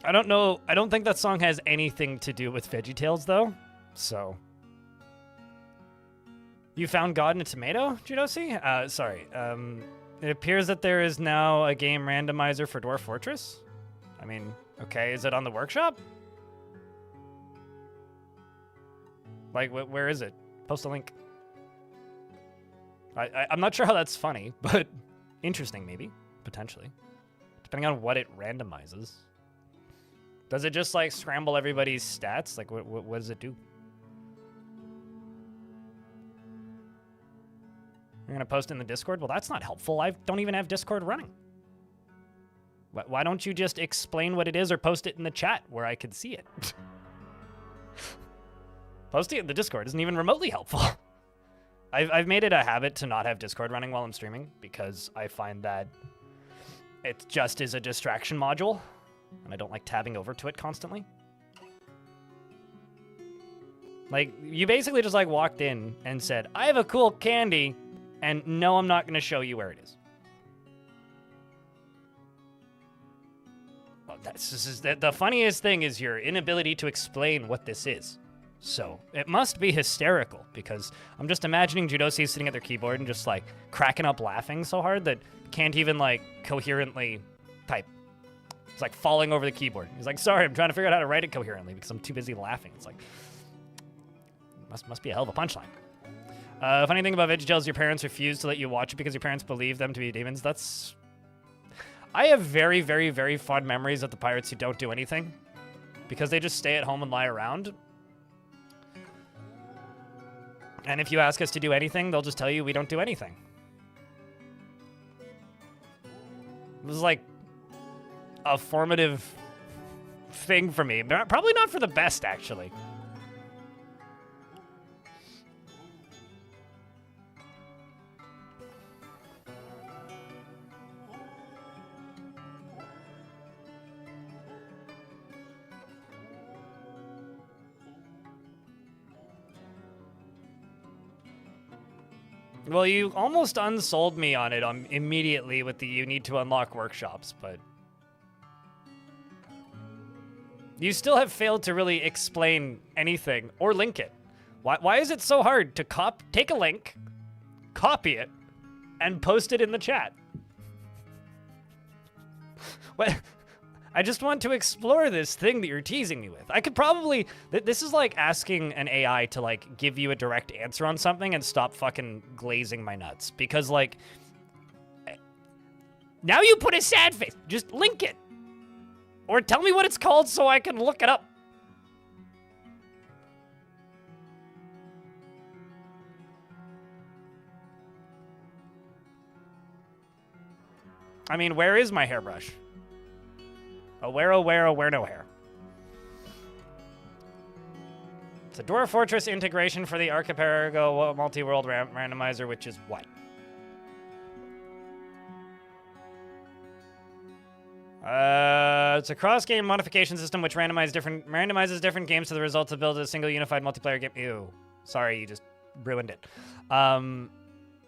I don't know. I don't think that song has anything to do with VeggieTales, though. So. You found God in a tomato, Judosi? Sorry. It appears that there is now a game randomizer for Dwarf Fortress. I mean, okay, is it on the workshop? Like, where is it? Post a link. I'm not sure how that's funny, but interesting, maybe. Potentially. Depending on what it randomizes. Does it just, like, scramble everybody's stats? Like, what does it do? You're going to post in the Discord? Well, that's not helpful. I don't even have Discord running. Why don't you just explain what it is or post it in the chat where I could see it? Posting it in the Discord isn't even remotely helpful. I've made it a habit to not have Discord running while I'm streaming because I find that it just is a distraction module, and I don't like tabbing over to it constantly. Like, you basically just, like, walked in and said, I have a cool candy, and no, I'm not going to show you where it is. Well, the funniest thing is your inability to explain what this is. So, it must be hysterical, because I'm just imagining Judosi sitting at their keyboard and just, like, cracking up laughing so hard that can't even, like, coherently type. It's like falling over the keyboard. He's like, sorry, I'm trying to figure out how to write it coherently because I'm too busy laughing. It's like, must be a hell of a punchline. Funny thing about VeggieTales, your parents refuse to let you watch it because your parents believe them to be demons. That's... I have very, very, very fond memories of the pirates who don't do anything because they just stay at home and lie around. And if you ask us to do anything, they'll just tell you we don't do anything. It was like a formative thing for me. Probably not for the best, actually. Well, you almost unsold me on it immediately with the you need to unlock workshops, but... You still have failed to really explain anything or link it. Why is it so hard to take a link, copy it, and post it in the chat? What? I just want to explore this thing that you're teasing me with. I could probably... This is like asking an AI to, like, give you a direct answer on something and stop fucking glazing my nuts. Because, like... Now you put a sad face. Just link it. Or tell me what it's called so I can look it up. I mean, where is my hairbrush? Where no hair. It's a Dwarf Fortress integration for the Archipelago multi-world randomizer, which is what? It's a cross-game modification system which randomizes different games to the results to build a single unified multiplayer game. Ew. Sorry, you just ruined it.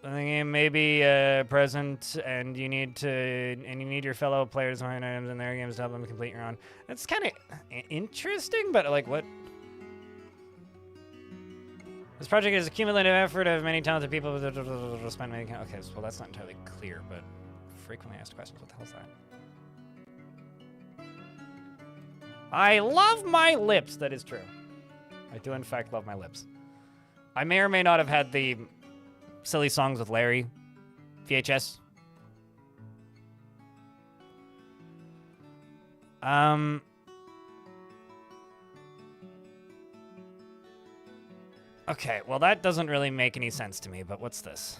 The game may be present, and you need your fellow players to find items in their games to help them complete your own. That's kind of interesting, but like what? This project is a cumulative effort of many talented people who spend many. Okay, well that's not entirely clear, but frequently asked questions. What the hell is that? I love my lips. That is true. I do in fact love my lips. I may or may not have had the Silly Songs with Larry VHS. Okay, well that doesn't really make any sense to me, but what's this?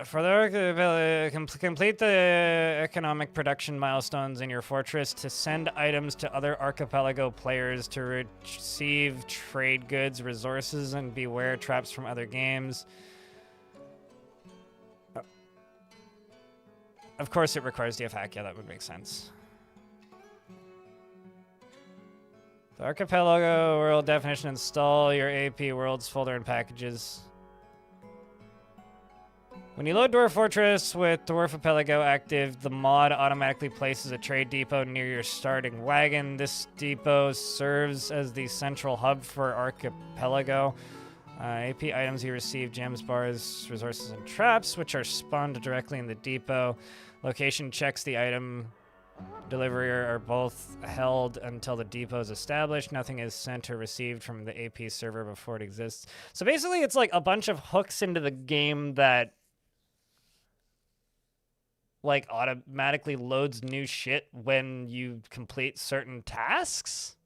Further, complete the economic production milestones in your fortress to send items to other archipelago players to receive trade goods, resources, and beware traps from other games. Of course it requires DF hack. Yeah, that would make sense. The archipelago world definition, install your AP worlds folder and packages. When you load Dwarf Fortress with Dwarf Archipelago active, the mod automatically places a trade depot near your starting wagon. This depot serves as the central hub for Archipelago. AP items you receive, gems, bars, resources, and traps, which are spawned directly in the depot. Location checks the item delivery are both held until the depot is established. Nothing is sent or received from the AP server before it exists. So basically, it's like a bunch of hooks into the game that like automatically loads new shit when you complete certain tasks.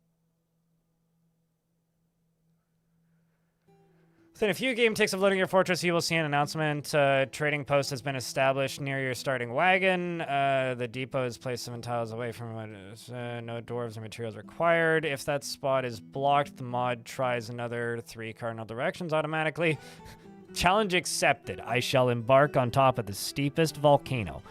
Within a few game ticks of loading your fortress, you will see an announcement. Trading post has been established near your starting wagon. The depot is placed 7 tiles away from it. No dwarves or materials required. If that spot is blocked, the mod tries another 3 cardinal directions automatically. Challenge accepted. I shall embark on top of the steepest volcano.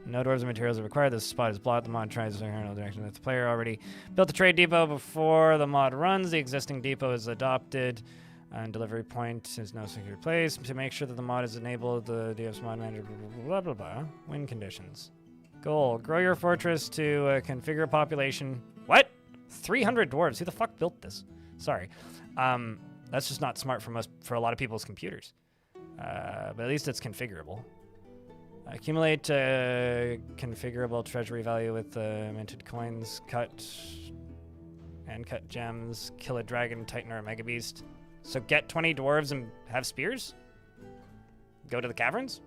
No dwarves or materials are required. This spot is blocked. The mod tries the cardinal direction. If the player already built the trade depot before the mod runs, the existing depot is adopted. And delivery point is no secure place. To make sure that the mod is enabled, the DF's mod manager, blah, blah, blah. Win conditions. Goal. Grow your fortress to configure population. What? 300 dwarves. Who the fuck built this? Sorry. That's just not smart for a lot of people's computers. But at least it's configurable. Accumulate configurable treasury value with minted coins. Cut gems. Kill a dragon, titan, or a mega beast. So get 20 dwarves and have spears? Go to the caverns?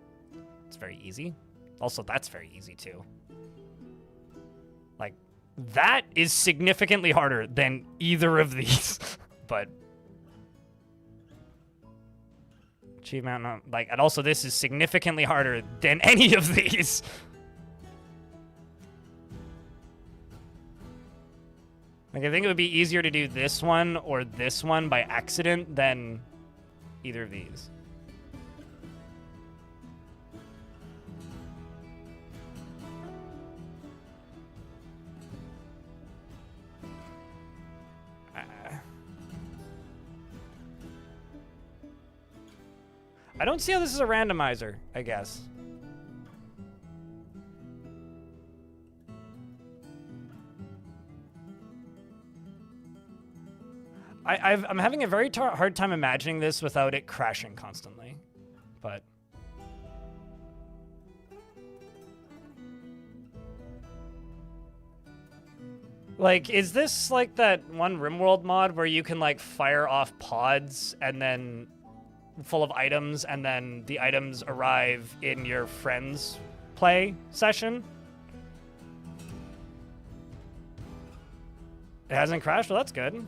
It's very easy. Also, that's very easy too. Like, that is significantly harder than either of these. But achievement, like, and also this is significantly harder than any of these. Like, I think it would be easier to do this one or this one by accident than either of these. I don't see how this is a randomizer, I guess. I'm having a very hard time imagining this without it crashing constantly, but like, is this like that one RimWorld mod where you can like fire off pods and then full of items and then the items arrive in your friend's play session? It hasn't crashed? Well, that's good.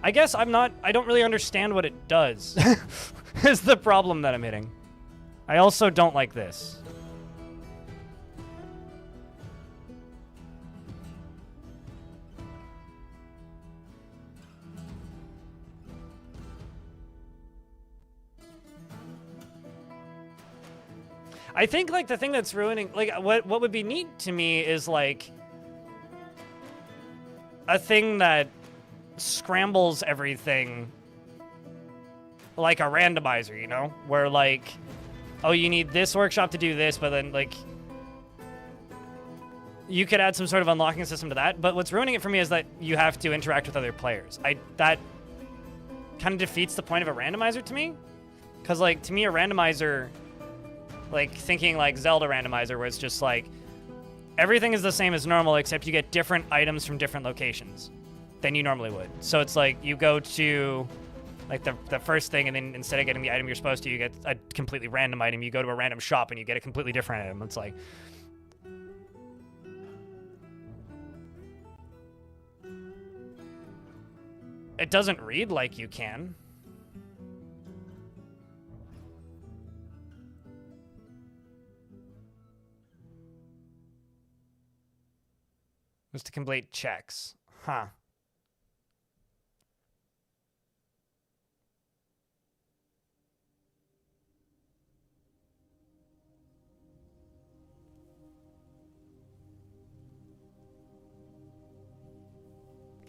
I guess I don't really understand what it does, is the problem that I'm hitting. I also don't like this. I think, like, the thing that's ruining, like, what would be neat to me is, like, a thing that scrambles everything like a randomizer, you know? Where, like, oh, you need this workshop to do this, but then, like, you could add some sort of unlocking system to that. But what's ruining it for me is that you have to interact with other players. That kind of defeats the point of a randomizer to me. Because, like, to me, a randomizer, like, thinking like Zelda randomizer, where it's just like, everything is the same as normal, except you get different items from different locations than you normally would. So it's like you go to like the first thing, and then instead of getting the item you're supposed to, you get a completely random item. You go to a random shop and you get a completely different item. It's like, it doesn't read like you can. Just to complete checks. Huh.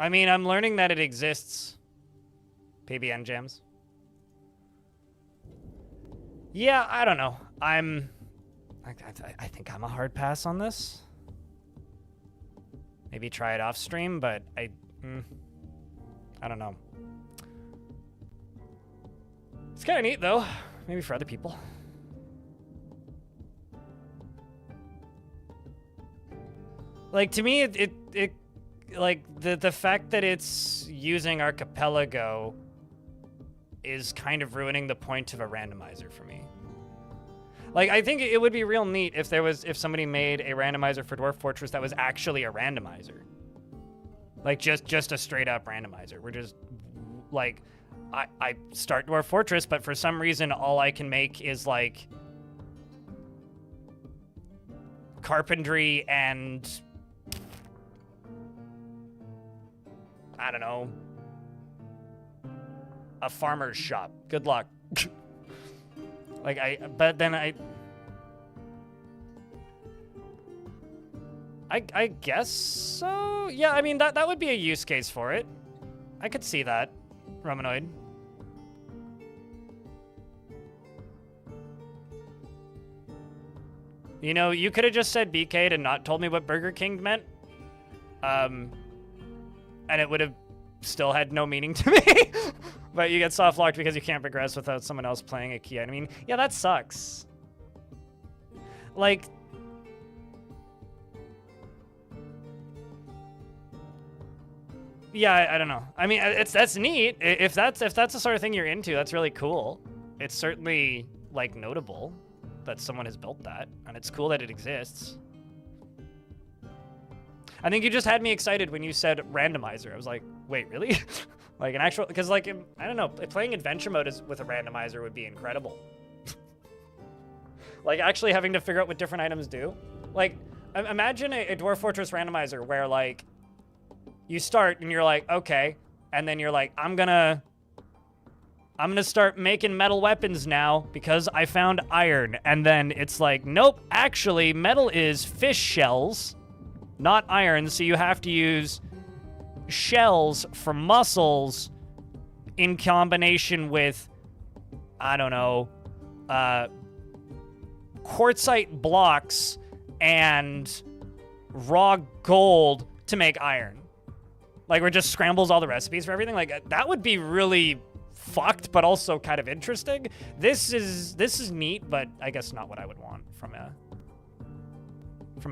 I mean, I'm learning that it exists. PBN gems. Yeah, I don't know. I think I'm a hard pass on this. Maybe try it off stream, but I don't know. It's kind of neat though. Maybe for other people. Like to me, it like the fact that it's using Archipelago is kind of ruining the point of a randomizer for me. Like, I think it would be real neat if somebody made a randomizer for Dwarf Fortress that was actually a randomizer. Like, just a straight up randomizer. We're just, like, I start Dwarf Fortress, but for some reason, all I can make is, like, carpentry and, I don't know, a farmer's shop. Good luck. But then I guess so. Yeah, I mean, that would be a use case for it. I could see that, Romanoid. You know, you could have just said BK and not told me what Burger King meant. And it would have still had no meaning to me. But you get soft locked because you can't progress without someone else playing a key. I mean, yeah, that sucks. Like, yeah, I don't know. I mean, that's neat. If that's the sort of thing you're into, that's really cool. It's certainly like notable that someone has built that, and it's cool that it exists. I think you just had me excited when you said randomizer. I was like, wait, really? Like an actual, because like, I don't know, playing adventure mode with a randomizer would be incredible. Like actually having to figure out what different items do. Like, imagine a Dwarf Fortress randomizer where like, you start and you're like, okay, and then you're like, I'm gonna start making metal weapons now because I found iron. And then it's like, nope, actually metal is fish shells, not iron, so you have to use shells for muscles in combination with, I don't know, quartzite blocks and raw gold to make iron. Like, where it just scrambles all the recipes for everything. Like, that would be really fucked, but also kind of interesting. This is neat, but I guess not what I would want from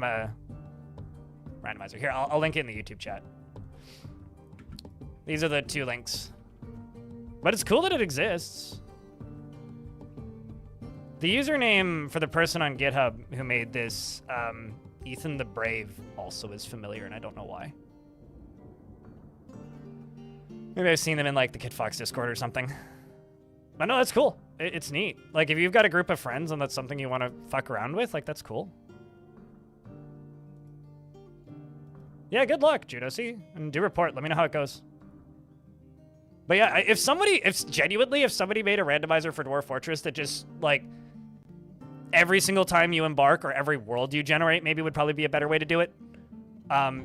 a randomizer. Here, I'll link it in the YouTube chat. These are the two links. But it's cool that it exists. The username for the person on GitHub who made this, Ethan the Brave, also is familiar, and I don't know why. Maybe I've seen them in, like, the Kid Fox Discord or something. But no, that's cool. It's neat. Like, if you've got a group of friends and that's something you want to fuck around with, like, that's cool. Yeah, good luck, Judosi. And do report. Let me know how it goes. But yeah, if somebody made a randomizer for Dwarf Fortress that just, like, every single time you embark or every world you generate, maybe would probably be a better way to do it.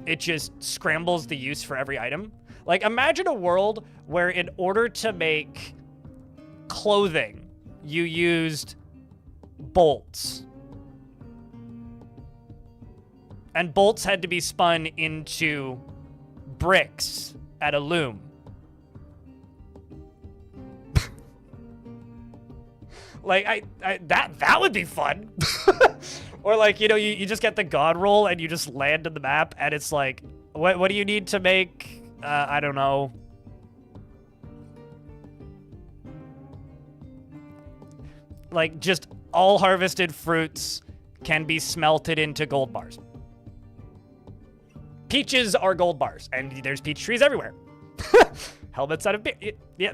It just scrambles the use for every item. Like, imagine a world where in order to make clothing, you used bolts. And bolts had to be spun into bricks at a loom. Like, that would be fun. Or like, you know, you just get the god roll and you just land on the map and it's like, what do you need to make, I don't know. Like, just all harvested fruits can be smelted into gold bars. Peaches are gold bars, and there's peach trees everywhere. Helmets out of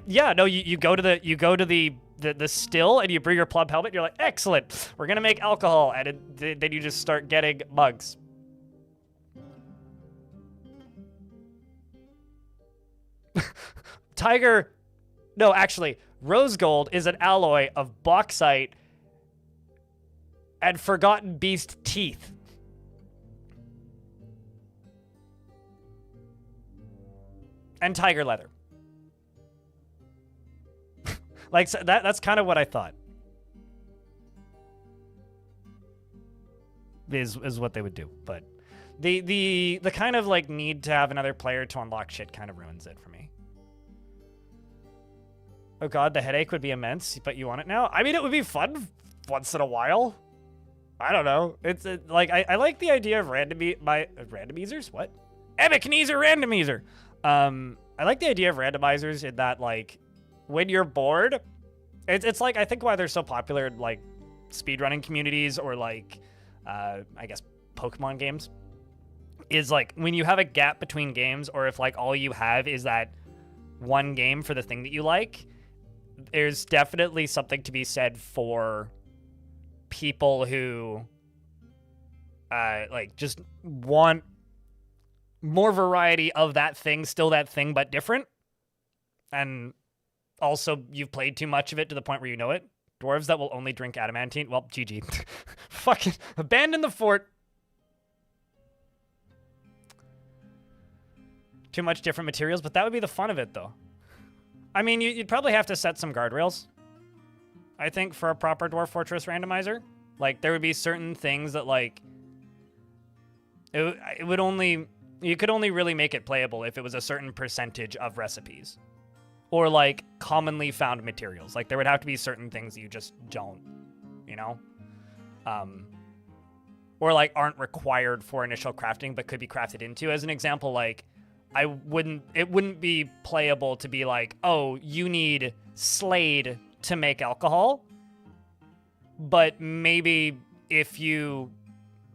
yeah. No, you go to the still and you bring your plum helmet. And you're like, excellent. We're gonna make alcohol, and then you just start getting mugs. Tiger, no, actually, rose gold is an alloy of bauxite and forgotten beast teeth. And tiger leather. Like, so that's kind of what I thought. is what they would do. But the kind of like need to have another player to unlock shit kind of ruins it for me. Oh god, the headache would be immense, but you want it now? I mean, it would be fun once in a while. I don't know. It's like I like the idea of randomizers. What? Ebenezer randomizer. I like the idea of randomizers in that, like, when you're bored, it's like, I think why they're so popular in, like, speedrunning communities or, like, I guess Pokemon games, is, like, when you have a gap between games, or if, like, all you have is that one game for the thing that you like, there's definitely something to be said for people who, like, just want more variety of that thing, still that thing, but different. And also, you've played too much of it to the point where you know it. Dwarves that will only drink adamantine. Well, GG. Fucking abandon the fort. Too much different materials, but that would be the fun of it, though. I mean, you'd probably have to set some guardrails, I think, for a proper Dwarf Fortress randomizer. Like, there would be certain things that, like, it would only... You could only really make it playable if it was a certain percentage of recipes. Or, like, commonly found materials. Like, there would have to be certain things that you just don't, you know? Or, like, aren't required for initial crafting, but could be crafted into. As an example, like, it wouldn't be playable to be like, oh, you need Slade to make alcohol. But maybe if you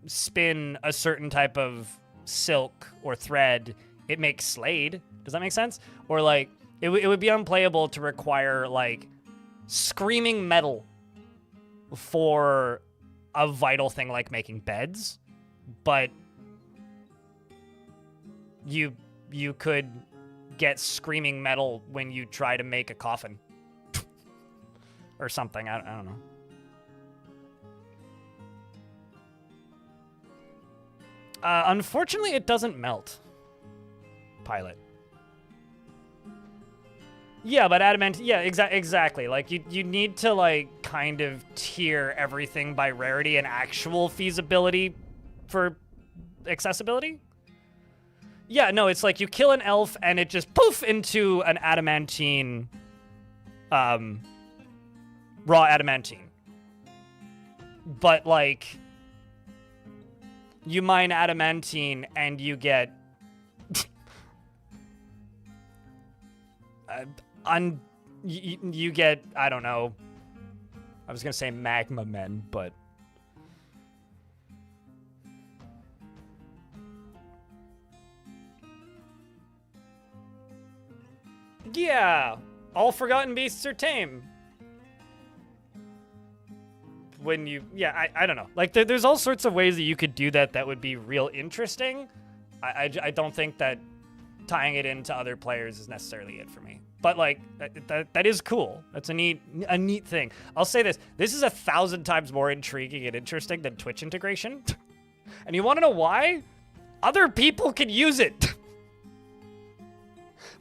spin a certain type of silk or thread, it makes Slade. Does that make sense? Or, like, it would be unplayable to require, like, screaming metal for a vital thing like making beds, but you could get screaming metal when you try to make a coffin or something. I don't know. Unfortunately, it doesn't melt. Pilot. Yeah, but adamant. Yeah, exactly. Like, you need to, like, kind of tier everything by rarity and actual feasibility for accessibility. Yeah, no, it's like you kill an elf and it just poof into an adamantine, raw adamantine. But, like, you mine adamantine and you get you get, I don't know, I was gonna say magma men, but yeah, all forgotten beasts are tame. When you, yeah, I don't know. Like, there's all sorts of ways that you could do that would be real interesting. I don't think that tying it into other players is necessarily it for me. But, like, that is cool. That's a neat thing. I'll say this. This is 1,000 times more intriguing and interesting than Twitch integration. And you want to know why? Other people can use it.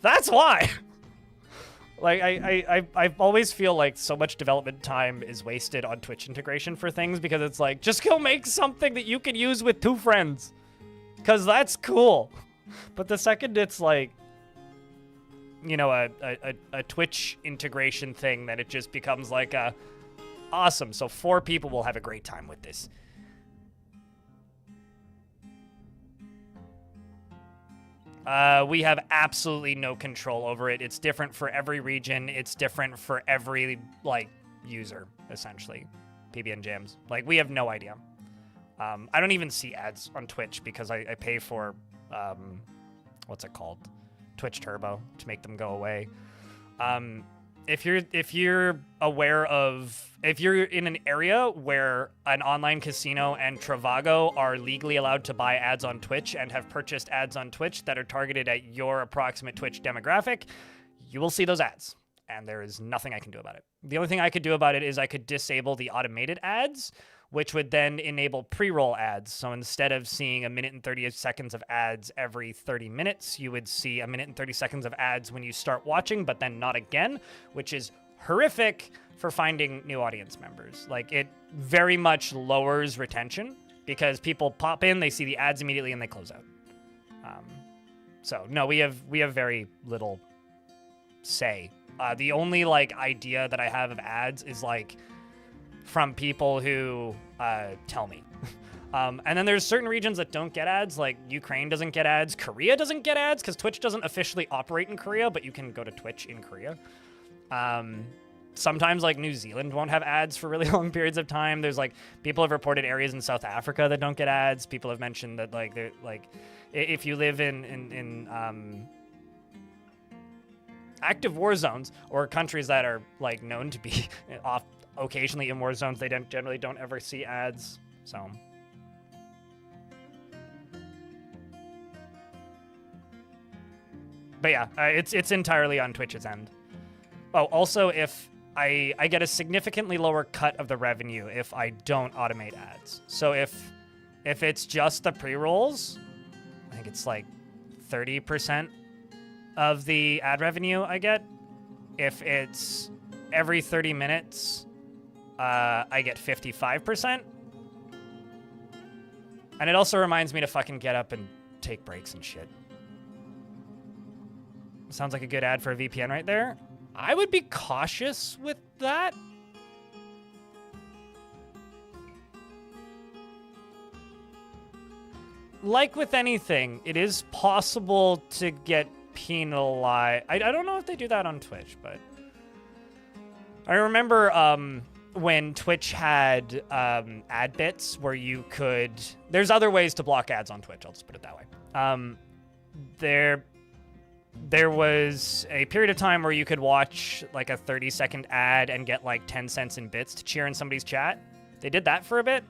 That's why. Like, I always feel like so much development time is wasted on Twitch integration for things, because it's like, just go make something that you can use with 2 friends. Because that's cool. But the second it's like, you know, a Twitch integration thing, then it just becomes like awesome. So 4 people will have a great time with this. We have absolutely no control over it. It's different for every region. It's different for every, like, user, essentially. PBN jams. Like, we have no idea. I don't even see ads on Twitch because I pay for, what's it called? Twitch Turbo to make them go away. If you're aware of, if you're in an area where an online casino and Trivago are legally allowed to buy ads on Twitch and have purchased ads on Twitch that are targeted at your approximate Twitch demographic, you will see those ads, and there is nothing I can do about it. The only thing I could do about it is I could disable the automated ads, which would then enable pre-roll ads. So instead of seeing 1 minute and 30 seconds of ads every 30 minutes, you would see 1 minute and 30 seconds of ads when you start watching, but then not again, which is horrific for finding new audience members. Like, it very much lowers retention because people pop in, they see the ads immediately, and they close out. So no, we have very little say. The only like idea that I have of ads is like from people who tell me. And then there's certain regions that don't get ads, like Ukraine doesn't get ads, Korea doesn't get ads because Twitch doesn't officially operate in Korea, but you can go to Twitch in Korea. Sometimes like New Zealand won't have ads for really long periods of time. There's like people have reported areas in South Africa that don't get ads. People have mentioned that like they're like if you live in active war zones or countries that are like known to be off occasionally in war zones, they generally don't ever see ads. So but yeah, it's entirely on Twitch's end. Oh, also if I get a significantly lower cut of the revenue if I don't automate ads. So if it's just the pre-rolls, I think it's like 30% of the ad revenue I get. If it's every 30 minutes, I get 55%. And it also reminds me to fucking get up and take breaks and shit. Sounds like a good ad for a VPN right there. I would be cautious with that. Like with anything, it is possible to get penalized. I don't know if they do that on Twitch, but I remember when Twitch had ad bits where you could... There's other ways to block ads on Twitch, I'll just put it that way. There was a period of time where you could watch like a 30-second ad and get like 10 cents in bits to cheer in somebody's chat. They did that for a bit,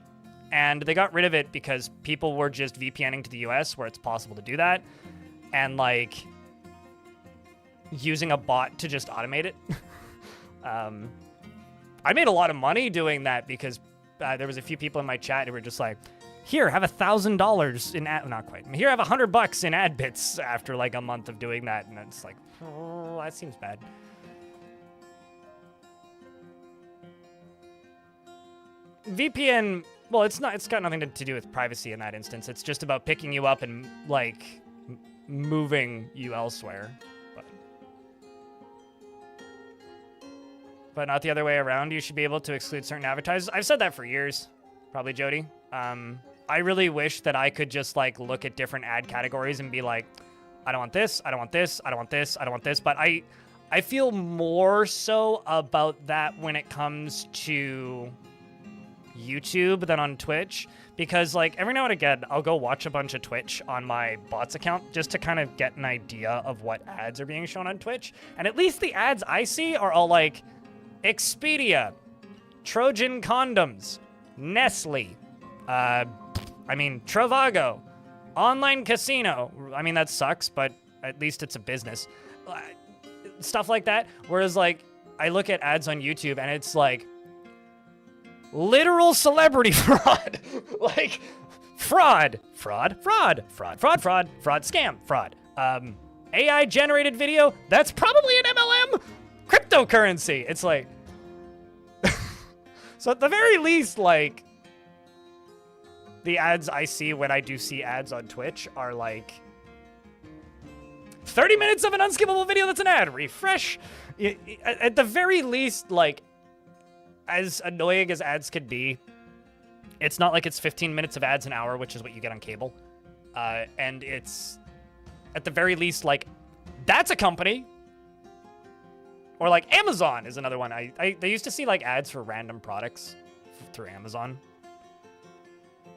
and they got rid of it because people were just VPNing to the US where it's possible to do that, and like using a bot to just automate it. I made a lot of money doing that because there was a few people in my chat who were just like, here, have $1,000 in ad, not quite. Here, have $100 in ad bits after like a month of doing that, and it's like, oh, that seems bad. VPN, well, it's got nothing to do with privacy in that instance. It's just about picking you up and like moving you elsewhere, but not the other way around. You should be able to exclude certain advertisers. I've said that for years, probably Jody. I really wish that I could just like look at different ad categories and be like, I don't want this, I don't want this, I don't want this, I don't want this. But I feel more so about that when it comes to YouTube than on Twitch, because like every now and again, I'll go watch a bunch of Twitch on my bots account just to kind of get an idea of what ads are being shown on Twitch. And at least the ads I see are all like Expedia, Trojan condoms, Nestle, Trivago, online casino. I mean, that sucks, but at least it's a business. Stuff like that. Whereas, like, I look at ads on YouTube and it's like literal celebrity fraud. Like, fraud, scam, fraud. AI generated video, that's probably an MLM. Cryptocurrency. It's like, so at the very least, like, the ads I see when I do see ads on Twitch are like 30 minutes of an unskippable video that's an ad. Refresh. At the very least, like, as annoying as ads could be, it's not like it's 15 minutes of ads an hour, which is what you get on cable. And it's, at the very least, like, that's a company. Or like Amazon is another one. They used to see like ads for random products through Amazon.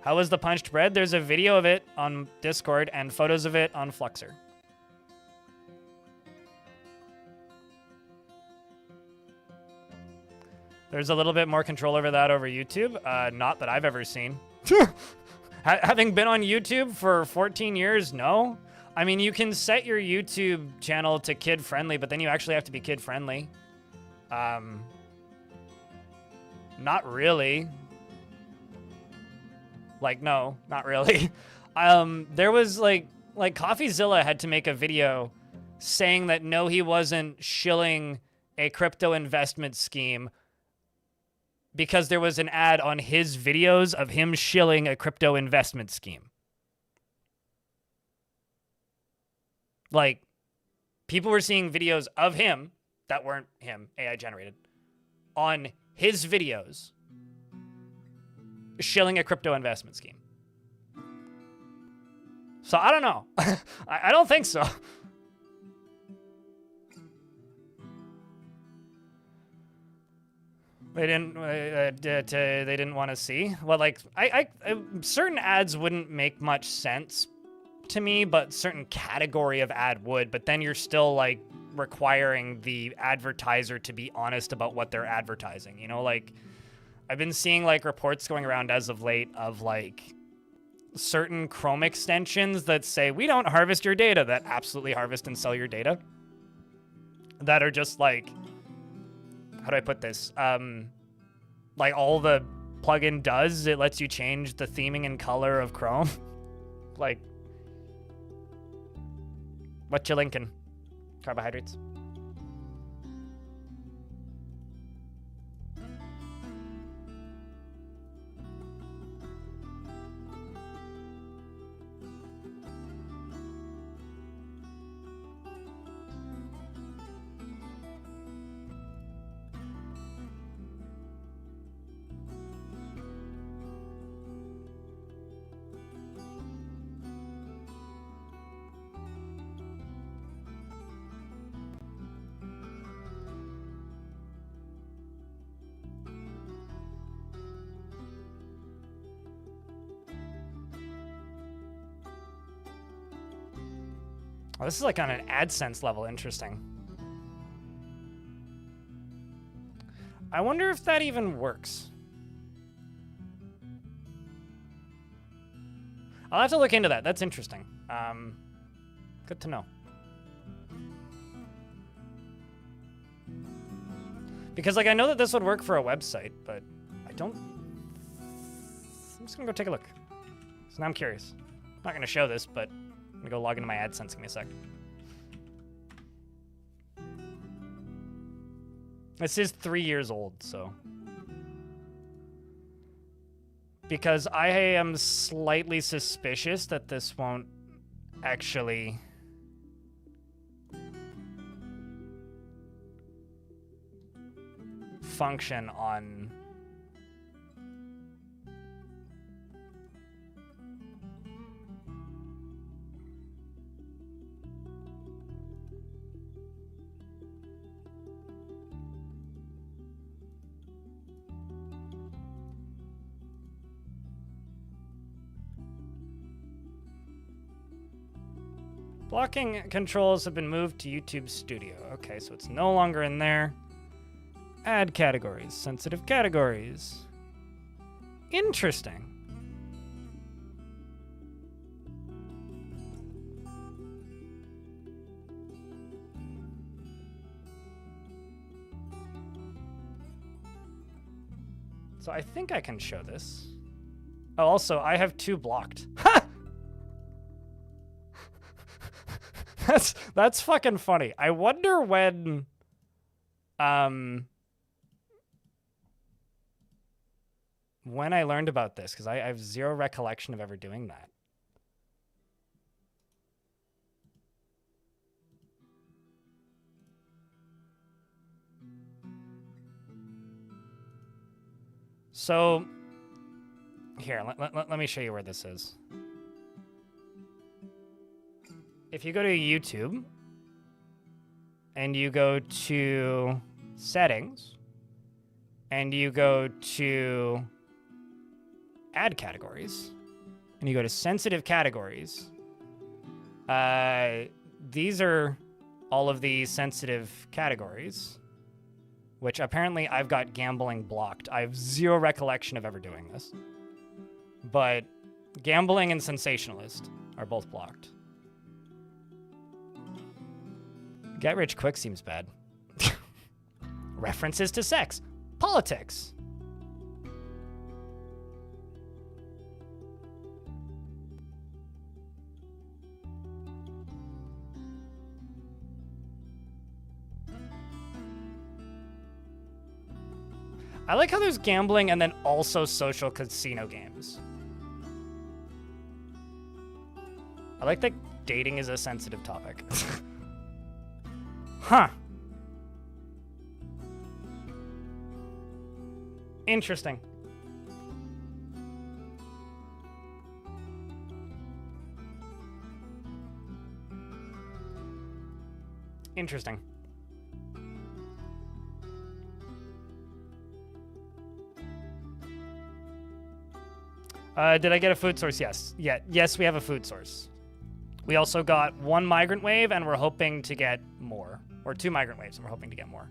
How is the punched bread? There's a video of it on Discord and photos of it on Fluxer. There's a little bit more control over that over YouTube. Not that I've ever seen. Having been on YouTube for 14 years, no. I mean, you can set your YouTube channel to kid-friendly, but then you actually have to be kid-friendly. Not really. Like, no, not really. There was, like CoffeeZilla had to make a video saying that, no, he wasn't shilling a crypto investment scheme because there was an ad on his videos of him shilling a crypto investment scheme. Like, people were seeing videos of him that weren't him, AI generated, on his videos shilling a crypto investment scheme. So I don't know. I don't think so. They didn't want to see. Well, like I certain ads wouldn't make much sense to me, but certain category of ad would. But then you're still like requiring the advertiser to be honest about what they're advertising. You know, like I've been seeing like reports going around as of late of like certain Chrome extensions that say we don't harvest your data, that absolutely harvest and sell your data. That are just like, how do I put this? Like all the plugin does, it lets you change the theming and color of Chrome. Like, what you linking? Carbohydrates. Oh, this is like on an AdSense level. Interesting. I wonder if that even works. I'll have to look into that. That's interesting. Good to know. Because like I know that this would work for a website, but I don't. I'm just gonna go take a look. So now I'm curious. I'm not gonna show this, but I'm gonna go log into my AdSense. Give me a sec. This is 3 years old, so. Because I am slightly suspicious that this won't actually function on blocking controls have been moved to YouTube Studio. Okay, so it's no longer in there. Add categories, sensitive categories. Interesting. So I think I can show this. Oh, also, I have 2 blocked. Ha! That's fucking funny. I wonder when I learned about this, because I have zero recollection of ever doing that. So, here, let me show you where this is. If you go to YouTube and you go to settings and you go to add categories and you go to sensitive categories, these are all of the sensitive categories, which apparently I've got gambling blocked. I have zero recollection of ever doing this. But gambling and sensationalist are both blocked. Get rich quick seems bad. References to sex. Politics. I like how there's gambling and then also social casino games. I like that dating is a sensitive topic. Huh. Interesting. Interesting. Did I get a food source? Yes. Yeah. Yes, we have a food source. We also got 1 migrant wave, and we're hoping to get more. Or 2 migrant waves, and we're hoping to get more.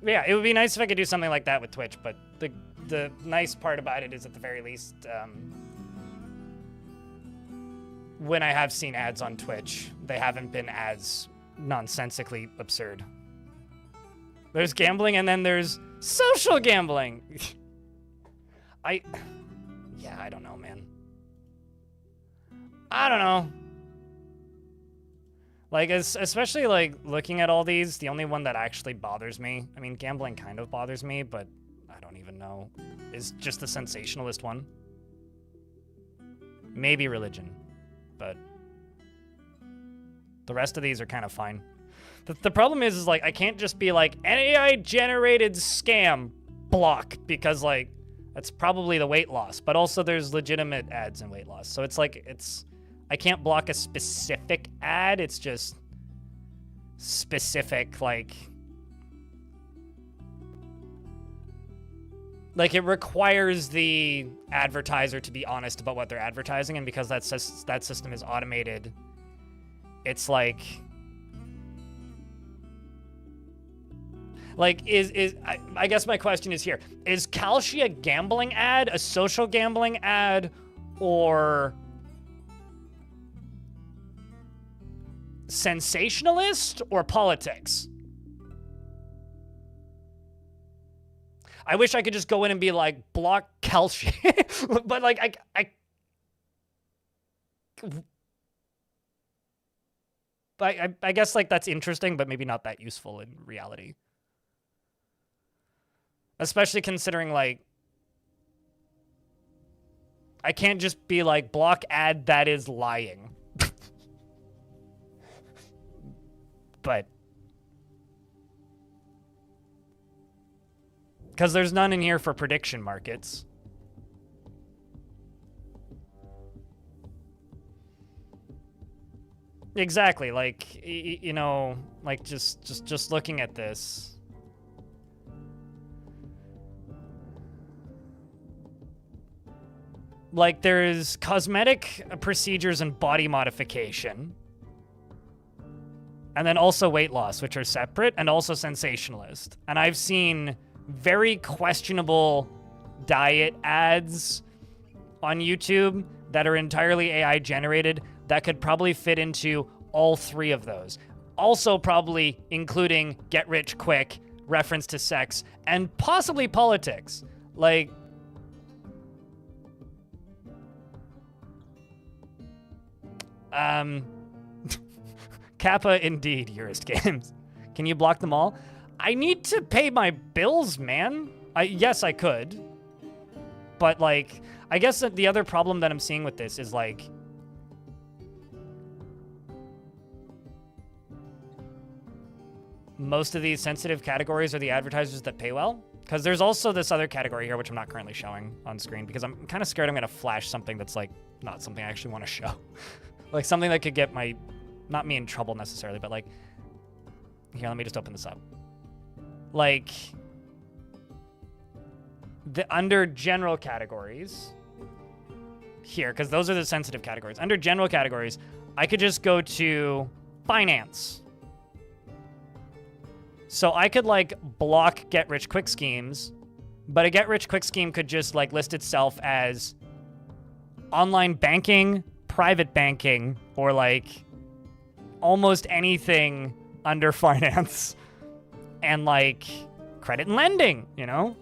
Yeah, it would be nice if I could do something like that with Twitch, but the nice part about it is, at the very least, when I have seen ads on Twitch, they haven't been as nonsensically absurd. There's gambling, and then there's social gambling. Yeah, I don't know, man. I don't know. Like, especially, like, looking at all these, the only one that actually bothers me, I mean, gambling kind of bothers me, but I don't even know, is just the sensationalist one. Maybe religion, but the rest of these are kind of fine. The problem is, like, I can't just be like, an AI-generated scam block, because, like, that's probably the weight loss, but also there's legitimate ads in weight loss. So it's like, I can't block a specific ad, it's just specific, like it requires the advertiser to be honest about what they're advertising, and because that system is automated, it's like I guess my question is here. Is Kalshi a gambling ad, a social gambling ad, or sensationalist, or politics? I wish I could just go in and be like, block Kalshi. But like, I guess like that's interesting, but maybe not that useful in reality. Especially considering, like, I can't just be like, block ad that is lying. But because there's none in here for prediction markets. Exactly, like, you know, like just looking at this. Like, there's cosmetic procedures and body modification. And then also weight loss, which are separate, and also sensationalist. And I've seen very questionable diet ads on YouTube that are entirely AI generated that could probably fit into all 3 of those. Also probably including get rich quick, reference to sex, and possibly politics. Like, Kappa indeed, Eurist Games. Can you block them all? I need to pay my bills, man. Yes, I could. But, like, I guess that the other problem that I'm seeing with this is, like, most of these sensitive categories are the advertisers that pay well. Because there's also this other category here, which I'm not currently showing on screen, because I'm kind of scared I'm going to flash something that's, like, not something I actually want to show. Like, something that could get not me in trouble necessarily, but, like, here, let me just open this up. Like, under general categories here, because those are the sensitive categories. Under general categories, I could just go to finance. So I could, like, block get rich quick schemes, but a get rich quick scheme could just, like, list itself as online banking, private banking, or, like, almost anything under finance. And, like, credit and lending, you know?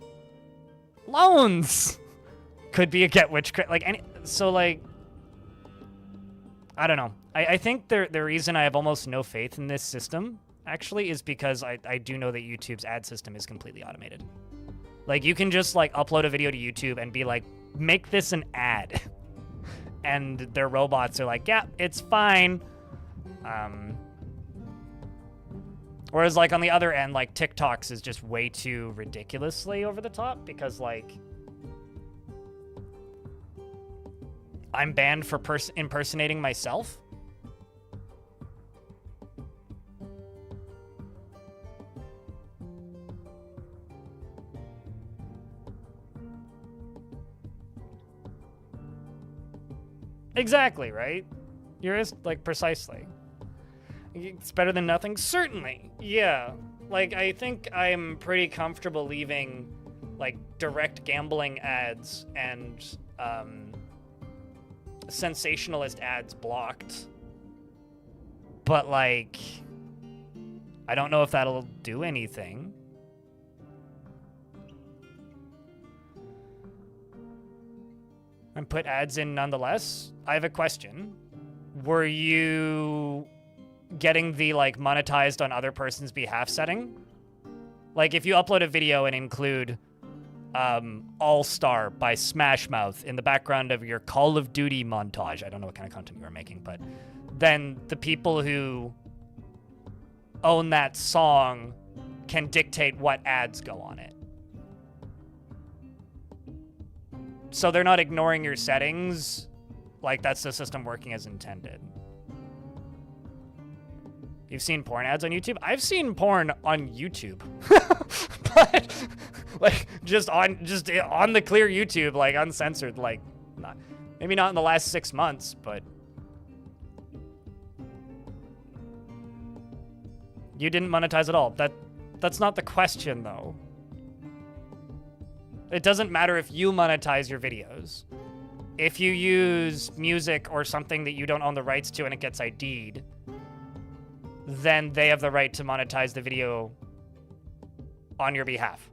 Loans could be a get rich quick, like, any, so, like, I don't know. I think the reason I have almost no faith in this system actually is because I do know that YouTube's ad system is completely automated. Like, you can just like upload a video to YouTube and be like, make this an ad. And their robots are like, yeah, it's fine. Whereas like on the other end, like TikToks is just way too ridiculously over the top because like I'm banned for impersonating myself. Exactly, right? You're like precisely. It's better than nothing? Certainly. Yeah. Like, I think I'm pretty comfortable leaving like direct gambling ads and sensationalist ads blocked. But like, I don't know if that'll do anything. And put ads in nonetheless. I have a question. Were you getting the like monetized on other person's behalf setting? Like if you upload a video and include All Star by Smash Mouth in the background of your Call of Duty montage, I don't know what kind of content you were making, but then the people who own that song can dictate what ads go on it. So they're not ignoring your settings. Like, that's the system working as intended. You've seen porn ads on YouTube? I've seen porn on YouTube. But like just on the clear YouTube, like uncensored, like not maybe not in the last 6 months, but you didn't monetize at all. That's not the question though. It doesn't matter if you monetize your videos. If you use music or something that you don't own the rights to and it gets ID'd, then they have the right to monetize the video on your behalf.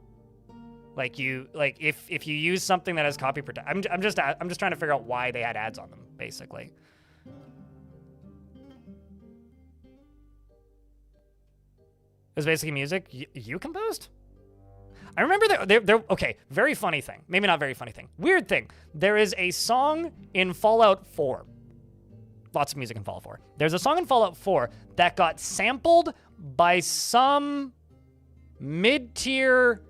Like if you use something that has copy protection, I'm just trying to figure out why they had ads on them, basically. It was basically music you composed? I remember there okay, very funny thing. Maybe not very funny thing. Weird thing. There is a song in Fallout 4. Lots of music in Fallout 4. There's a song in Fallout 4 that got sampled by some mid-tier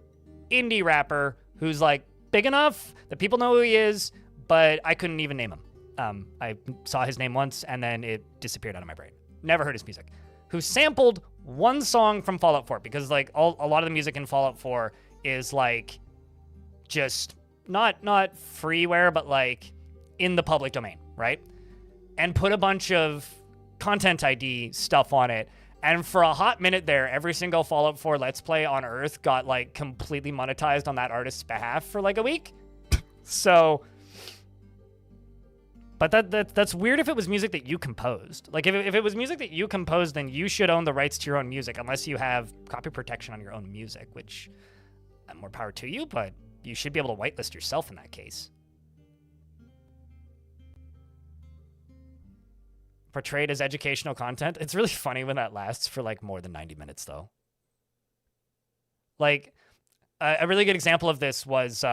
indie rapper who's like big enough that people know who he is, but I couldn't even name him. I saw his name once and then it disappeared out of my brain. Never heard his music. Who sampled one song from Fallout 4 because like a lot of the music in Fallout 4 is like just not freeware, but like in the public domain, right? And put a bunch of content ID stuff on it. And for a hot minute there, every single Fallout 4 Let's Play on Earth got like completely monetized on that artist's behalf for like a week. So, but that's weird if it was music that you composed. Like if it was music that you composed, then you should own the rights to your own music unless you have copy protection on your own music, which more power to you, but you should be able to whitelist yourself in that case. Portrayed as educational content. It's really funny when that lasts for like more than 90 minutes though. Like a really good example of this was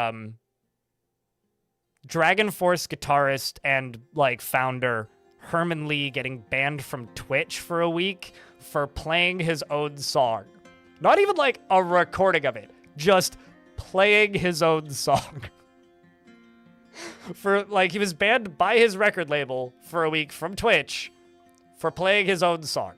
Dragon Force guitarist and like founder Herman Lee getting banned from Twitch for a week for playing his own song. Not even like a recording of it, just playing his own song. For like, he was banned by his record label for a week from Twitch for playing his own song.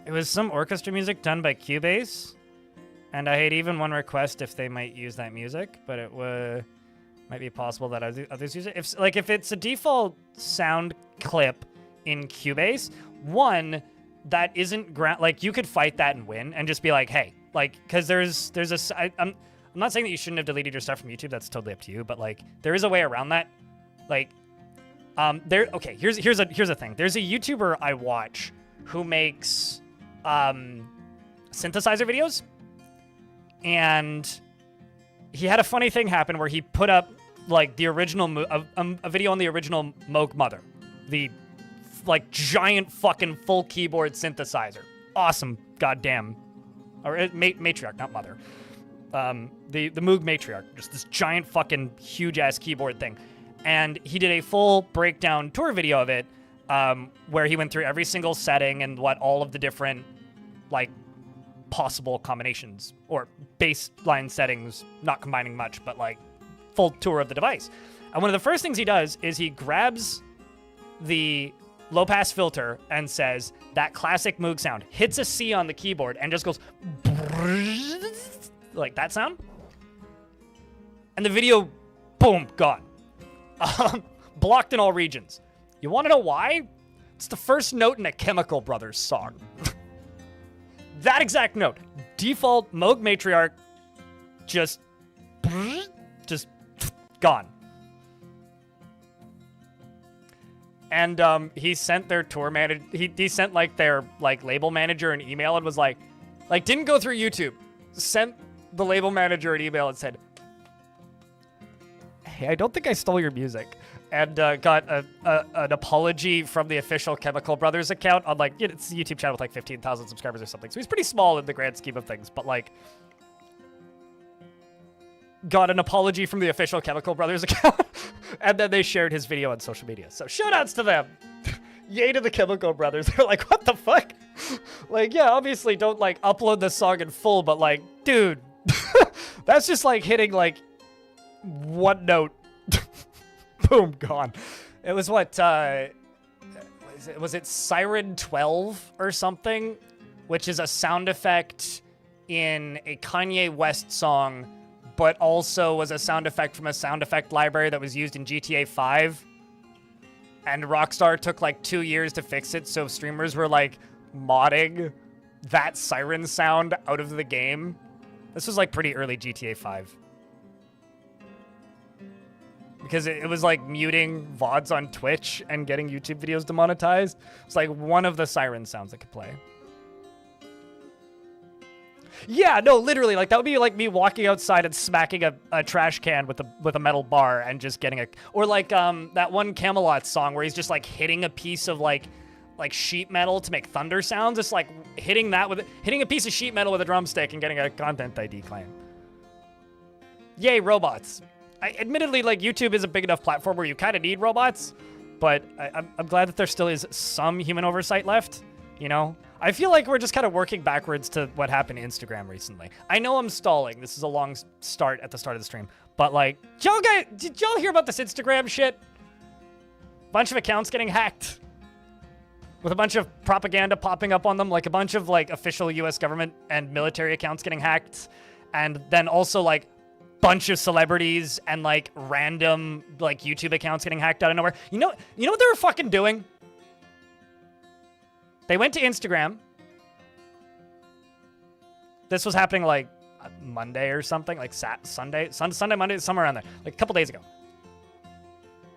It was some orchestra music done by Cubase, and I had even one request if they might use that music, but it might be possible that others use it. If it's a default sound clip in Cubase, one that isn't like you could fight that and win and just be like, hey, like, because I'm not saying that you shouldn't have deleted your stuff from YouTube. That's totally up to you, but like there is a way around that. Like, okay, here's a thing. There's a YouTuber I watch who makes synthesizer videos, and he had a funny thing happen where he put up like the original a video on the original Moog Mother, the like giant fucking full keyboard synthesizer. Awesome, goddamn, or matriarch, not mother. The Moog matriarch, just this giant fucking huge ass keyboard thing, and he did a full breakdown tour video of it, where he went through every single setting and what all of the different like possible combinations or baseline settings, not combining much, but like full tour of the device. And one of the first things he does is he grabs the low pass filter and says that classic Moog sound, hits a C on the keyboard and just goes like that sound. And the video, boom, gone. Blocked in all regions. You want to know why? It's the first note in a Chemical Brothers song. That exact note. Default Moog Matriarch, just gone. And he sent their tour manager, he sent like their like label manager an email and was like didn't go through YouTube. Sent the label manager an email and said, "Hey, I don't think I stole your music." And got an apology from the official Chemical Brothers account on like, it's a YouTube channel with like 15,000 subscribers or something. So he's pretty small in the grand scheme of things, but like got an apology from the official Chemical Brothers account. And then they shared his video on social media. So shout outs to them. Yay to the Chemical Brothers. They're like, what the fuck? Like, yeah, obviously don't like upload the song in full, but like, dude, that's just like hitting like one note. Boom, gone. It was what, was it Siren 12 or something? Which is a sound effect in a Kanye West song, but also was a sound effect from a sound effect library that was used in GTA 5. And Rockstar took like 2 years to fix it, so streamers were like modding that siren sound out of the game. This was like pretty early GTA 5. Because it was like muting VODs on Twitch and getting YouTube videos demonetized. It's like one of the siren sounds I could play. Yeah, no, literally, like that would be like me walking outside and smacking a trash can with a metal bar and just getting a, or like that one Camelot song where he's just like hitting a piece of like sheet metal to make thunder sounds. It's like hitting a piece of sheet metal with a drumstick and getting a content ID claim. Yay, robots. Admittedly, like, YouTube is a big enough platform where you kind of need robots, but I'm glad that there still is some human oversight left, you know? I feel like we're just kind of working backwards to what happened to Instagram recently. I know I'm stalling. This is a long start at the start of the stream, but, like, did y'all hear about this Instagram shit? Bunch of accounts getting hacked with a bunch of propaganda popping up on them, like a bunch of, like, official U.S. government and military accounts getting hacked, and then also, like, bunch of celebrities and like random like YouTube accounts getting hacked out of nowhere. You know what they were fucking doing? They went to Instagram. This was happening like Monday or something, like Sunday, Monday, somewhere around there, like a couple days ago.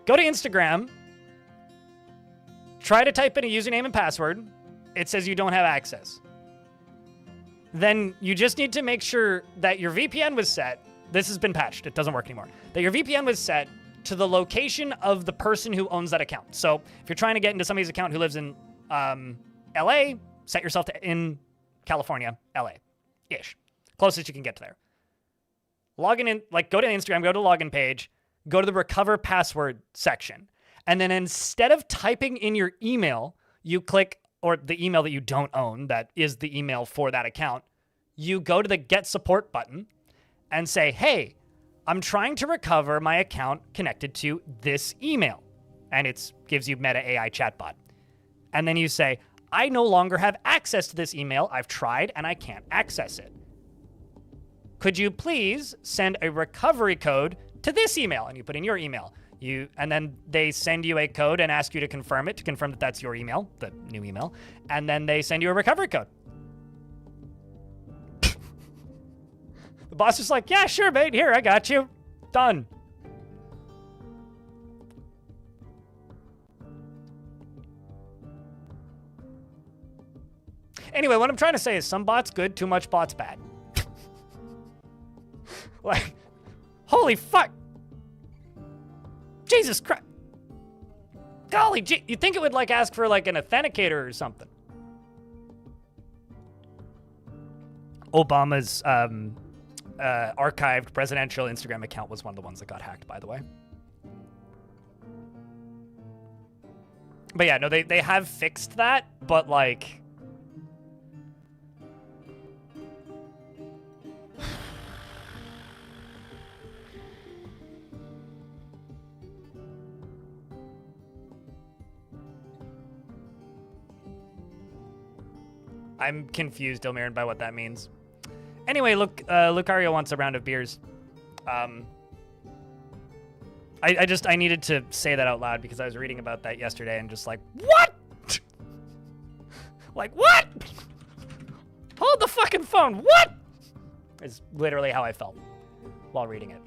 Go to Instagram. Try to type in a username and password. It says you don't have access. Then you just need to make sure that your VPN was set. This has been patched. It doesn't work anymore. That your VPN was set to the location of the person who owns that account. So if you're trying to get into somebody's account who lives in LA, set yourself to in California, LA-ish. Closest you can get to there. Log in, like go to Instagram, go to the login page, go to the recover password section. And then instead of typing in your email, you click, or the email that you don't own, that is the email for that account, you go to the get support button and say, hey, I'm trying to recover my account connected to this email. And it gives you Meta AI chatbot. And then you say, I no longer have access to this email. I've tried and I can't access it. Could you please send a recovery code to this email? And you put in your email. And then they send you a code and ask you to confirm it, to confirm that that's your email, the new email. And then they send you a recovery code. The boss was like, yeah, sure, mate. Here, I got you. Done. Anyway, what I'm trying to say is some bots good, too much bots bad. Like, holy fuck. Jesus Christ. Golly gee, you'd think it would like ask for like an authenticator or something. Obama's archived presidential Instagram account was one of the ones that got hacked, by the way. But yeah, no, they have fixed that, but like... I'm confused, Ilmarin, by what that means. Anyway, look, Lucario wants a round of beers. I needed to say that out loud because I was reading about that yesterday and just like, what? Like, what? Hold the fucking phone, what? Is literally how I felt while reading it.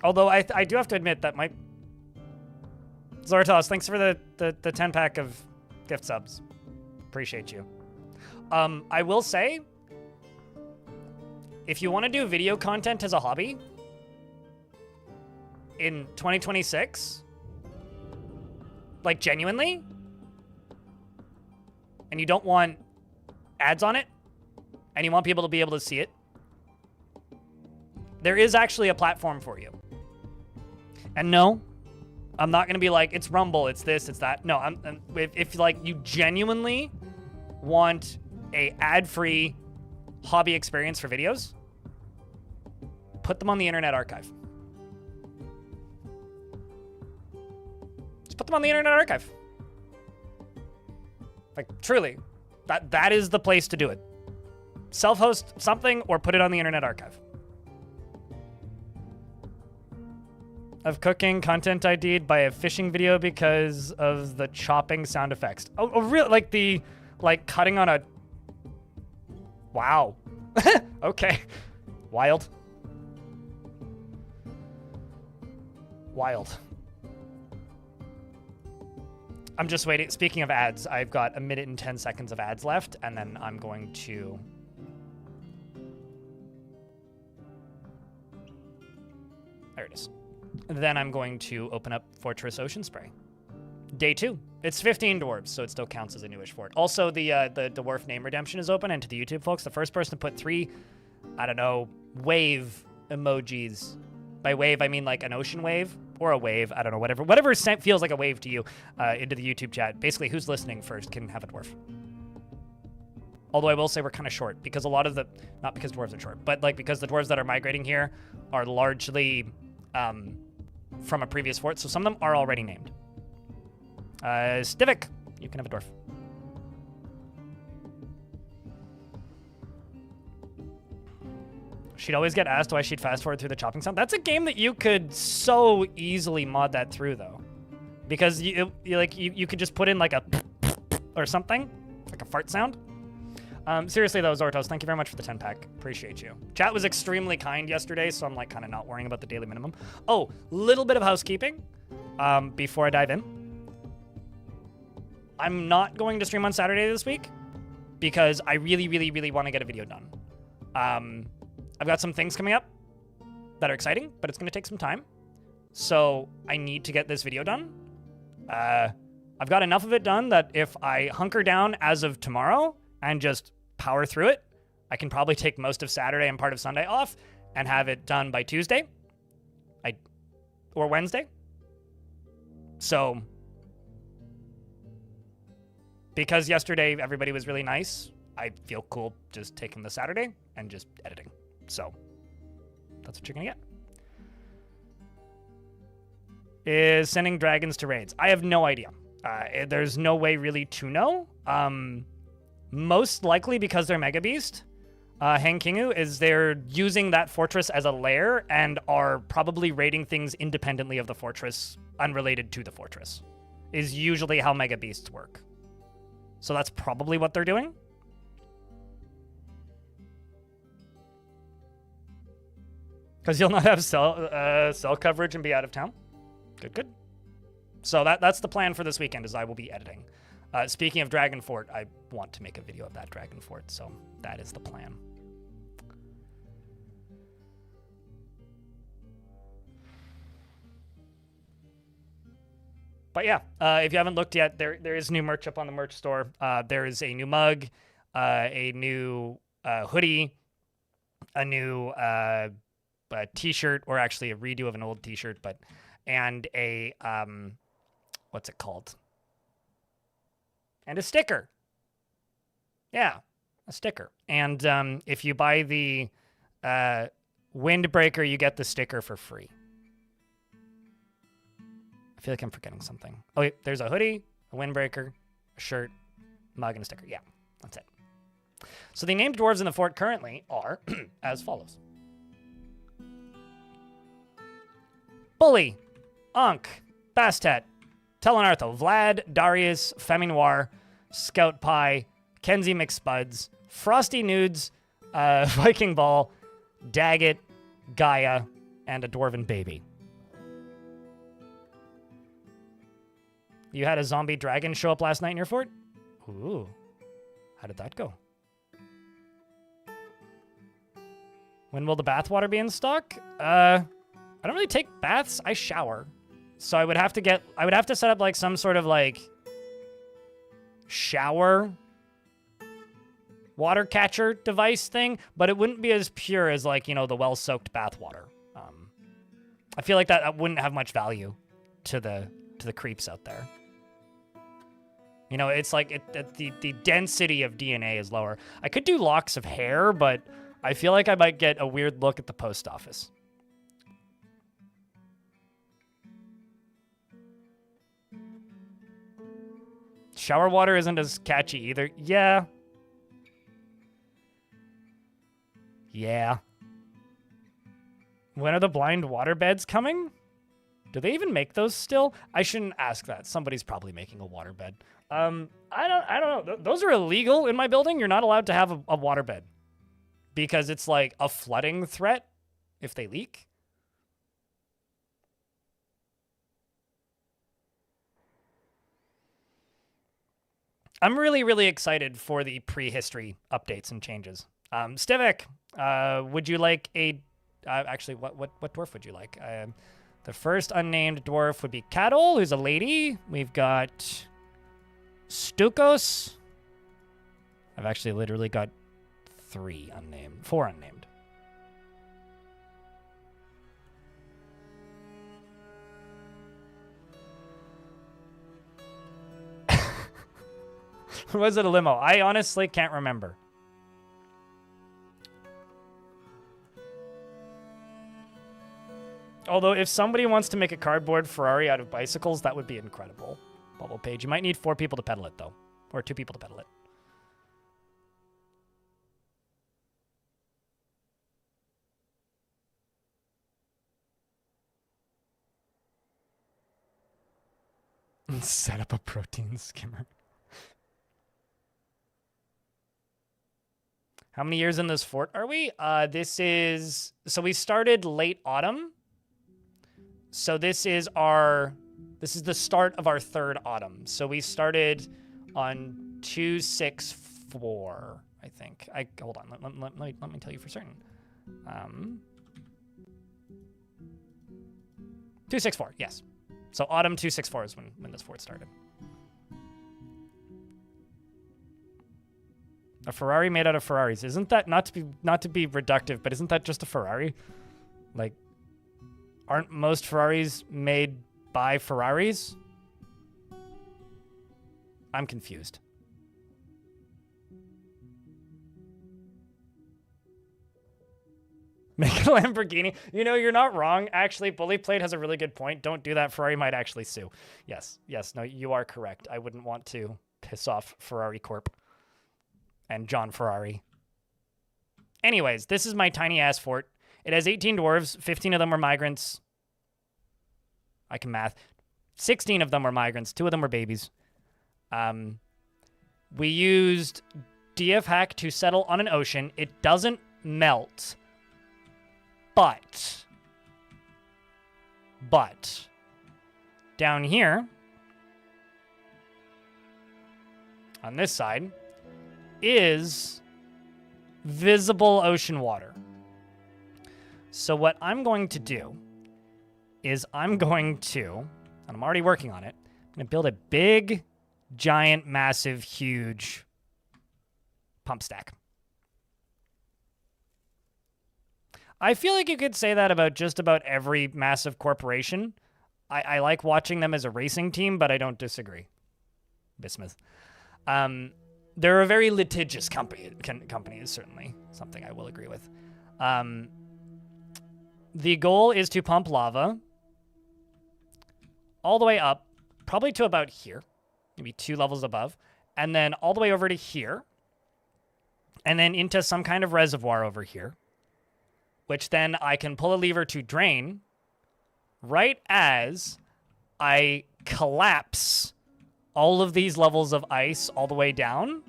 Although I do have to admit that my... Zortos, thanks for the 10-pack of gift subs. Appreciate you. I will say, if you want to do video content as a hobby in 2026, like genuinely, and you don't want ads on it, and you want people to be able to see it, there is actually a platform for you. And no, I'm not going to be like, it's Rumble, it's this, it's that. No, if like you genuinely want a ad-free hobby experience for videos, put them on the Internet Archive. Just put them on the Internet Archive. Like, truly, that is the place to do it. Self-host something or put it on the Internet Archive. Of cooking, content ID'd by a fishing video because of the chopping sound effects. Oh, really? Like the, like cutting on a... Wow. Okay. Wild. Wild. I'm just waiting. Speaking of ads, I've got 1 minute and 10 seconds of ads left, and then I'm going to... There it is. Then I'm going to open up Fortress Ocean Spray. Day 2. It's 15 dwarves, so it still counts as a newish fort. Also, the dwarf name redemption is open, and to the YouTube folks, the first person to put 3, I don't know, wave emojis. By wave, I mean like an ocean wave or a wave. I don't know, whatever feels like a wave to you into the YouTube chat. Basically, who's listening first can have a dwarf. Although I will say we're kind of short because a lot of the, not because dwarves are short, but like because the dwarves that are migrating here are largely from a previous fort, so some of them are already named. Stivik, you can have a dwarf. She'd always get asked why she'd fast forward through the chopping sound. That's a game that you could so easily mod that through, though, because you could just put in like a or something, like a fart sound. Seriously though, Zortos, thank you very much for the 10-pack. Appreciate you. Chat was extremely kind yesterday, so I'm like kind of not worrying about the daily minimum. Oh, little bit of housekeeping before I dive in. I'm not going to stream on Saturday this week because I really, really, really want to get a video done. I've got some things coming up that are exciting, but it's going to take some time. So I need to get this video done. I've got enough of it done that if I hunker down as of tomorrow and just power through it, I can probably take most of Saturday and part of Sunday off and have it done by Tuesday or Wednesday. So because yesterday everybody was really nice, I feel cool just taking the Saturday and just editing. So that's what you're gonna get. Is sending dragons to raids? I have no idea. There's no way really to know. Most likely because they're Mega Beast. Hankingu is they're using that fortress as a lair and are probably raiding things independently of the fortress, unrelated to the fortress, is usually how Mega Beasts work. So that's probably what they're doing. Because you'll not have cell coverage and be out of town. Good, good. So that's the plan for this weekend, is I will be editing. Speaking of Dragon Fort, I want to make a video of that Dragon Fort, so that is the plan. But yeah, if you haven't looked yet, there is new merch up on the merch store. There is a new mug, a new hoodie, a new t-shirt, or actually a redo of an old t-shirt, and a what's it called? And a sticker. Yeah, a sticker. And if you buy the Windbreaker, you get the sticker for free. I feel like I'm forgetting something. Oh, wait, there's a hoodie, a Windbreaker, a shirt, mug, and a sticker. Yeah, that's it. So the named dwarves in the fort currently are as follows. Bully, Ankh, Bastet, Telenartho, Vlad, Darius, Feminoir, Scout Pie, Kenzie McSpuds, Frosty Nudes, Viking Ball, Daggett, Gaia, and a Dwarven Baby. You had a zombie dragon show up last night in your fort? Ooh. How did that go? When will the bathwater be in stock? I don't really take baths. I shower. So I would have to set up like some sort of like shower water catcher device thing, but it wouldn't be as pure as like, you know, the well-soaked bathwater. I feel like that wouldn't have much value to the creeps out there. You know, it's like the density of DNA is lower. I could do locks of hair, but I feel like I might get a weird look at the post office. Shower water isn't as catchy either. Yeah. Yeah. When are the blind water beds coming? Do they even make those still? I shouldn't ask that. Somebody's probably making a water bed. I don't know. Those are illegal in my building. You're not allowed to have a water bed because it's like a flooding threat if they leak. I'm really, really excited for the prehistory updates and changes. Stivik, would you like a... actually, what dwarf would you like? The first unnamed dwarf would be Cattle, who's a lady. We've got Stukos. I've actually literally got 4 unnamed. Was it a limo? I honestly can't remember. Although, if somebody wants to make a cardboard Ferrari out of bicycles, that would be incredible. Bubble page. You might need 4 people to pedal it, though. Or 2 people to pedal it. Set up a protein skimmer. How many years in this fort are we? So we started late autumn. So this is the start of our 3rd autumn. So we started on 264, I think. Hold on, let me tell you for certain. 264, yes. So autumn 264 is when this fort started. A Ferrari made out of Ferraris. Isn't that, not to be reductive, but isn't that just a Ferrari? Like, aren't most Ferraris made by Ferraris? I'm confused. Make a Lamborghini. You know, you're not wrong. Actually, Bully Plate has a really good point. Don't do that. Ferrari might actually sue. Yes, no, you are correct. I wouldn't want to piss off Ferrari Corp. And John Ferrari. Anyways, this is my tiny-ass fort. It has 18 dwarves. 15 of them were migrants. I can math. 16 of them were migrants. 2 of them were babies. We used DF Hack to settle on an ocean. It doesn't melt. But down here on this side is visible ocean water. So what I'm going to do is and I'm already working on it, I'm going to build a big, giant, massive, huge pump stack. I feel like you could say that about just about every massive corporation. I like watching them as a racing team, but I don't disagree. Bismuth. They're a very litigious company is certainly something I will agree with. The goal is to pump lava all the way up, probably to about here, maybe 2 levels above, and then all the way over to here, and then into some kind of reservoir over here, which then I can pull a lever to drain right as I collapse all of these levels of ice all the way down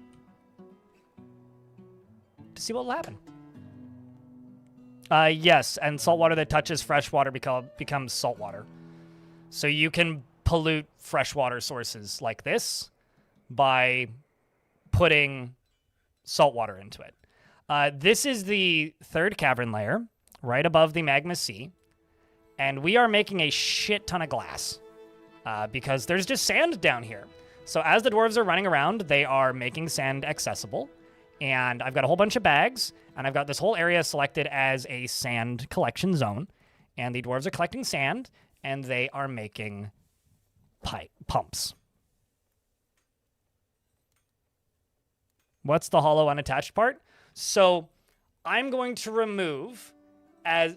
to see what will happen. Yes, and salt water that touches fresh water becomes salt water. So you can pollute freshwater sources like this by putting salt water into it. This is the 3rd cavern layer, right above the magma sea. And we are making a shit ton of glass because there's just sand down here. So as the dwarves are running around, they are making sand accessible. And I've got a whole bunch of bags, and I've got this whole area selected as a sand collection zone. And the dwarves are collecting sand, and they are making pumps. What's the hollow unattached part? So I'm going to remove as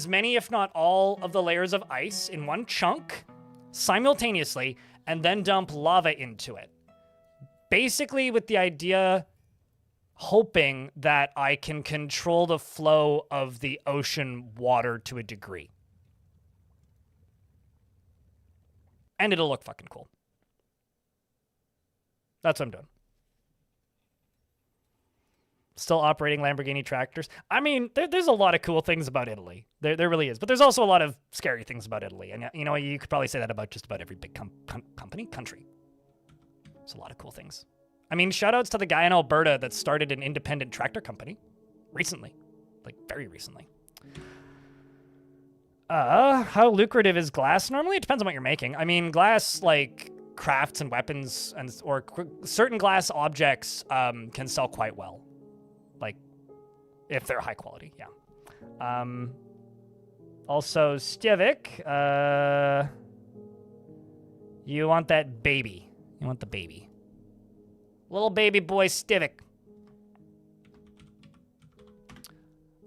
many, if not all, of the layers of ice in one chunk simultaneously, and then dump lava into it. Basically with the idea, hoping that I can control the flow of the ocean water to a degree. And it'll look fucking cool. That's what I'm doing. Still operating Lamborghini tractors. I mean, there's a lot of cool things about Italy. There really is. But there's also a lot of scary things about Italy. And, you know, you could probably say that about just about every big country. There's a lot of cool things. I mean, shout-outs to the guy in Alberta that started an independent tractor company. Recently. Like, very recently. How lucrative is glass? Normally, it depends on what you're making. I mean, glass, like, crafts and weapons or certain glass objects can sell quite well. Like, if they're high quality, yeah. Also, Stevik, you want that baby. You want the baby. Little baby boy Stevik.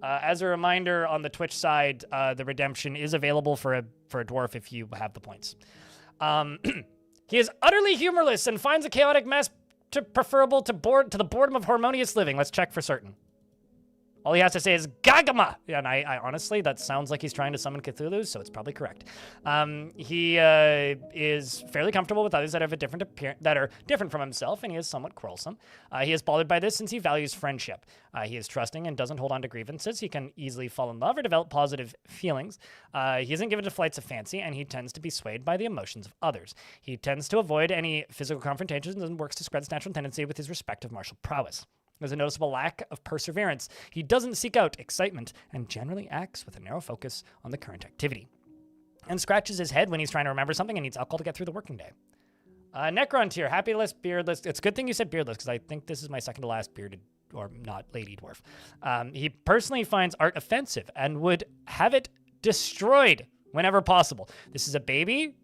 As a reminder, on the Twitch side, the redemption is available for a dwarf if you have the points. He is utterly humorless and finds a chaotic mess preferable to the boredom of harmonious living. Let's check for certain. All he has to say is Gagama! Yeah, and I honestly, that sounds like he's trying to summon Cthulhu, so it's probably correct. He is fairly comfortable with others that have that are different from himself, and he is somewhat quarrelsome. He is bothered by this since he values friendship. He is trusting and doesn't hold on to grievances. He can easily fall in love or develop positive feelings. He isn't given to flights of fancy, and he tends to be swayed by the emotions of others. He tends to avoid any physical confrontations and works to spread his natural tendency with his respective martial prowess. There's a noticeable lack of perseverance. He doesn't seek out excitement and generally acts with a narrow focus on the current activity. And scratches his head when he's trying to remember something and needs alcohol to get through the working day. Necron tier, happyless, beardless. It's a good thing you said beardless because I think this is my second to last bearded or not lady dwarf. He personally finds art offensive and would have it destroyed whenever possible. This is a baby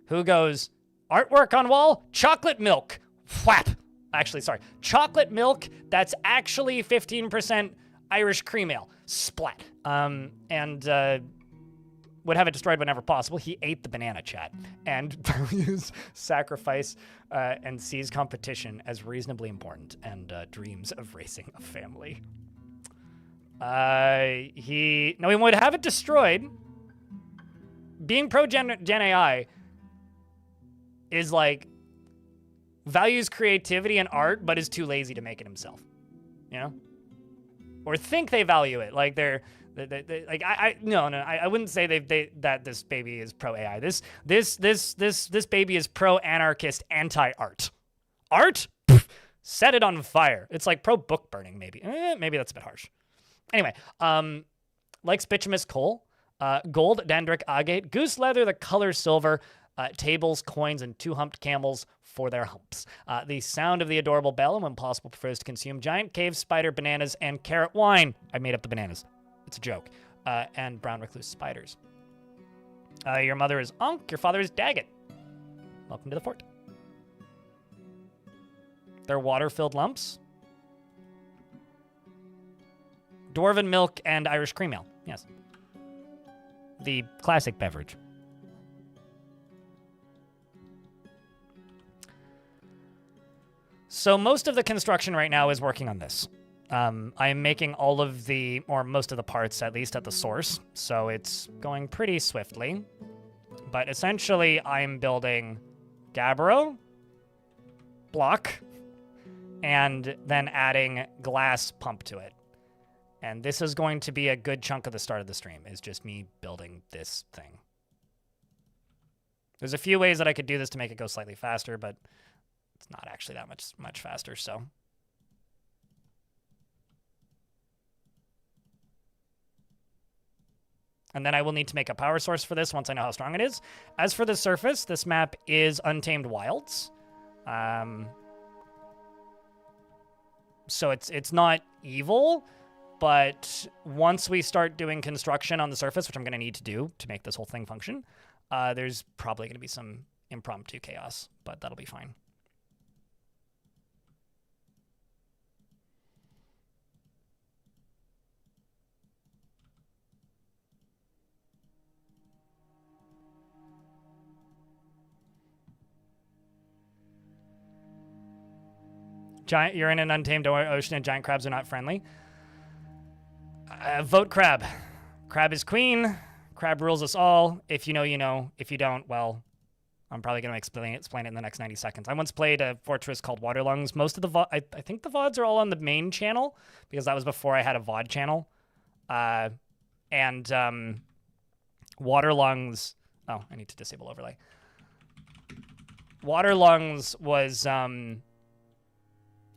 who goes, artwork on wall, chocolate milk, whap. Actually, sorry, chocolate milk that's actually 15% Irish cream ale. Splat. And would have it destroyed whenever possible. He ate the banana, chat, and values sacrifice and sees competition as reasonably important and dreams of raising a family. He would have it destroyed. Being pro-Gen AI is like, values creativity and art, but is too lazy to make it himself, you know? Or think they value it, like they're Like no, I wouldn't say that this baby is pro AI. This baby is pro anarchist, anti art. Art? Pff, set it on fire. It's like pro book burning, maybe. Maybe that's a bit harsh. Anyway, likes bituminous coal, gold, dendric, agate, goose leather, the color silver, tables, coins, and two-humped camels for their humps. The sound of the adorable bell, and when possible, prefers to consume giant cave spider bananas and carrot wine. I made up the bananas. It's a joke. And brown recluse spiders. Your mother is Ankh. Your father is Daggett. Welcome to the fort. They're water-filled lumps. Dwarven milk and Irish cream ale. Yes. The classic beverage. So most of the construction right now is working on this. I'm making all of the, or most of the parts, at least at the source, so it's going pretty swiftly. But essentially, I'm building gabbro, block, and then adding glass pump to it. And this is going to be a good chunk of the start of the stream, is just me building this thing. There's a few ways that I could do this to make it go slightly faster, but it's not actually that much faster, so... And then I will need to make a power source for this once I know how strong it is. As for the surface, this map is Untamed Wilds. So it's not evil, but once we start doing construction on the surface, which I'm going to need to do to make this whole thing function, there's probably going to be some impromptu chaos, but that'll be fine. You're in an untamed ocean and giant crabs are not friendly. Vote crab. Crab is queen. Crab rules us all. If you know, you know. If you don't, well, I'm probably going to explain it in the next 90 seconds. I once played a fortress called Waterlungs. Most of the I think the VODs are all on the main channel because that was before I had a VOD channel. Waterlungs... Oh, I need to disable overlay. Waterlungs was...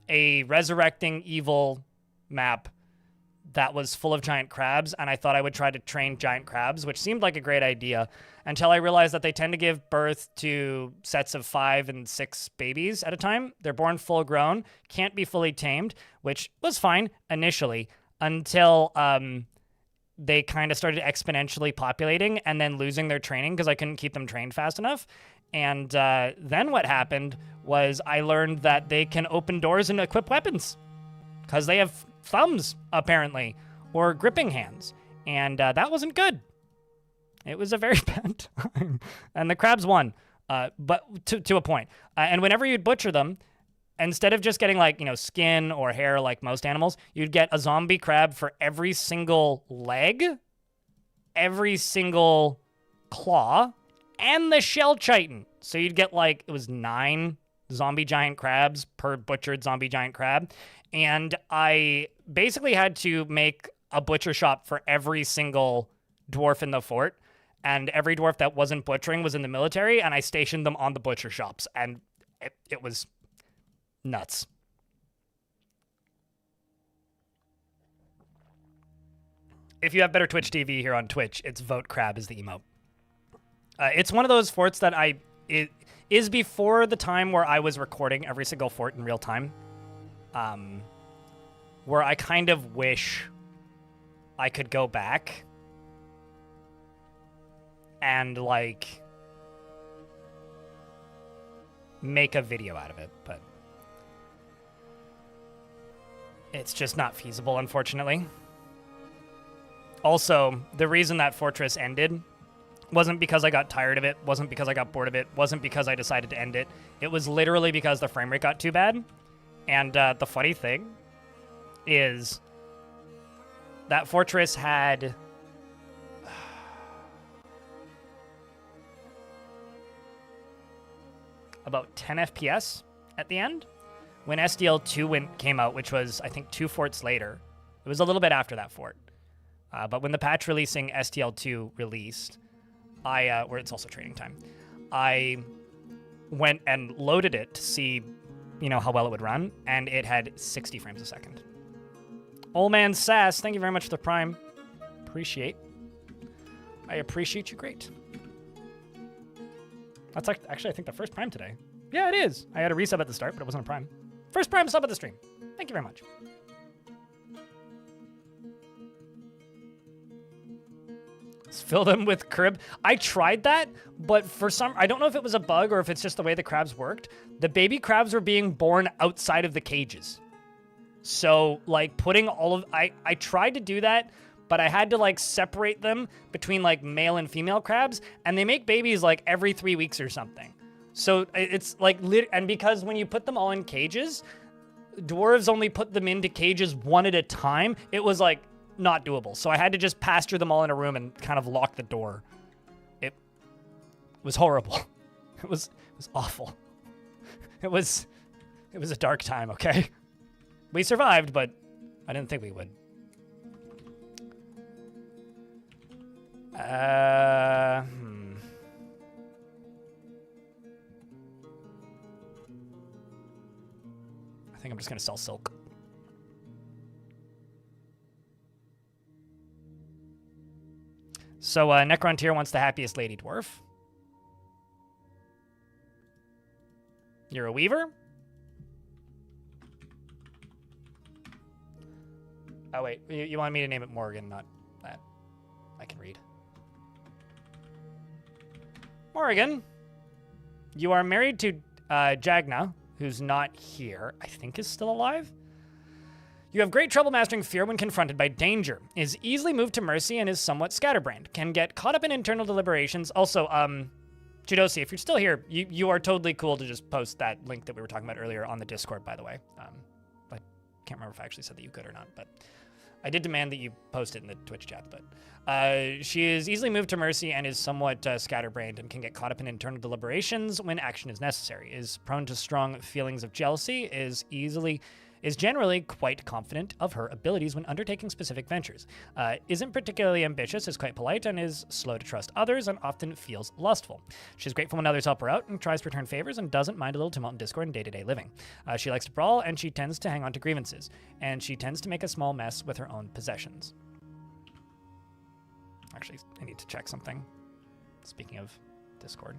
a resurrecting evil map that was full of giant crabs, and I thought I would try to train giant crabs, which seemed like a great idea, until I realized that they tend to give birth to sets of 5 and 6 babies at a time. They're born full grown, can't be fully tamed, which was fine initially, until they kind of started exponentially populating and then losing their training because I couldn't keep them trained fast enough. And then what happened was I learned that they can open doors and equip weapons because they have thumbs, apparently, or gripping hands. And that wasn't good. It was a very bad time. And the crabs won, but to a point. And whenever you'd butcher them, instead of just getting, like, skin or hair like most animals, you'd get a zombie crab for every single leg, every single claw, and the shell chitin. So you'd get, like, it was 9 zombie giant crabs per butchered zombie giant crab. And I basically had to make a butcher shop for every single dwarf in the fort. And every dwarf that wasn't butchering was in the military, and I stationed them on the butcher shops. And it was nuts. If you have better Twitch TV here on Twitch, it's Vote Crab is the emote. It's one of those forts that it is before the time where I was recording every single fort in real time. Where I kind of wish I could go back and, like, make a video out of it, but it's just not feasible, unfortunately. Also, the reason that fortress ended wasn't because I got tired of it, wasn't because I got bored of it, wasn't because I decided to end it. It was literally because the frame rate got too bad. And the funny thing is that fortress had about 10 FPS at the end when SDL2 came out, which was, I think, 2 forts later. It was a little bit after that fort. But when the patch releasing STL2 released, where it's also training time, I went and loaded it to see, how well it would run, and it had 60 frames a second. Old Man Sass, thank you very much for the Prime. I appreciate you great. That's actually, I think, the first Prime today. Yeah, it is. I had a resub at the start, but it wasn't a Prime. First Prime sub at the stream. Thank you very much. Let's fill them with crib. I tried that, but I don't know if it was a bug or if it's just the way the crabs worked. The baby crabs were being born outside of the cages. So, like, putting I tried to do that, but I had to, like, separate them between, like, male and female crabs, and they make babies, like, every 3 weeks or something. So it's, like, and because when you put them all in cages, dwarves only put them into cages one at a time, it was, like, not doable. So I had to just pasture them all in a room and kind of lock the door. It was horrible. It was awful. It was a dark time, okay? We survived, but I didn't think we would. I think I'm just gonna sell silk. So, Necrontyr wants the happiest lady dwarf. You're a weaver? Oh, wait. You want me to name it Morgan, not that. I can read. Morgan, you are married to Jagna, who's not here. I think is still alive. You have great trouble mastering fear when confronted by danger. Is easily moved to mercy and is somewhat scatterbrained. Can get caught up in internal deliberations. Also, Judosi, if you're still here, you are totally cool to just post that link that we were talking about earlier on the Discord, by the way. I can't remember if I actually said that you could or not, but I did demand that you post it in the Twitch chat. But she is easily moved to mercy and is somewhat scatterbrained and can get caught up in internal deliberations when action is necessary. Is prone to strong feelings of jealousy. Is generally quite confident of her abilities when undertaking specific ventures. Isn't particularly ambitious, is quite polite, and is slow to trust others, and often feels lustful. She's grateful when others help her out and tries to return favors and doesn't mind a little tumult in Discord and day-to-day living. She likes to brawl, and she tends to hang on to grievances, and she tends to make a small mess with her own possessions. Actually, I need to check something. Speaking of Discord.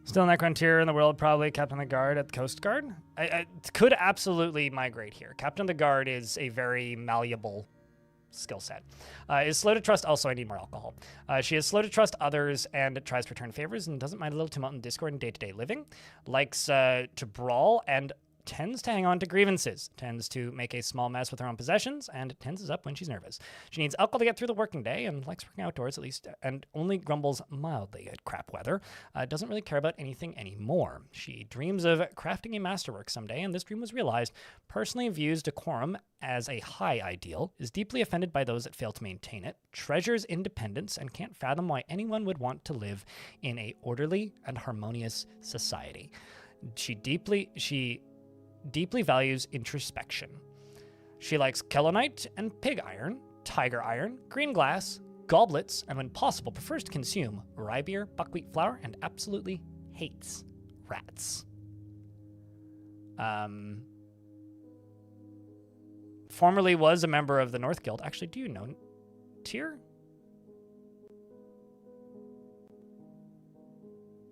Still Necrontyr in the world, probably Captain of the Guard at the Coast Guard. I could absolutely migrate here. Captain of the Guard is a very malleable skill set. Is slow to trust. Also, I need more alcohol. She is slow to trust others and tries to return favors and doesn't mind a little tumult in Discord and day-to-day living. Likes to brawl and tends to hang on to grievances, tends to make a small mess with her own possessions, and tenses up when she's nervous. She needs alcohol to get through the working day and likes working outdoors at least, and only grumbles mildly at crap weather. Doesn't really care about anything anymore. She dreams of crafting a masterwork someday, and this dream was realized. Personally views decorum as a high ideal, is deeply offended by those that fail to maintain it, treasures independence, and can't fathom why anyone would want to live in a orderly and harmonious society. She deeply values introspection. She likes kelonite and pig iron, tiger iron, green glass, goblets, and when possible prefers to consume rye beer, buckwheat flour, and absolutely hates rats. Formerly was a member of the North Guild. Actually, do you know Tyr?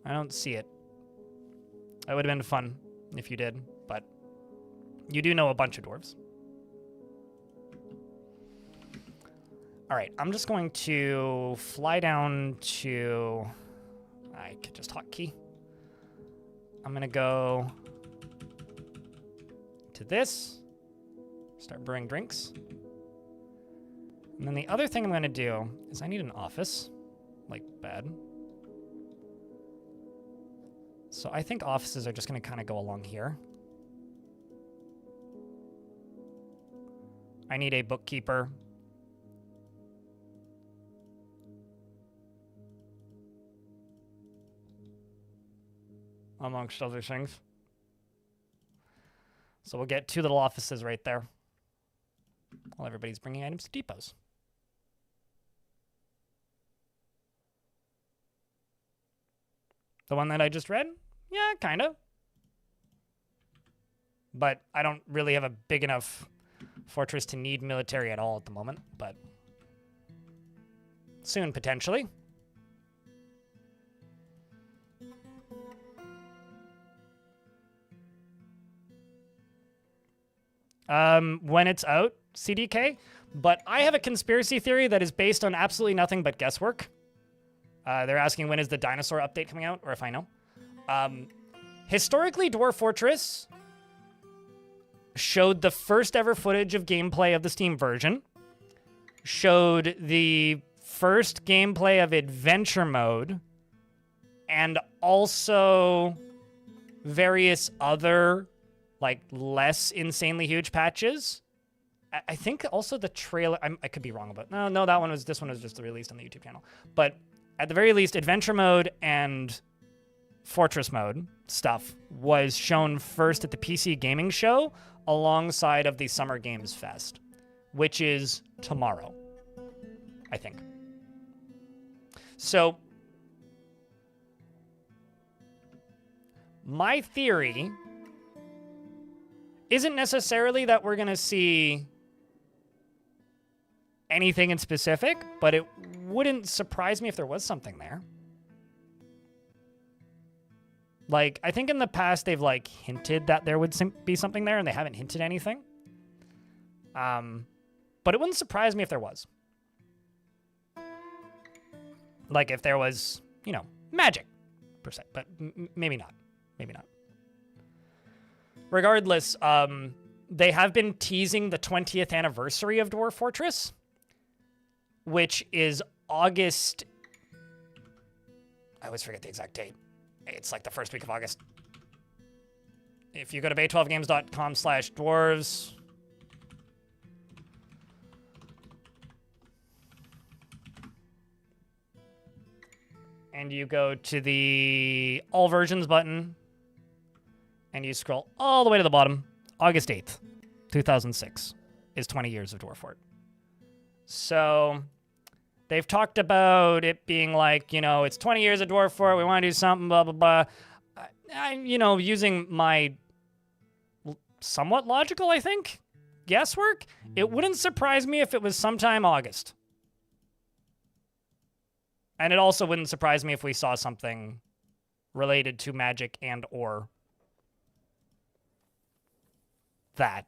I don't see it. That would have been fun if you did, but you do know a bunch of dwarves. All right, I'm just going to fly down to... I could just hotkey. I'm gonna go to this, start brewing drinks. And then the other thing I'm gonna do is I need an office, like bad. So I think offices are just gonna kind of go along here. I need a bookkeeper. Amongst other things. So we'll get 2 little offices right there while everybody's bringing items to depots. The one that I just read? Yeah, kind of. But I don't really have a big enough fortress to need military at all at the moment, but soon, potentially. When it's out, CDK. But I have a conspiracy theory that is based on absolutely nothing but guesswork. They're asking when is the dinosaur update coming out, or if I know. Historically, Dwarf Fortress showed the first ever footage of gameplay of the Steam version, showed the first gameplay of Adventure Mode, and also various other, like, less insanely huge patches. I think also the trailer, I could be wrong about, no, this one was just released on the YouTube channel. But at the very least, Adventure Mode and Fortress Mode stuff was shown first at the PC Gaming Show alongside of the Summer Games Fest, which is tomorrow, I think. So, my theory isn't necessarily that we're going to see anything in specific, but it wouldn't surprise me if there was something there. Like, I think in the past they've, like, hinted that there would be something there, and they haven't hinted anything. But it wouldn't surprise me if there was. Like, if there was, you know, magic, per se. But maybe not. Maybe not. Regardless, they have been teasing the 20th anniversary of Dwarf Fortress, which is August. I always forget the exact date. It's like the first week of August. If you go to bay12games.com/dwarves, and you go to the All Versions button, and you scroll all the way to the bottom, August 8th, 2006 is 20 years of Dwarf Fort. So they've talked about it being like, you know, it's 20 years of Dwarf Fort, we want to do something, blah, blah, blah. I'm, you know, using my somewhat logical, I think, guesswork, it wouldn't surprise me if it was sometime August. And it also wouldn't surprise me if we saw something related to magic and or that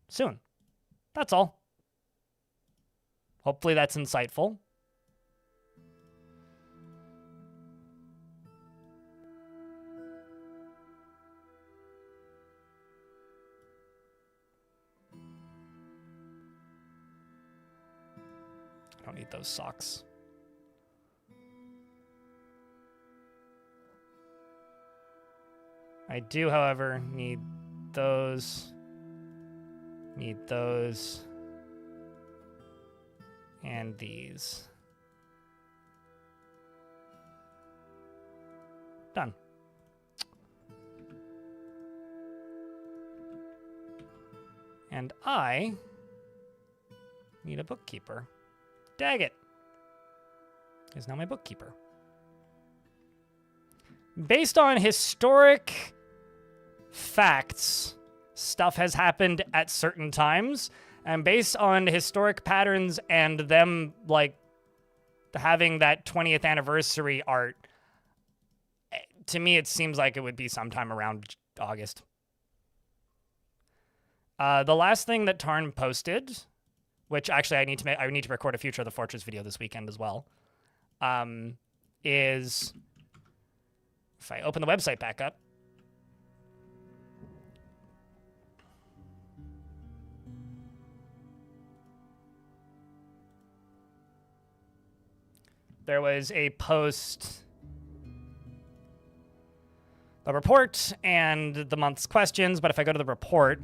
soon. That's all. Hopefully that's insightful. I don't need those socks. I do, however, need those. Need those. And these. Done. And I need a bookkeeper. Daggit is now my bookkeeper. Based on historic facts, stuff has happened at certain times, and based on historic patterns and them, like, having that 20th anniversary art, to me it seems like it would be sometime around August. The last thing that Tarn posted, which actually I need to record a Future of the Fortress video this weekend as well, is If I open the website back up. There was a post, a report, and the month's questions, but if I go to the report,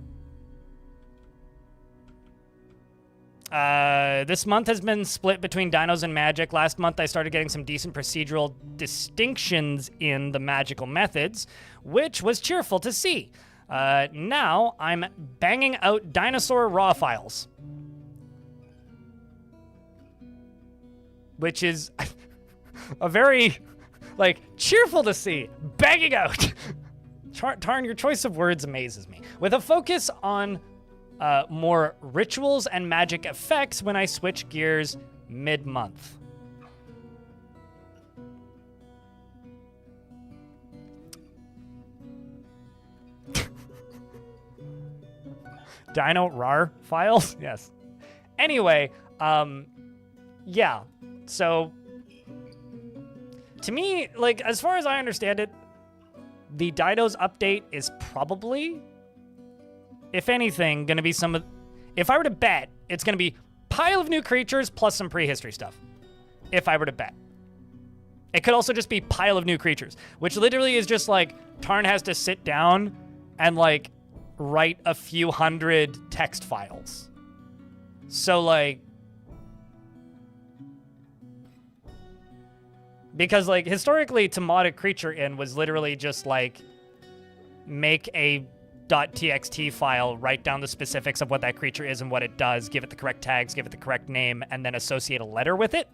this month has been split between Dinos and Magic. Last month, I started getting some decent procedural distinctions in the magical methods, which was cheerful to see. Now, I'm banging out dinosaur raw files. Which is a very, like, cheerful to see. Banging out. Tarn, your choice of words amazes me. With a focus on more rituals and magic effects when I switch gears mid-month. Dino RAR files? Yes. Anyway, yeah. So, to me, like, as far as I understand it, the Dinos update is probably, if anything, going to be some of... If I were to bet, it's going to be pile of new creatures plus some prehistory stuff. If I were to bet. It could also just be pile of new creatures, which literally is just like Tarn has to sit down and, like, write a few hundred text files. So, like... Because, like, historically, to mod a creature in was literally just, like, make a .txt file, write down the specifics of what that creature is and what it does, give it the correct tags, give it the correct name, and then associate a letter with it.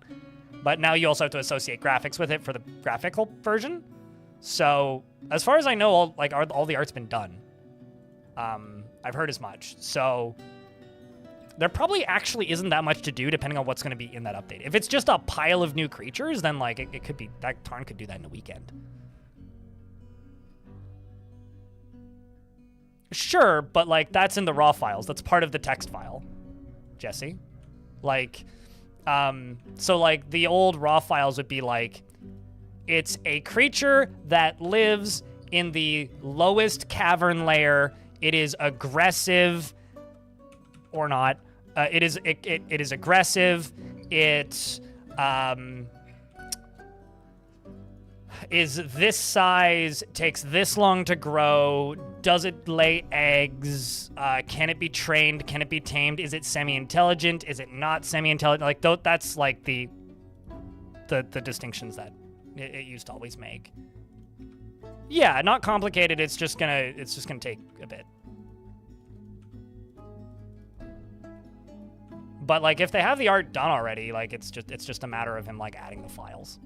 But now you also have to associate graphics with it for the graphical version. So, as far as I know, all the art's been done. I've heard as much. So... There probably actually isn't that much to do depending on what's going to be in that update. If it's just a pile of new creatures, then like it could be that Tarn could do that in a weekend. Sure, but like that's in the raw files. That's part of the text file, Jesse. Like, so like the old raw files would be like, it's a creature that lives in the lowest cavern layer. It is aggressive, or not. It is aggressive. It is this size, takes this long to grow. Does it lay eggs? Can it be trained? Can it be tamed? Is it semi-intelligent? Is it not semi-intelligent? Like that's like the distinctions that it used to always make. Yeah, not complicated. It's just gonna take a bit. But like if they have the art done already, like it's just a matter of him like adding the files.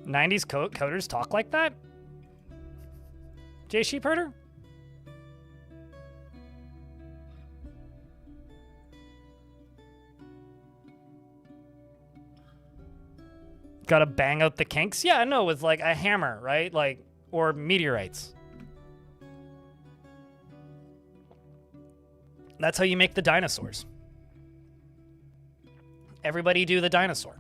'90s coders talk like that? Jay Sheepherder? Gotta bang out the kinks? Yeah, no, with like a hammer, right? Like, or meteorites. That's how you make the dinosaurs. Everybody do the dinosaur.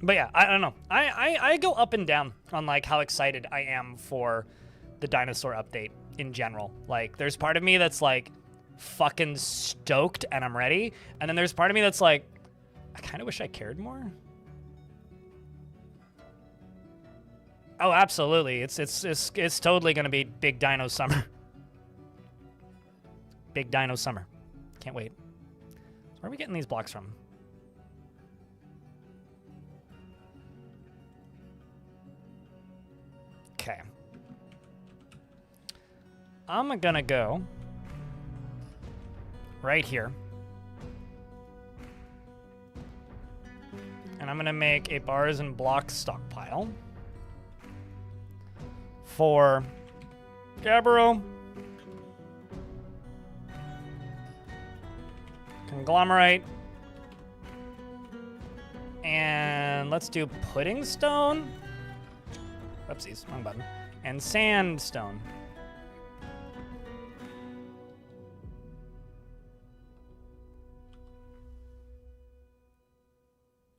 But yeah, I don't know. I go up and down on like how excited I am for the dinosaur update in general. Like there's part of me that's like fucking stoked and I'm ready. And then there's part of me that's like, I kind of wish I cared more. Oh, absolutely. It's totally going to be Big Dino Summer. Big Dino Summer. Can't wait. Where are we getting these blocks from? Okay. I'm gonna go right here. And And I'm going to make a bars and blocks stockpile for Gabbro, Conglomerate, and let's do Pudding Stone. Whoopsies, wrong button. And Sandstone.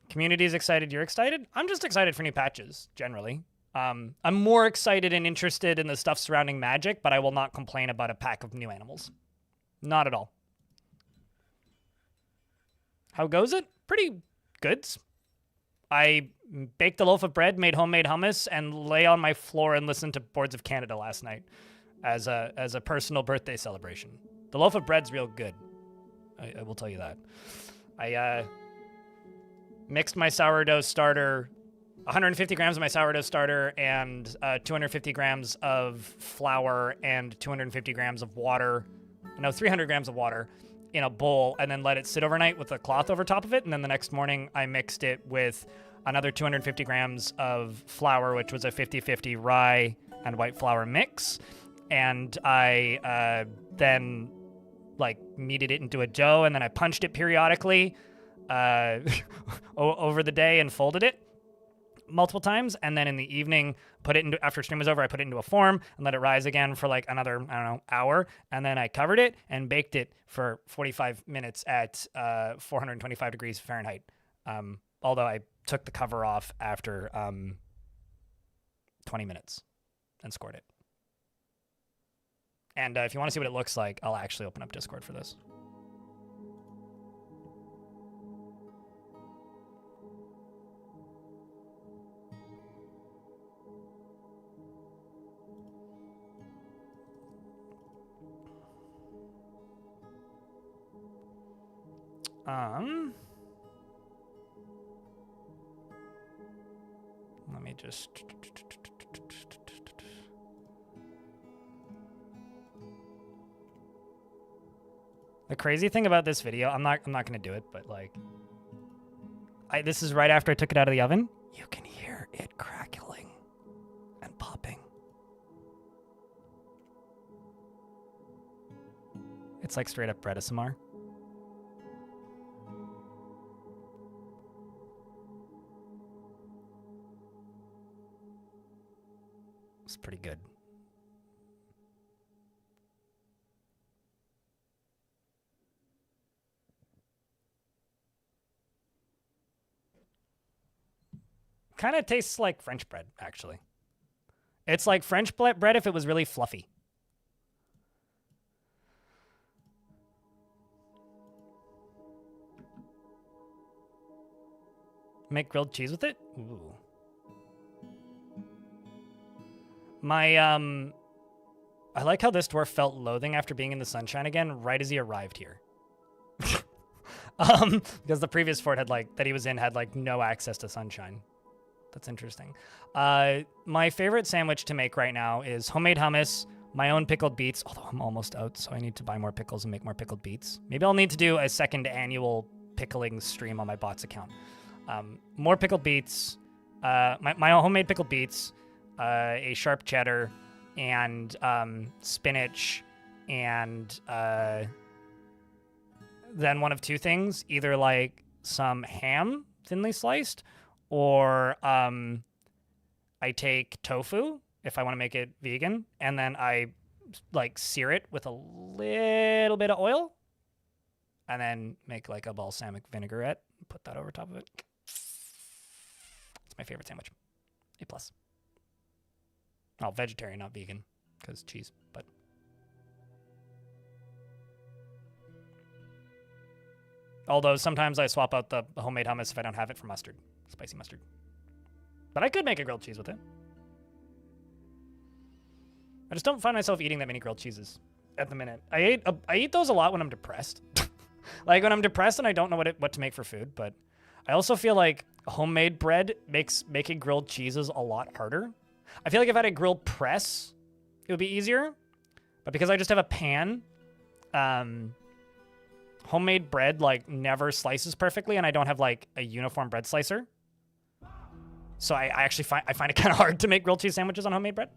Community's excited, you're excited? I'm just excited for new patches, generally. I'm more excited and interested in the stuff surrounding magic, but I will not complain about a pack of new animals. Not at all. How goes it? Pretty good. I baked a loaf of bread, made homemade hummus, and lay on my floor and listened to Boards of Canada last night as a personal birthday celebration. The loaf of bread's real good. I will tell you that. I mixed my sourdough starter, 150 grams of my sourdough starter, and 250 grams of flour and 250 grams of water. No, 300 grams of water in a bowl, and then let it sit overnight with a cloth over top of it. And then the next morning, I mixed it with another 250 grams of flour, which was a 50-50 rye and white flour mix. And I then kneaded it into a dough, and then I punched it periodically over the day and folded it multiple times. And then in the evening, after stream was over, I put it into a form and let it rise again for another, hour. And then I covered it and baked it for 45 minutes at 425 degrees Fahrenheit. Although I took the cover off after 20 minutes and scored it. And if you want to see what it looks like, I'll actually open up Discord for this. Let me just... The crazy thing about this video, I'm not going to do it, but this is right after I took it out of the oven. You can hear it crackling and popping. It's like straight up bread ASMR. It's pretty good. Kind of tastes like French bread, actually. It's like French bread if it was really fluffy. Make grilled cheese with it? Ooh. I like how this dwarf felt loathing after being in the sunshine again right as he arrived here. Because the previous fort that he was in had no access to sunshine. That's interesting. My favorite sandwich to make right now is homemade hummus, my own pickled beets, although I'm almost out, so I need to buy more pickles and make more pickled beets. Maybe I'll need to do a second annual pickling stream on my bots account. More pickled beets, my own homemade pickled beets, a sharp cheddar, and spinach, and then one of two things, either some ham thinly sliced, or I take tofu if I want to make it vegan, and then I sear it with a little bit of oil, and then make a balsamic vinaigrette, put that over top of it. It's my favorite sandwich. A+. Oh, vegetarian, not vegan, because cheese, but. Although sometimes I swap out the homemade hummus if I don't have it for mustard, spicy mustard. But I could make a grilled cheese with it. I just don't find myself eating that many grilled cheeses at the minute. I eat those a lot when I'm depressed. When I'm depressed and I don't know what to make for food, but I also feel like homemade bread makes making grilled cheeses a lot harder. I feel like if I had a grilled press, it would be easier. But because I just have a pan, homemade bread never slices perfectly, and I don't have a uniform bread slicer. So I actually find it kind of hard to make grilled cheese sandwiches on homemade bread.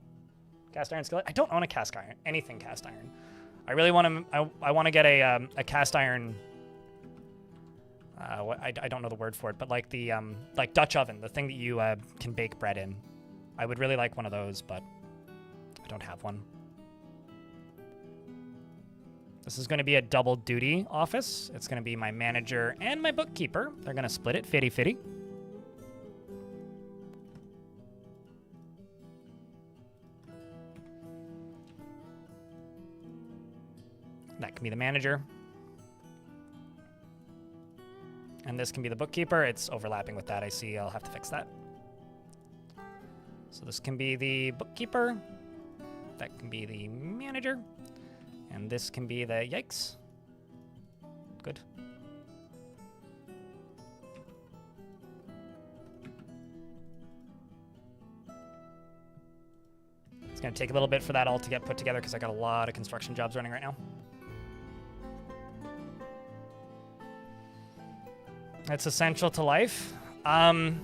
Cast iron skillet. I don't own a cast iron. Anything cast iron. I really want to. I want to get a cast iron. I don't know the word for it, but like the like Dutch oven, the thing that you can bake bread in. I would really like one of those, but I don't have one. This is going to be a double duty office. It's going to be my manager and my bookkeeper. They're going to split it 50-50. That can be the manager. And this can be the bookkeeper. It's overlapping with that. I see. I'll have to fix that. So this can be the bookkeeper. That can be the manager. And this can be the yikes. Good. It's going to take a little bit for that all to get put together because I got a lot of construction jobs running right now. It's essential to life. I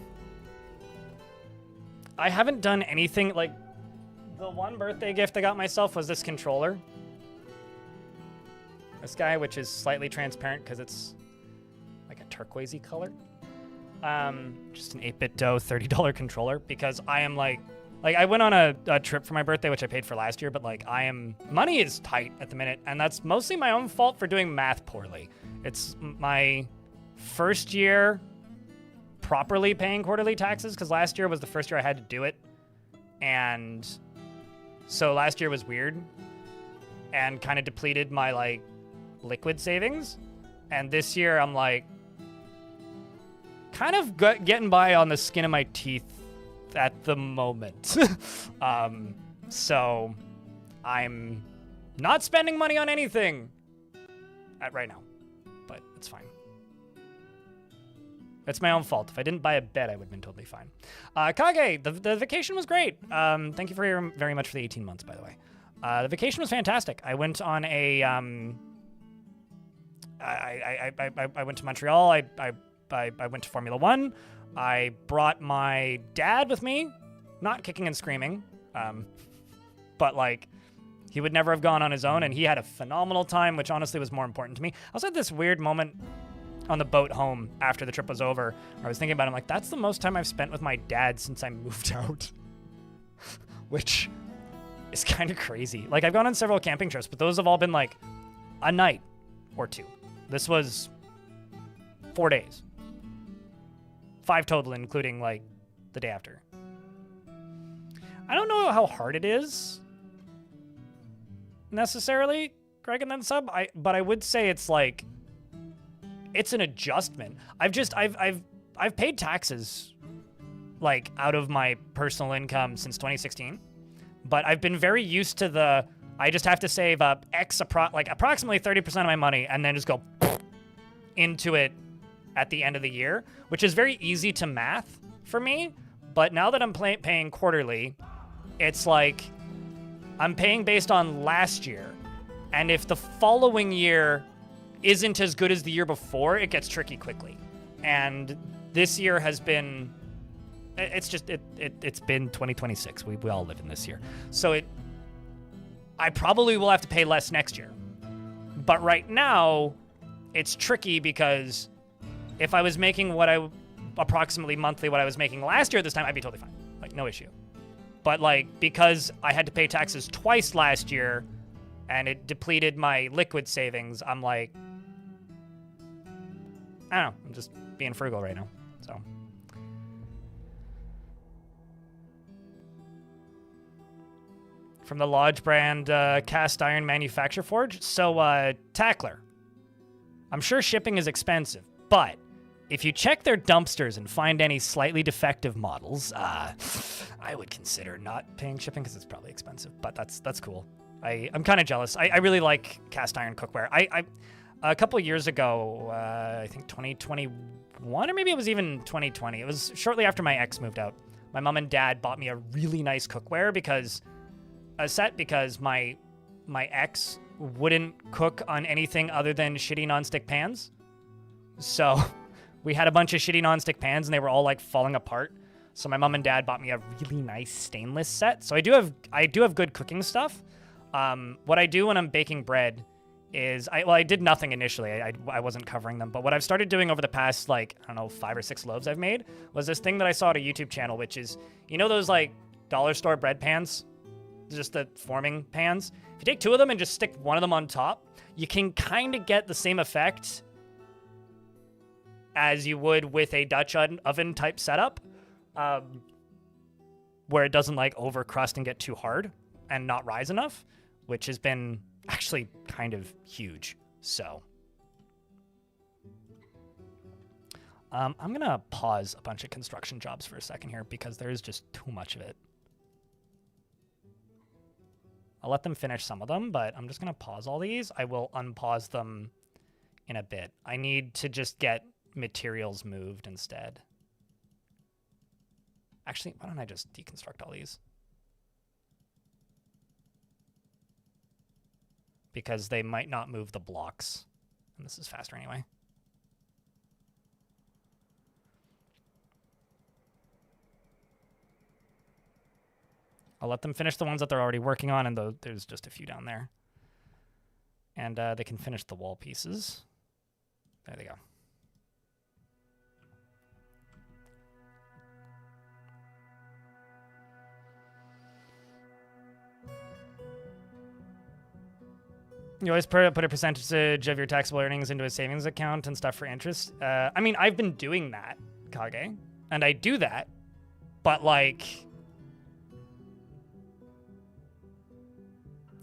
haven't done anything like the one birthday gift I got myself was this controller. This guy, which is slightly transparent because it's like a turquoisey color. Just an 8-bit dough $30 controller because I am like I went on a trip for my birthday, which I paid for last year, but like money is tight at the minute, and that's mostly my own fault for doing math poorly. It's my first year properly paying quarterly taxes because last year was the first year I had to do it. And so last year was weird and kind of depleted my like liquid savings. And this year I'm like kind of getting by on the skin of my teeth at the moment. So I'm not spending money on anything right now, but it's fine. It's my own fault. If I didn't buy a bed, I would have been totally fine. Kage, the vacation was great. Thank you very much for the 18 months, by the way. The vacation was fantastic. I went on a I went to Montreal. I went to Formula One. I brought my dad with me, not kicking and screaming, but like he would never have gone on his own, and he had a phenomenal time, which honestly was more important to me. I also had this weird moment on the boat home after the trip was over. I was thinking about it, I'm like, that's the most time I've spent with my dad since I moved out, which is kind of crazy. Like I've gone on several camping trips, but those have all been like a night or two. This was 4 days. 5 total, including like the day after. I don't know how hard it is necessarily, Greg and then sub, but I would say it's like, it's an adjustment. I've paid taxes like out of my personal income since 2016, but I've been very used to I just have to save up approximately 30% of my money and then just go into it at the end of the year, which is very easy to math for me. But now that I'm paying quarterly, it's like I'm paying based on last year. And if the following year isn't as good as the year before, it gets tricky quickly. And this year has been, it's been 2026. We all live in this year. So I probably will have to pay less next year. But right now, it's tricky because if I was making approximately monthly what I was making last year at this time, I'd be totally fine. Like, no issue. But like, because I had to pay taxes twice last year and it depleted my liquid savings, I'm like, I don't know. I'm just being frugal right now. So. From the Lodge brand cast iron manufacture forge. So, Tackler. I'm sure shipping is expensive, but if you check their dumpsters and find any slightly defective models, I would consider not paying shipping because it's probably expensive, but that's cool. I'm kind of jealous. I really like cast iron cookware. A couple years ago, I think 2021, or maybe it was even 2020. It was shortly after my ex moved out. My mom and dad bought me a really nice cookware because my ex wouldn't cook on anything other than shitty nonstick pans. So we had a bunch of shitty nonstick pans and they were all like falling apart. So my mom and dad bought me a really nice stainless set. So I do have good cooking stuff. What I do when I'm baking bread is I did nothing initially. I wasn't covering them, but what I've started doing over the past, like, I don't know, 5 or 6 loaves I've made was this thing that I saw at a YouTube channel, which is, you know, those like dollar store bread pans, just the forming pans. If you take 2 of them and just stick one of them on top, you can kind of get the same effect as you would with a Dutch oven type setup, where it doesn't like over crust and get too hard and not rise enough, which has been actually kind of huge. So I'm gonna pause a bunch of construction jobs for a second here because there is just too much of it. I'll let them finish some of them, but I'm just gonna pause all these. I will unpause them in a bit. I need to just get materials moved instead. Actually, why don't I just deconstruct all these? Because they might not move the blocks. And this is faster anyway. I'll let them finish the ones that they're already working on, and there's just a few down there. And they can finish the wall pieces. There they go. You always put a percentage of your taxable earnings into a savings account and stuff for interest. I mean, I've been doing that, Kage, and I do that, but like,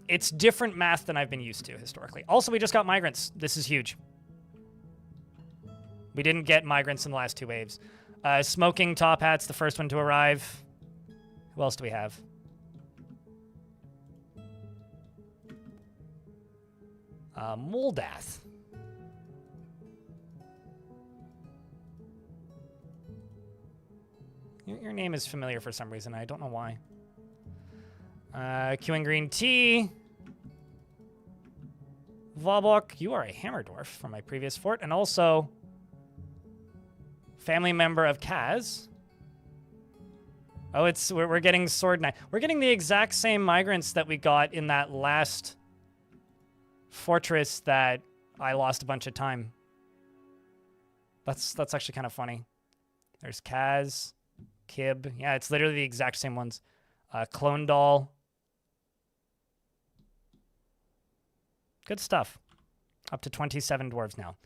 it's different math than I've been used to historically. Also, we just got migrants. This is huge. We didn't get migrants in the last 2 waves. Smoking top hat's the first one to arrive. Who else do we have? Moldath. Your name is familiar for some reason. I don't know why. Queuing green tea. Vabok, you are a Hammerdorf from my previous fort, and also family member of Kaz. Oh, we're getting sword knight. We're getting the exact same migrants that we got in that last fortress that I lost a bunch of time. That's actually kind of funny. There's Kaz, Kib. Yeah, it's literally the exact same ones. Clone doll. Good stuff. Up to 27 dwarves now.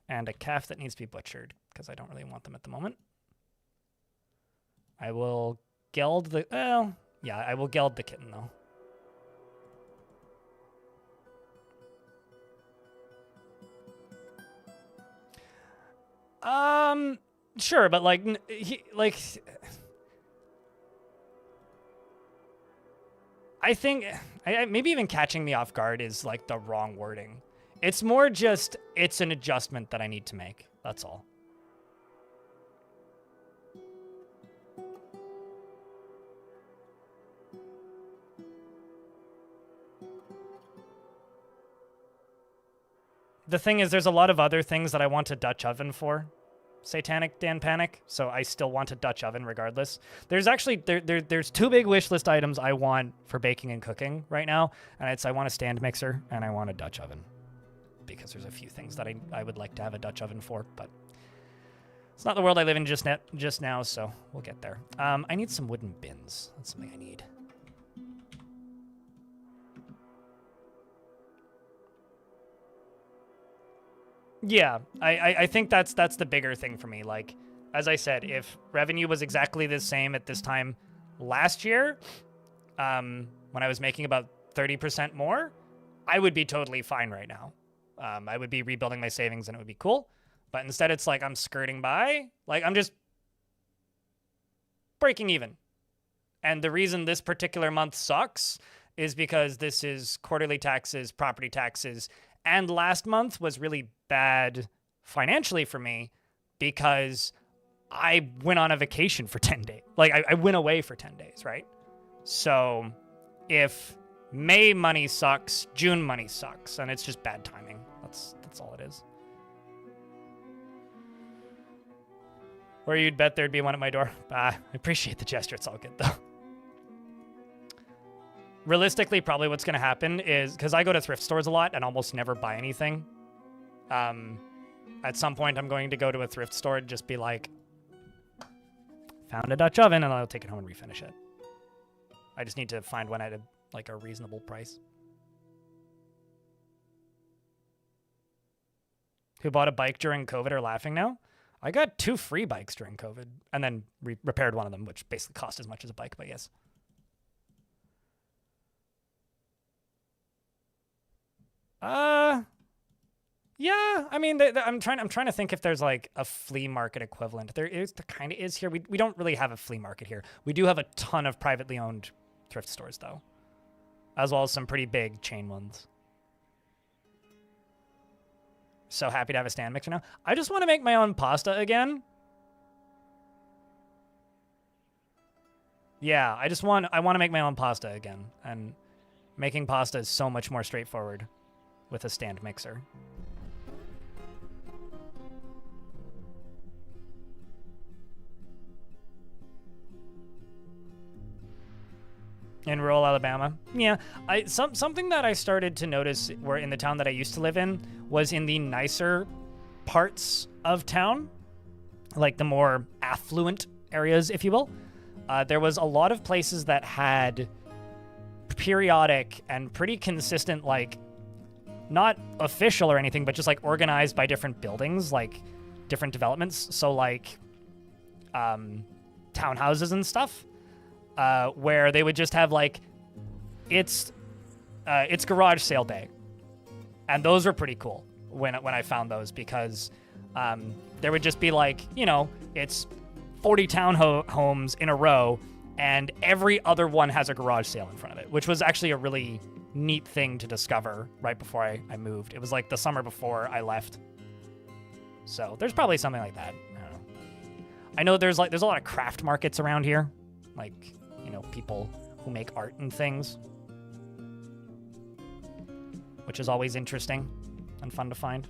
And a calf that needs to be butchered, because I don't really want them at the moment. I will geld the... Well, yeah, I will geld the kitten, though. Sure, but like, I think maybe even catching me off guard is like the wrong wording. It's more just, it's an adjustment that I need to make. That's all. The thing is, there's a lot of other things that I want a Dutch oven for. Satanic Dan Panic, so I still want a Dutch oven regardless. There's actually there's 2 big wish list items I want for baking and cooking right now, and it's I want a stand mixer and I want a Dutch oven, because there's a few things that I would like to have a Dutch oven for, but it's not the world I live in just now, so we'll get there. I need some wooden bins. That's something I need. Yeah, I think that's the bigger thing for me. Like, as I said, if revenue was exactly the same at this time last year, when I was making about 30% more, I would be totally fine right now. I would be rebuilding my savings and it would be cool. But instead it's like I'm skirting by. Like, I'm just breaking even. And the reason this particular month sucks is because this is quarterly taxes, property taxes, and last month was really bad financially for me because I went on a vacation for 10 days. Like, I went away for 10 days, right? So if May money sucks, June money sucks, and it's just bad timing. That's all it is. Or you'd bet there'd be one at my door. I appreciate the gesture. It's all good, though. Realistically, probably what's going to happen is, because I go to thrift stores a lot and almost never buy anything, at some point I'm going to go to a thrift store and just be like, found a Dutch oven, and I'll take it home and refinish it. I just need to find one at a reasonable price. Who bought a bike during COVID are laughing now? I got 2 free bikes during COVID, and then repaired one of them, which basically cost as much as a bike, but yes. Yeah, I mean, I'm trying to think if there's like a flea market equivalent. There kind of is here. We don't really have a flea market here. We do have a ton of privately owned thrift stores, though, as well as some pretty big chain ones. So happy to have a stand mixer now. I just want to make my own pasta again. Yeah, I want to make my own pasta again, and making pasta is so much more straightforward with a stand mixer. In rural Alabama. Yeah, something that I started to notice where in the town that I used to live in was in the nicer parts of town, like the more affluent areas, if you will. There was a lot of places that had periodic and pretty consistent, like, not official or anything, but just like organized by different buildings, like different developments. So like townhouses and stuff. Where they would just have like it's garage sale day, and those were pretty cool when I found those, because there would just be like, you know, it's 40 townhomes in a row, and every other one has a garage sale in front of it, which was actually a really neat thing to discover right before I moved. It was like the summer before I left, so there's probably something like that. I don't know. I know there's a lot of craft markets around here, like, you know, people who make art and things, which is always interesting and fun to find.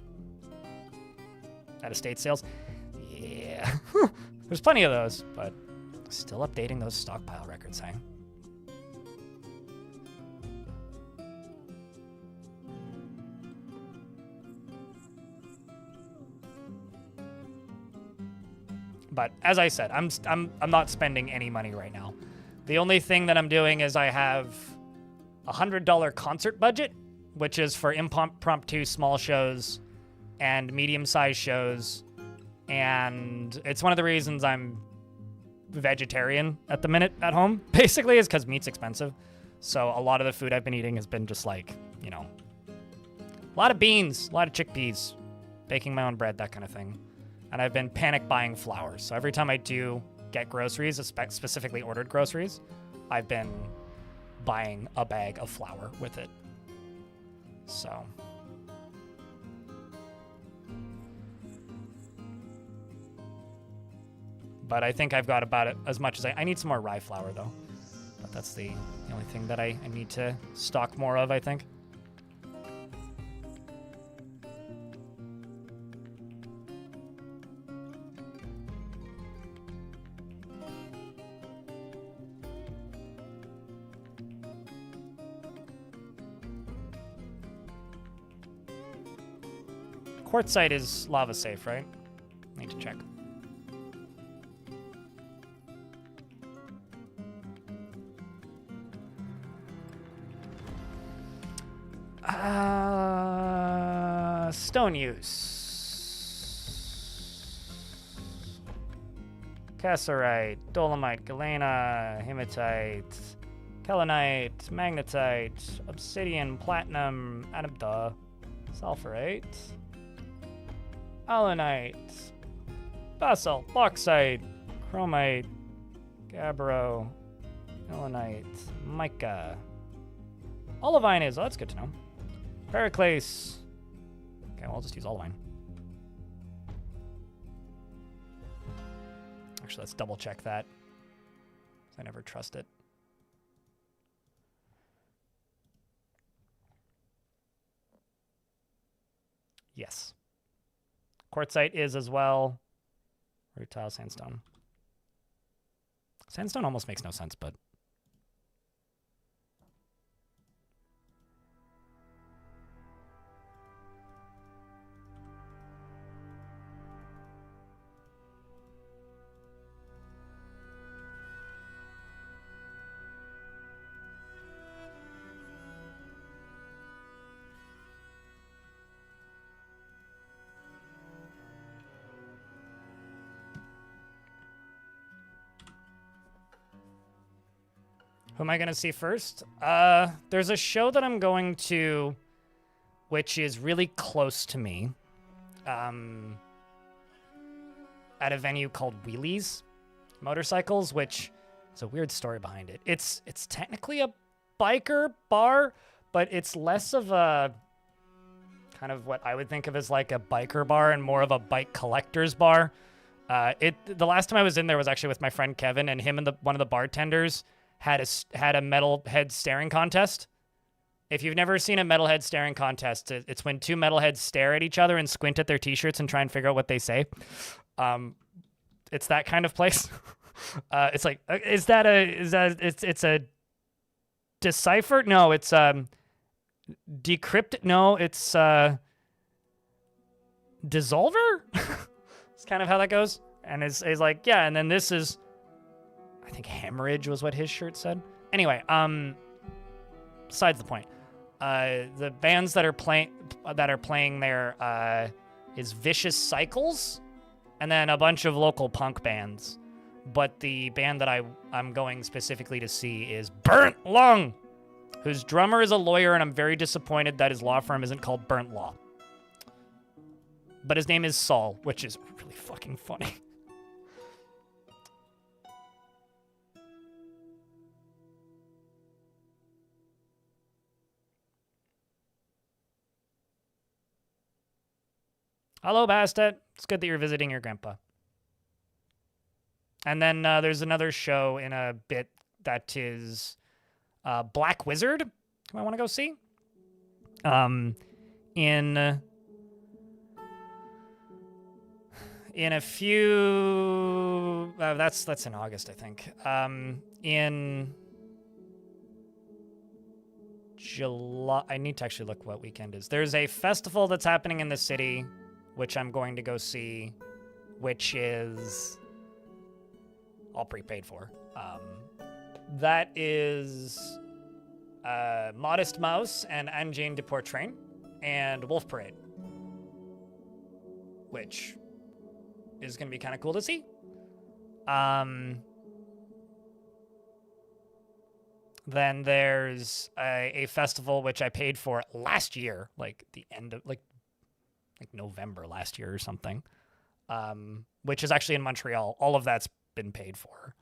At estate sales. Yeah. There's plenty of those, but still updating those stockpile records, hey? But as I said, I'm not spending any money right now. The only thing that I'm doing is I have a $100 concert budget, which is for impromptu small shows and medium-sized shows. And it's one of the reasons I'm vegetarian at the minute at home, basically, is because meat's expensive. So a lot of the food I've been eating has been just like, you know, a lot of beans, a lot of chickpeas, baking my own bread, that kind of thing. And I've been panic buying flour. So every time I do get groceries, specifically ordered groceries, I've been buying a bag of flour with it. So but I think I've got about it as much as I need some more rye flour, though. But that's the only thing that I need to stock more of, I think. Quartzite is lava safe, right? Need to check. Stone use. Cassiterite, dolomite, galena, hematite, kaolinite, magnetite, obsidian, platinum, sulfurite, alunite, basalt, bauxite, chromite, gabbro, alunite, mica. Olivine is, oh, that's good to know. Periclase. Okay, well, I'll just use olivine. Actually, let's double check that. I never trust it. Yes. Quartzite is as well. Root tile, sandstone. Sandstone almost makes no sense, but... Who am I going to see first? There's a show that I'm going to, which is really close to me, at a venue called Wheelies Motorcycles, which is a weird story behind it. It's technically a biker bar, but it's less of a kind of what I would think of as like a biker bar and more of a bike collector's bar. The last time I was in there was actually with my friend Kevin, and him and one of the bartenders had a metalhead staring contest. If you've never seen a metalhead staring contest, it's when two metalheads stare at each other and squint at their t-shirts and try and figure out what they say. It's that kind of place. It's like, it's a decipher? No, it's decrypt. No, it's dissolver. It's kind of how that goes. And it's like, yeah. And then this is, I think hemorrhage was what his shirt said. Anyway, besides the point. The bands that are playing there is Vicious Cycles, and then a bunch of local punk bands. But the band that I'm going specifically to see is Burnt Lung, whose drummer is a lawyer, and I'm very disappointed that his law firm isn't called Burnt Law. But his name is Saul, which is really fucking funny. Hello, Bastet. It's good that you're visiting your grandpa. And then there's another show in a bit that is Black Wizard, who I want to go see. In a few... that's in August, I think. In July... I need to actually look what weekend is. There's a festival that's happening in the city, which I'm going to go see, which is all prepaid for. That is Modest Mouse and Anne-Jane de Portrain and Wolf Parade, which is going to be kind of cool to see. Then there's a festival which I paid for last year, like the end of like November last year or something, which is actually in Montreal. All of that's been paid for.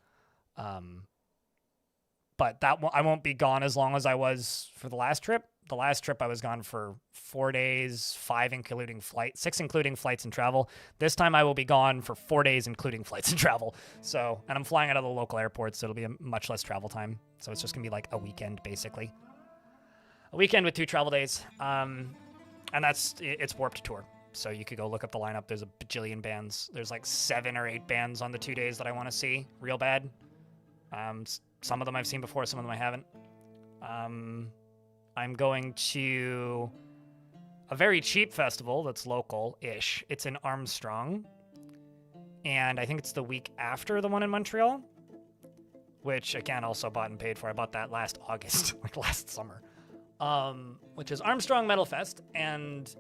But I won't be gone as long as I was for the last trip. The last trip I was gone for 4 days, 6 including flights and travel. This time I will be gone for 4 days, including flights and travel. So, and I'm flying out of the local airport, so it'll be a much less travel time. So it's just gonna be like a weekend, basically. A weekend with 2 travel days. And it's Warped Tour. So you could go look up the lineup. There's a bajillion bands. There's like 7 or 8 bands on the 2 days that I want to see real bad. Some of them I've seen before, some of them I haven't. I'm going to a very cheap festival that's local-ish. It's in Armstrong. And I think it's the week after the one in Montreal, which, again, also bought and paid for. I bought that last August, like last summer. Which is Armstrong Metal Fest, and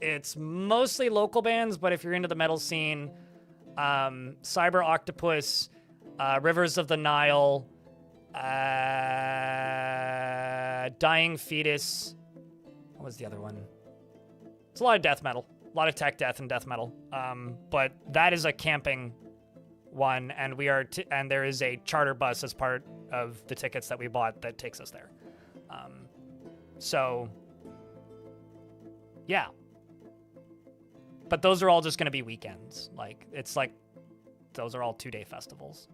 it's mostly local bands, but if you're into the metal scene, Cyber Octopus, Rivers of the Nile, Dying Fetus, what was the other one? It's a lot of death metal, a lot of tech death and death metal, but that is a camping one, and and there is a charter bus as part of the tickets that we bought that takes us there. So, yeah. But those are all just going to be weekends. Like, it's like, those are all 2-day festivals.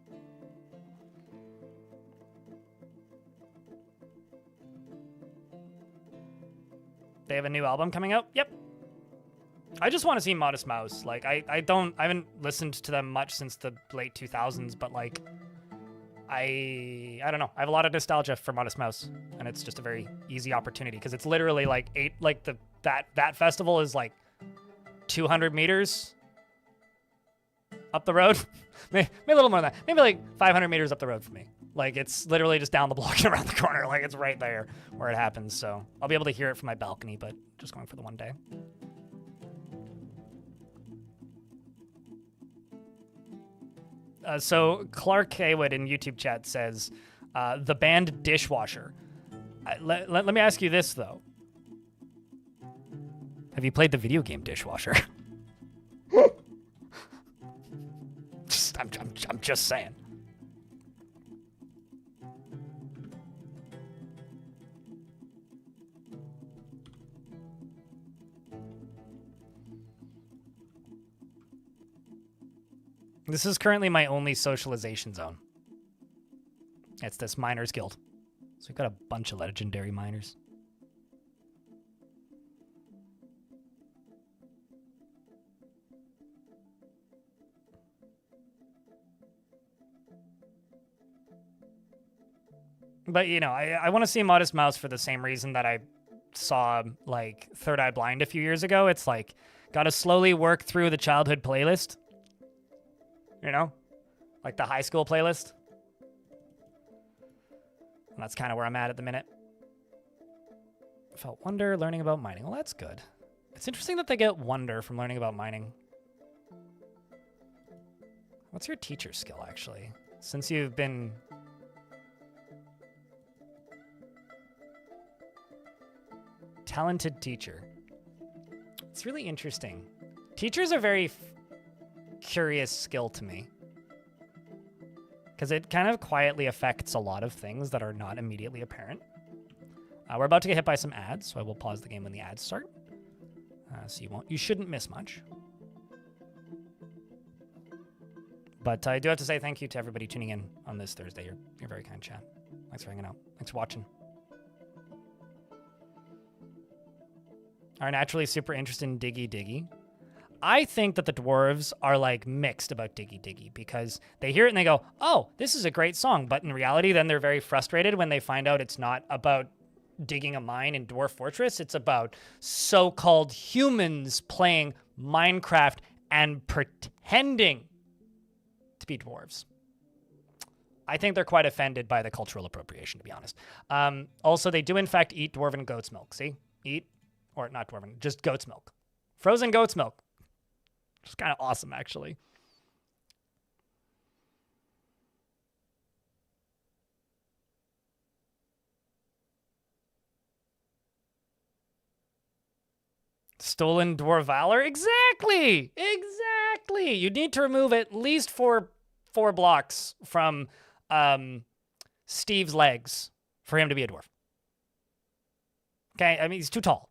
They have a new album coming out? Yep. I just want to see Modest Mouse. Like, I haven't listened to them much since the late 2000s, but like, I don't know. I have a lot of nostalgia for Modest Mouse, and it's just a very easy opportunity because it's literally like that festival is like 200 meters up the road. maybe a little more than that. Maybe like 500 meters up the road from me. Like, it's literally just down the block and around the corner. Like, it's right there where it happens. So I'll be able to hear it from my balcony, but just going for the one day. So Clark Haywood in YouTube chat says, the band Dishwasher. Let me ask you this, though. Have you played the video game Dishwasher? I'm just saying. This is currently my only socialization zone. It's this Miners Guild. So we've got a bunch of legendary miners. But, you know, I want to see Modest Mouse for the same reason that I saw, like, Third Eye Blind a few years ago. It's like, gotta slowly work through the childhood playlist. You know? Like the high school playlist. And that's kind of where I'm at the minute. Felt wonder learning about mining. Well, that's good. It's interesting that they get wonder from learning about mining. What's your teacher skill, actually? Since you've been... Talented teacher. It's really interesting. Teachers are very curious skill to me. Because it kind of quietly affects a lot of things that are not immediately apparent. We're about to get hit by some ads, so I will pause the game when the ads start. So you shouldn't miss much. But I do have to say thank you to everybody tuning in on this Thursday. You're very kind, chat. Thanks for hanging out. Thanks for watching. Are naturally super interested in Diggy Diggy. I think that the dwarves are like mixed about Diggy Diggy because they hear it and they go, oh, this is a great song. But in reality, then they're very frustrated when they find out it's not about digging a mine in Dwarf Fortress. It's about so-called humans playing Minecraft and pretending to be dwarves. I think they're quite offended by the cultural appropriation, to be honest. Also, they do in fact eat dwarven goat's milk. See? Eat, or not dwarven, just goat's milk. Frozen goat's milk. It's kind of awesome, actually. Stolen Dwarf Valor? Exactly! Exactly! You need to remove at least four blocks from Steve's legs for him to be a dwarf. Okay? I mean, he's too tall.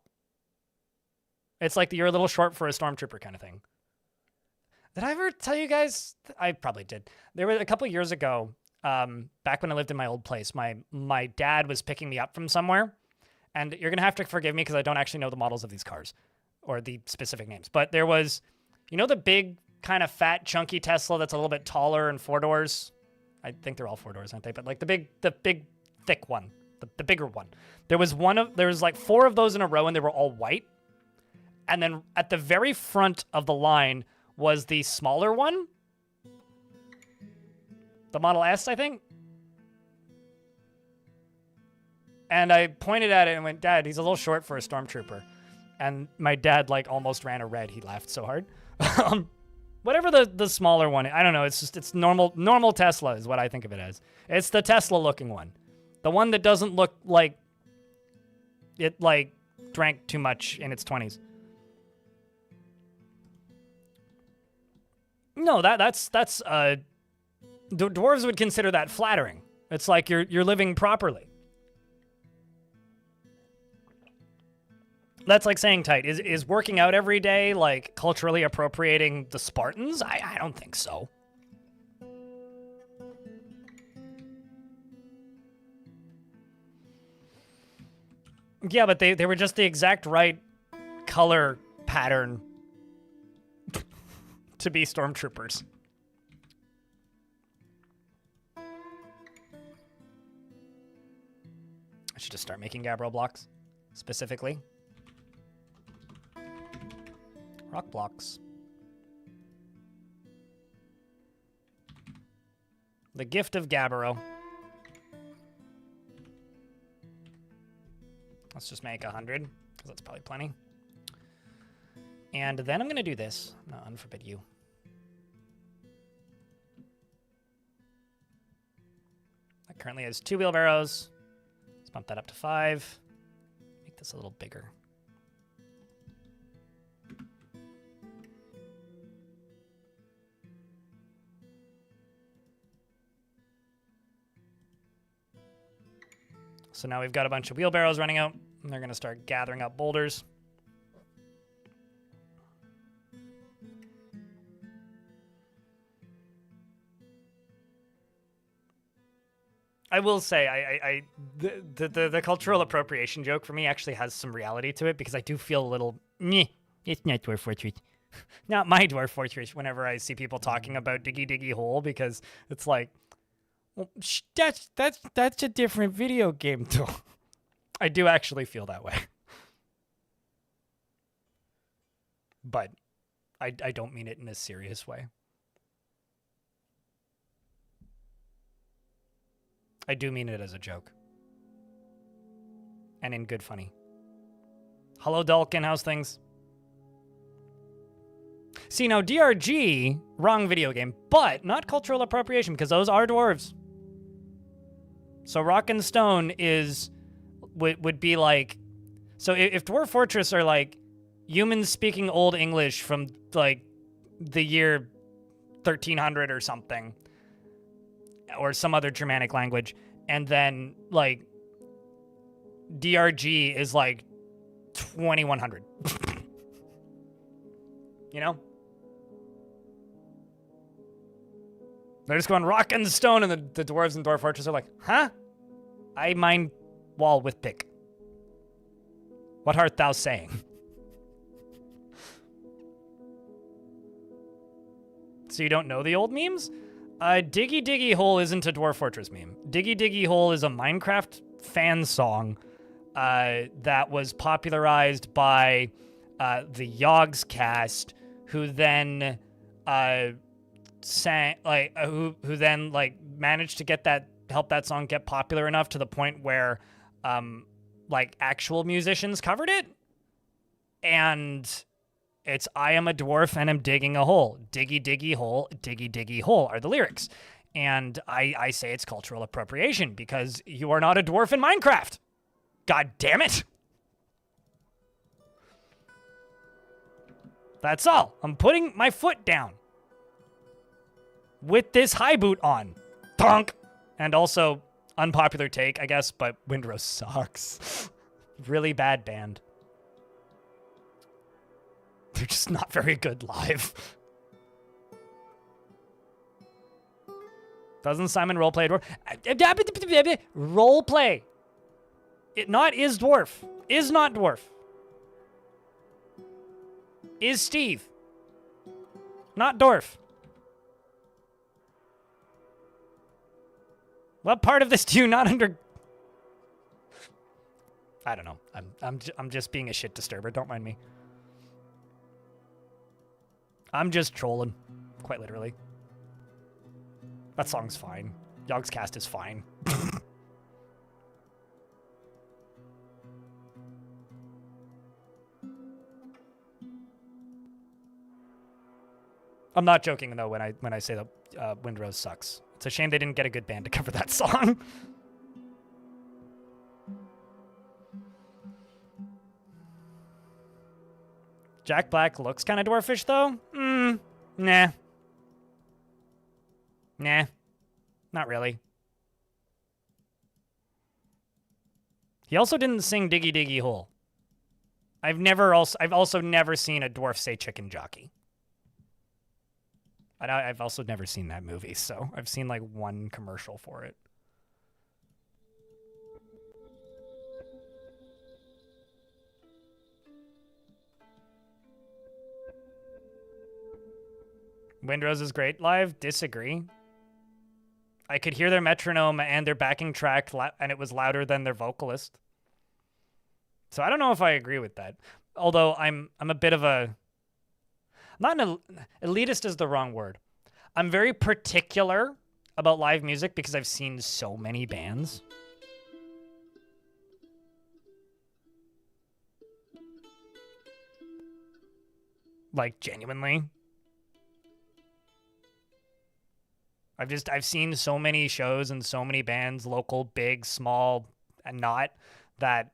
It's like you're a little short for a stormtrooper kind of thing. Did I ever tell you guys? I probably did. There was a couple years ago, back when I lived in my old place, my dad was picking me up from somewhere. And you're going to have to forgive me because I don't actually know the models of these cars or the specific names. But there was, you know, the big kind of fat, chunky Tesla that's a little bit taller and four doors? I think they're all four doors, aren't they? But like the big, thick one, the bigger one. There was like four of those in a row and they were all white. And then at the very front of the line was the smaller one. The Model S, I think. And I pointed at it and went, Dad, he's a little short for a stormtrooper. And my dad like almost ran a red. He laughed so hard. Whatever the smaller one, I don't know. It's normal Tesla is what I think of it as. It's the Tesla looking one. The one that doesn't look like it like drank too much in its 20s. No, that's dwarves would consider that flattering. It's like you're living properly. That's like saying tight. Is working out every day like culturally appropriating the Spartans? I don't think so. Yeah, but they were just the exact right color pattern to be stormtroopers. I should just start making Gabbro blocks, specifically. Rock blocks. The gift of Gabbro. Let's just make 100, because that's probably plenty. And then I'm going to do this. No, unforbid you. That currently has 2 wheelbarrows. Let's bump that up to 5. Make this a little bigger. So now we've got a bunch of wheelbarrows running out, and they're going to start gathering up boulders. I will say, the cultural appropriation joke for me actually has some reality to it, because I do feel a little, meh, it's not Dwarf Fortress. Not my Dwarf Fortress whenever I see people talking about Diggy Diggy Hole, because it's like, well, that's a different video game, though. I do actually feel that way. But I don't mean it in a serious way. I do mean it as a joke. And in good funny. Hello, Dulkin. How's things? See, now, DRG, wrong video game, but not cultural appropriation, because those are dwarves. So Rock and Stone would be like... So if Dwarf Fortress are like humans speaking Old English from like the year 1300 or something, or some other Germanic language, and then like DRG is like 2100. You know? They're just going Rock and Stone, and the dwarves in Dwarf Fortress are like, huh? I mine wall with pick. What art thou saying? So you don't know the old memes? Diggy Diggy Hole isn't a Dwarf Fortress meme. Diggy Diggy Hole is a Minecraft fan song that was popularized by the Yogscast, who then sang who then like managed to help that song get popular enough to the point where like actual musicians covered it. And it's I am a dwarf and I'm digging a hole. Diggy diggy hole are the lyrics. And I say it's cultural appropriation because you are not a dwarf in Minecraft. God damn it. That's all. I'm putting my foot down. With this high boot on. Thunk. And also, unpopular take, I guess, but Windrose sucks. Really bad band. They're just not very good live. Doesn't Simon roleplay dwarf? Roleplay. It not is dwarf. Is not dwarf. Is Steve. Not dwarf. What part of this do you not under... I don't know. I'm just being a shit disturber. Don't mind me. I'm just trolling, quite literally. That song's fine. Yogscast is fine. I'm not joking though when I say that Windrose sucks. It's a shame they didn't get a good band to cover that song. Jack Black looks kind of dwarfish, though. Nah. Nah. Not really. He also didn't sing Diggy Diggy Hole. I've also never seen a dwarf say chicken jockey. I've also never seen that movie, so I've seen like one commercial for it. Windrose is great live. Disagree. I could hear their metronome and their backing track, and it was louder than their vocalist. So I don't know if I agree with that. Although I'm a bit of a... Not an elitist is the wrong word. I'm very particular about live music because I've seen so many bands. Like, genuinely. I've seen so many shows and so many bands, local, big, small, and not, that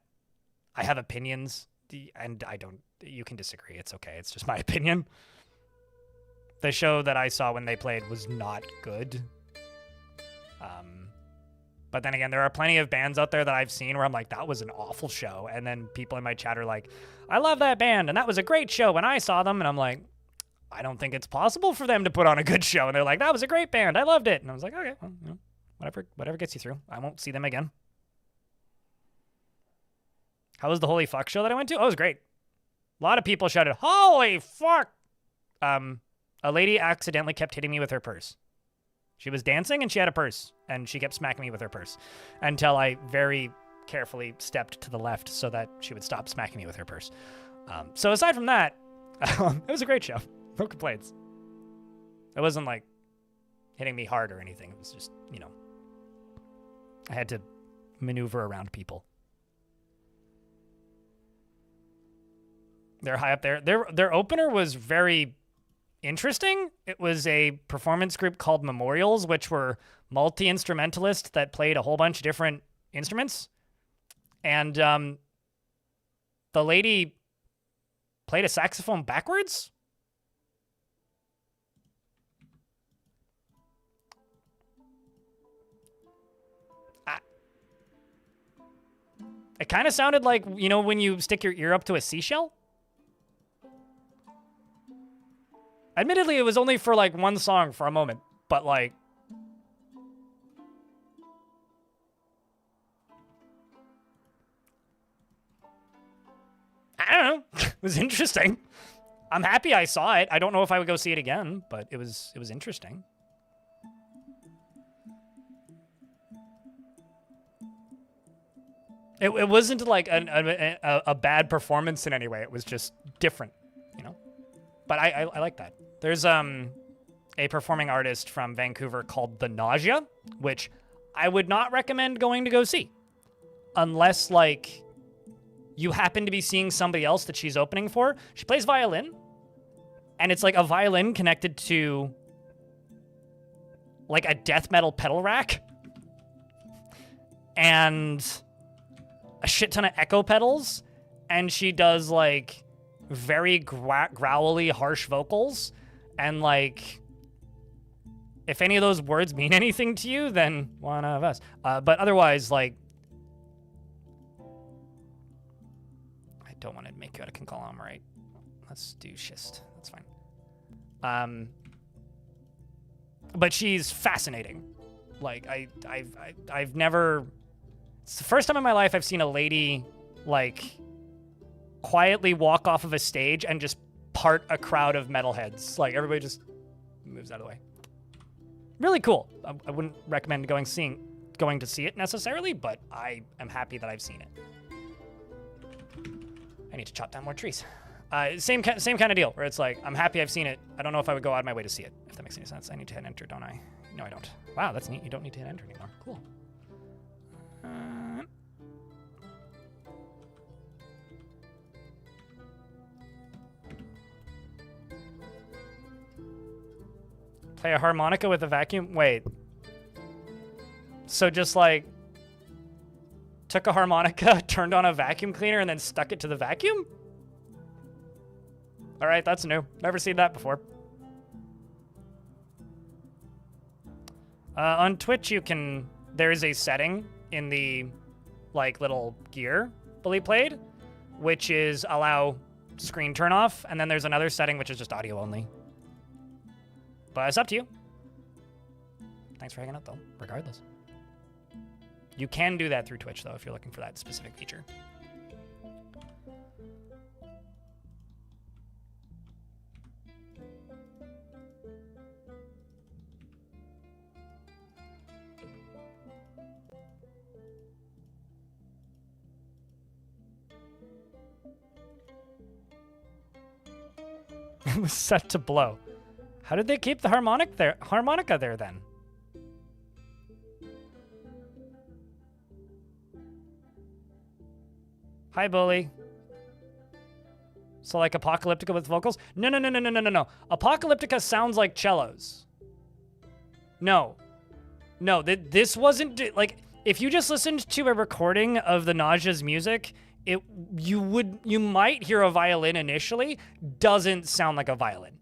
I have opinions, and I don't, you can disagree. It's okay. It's just my opinion. The show that I saw when they played was not good. But then again, there are plenty of bands out there that I've seen where I'm like, that was an awful show. And then people in my chat are like, I love that band, and that was a great show when I saw them. And I'm like, I don't think it's possible for them to put on a good show. And they're like, that was a great band. I loved it. And I was like, okay, well, you know, whatever gets you through. I won't see them again. How was the Holy Fuck show that I went to? Oh, it was great. A lot of people shouted, holy fuck. A lady accidentally kept hitting me with her purse. She was dancing and she had a purse, and she kept smacking me with her purse until I very carefully stepped to the left so that she would stop smacking me with her purse. So aside from that, it was a great show. No complaints. It wasn't like hitting me hard or anything. It was just, you know, I had to maneuver around people. They're high up there. Their opener was very interesting. It was a performance group called Memorials, which were multi-instrumentalists that played a whole bunch of different instruments. And the lady played a saxophone backwards. It kind of sounded like, you know, when you stick your ear up to a seashell? Admittedly, it was only for like one song for a moment, but like... I don't know. It was interesting. I'm happy I saw it. I don't know if I would go see it again, but it was interesting. It wasn't like a bad performance in any way. It was just different, you know? But I like that. There's a performing artist from Vancouver called The Nausea, which I would not recommend going to go see. Unless, like, you happen to be seeing somebody else that she's opening for. She plays violin. And it's like a violin connected to, like, a death metal pedal rack. And a shit ton of echo pedals, and she does like very growly, harsh vocals, and like, if any of those words mean anything to you, then one of us. But otherwise, like, I don't want to make you out a conglomerate. Let's do schist. That's fine. But she's fascinating. Like, I've never. It's the first time in my life I've seen a lady, like, quietly walk off of a stage and just part a crowd of metalheads. Like, everybody just moves out of the way. Really cool. I wouldn't recommend going to see it necessarily, but I am happy that I've seen it. I need to chop down more trees. Same kind of deal, where it's like, I'm happy I've seen it. I don't know if I would go out of my way to see it, if that makes any sense. I need to hit enter, don't I? No, I don't. Wow, that's neat. You don't need to hit enter anymore. Cool. Play a harmonica with a vacuum? Wait. So just like took a harmonica, turned on a vacuum cleaner, and then stuck it to the vacuum? All right, that's new. Never seen that before. On Twitch, there is a setting in the like little gear Bully played, which is allow screen turn off, and then there's another setting which is just audio only. But it's up to you. Thanks for hanging out, though, regardless. You can do that through Twitch, though, if you're looking for that specific feature. It was set to blow. How did they keep the harmonica there then? Hi, Bully. So like Apocalyptica with vocals? No. Apocalyptica sounds like cellos. No, this wasn't like, if you just listened to a recording of the Nausea's music, you might hear a violin initially. Doesn't sound like a violin.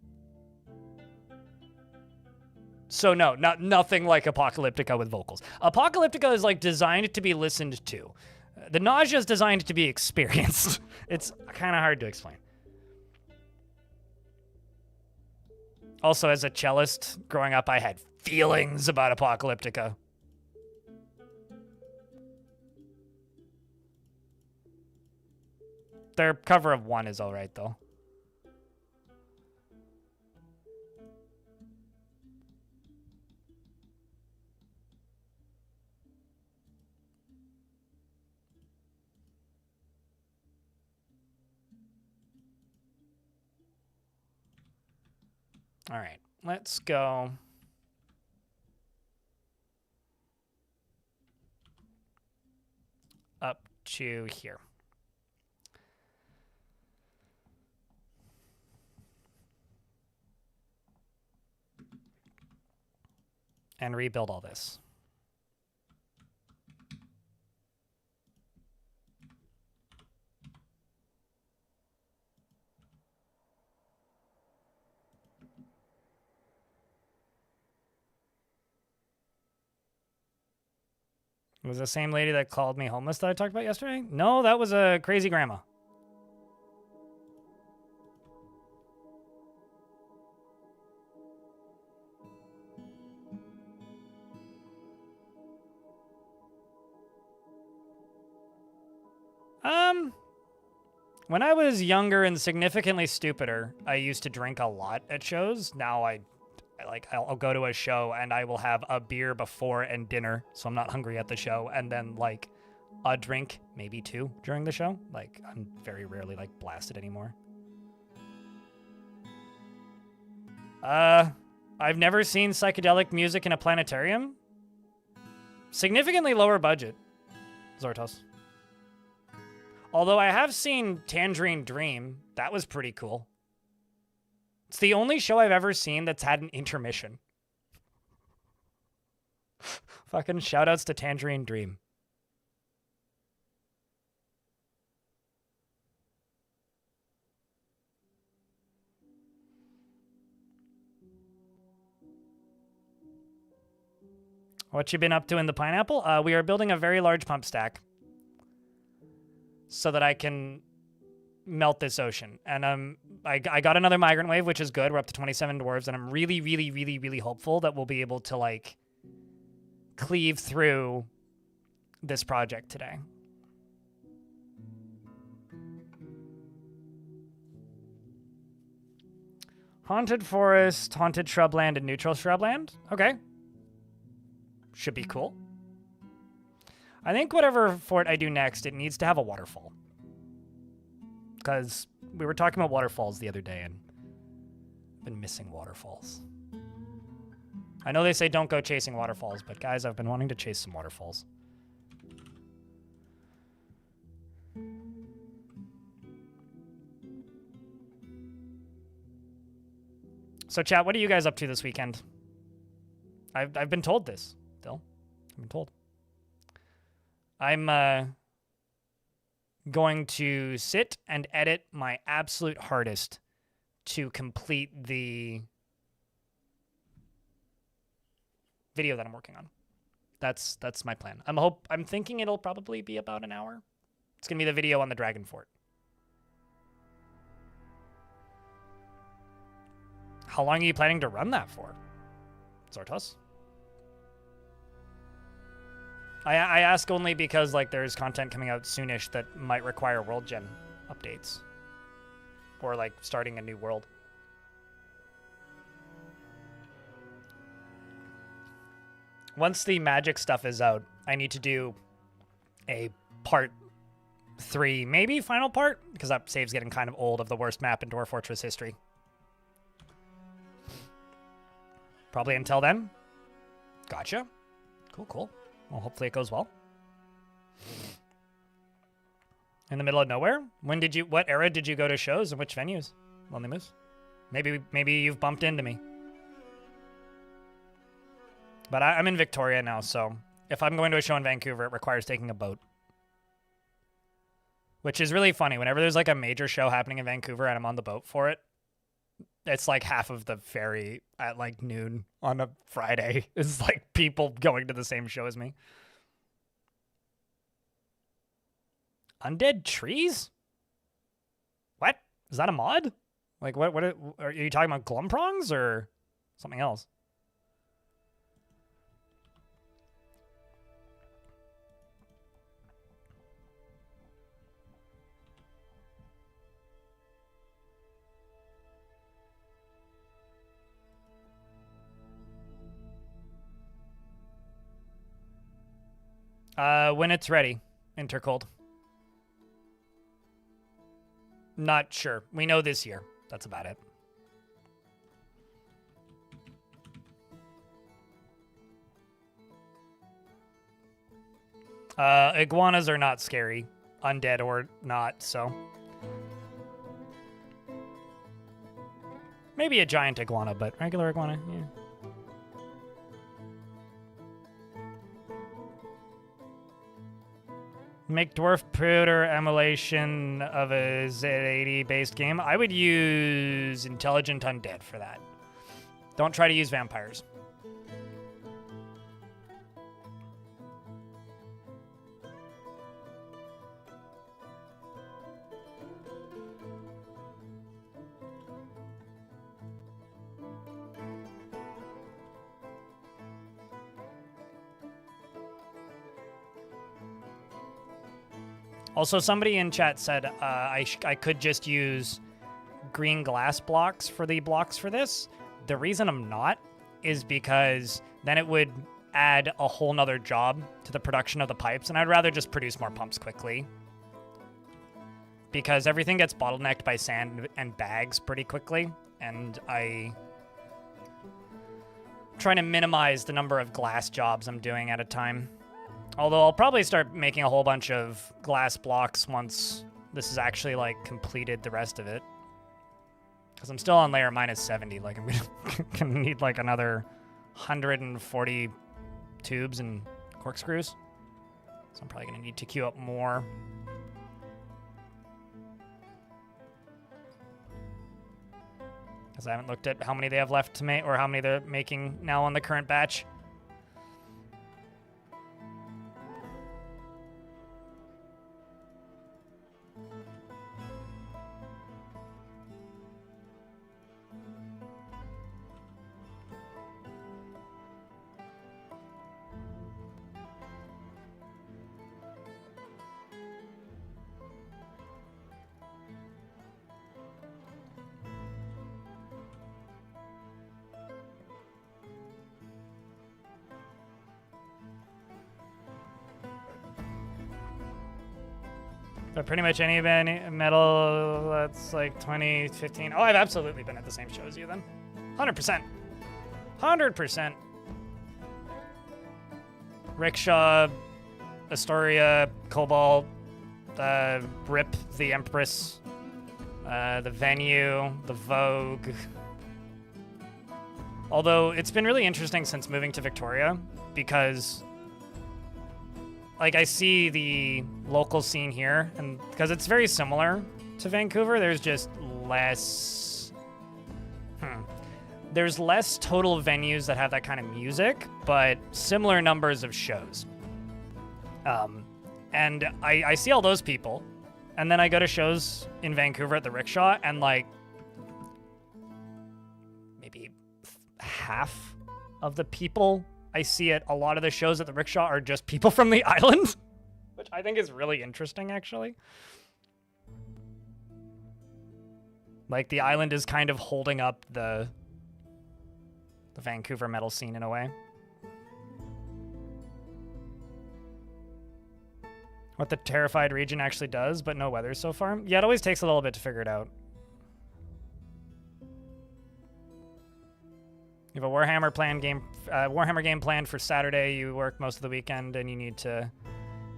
So no, nothing like Apocalyptica with vocals. Apocalyptica is like designed to be listened to. The Nausea is designed to be experienced. It's kind of hard to explain. Also, as a cellist growing up, I had feelings about Apocalyptica. Their cover of One is all right, though. All right, let's go. Up to here. And rebuild all this. It was the same lady that called me homeless that I talked about yesterday? No, that was a crazy grandma. When I was younger and significantly stupider, I used to drink a lot at shows. Now I'll go to a show and I will have a beer before and dinner, so I'm not hungry at the show, and then like a drink, maybe two during the show. Like I'm very rarely like blasted anymore. I've never seen psychedelic music in a planetarium. Significantly lower budget, Zortos. Although I have seen Tangerine Dream. That was pretty cool. It's the only show I've ever seen that's had an intermission. Fucking shoutouts to Tangerine Dream. What you been up to in the pineapple? We are building a very large pump stack so that I can melt this ocean. And I got another migrant wave, which is good. We're up to 27 dwarves, and I'm really, really, really, really hopeful that we'll be able to like cleave through this project today. Haunted forest, haunted shrubland, and neutral shrubland. Okay. Should be cool. I think whatever fort I do next, it needs to have a waterfall. Because we were talking about waterfalls the other day, and I've been missing waterfalls. I know they say don't go chasing waterfalls, but guys, I've been wanting to chase some waterfalls. So chat, what are you guys up to this weekend? I've been told this, Dill. I've been told. I'm going to sit and edit my absolute hardest to complete the video that I'm working on. That's my plan. I'm thinking it'll probably be about an hour. It's gonna be the video on the Dragon Fort. How long are you planning to run that for, Zortos? I ask only because like there's content coming out soonish that might require world gen updates. Or like starting a new world. Once the magic stuff is out, I need to do a part 3, maybe final part, because that save's getting kind of old, of the worst map in Dwarf Fortress history. Probably until then. Gotcha. Cool, cool. Well, hopefully it goes well. In the middle of nowhere? What era did you go to shows and which venues? Lonely Moose? Maybe you've bumped into me. But I'm in Victoria now, so if I'm going to a show in Vancouver, it requires taking a boat. Which is really funny. Whenever there's like a major show happening in Vancouver and I'm on the boat for it, it's like half of the ferry at like noon on a Friday is like people going to the same show as me. Undead trees? What? Is that a mod? Like what are you talking about, Glumprongs or something else? When it's ready, Intercold. Not sure. We know this year. That's about it. Iguanas are not scary, undead or not, so. Maybe a giant iguana, but regular iguana, yeah. Make Dwarf Pooter emulation of a Z80 based game. I would use Intelligent Undead for that. Don't try to use vampires. Also, somebody in chat said I could just use green glass blocks for the blocks for this. The reason I'm not is because then it would add a whole nother job to the production of the pipes, and I'd rather just produce more pumps quickly. Because everything gets bottlenecked by sand and bags pretty quickly, and I'm trying to minimize the number of glass jobs I'm doing at a time. Although I'll probably start making a whole bunch of glass blocks once this is actually, like, completed the rest of it. Because I'm still on layer minus 70. Like, I'm gonna need, like, another 140 tubes and corkscrews. So I'm probably gonna need to queue up more. Because I haven't looked at how many they have left to make, or how many they're making now on the current batch. But pretty much any band metal that's like 2015. Oh, I've absolutely been at the same show as you then. 100%. 100%. Rickshaw, Astoria, Cobalt, Rip, the Empress, the Venue, the Vogue. Although it's been really interesting since moving to Victoria because like I see the local scene here, and because it's very similar to Vancouver, there's just less. There's less total venues that have that kind of music, but similar numbers of shows. And I see all those people, and then I go to shows in Vancouver at the Rickshaw, and like maybe half of the people I see at a lot of the shows at the Rickshaw are just people from the island, which I think is really interesting, actually. Like, the island is kind of holding up the Vancouver metal scene in a way. What the Terrified region actually does, but no weather so far. Yeah, it always takes a little bit to figure it out. You have a Warhammer game planned for Saturday. You work most of the weekend, and you need to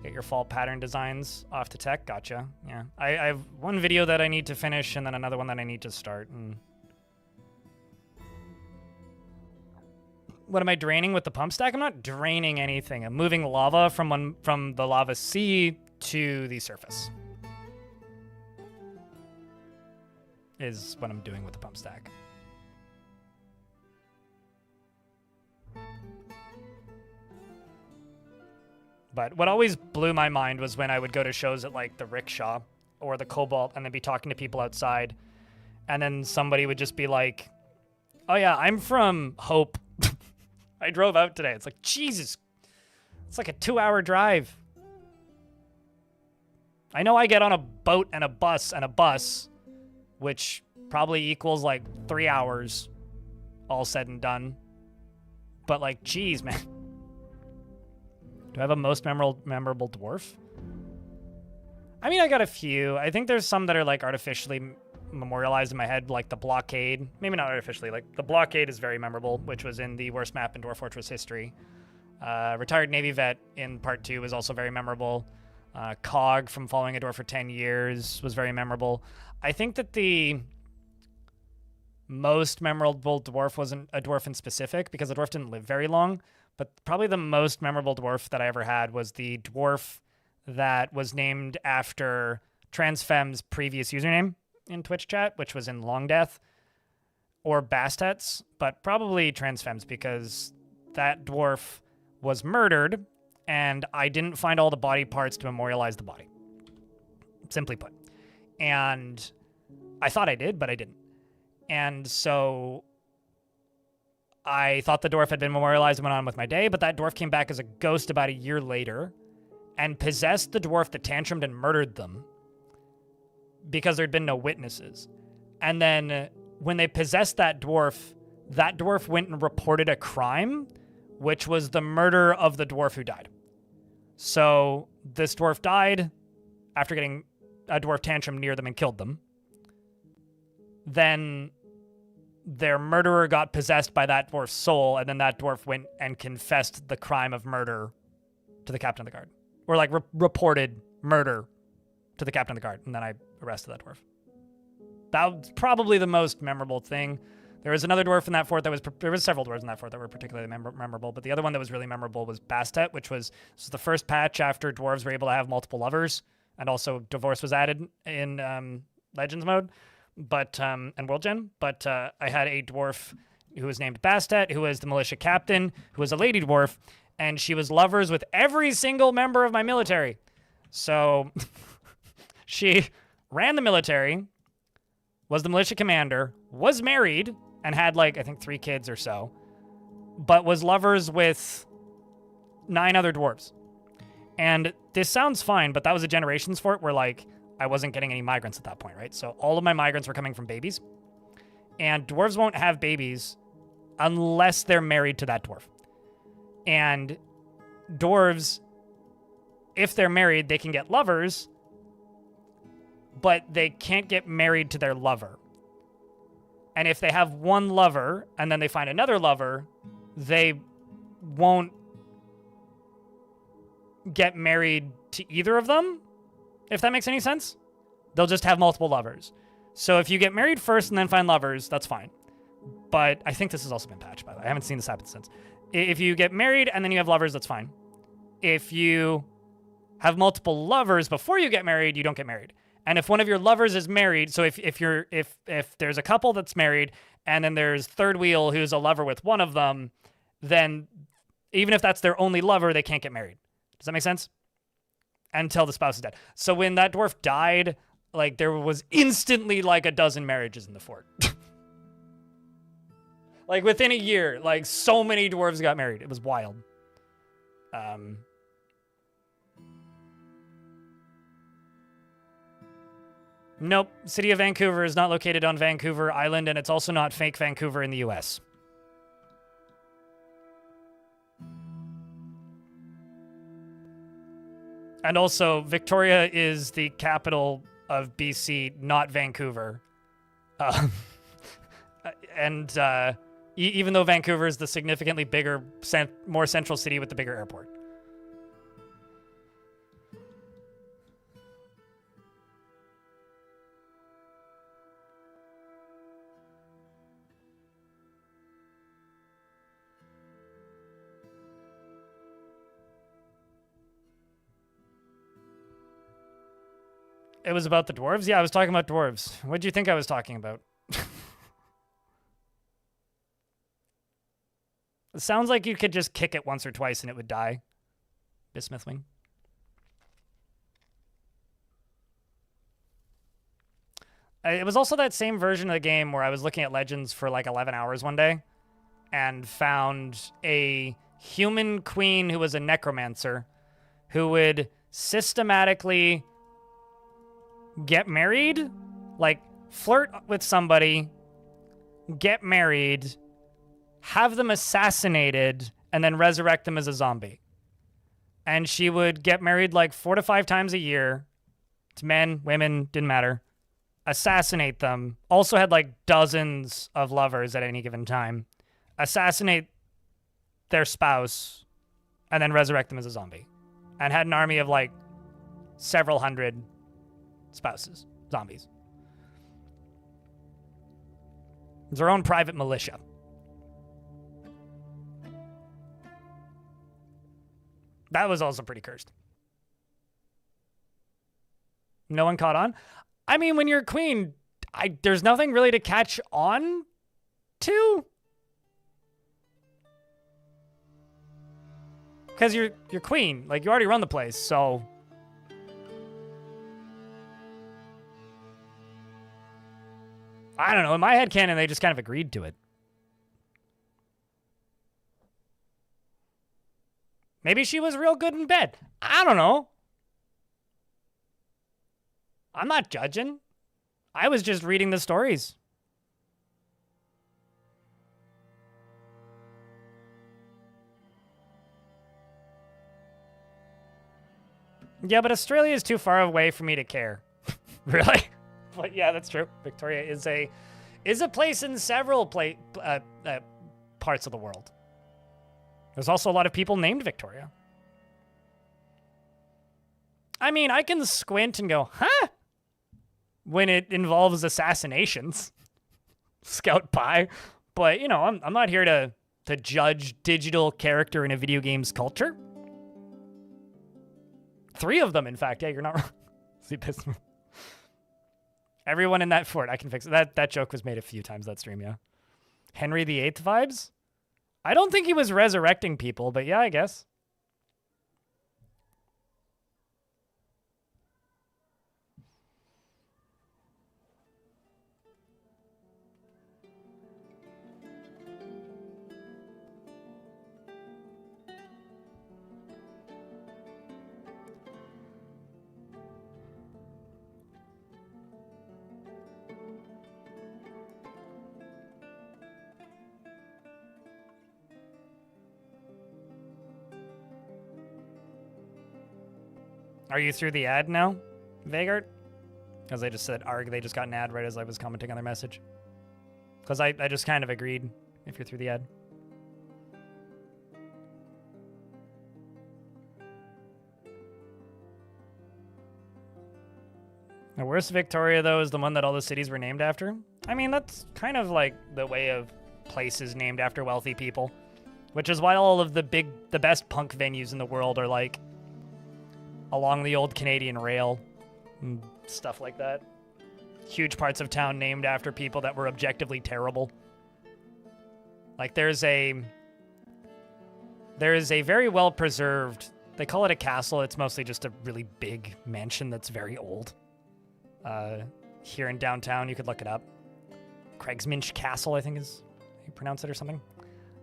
get your fall pattern designs off to tech. Gotcha. Yeah, I have one video that I need to finish, and then another one that I need to start. And what am I draining with the pump stack? I'm not draining anything. I'm moving lava from the lava sea to the surface. Is what I'm doing with the pump stack. But what always blew my mind was when I would go to shows at like the Rickshaw or the Cobalt and then be talking to people outside. And then somebody would just be like, oh yeah, I'm from Hope. I drove out today. It's like, Jesus, it's like a 2-hour drive. I know I get on a boat and a bus, which probably equals like 3 hours all said and done. But like, geez, man. Do I have a most memorable dwarf? I mean, I got a few. I think there's some that are like artificially memorialized in my head, like the blockade. Maybe not artificially. Like the blockade is very memorable, which was in the worst map in Dwarf Fortress history. Retired Navy vet in part 2 was also very memorable. Cog from following a dwarf for 10 years was very memorable. I think that the most memorable dwarf wasn't a dwarf in specific because the dwarf didn't live very long. But probably the most memorable dwarf that I ever had was the dwarf that was named after Transfem's previous username in Twitch chat, which was in Long Death or Bastet's, but probably Transfem's because that dwarf was murdered and I didn't find all the body parts to memorialize the body. Simply put. And I thought I did, but I didn't. And so I thought the dwarf had been memorialized and went on with my day, but that dwarf came back as a ghost about a year later and possessed the dwarf that tantrumed and murdered them because there'd been no witnesses. And then when they possessed that dwarf went and reported a crime, which was the murder of the dwarf who died. So this dwarf died after getting a dwarf tantrum near them and killed them. Then their murderer got possessed by that dwarf's soul, and then that dwarf went and confessed the crime of murder to the captain of the guard. Or like reported murder to the captain of the guard, and then I arrested that dwarf. That was probably the most memorable thing. There was another dwarf in that fort there was several dwarves in that fort that were particularly memorable, but the other one that was really memorable was Bastet, which was the first patch after dwarves were able to have multiple lovers, and also divorce was added in Legends mode. But and World Gen, but I had a dwarf who was named Bastet, who was the militia captain, who was a lady dwarf, and she was lovers with every single member of my military. So she ran the military, was the militia commander, was married, and had like I think 3 kids or so, but was lovers with 9 other dwarves. And this sounds fine, but that was a generations fort where like I wasn't getting any migrants at that point, right? So all of my migrants were coming from babies. And dwarves won't have babies unless they're married to that dwarf. And dwarves, if they're married, they can get lovers, but they can't get married to their lover. And if they have one lover and then they find another lover, they won't get married to either of them. If that makes any sense. They'll just have multiple lovers. So if you get married first and then find lovers, that's fine. But I think this has also been patched, by the way. I haven't seen this happen since. If you get married and then you have lovers, that's fine. If you have multiple lovers before you get married, you don't get married. And if one of your lovers is married, so if there's a couple that's married and then there's third wheel who's a lover with one of them, then even if that's their only lover, they can't get married. Does that make sense? Until the spouse is dead. So when that dwarf died, like there was instantly like a dozen marriages in the fort. Like within a year, like so many dwarves got married. It was wild. Nope. City of Vancouver is not located on Vancouver Island, and it's also not fake Vancouver in the US. And also, Victoria is the capital of BC, not Vancouver. And even though Vancouver is the significantly bigger, more central city with the bigger airport. It was about the dwarves? Yeah, I was talking about dwarves. What do you think I was talking about? It sounds like you could just kick it once or twice and it would die. Bismuthwing. It was also that same version of the game where I was looking at Legends for like 11 hours one day and found a human queen who was a necromancer who would systematically get married, like flirt with somebody, get married, have them assassinated, and then resurrect them as a zombie. And she would get married like 4 to 5 times a year to men, women, didn't matter. Assassinate them. Also had like dozens of lovers at any given time. Assassinate their spouse and then resurrect them as a zombie. And had an army of like several hundred spouses, zombies. It's their own private militia. That was also pretty cursed. No one caught on? I mean, when you're a queen, there's nothing really to catch on to. Because you're queen. Like, you already run the place, so... I don't know. In my headcanon, they just kind of agreed to it. Maybe she was real good in bed. I don't know. I'm not judging. I was just reading the stories. Yeah, but Australia is too far away for me to care. Really? But yeah, that's true. Victoria is a place in several parts of the world. There's also a lot of people named Victoria. I mean, I can squint and go, huh? When it involves assassinations. Scout pie. But, you know, I'm not here to judge digital character in a video game's culture. 3 of them, in fact. Yeah, you're not wrong. See, piss me. Everyone in that fort, I can fix it. That joke was made a few times that stream, yeah. Henry VIII vibes? I don't think he was resurrecting people, but yeah, I guess. Are you through the ad now, Vagart? Because I just said arg, they just got an ad right as I was commenting on their message. Because I just kind of agreed if you're through the ad. The worst Victoria, though, is the one that all the cities were named after. I mean, that's kind of like the way of places named after wealthy people. Which is why all of the best punk venues in the world are like along the old Canadian rail and stuff like that. Huge parts of town named after people that were objectively terrible. Like there's a very well preserved, they call it a castle, it's mostly just a really big mansion that's very old. Here in downtown, you could look it up. Craigsminch Castle, I think is how you pronounce it or something.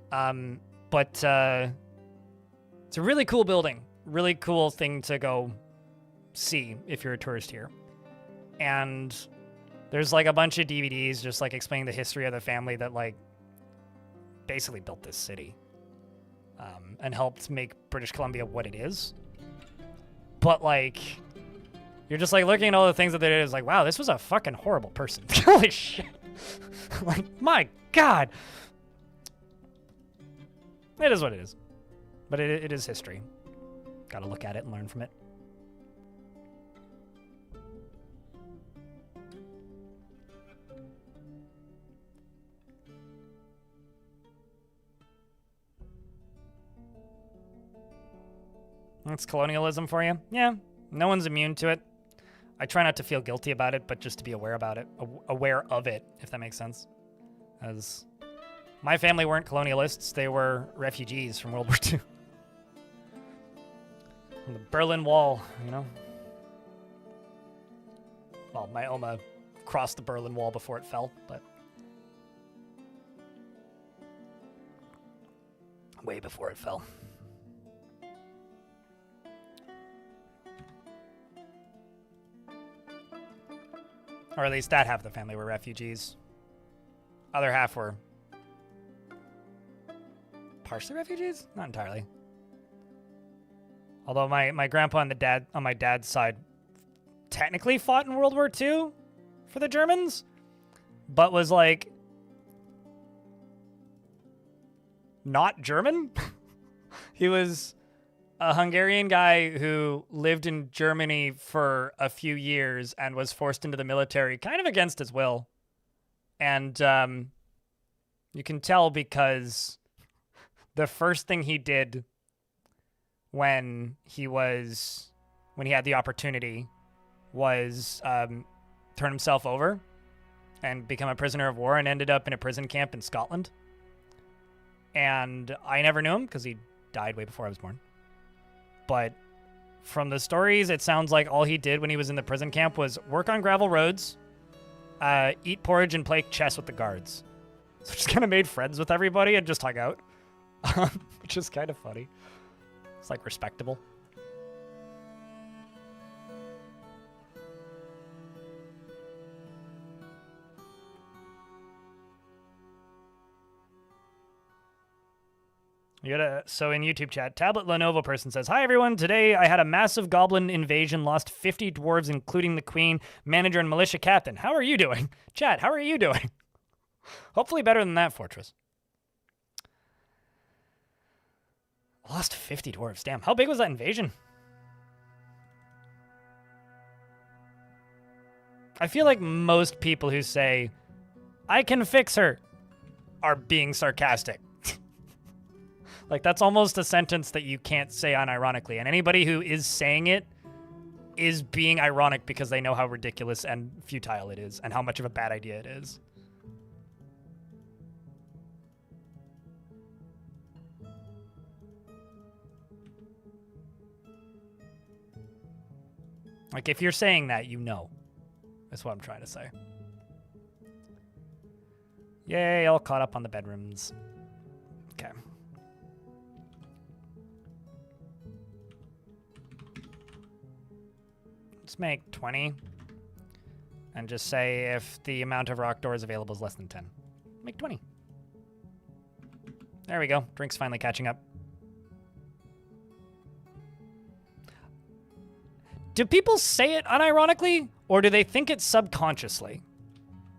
But it's a really cool building. Really cool thing to go see if you're a tourist here. And there's like a bunch of DVDs just like explaining the history of the family that like basically built this city and helped make British Columbia what it is. But like, you're just like looking at all the things that they did, is like, wow, this was a fucking horrible person. Holy shit. Like, my God. It is what it is. But it is history. Gotta look at it and learn from it. That's colonialism for you. Yeah, no one's immune to it. I try not to feel guilty about it, but just to be aware about it, aware of it, if that makes sense. As my family weren't colonialists, they were refugees from World War II. From the Berlin Wall, you know? Well, my Oma crossed the Berlin Wall before it fell, but way before it fell. Or at least that half of the family were refugees. Other half were partially refugees? Not entirely. Although my grandpa on my dad's side technically fought in World War II for the Germans, but was like not German. He was a Hungarian guy who lived in Germany for a few years and was forced into the military kind of against his will. And you can tell because the first thing he did when he had the opportunity was turn himself over and become a prisoner of war, and ended up in a prison camp in Scotland. And I never knew him because he died way before I was born. But from the stories, it sounds like all he did when he was in the prison camp was work on gravel roads, eat porridge, and play chess with the guards. So just kind of made friends with everybody and just hung out, which is kind of funny. It's like respectable. So in YouTube chat, Tablet Lenovo person says, "Hi everyone, today I had a massive goblin invasion, lost 50 dwarves including the queen, manager, and militia captain. How are you doing?" Chat, how are you doing? Hopefully better than that, Fortress. Lost 50 dwarves, damn. How big was that invasion? I feel like most people who say, "I can fix her," are being sarcastic. Like, that's almost a sentence that you can't say unironically. And anybody who is saying it is being ironic because they know how ridiculous and futile it is and how much of a bad idea it is. Like, if you're saying that, you know. That's what I'm trying to say. Yay, all caught up on the bedrooms. Okay. Let's make 20. And just say if the amount of rock doors available is less than 10. Make 20. There we go. Drink's finally catching up. Do people say it unironically, or do they think it subconsciously?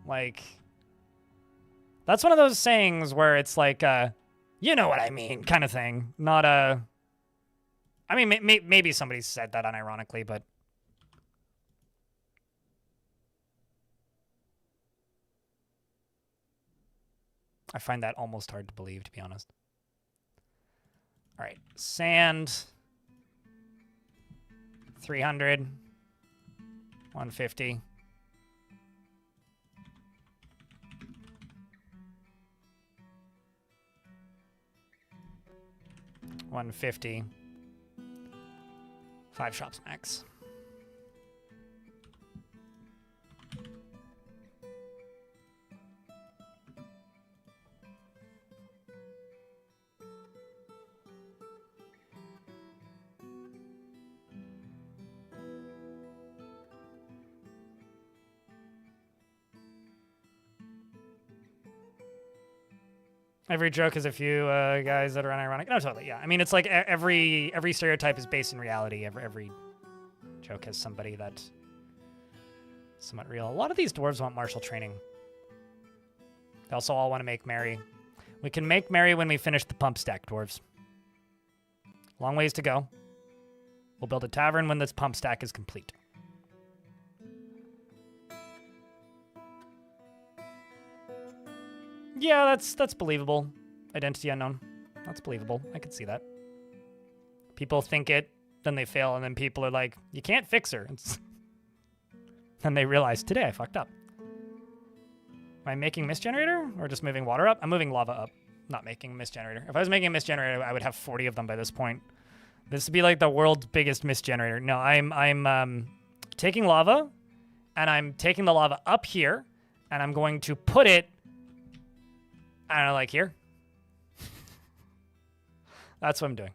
Like, that's one of those sayings where it's like, you know what I mean, kind of thing. Not a... I mean, maybe somebody said that unironically, but... I find that almost hard to believe, to be honest. All right, sand... 300, 150. $150. 5 shops max. Every joke has a few guys that are unironic. No, totally, yeah. I mean, it's like every stereotype is based in reality. Every joke has somebody that's somewhat real. A lot of these dwarves want martial training. They also all want to make merry. We can make merry when we finish the pump stack, dwarves. Long ways to go. We'll build a tavern when this pump stack is complete. Yeah, that's believable. Identity unknown. That's believable. I could see that. People think it, then they fail, and then people are like, you can't fix her. Then they realize, today I fucked up. Am I making mist generator or just moving water up? I'm moving lava up, not making a mist generator. If I was making a mist generator, I would have 40 of them by this point. This would be like the world's biggest mist generator. No, I'm taking lava, and I'm taking the lava up here, and I'm going to put it, I don't know, like here. That's what I'm doing.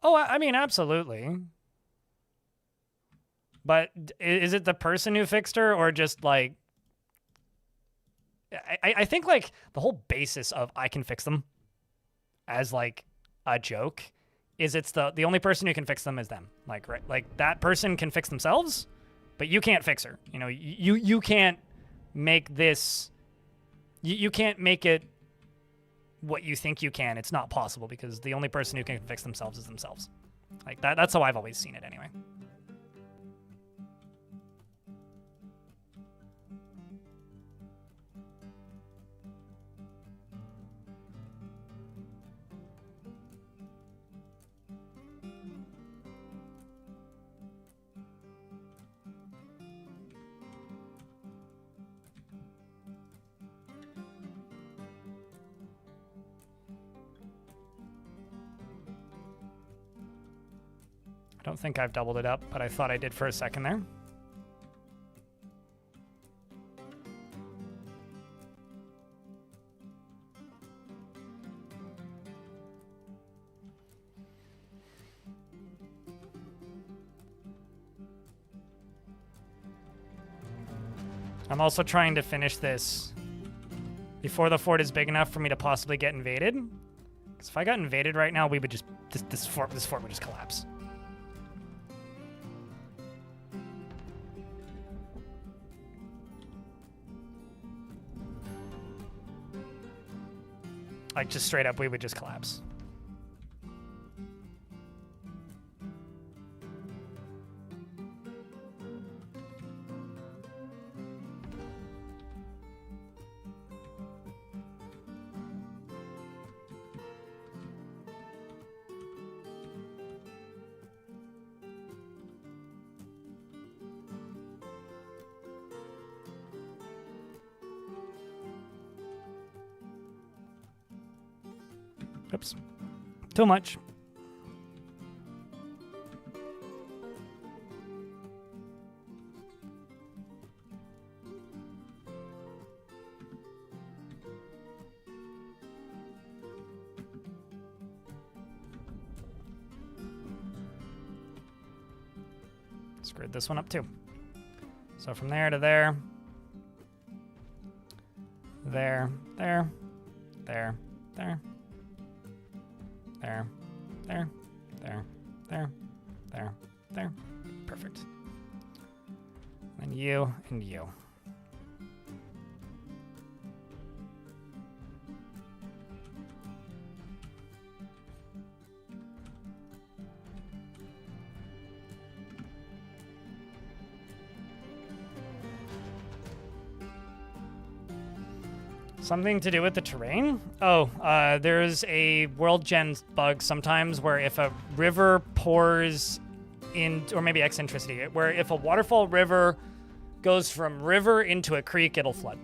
Oh, I mean, absolutely. But is it the person who fixed her or just like... I think like the whole basis of I can fix them as like a joke is it's the only person who can fix them is them. Like, right? Like that person can fix themselves, but you can't fix her. You know, you can't make this... You can't make it what you think you can. It's not possible because the only person who can fix themselves is themselves. Like that's how I've always seen it anyway. I don't think I've doubled it up, but I thought I did for a second there. I'm also trying to finish this before the fort is big enough for me to possibly get invaded. Because if I got invaded right now, we would just this fort would just collapse. Like, just straight up, we would just collapse. Oops. Too much. Screwed this one up too. So from there to there. There. There. There. There. There, there, there, there, there, there. Perfect. And you, and you. Something to do with the terrain? Oh, there's a world gen bug sometimes where if a river pours in, or maybe eccentricity, where if a waterfall river goes from river into a creek, it'll flood.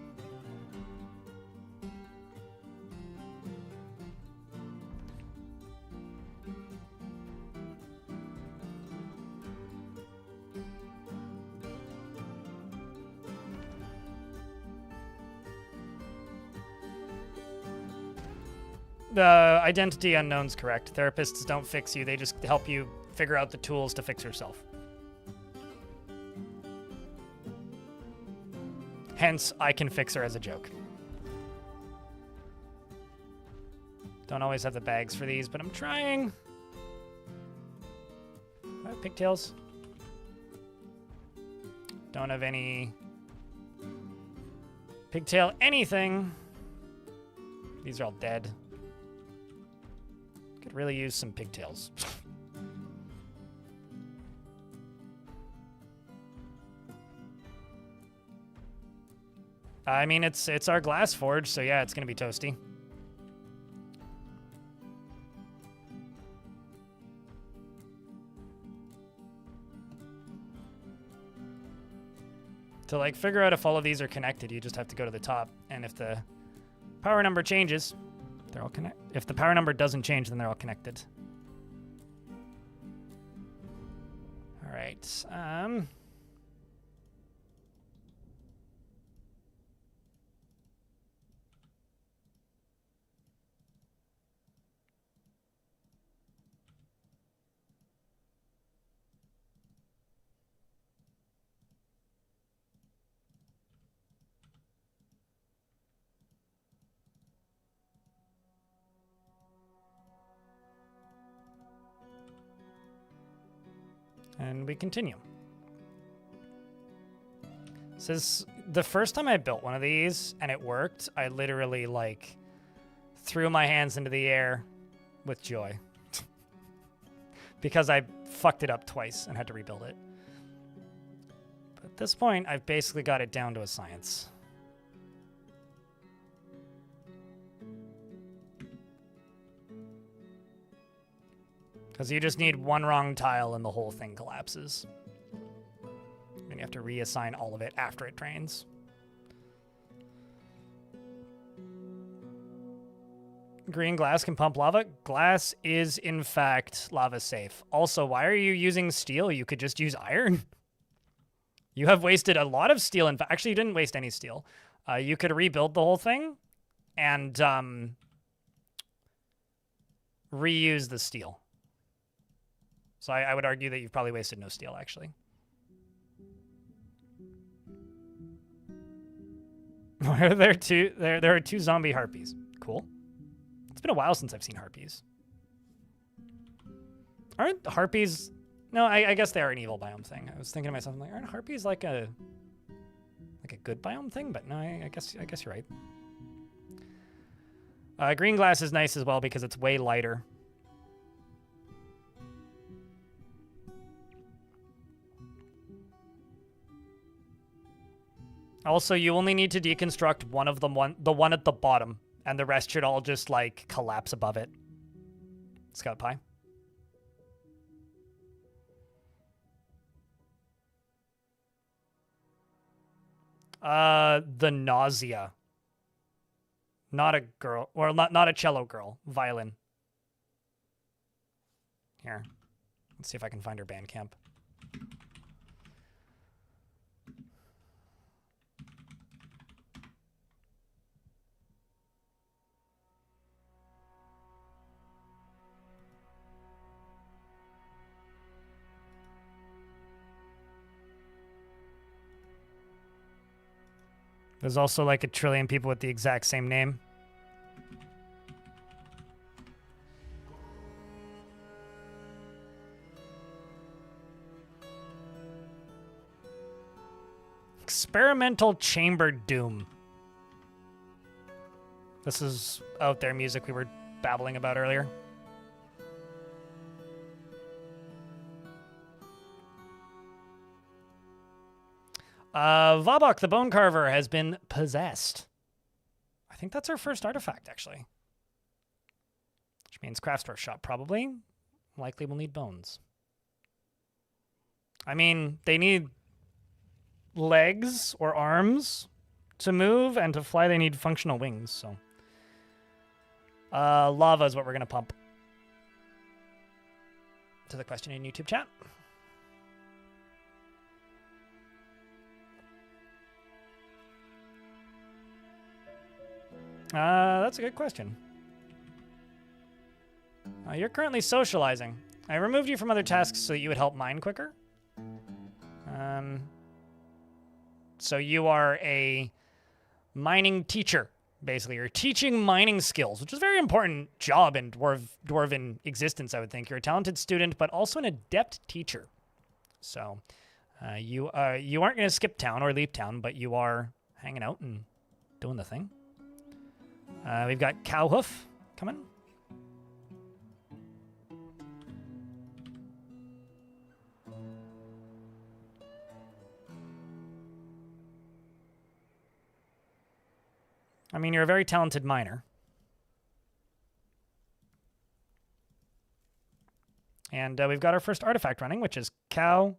The identity unknown's correct. Therapists don't fix you. They just help you figure out the tools to fix yourself. Hence, I can fix her as a joke. Don't always have the bags for these, but I'm trying. Do I have pigtails? Don't have any pigtail anything. These are all dead. Could really use some pigtails. I mean, it's our glass forge, so yeah, it's gonna be toasty. To like figure out if all of these are connected, you just have to go to the top, and if the power number changes, they're all connected. If the power number doesn't change, then they're all connected. All right. And we continue. Says the first time I built one of these and it worked, I literally like threw my hands into the air with joy because I fucked it up twice and had to rebuild it. But at this point, I've basically got it down to a science. Because you just need one wrong tile and the whole thing collapses. Then you have to reassign all of it after it drains. Green glass can pump lava. Glass is, in fact, lava safe. Also, why are you using steel? You could just use iron. You have wasted a lot of steel. In fact, actually, you didn't waste any steel. You could rebuild the whole thing and reuse the steel. So I would argue that you've probably wasted no steel, actually. There are two zombie harpies. Cool. It's been a while since I've seen harpies. Aren't harpies... No, I guess they are an evil biome thing. I was thinking to myself, like, aren't harpies like a good biome thing? But no, I guess you're right. Green glass is nice as well because it's way lighter. Also, you only need to deconstruct one of them, the one at the bottom, and the rest should all just, like, collapse above it. Scout Pie. The Nausea. Not a girl, or not a cello girl. Violin. Here. Let's see if I can find her Bandcamp. There's also like a trillion people with the exact same name. Experimental Chamber Doom. This is out there music we were babbling about earlier. Vabok, the Bone Carver, has been possessed. I think that's our first artifact, actually. Which means craft store shop, probably. Likely will need bones. I mean, they need legs or arms to move, and to fly they need functional wings, so. Lava is what we're going to pump. To the question in YouTube chat. That's a good question. You're currently socializing. I removed you from other tasks so that you would help mine quicker. So you are a mining teacher, basically. You're teaching mining skills, which is a very important job in dwarven existence, I would think. You're a talented student, but also an adept teacher. So You aren't going to skip town or leave town, but you are hanging out and doing the thing. We've got Cowhoof coming. I mean, you're a very talented miner. And we've got our first artifact running, which is Cow,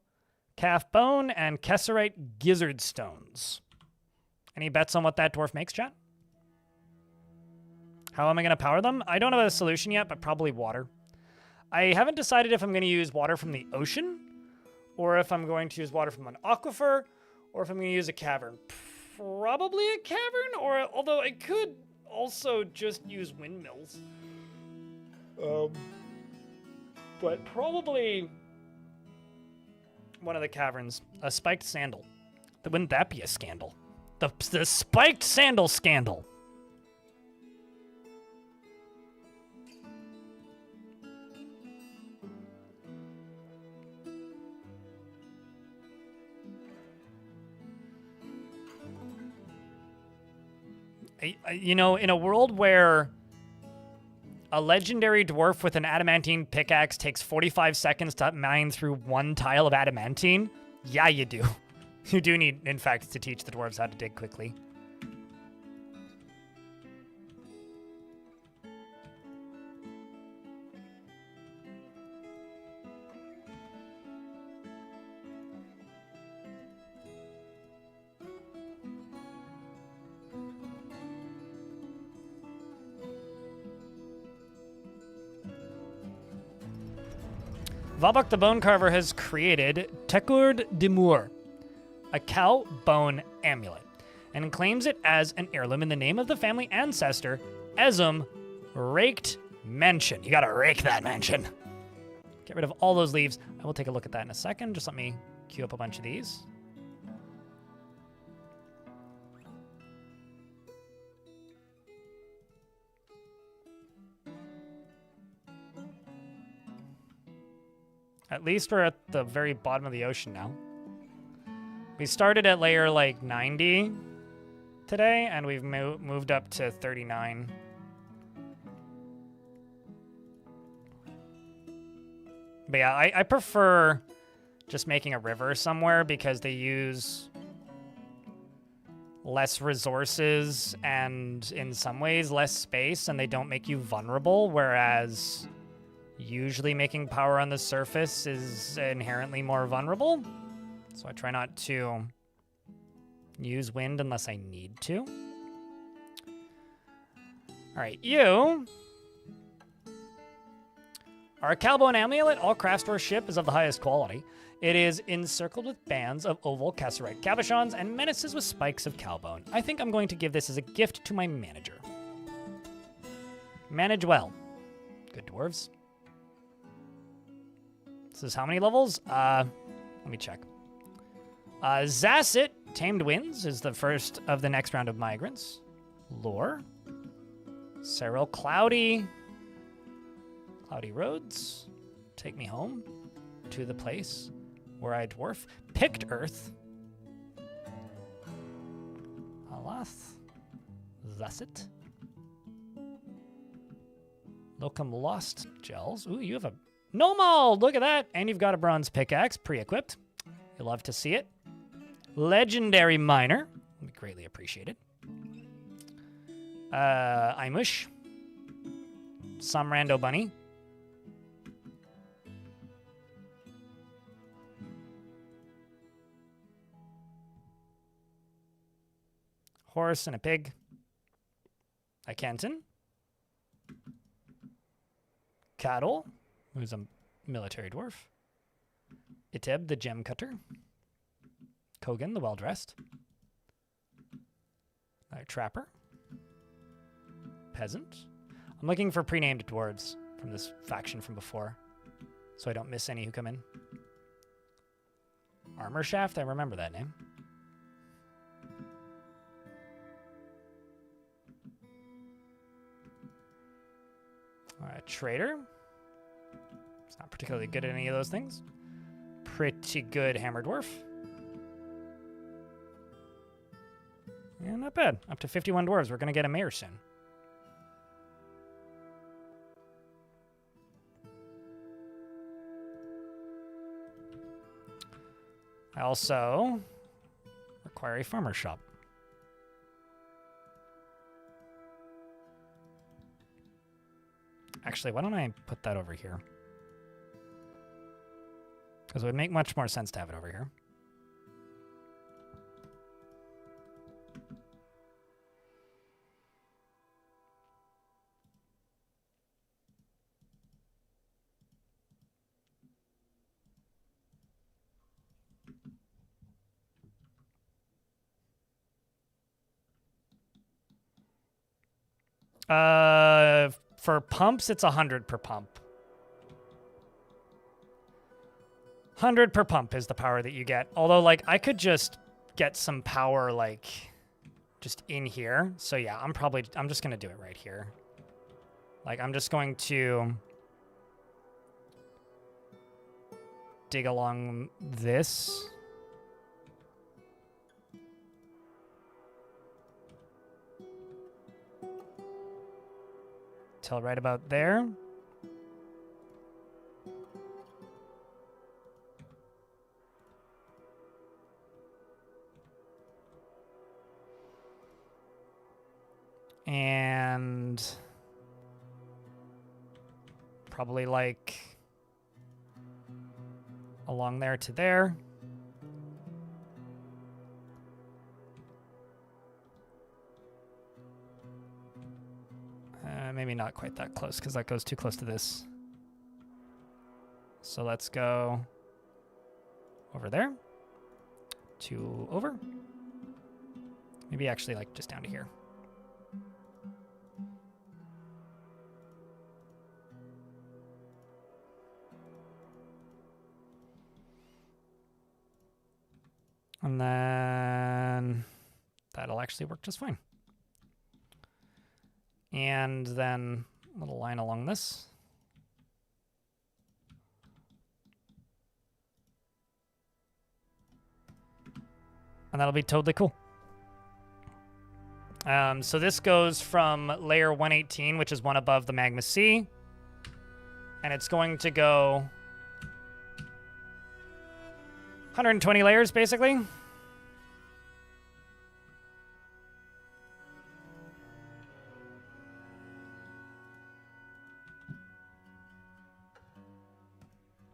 Calf Bone, and Kesserite Gizzard Stones. Any bets on what that dwarf makes, chat? How am I going to power them? I don't have a solution yet, but probably water. I haven't decided if I'm going to use water from the ocean, or if I'm going to use water from an aquifer, or if I'm going to use a cavern. Probably a cavern, or although I could also just use windmills. But probably one of the caverns. A spiked sandal. Wouldn't that be a scandal? The spiked sandal scandal. You know, in a world where a legendary dwarf with an adamantine pickaxe takes 45 seconds to mine through one tile of adamantine, yeah, you do. You do need, in fact, to teach the dwarves how to dig quickly. Vabok the Bone Carver has created Tekur Dimur, a cow bone amulet, and claims it as an heirloom in the name of the family ancestor, Ezum Raked Mansion. You gotta rake that mansion. Get rid of all those leaves. I will take a look at that in a second. Just let me queue up a bunch of these. At least we're at the very bottom of the ocean now. We started at layer like 90 today, and we've moved up to 39. But yeah, I prefer just making a river somewhere because they use less resources and in some ways less space, and they don't make you vulnerable, whereas usually making power on the surface is inherently more vulnerable. So I try not to use wind unless I need to. All right, you are a cowbone amulet. All craft store ship is of the highest quality. It is encircled with bands of oval Kesserite cabochons and menaces with spikes of cowbone. I think I'm going to give this as a gift to my manager. Manage well. Good dwarves. This is how many levels? Let me check. Zasset, Tamed Winds, is the first of the next round of migrants. Lore. Cyril, Cloudy Roads. Take me home to the place where I dwarf. Picked Earth. Alath. Zasset. Locum Lost Gels. Ooh, you have a Nomal! Look at that! And you've got a bronze pickaxe pre-equipped. You'll love to see it. Legendary Miner. Would be greatly appreciated. Imush. Some rando bunny. Horse and a pig. A Kenton. Cattle, who's a military dwarf. Iteb, the gem cutter. Kogan, the well-dressed. Trapper. Peasant. I'm looking for pre-named dwarves from this faction from before, so I don't miss any who come in. Armor Shaft, I remember that name. All right, Trader. It's not particularly good at any of those things. Pretty good Hammer Dwarf. Yeah, not bad. Up to 51 dwarves. We're going to get a mayor soon. I also require a farmer shop. Actually, why don't I put that over here? Because it would make much more sense to have it over here. For pumps, it's 100 per pump. 100 per pump is the power that you get. Although, like, I could just get some power, like, just in here. So, yeah, I'm just going to do it right here. Like, I'm just going to dig along this. Till right about there. And probably like along there to there. Maybe not quite that close because that goes too close to this. So let's go over there to over. Maybe actually like just down to here. And then that'll actually work just fine. And then a little line along this. And that'll be totally cool. So this goes from layer 118, which is one above the magma sea. And it's going to go 120 layers, basically.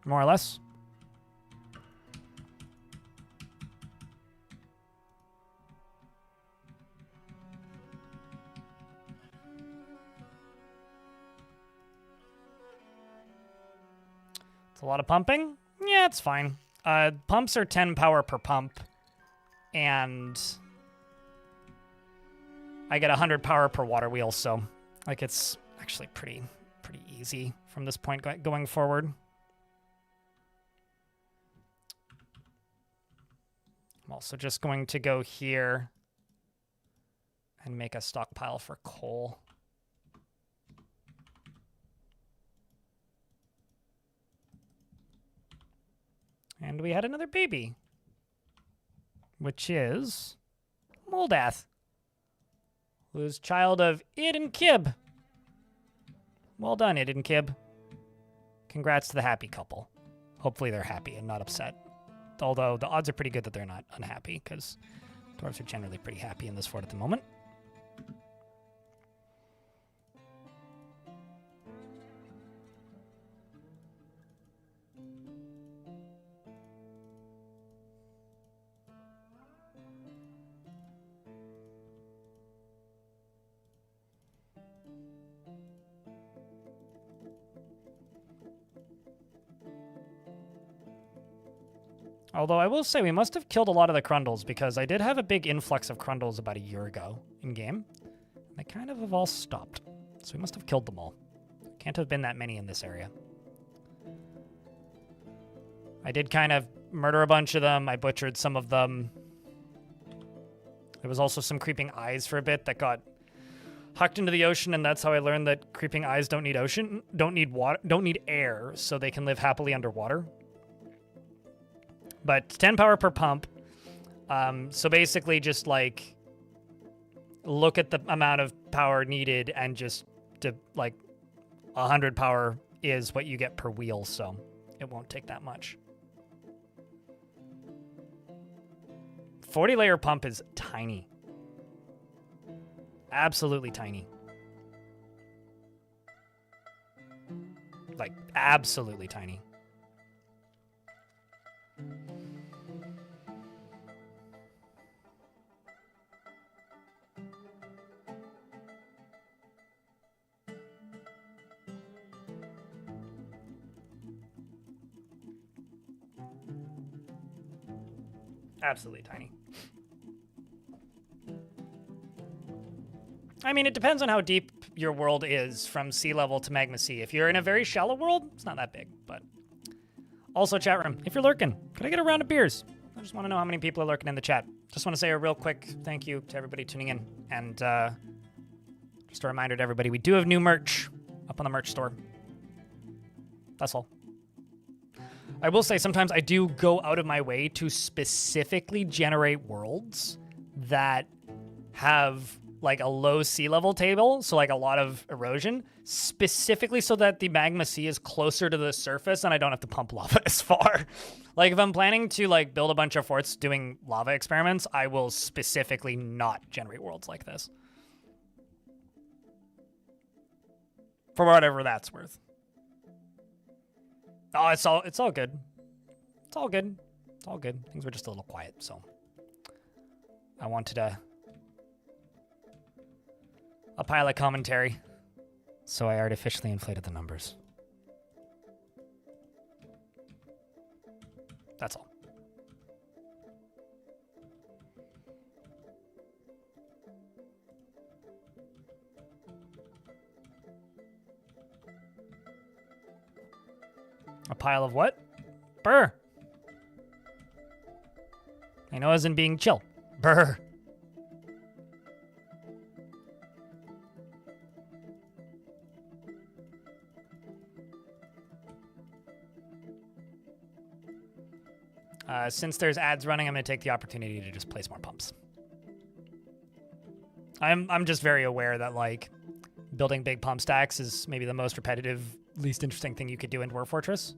More or less. It's a lot of pumping. Yeah, it's fine. Pumps are 10 power per pump, and I get 100 power per water wheel, so like it's actually pretty easy from this point going forward. I'm also just going to go here and make a stockpile for coal. And we had another baby, which is Moldath, who's child of Id and Kib. Well done, Id and Kib. Congrats to the happy couple. Hopefully they're happy and not upset. Although the odds are pretty good that they're not unhappy, because dwarves are generally pretty happy in this fort at the moment. Although I will say we must have killed a lot of the Crundles, because I did have a big influx of Crundles about a year ago in game. They kind of have all stopped. So we must have killed them all. Can't have been that many in this area. I did kind of murder a bunch of them. I butchered some of them. There was also some creeping eyes for a bit that got hucked into the ocean, and that's how I learned that creeping eyes don't need water, don't need air, so they can live happily underwater. But 10 power per pump. So basically just like look at the amount of power needed and just like 100 power is what you get per wheel, so it won't take that much. 40 layer pump is tiny. Absolutely tiny. Like, absolutely tiny. Absolutely tiny. I mean, it depends on how deep your world is from sea level to magma sea. If you're in a very shallow world, it's not that big, but... Also, chat room, if you're lurking, could I get a round of beers? I just want to know how many people are lurking in the chat. Just want to say a real quick thank you to everybody tuning in. And just a reminder to everybody, we do have new merch up on the merch store. That's all. I will say sometimes I do go out of my way to specifically generate worlds that have like a low sea level table, so like a lot of erosion, specifically so that the magma sea is closer to the surface and I don't have to pump lava as far. Like if I'm planning to like build a bunch of forts doing lava experiments, I will specifically not generate worlds like this. For whatever that's worth. Oh, it's all good. It's all good. It's all good. Things were just a little quiet, so I wanted a pile of commentary, so I artificially inflated the numbers. That's all. A pile of what? Brr. I know as in being chill. Brr. Since there's ads running, I'm going to take the opportunity to just place more pumps. I'm just very aware that, like, building big pump stacks is maybe the most repetitive, least interesting thing you could do in Dwarf Fortress.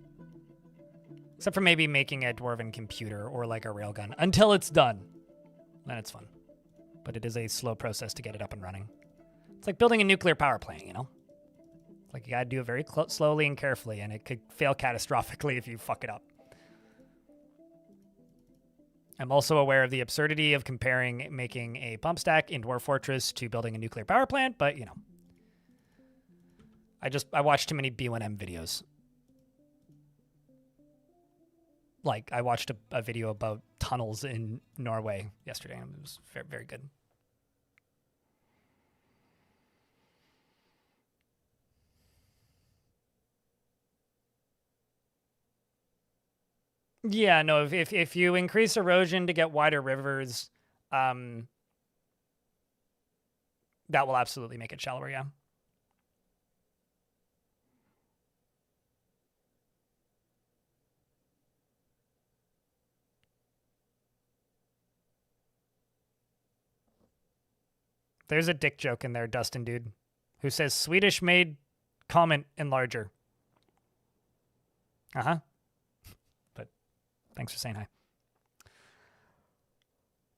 Except for maybe making a dwarven computer or, like, a railgun. Until it's done. Then it's fun. But it is a slow process to get it up and running. It's like building a nuclear power plant, you know? Like, you gotta do it very slowly and carefully, and it could fail catastrophically if you fuck it up. I'm also aware of the absurdity of comparing making a pump stack in Dwarf Fortress to building a nuclear power plant, but, you know. I watched too many B1M videos. Like, I watched a video about tunnels in Norway yesterday, and it was very, very good. Yeah, no, if you increase erosion to get wider rivers, that will absolutely make it shallower, yeah. There's a dick joke in there, Dustin dude, who says Swedish made comment enlarger. Uh-huh. But thanks for saying hi.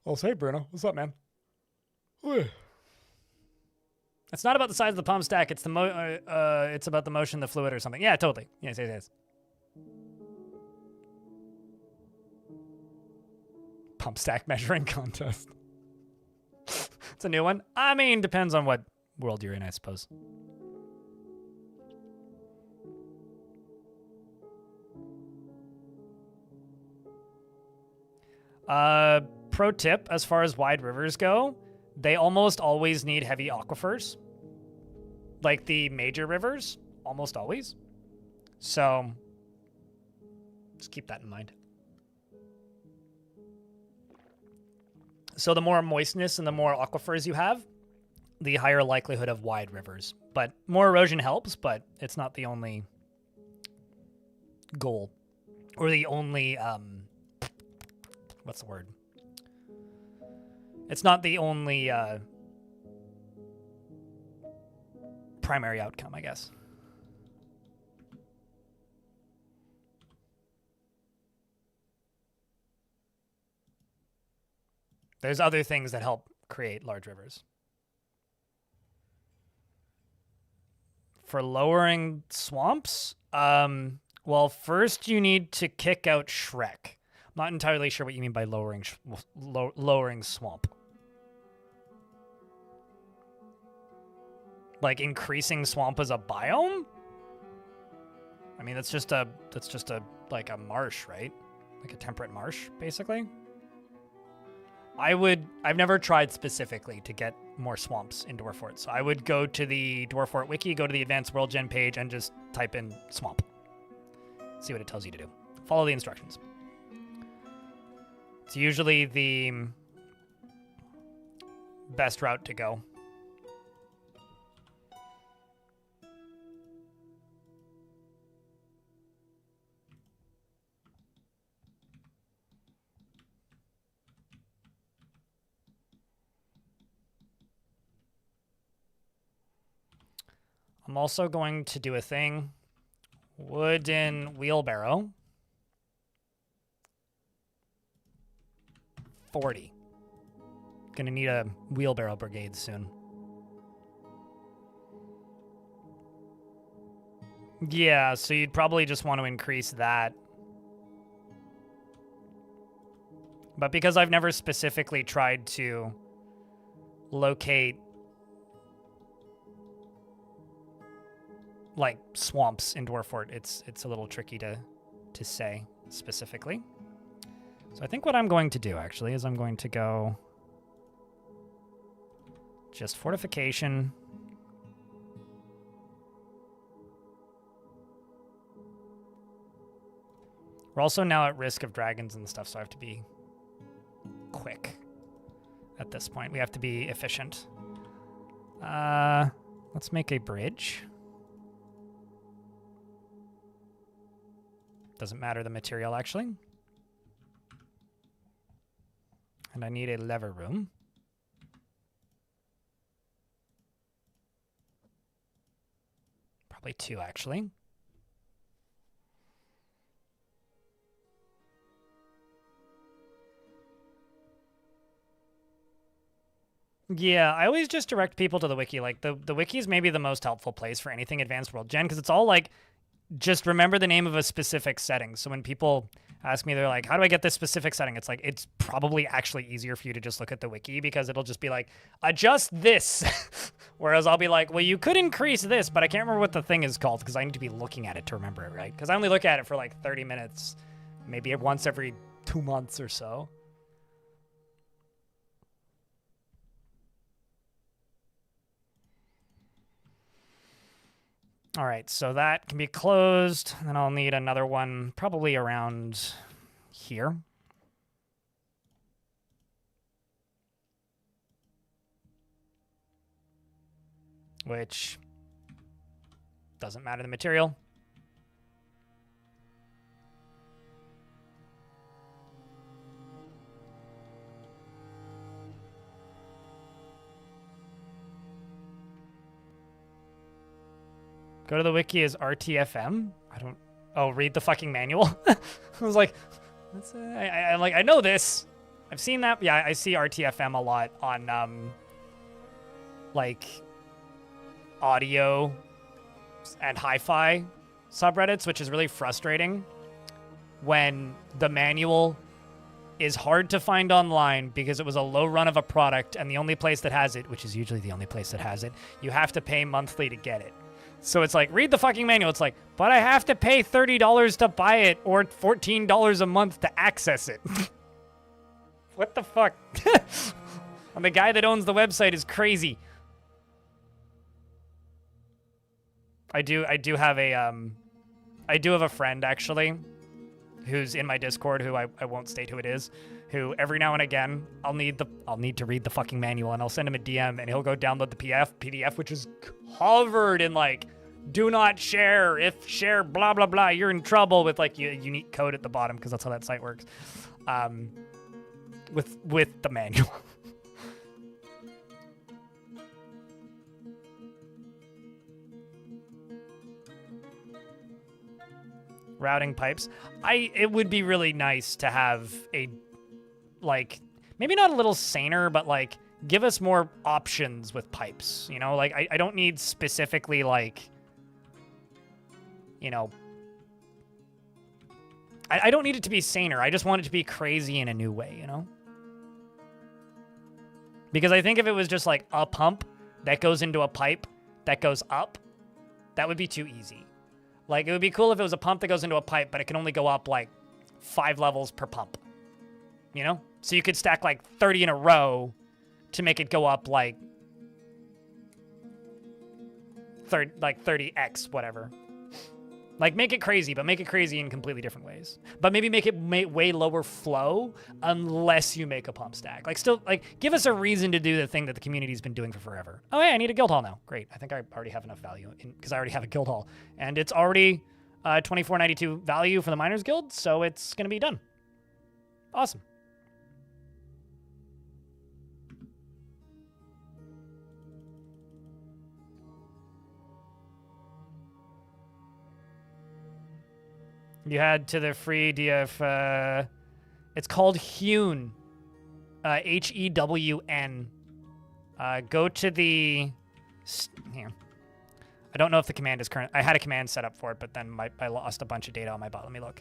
Oh, hey, Bruno. What's up, man? It's not about the size of the pump stack. It's it's about the motion of the fluid or something. Yeah, totally. Yes. Pump stack measuring contest. It's a new one. I mean, depends on what world you're in, I suppose. Pro tip, as far as wide rivers go, they almost always need heavy aquifers. Like the major rivers, almost always. So, just keep that in mind. So the more moistness and the more aquifers you have, the higher likelihood of wide rivers. But more erosion helps, but it's not the only goal. Or the only, what's the word? It's not the only primary outcome, I guess. There's other things that help create large rivers. For lowering swamps, well, first you need to kick out Shrek. I'm not entirely sure what you mean by lowering swamp. Like increasing swamp as a biome? I mean, that's just a like a marsh, right? Like a temperate marsh, basically. I've never tried specifically to get more swamps in Dwarfort, so I would go to the Dwarfort wiki, go to the Advanced World Gen page, and just type in swamp. See what it tells you to do. Follow the instructions. It's usually the best route to go. I'm also going to do a thing. Wooden wheelbarrow. 40. Gonna need a wheelbarrow brigade soon. Yeah, so you'd probably just want to increase that. But because I've never specifically tried to locate like swamps in Dwarfort, it's a little tricky to say specifically. So I think what I'm going to do actually is I'm going to go just fortification. We're also now at risk of dragons and stuff, so I have to be quick at this point. We have to be efficient. Let's make a bridge. Doesn't matter the material, actually. And I need a lever room. Probably 2, actually. Yeah, I always just direct people to the wiki. Like, the wiki is maybe the most helpful place for anything Advanced World Gen, because it's all like, just remember the name of a specific setting. So when people ask me, they're like, how do I get this specific setting? It's like, it's probably actually easier for you to just look at the wiki, because it'll just be like, adjust this. Whereas I'll be like, well, you could increase this, but I can't remember what the thing is called because I need to be looking at it to remember it, right? Because I only look at it for like 30 minutes, maybe once every 2 months or so. All right, so that can be closed. And then I'll need another one probably around here. Which doesn't matter the material. Go to the wiki as RTFM. I don't. Oh, read the fucking manual. I was like, that's I know this. I've seen that. Yeah, I see RTFM a lot on like audio and hi-fi subreddits, which is really frustrating when the manual is hard to find online because it was a low run of a product, and the only place that has it, which is usually the only place that has it, you have to pay monthly to get it. So it's like, read the fucking manual. It's like, but I have to pay $30 to buy it or $14 a month to access it. What the fuck? And the guy that owns the website is crazy. I do have a friend actually who's in my Discord who I won't state who it is, who every now and again I'll need to read the fucking manual, and I'll send him a DM and he'll go download the PDF, which is covered in like, do not share, if share blah blah blah, you're in trouble, with like unique code at the bottom, because that's how that site works. With the manual. . routing pipes. It would be really nice to have a, like, maybe not a little saner, but like give us more options with pipes, you know? Like I don't need specifically like, you know, I don't need it to be saner. I just want it to be crazy in a new way, you know? Because I think if it was just like a pump that goes into a pipe that goes up, that would be too easy. Like, it would be cool if it was a pump that goes into a pipe, but it can only go up like 5 levels per pump. You know? So you could stack like 30 in a row to make it go up like 30x, whatever. Like, make it crazy, but make it crazy in completely different ways. But maybe make it way lower flow unless you make a pump stack. Like, still, like, give us a reason to do the thing that the community's been doing for forever. Oh, hey, I need a guild hall now. Great. I think I already have enough value because I already have a guild hall. And it's already 24.92 value for the Miners Guild, so it's going to be done. Awesome. You had to the free DF. It's called Hewn. Hewn. Go to the. Here. I don't know if the command is current. I had a command set up for it, but then I lost a bunch of data on my bot. Let me look.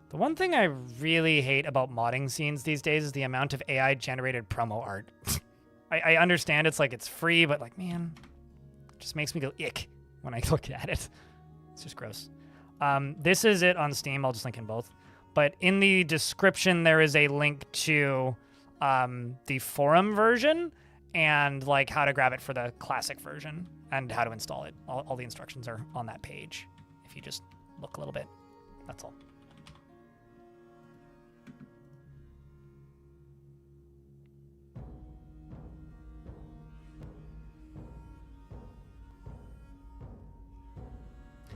The one thing I really hate about modding scenes these days is the amount of AI-generated promo art. I understand it's like it's free, but like, man, it just makes me go ick when I look at it. It's just gross. This is it on Steam. I'll just link in both. But in the description, there is a link to the forum version and like how to grab it for the classic version and how to install it. All the instructions are on that page if you just look a little bit. That's all.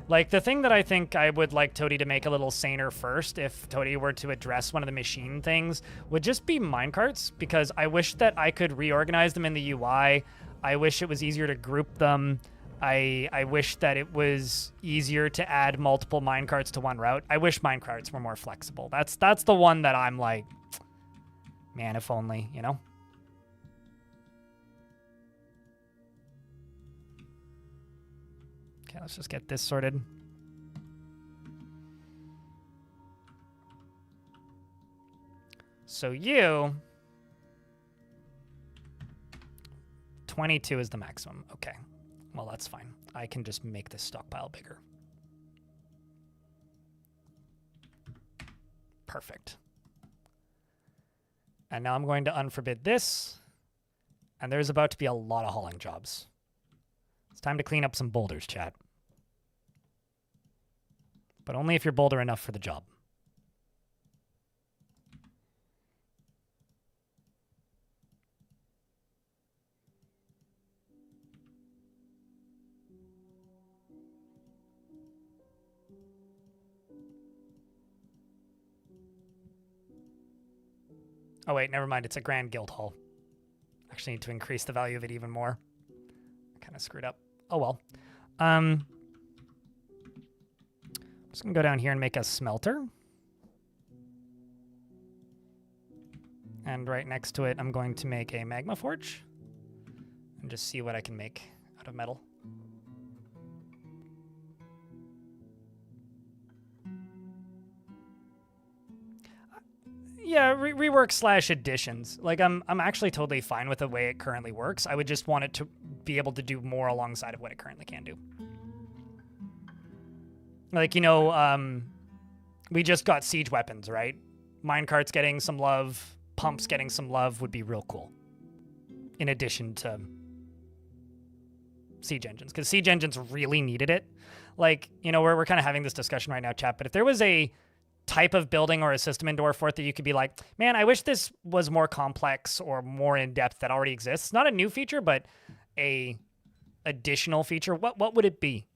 Like, the thing that I think I would like Toady to make a little saner first, if Toady were to address one of the machine things, would just be minecarts, because I wish that I could reorganize them in the UI. I wish it was easier to group them. I wish that it was easier to add multiple minecarts to one route. I wish minecarts were more flexible. That's the one that I'm like, man, if only, you know? Okay, let's just get this sorted. So you... 22 is the maximum. Okay. Well, that's fine. I can just make this stockpile bigger. Perfect. And now I'm going to unforbid this. And there's about to be a lot of hauling jobs. It's time to clean up some boulders, chat. But only if you're boulder enough for the job. Oh wait, never mind. It's a grand guild hall. Actually need to increase the value of it even more. Kind of screwed up. Oh well. I'm just gonna go down here and make a smelter. And right next to it, I'm going to make a magma forge. And just see what I can make out of metal. Yeah, rework / additions. Like, I'm actually totally fine with the way it currently works. I would just want it to be able to do more alongside of what it currently can do. Like, you know, we just got siege weapons, right? Minecarts getting some love, pumps getting some love would be real cool. In addition to siege engines, because siege engines really needed it. Like, you know, we're kind of having this discussion right now, chat, but if there was a type of building or a system in Dwarf Forth that you could be like, man, I wish this was more complex or more in-depth that already exists. Not a new feature, but a additional feature. What would it be?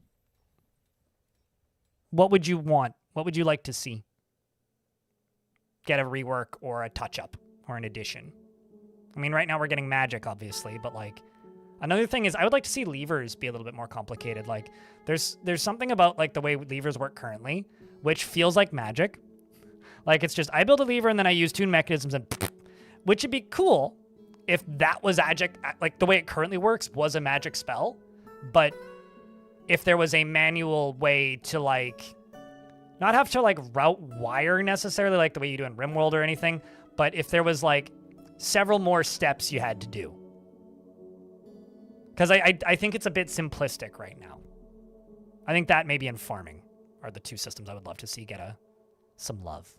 What would you want? What would you like to see? get a rework or a touch-up or an addition. I mean, right now we're getting magic, obviously, but like another thing is I would like to see levers be a little bit more complicated. Like there's something about like the way levers work currently, which feels like magic. Like it's just I build a lever and then I use tune mechanisms and which would be cool if that was magic, like the way it currently works was a magic spell. But if there was a manual way to like not have to like route wire necessarily like the way you do in RimWorld or anything, but if there was like several more steps you had to do. Because I think it's a bit simplistic right now. I think that maybe in farming are the two systems I would love to see get some love.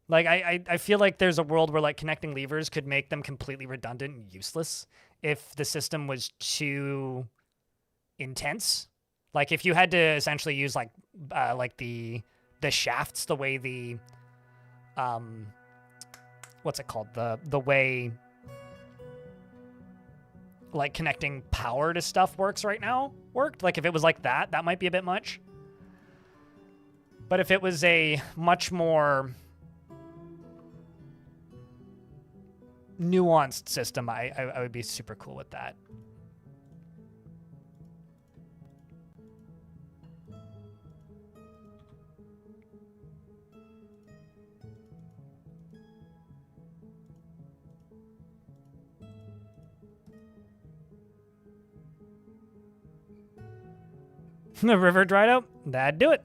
Like, I feel like there's a world where, like, connecting levers could make them completely redundant and useless if the system was too intense. Like, if you had to essentially use, like the shafts, the way the, what's it called? The way, like, connecting power to stuff works right now worked. Like, if it was like that, that might be a bit much. But if it was a much more nuanced system, I would be super cool with that. The river dried out? That'd do it.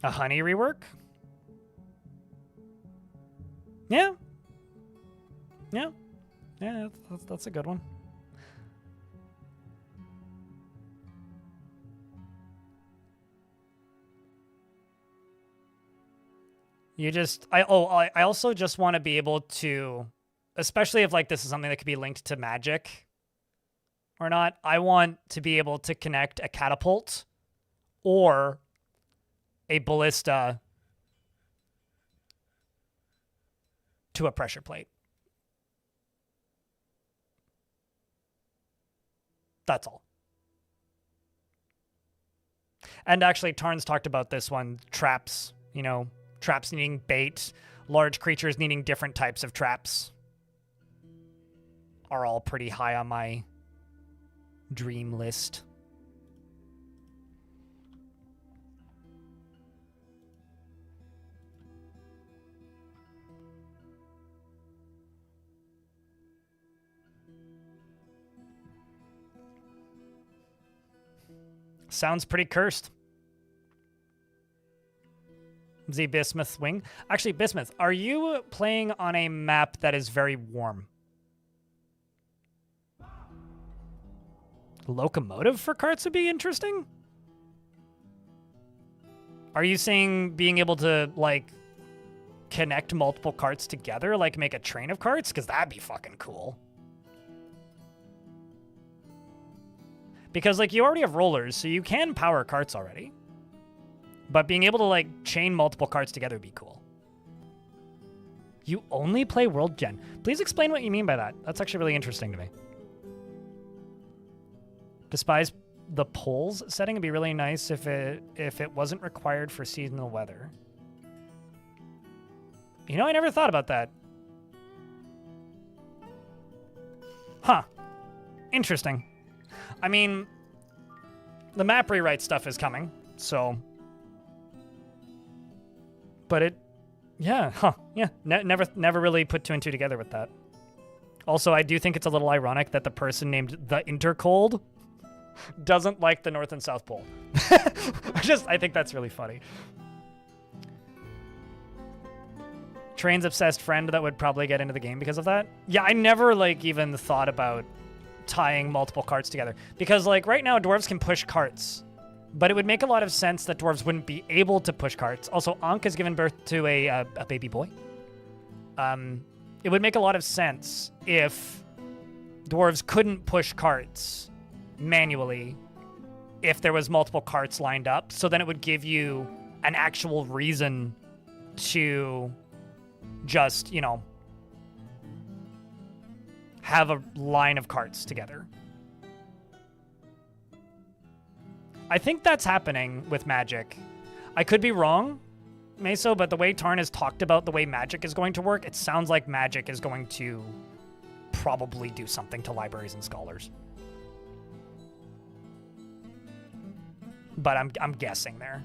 A honey rework? Yeah. Yeah. Yeah, that's a good one. You just, I also just want to be able to, especially if like this is something that could be linked to magic or not, I want to be able to connect a catapult or a ballista to a pressure plate. That's all. And actually, Tarn's talked about this one, traps, you know, traps needing bait, large creatures needing different types of traps are all pretty high on my dream list. Sounds pretty cursed. The Bismuth Wing. Actually, Bismuth, are you playing on a map that is very warm? Locomotive for carts would be interesting. Are you saying being able to, like, connect multiple carts together, like make a train of carts? Because that'd be fucking cool. Because, like, you already have rollers, so you can power carts already. But being able to, like, chain multiple carts together would be cool. You only play World Gen. Please explain what you mean by that. That's actually really interesting to me. Despise the polls setting. It'd be really nice if it wasn't required for seasonal weather. You know, I never thought about that. Huh. Interesting. I mean, the map rewrite stuff is coming, so... But it... Yeah, huh. Yeah, never really put two and two together with that. Also, I do think it's a little ironic that the person named the Intercold doesn't like the North and South Pole. I think that's really funny. Train's obsessed friend that would probably get into the game because of that. Yeah, I never, like, even thought about tying multiple carts together. Because, like, right now, dwarves can push carts. But it would make a lot of sense that dwarves wouldn't be able to push carts. Also, Ankh has given birth to a baby boy. It would make a lot of sense if dwarves couldn't push carts manually if there was multiple carts lined up. So then it would give you an actual reason to just, you know, have a line of carts together. I think that's happening with Magic. I could be wrong, Meso, but the way Tarn has talked about the way Magic is going to work, it sounds like Magic is going to probably do something to libraries and scholars. But I'm guessing there.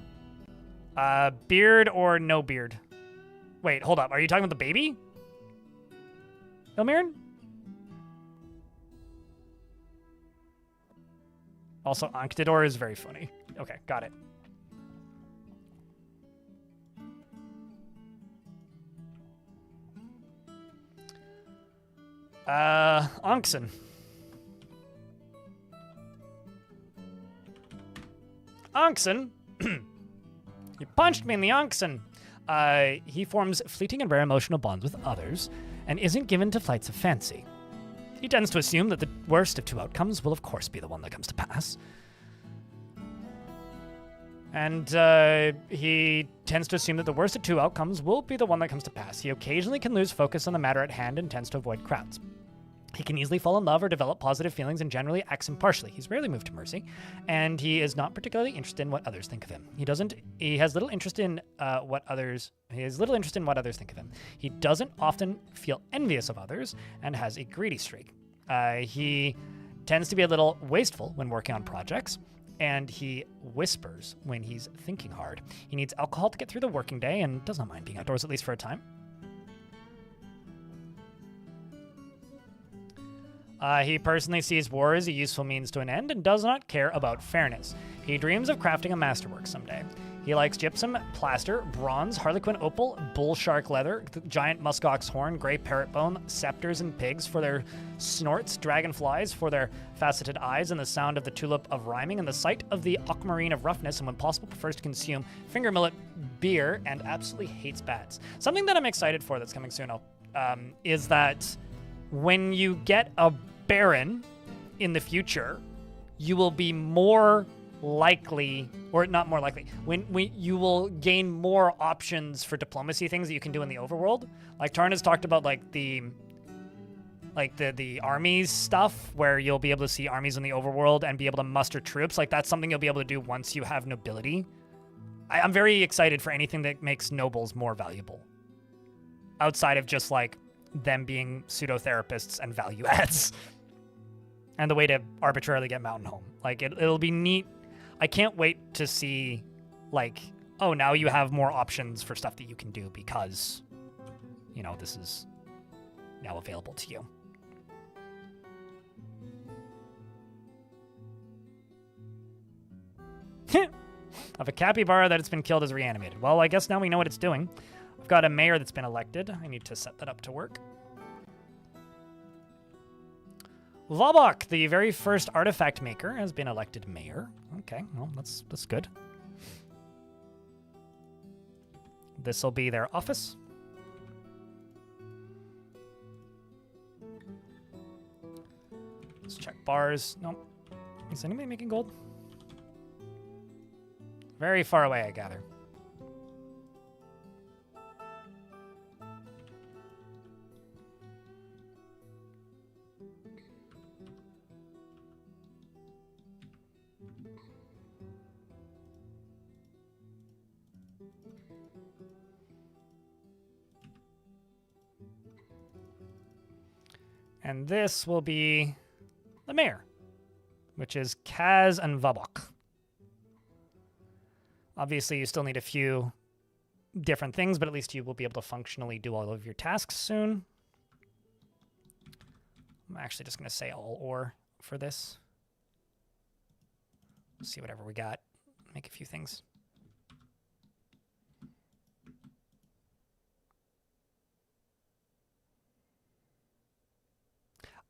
Beard or no beard? Wait, hold up. Are you talking about the baby? Ilmirin? Also, Anktador is very funny. Okay, got it. Onkson. Onkson? You punched me in the Onkson. He forms fleeting and rare emotional bonds with others and isn't given to flights of fancy. He tends to assume that the worst of two outcomes will, of course, be the one that comes to pass. And he tends to assume that the worst of two outcomes will be the one that comes to pass. He occasionally can lose focus on the matter at hand and tends to avoid crowds. He can easily fall in love or develop positive feelings and generally acts impartially. He's rarely moved to mercy, and he is not particularly interested in what others think of him. He has little interest in what others think of him. He doesn't often feel envious of others and has a greedy streak. He tends to be a little wasteful when working on projects, and he whispers when he's thinking hard. He needs alcohol to get through the working day and does not mind being outdoors, at least for a time. He personally sees war as a useful means to an end and does not care about fairness. He dreams of crafting a masterwork someday. He likes gypsum, plaster, bronze, harlequin opal, bull shark leather, giant muskox horn, gray parrot bone, scepters and pigs for their snorts, dragonflies for their faceted eyes, and the sound of the tulip of rhyming, and the sight of the aquamarine of roughness, and when possible prefers to consume finger millet beer and absolutely hates bats. Something that I'm excited for that's coming soon is that when you get a Baron in the future, you will be more likely, or not more likely, when you will gain more options for diplomacy things that you can do in the overworld. Like Tarn has talked about the armies stuff, where you'll be able to see armies in the overworld and be able to muster troops. Like that's something you'll be able to do once you have nobility. I'm very excited for anything that makes nobles more valuable, outside of just like them being pseudo-therapists and value adds. And the way to arbitrarily get Mountain Home. Like, it'll be neat. I can't wait to see, like, oh, now you have more options for stuff that you can do because, you know, this is now available to you. Of a capybara that it's been killed is reanimated. Well, I guess now we know what it's doing. I've got a mayor that's been elected. I need to set that up to work. Vabok, the very first artifact maker, has been elected mayor. Okay, well, that's good. This will be their office. Let's check bars. Nope. Is anybody making gold? Very far away, I gather. And this will be the mayor, which is Kaz and Vabok. Obviously, you still need a few different things, but at least you will be able to functionally do all of your tasks soon. I'm actually just going to say all or for this. See whatever we got. Make a few things.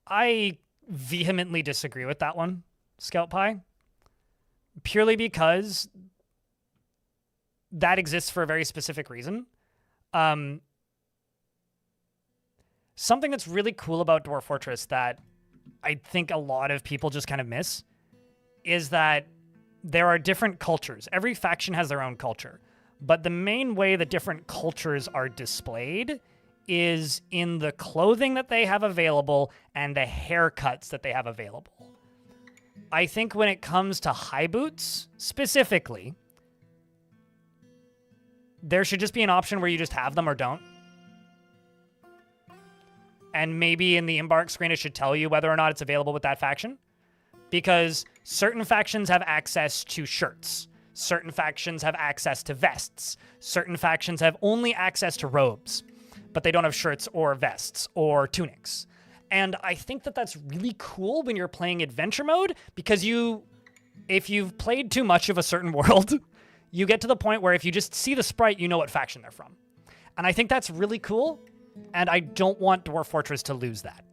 I vehemently disagree with that one, Scout Pie, purely because that exists for a very specific reason. Something that's really cool about Dwarf Fortress that I think a lot of people just kind of miss is that there are different cultures. Every faction has their own culture. but the main way the different cultures are displayed is in the clothing that they have available and the haircuts that they have available. I think when it comes to high boots specifically, there should just be an option where you just have them or don't. And maybe in the embark screen, it should tell you whether or not it's available with that faction. Because certain factions have access to shirts. Certain factions have access to vests. Certain factions have only access to robes, but they don't have shirts or vests or tunics. And I think that that's really cool when you're playing adventure mode, because if you've played too much of a certain world, you get to the point where if you just see the sprite, you know what faction they're from. And I think that's really cool, and I don't want Dwarf Fortress to lose that.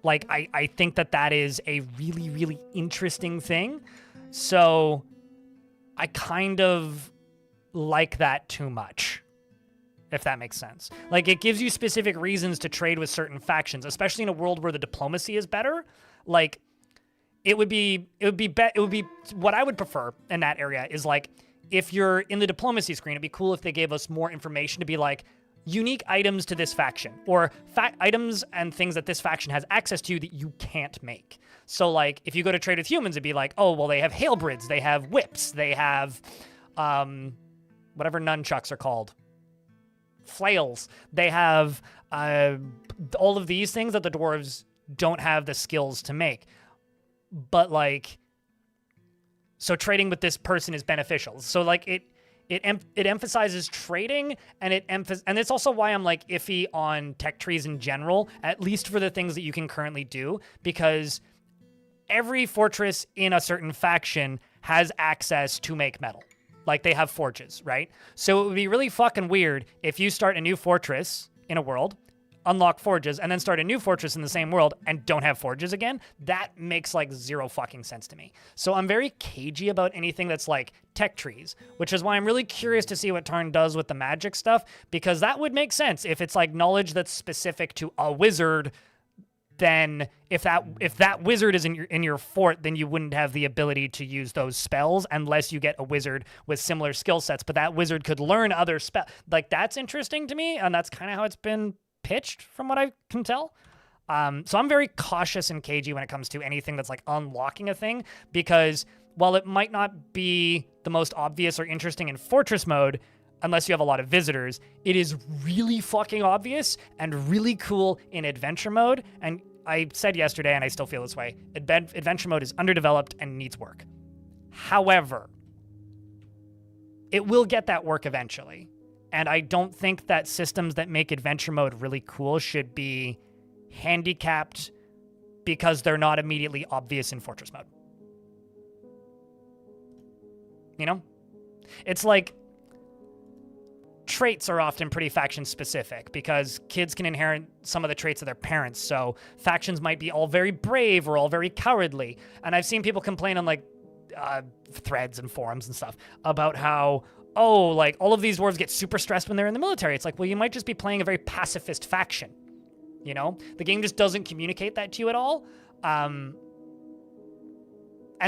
Like, I think that that is a really, really interesting thing. So I kind of like that too much, if that makes sense. Like, it gives you specific reasons to trade with certain factions, especially in a world where the diplomacy is better. Like, it would be what I would prefer in that area is, like, if you're in the diplomacy screen, it'd be cool if they gave us more information to be like, unique items to this faction, or items and things that this faction has access to that you can't make. So, like, if you go to trade with humans, it'd be like, oh, well, they have halberds, they have whips, they have, whatever nunchucks are called, flails. They have all of these things that the dwarves don't have the skills to make. But, like, so trading with this person is beneficial. So, like, it emphasizes trading, and and it's also why I'm, like, iffy on tech trees in general, at least for the things that you can currently do, because every fortress in a certain faction has access to make metal. Like, they have forges, right? So it would be really fucking weird if you start a new fortress in a world, unlock forges, and then start a new fortress in the same world and don't have forges again. That makes, like, zero fucking sense to me. So I'm very cagey about anything that's like tech trees, which is why I'm really curious to see what Tarn does with the magic stuff, because that would make sense if it's like knowledge that's specific to a wizard. Then if that wizard is in your fort, then you wouldn't have the ability to use those spells unless you get a wizard with similar skill sets. But that wizard could learn other spells. Like, that's interesting to me, and that's kind of how it's been pitched from what I can tell. So I'm very cautious and cagey when it comes to anything that's like unlocking a thing, because while it might not be the most obvious or interesting in Fortress mode, unless you have a lot of visitors, it is really fucking obvious and really cool in adventure mode. And I said yesterday, and I still feel this way, adventure mode is underdeveloped and needs work. However, it will get that work eventually. And I don't think that systems that make adventure mode really cool should be handicapped because they're not immediately obvious in Fortress mode. You know? It's like traits are often pretty faction specific because kids can inherit some of the traits of their parents. So factions might be all very brave or all very cowardly. And I've seen people complain on, like, threads and forums and stuff about how, oh, like, all of these dwarves get super stressed when they're in the military. It's like, well, you might just be playing a very pacifist faction, you know? The game just doesn't communicate that to you at all. And,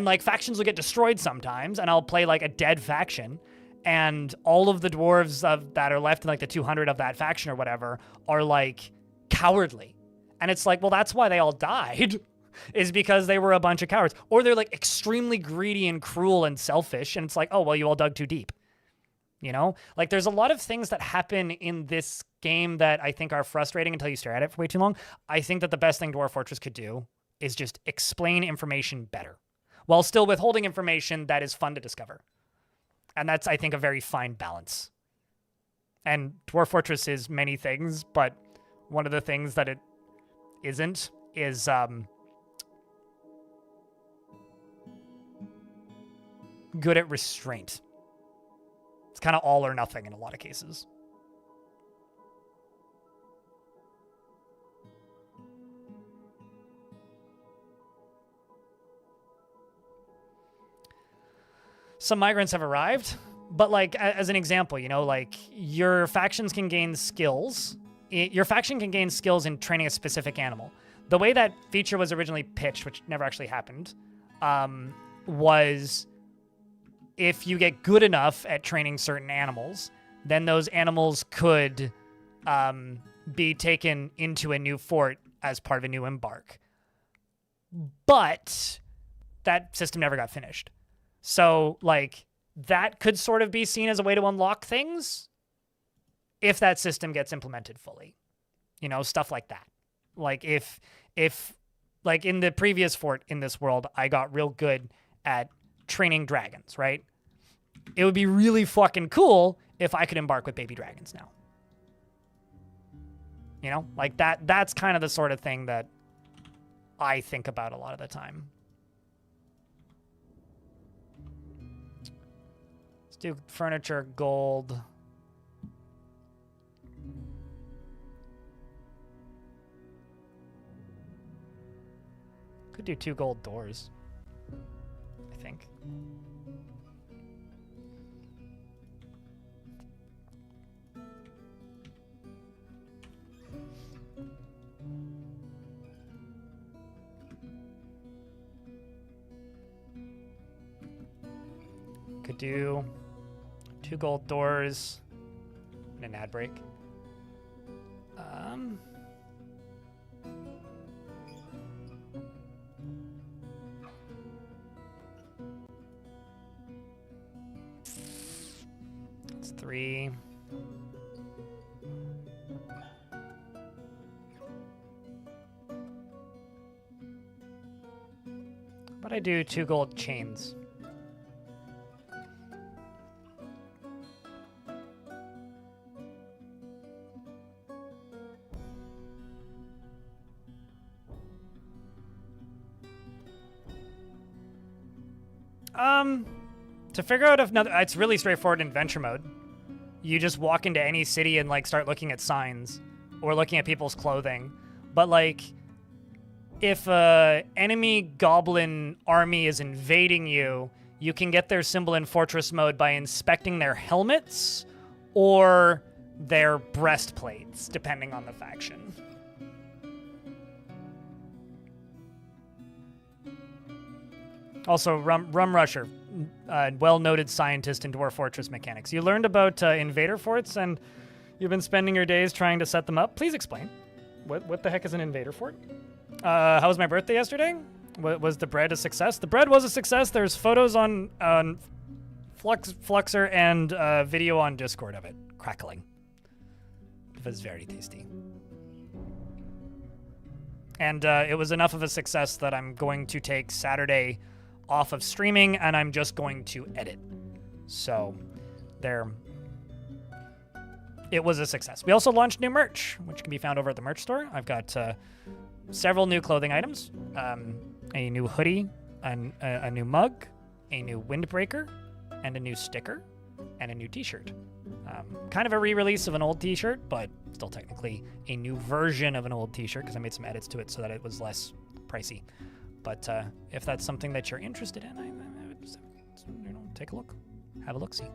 like, factions will get destroyed sometimes, and I'll play, like, a dead faction, and all of the dwarves that are left in, like, the 200 of that faction or whatever are, like, cowardly. And it's like, well, that's why they all died, is because they were a bunch of cowards. Or they're, like, extremely greedy and cruel and selfish, and it's like, oh, well, you all dug too deep. You know? Like, there's a lot of things that happen in this game that I think are frustrating until you stare at it for way too long. I think that the best thing Dwarf Fortress could do is just explain information better, while still withholding information that is fun to discover. And that's, I think, a very fine balance. And Dwarf Fortress is many things, but one of the things that it isn't is good at restraint. It's kind of all or nothing in a lot of cases. Some migrants have arrived, but, like, as an example, you know, like, your factions can gain skills. Your faction can gain skills in training a specific animal. The way that feature was originally pitched, which never actually happened, was if you get good enough at training certain animals, then those animals could be taken into a new fort as part of a new embark. But that system never got finished. So, like, that could sort of be seen as a way to unlock things if that system gets implemented fully. You know, stuff like that. Like, if like in the previous fort in this world, I got real good at training dragons, right? It would be really fucking cool if I could embark with baby dragons now. You know, like that's kind of the sort of thing that I think about a lot of the time. Let's do furniture, gold. Could do 2 gold doors, I think. Could do 2 gold doors and an ad break. That's 3. But I do 2 gold chains. To figure out if it's really straightforward in adventure mode. You just walk into any city and like start looking at signs or looking at people's clothing. But like, if a enemy goblin army is invading you, you can get their symbol in fortress mode by inspecting their helmets or their breastplates, depending on the faction. Also, Rum Rusher, well-noted scientist in Dwarf Fortress mechanics. You learned about invader forts, and you've been spending your days trying to set them up. Please explain. What the heck is an invader fort? How was my birthday yesterday? Was the bread a success? The bread was a success. There's photos on Fluxer and video on Discord of it crackling. It was very tasty. And it was enough of a success that I'm going to take Saturday off of streaming, and I'm just going to edit. So, it was a success. We also launched new merch, which can be found over at the merch store. I've got several new clothing items, a new hoodie, a new mug, a new windbreaker, and a new sticker, and a new t-shirt. Kind of a re-release of an old t-shirt, but still technically a new version of an old t-shirt because I made some edits to it so that it was less pricey. But if that's something that you're interested in, I would just, take a look. Have a look-see.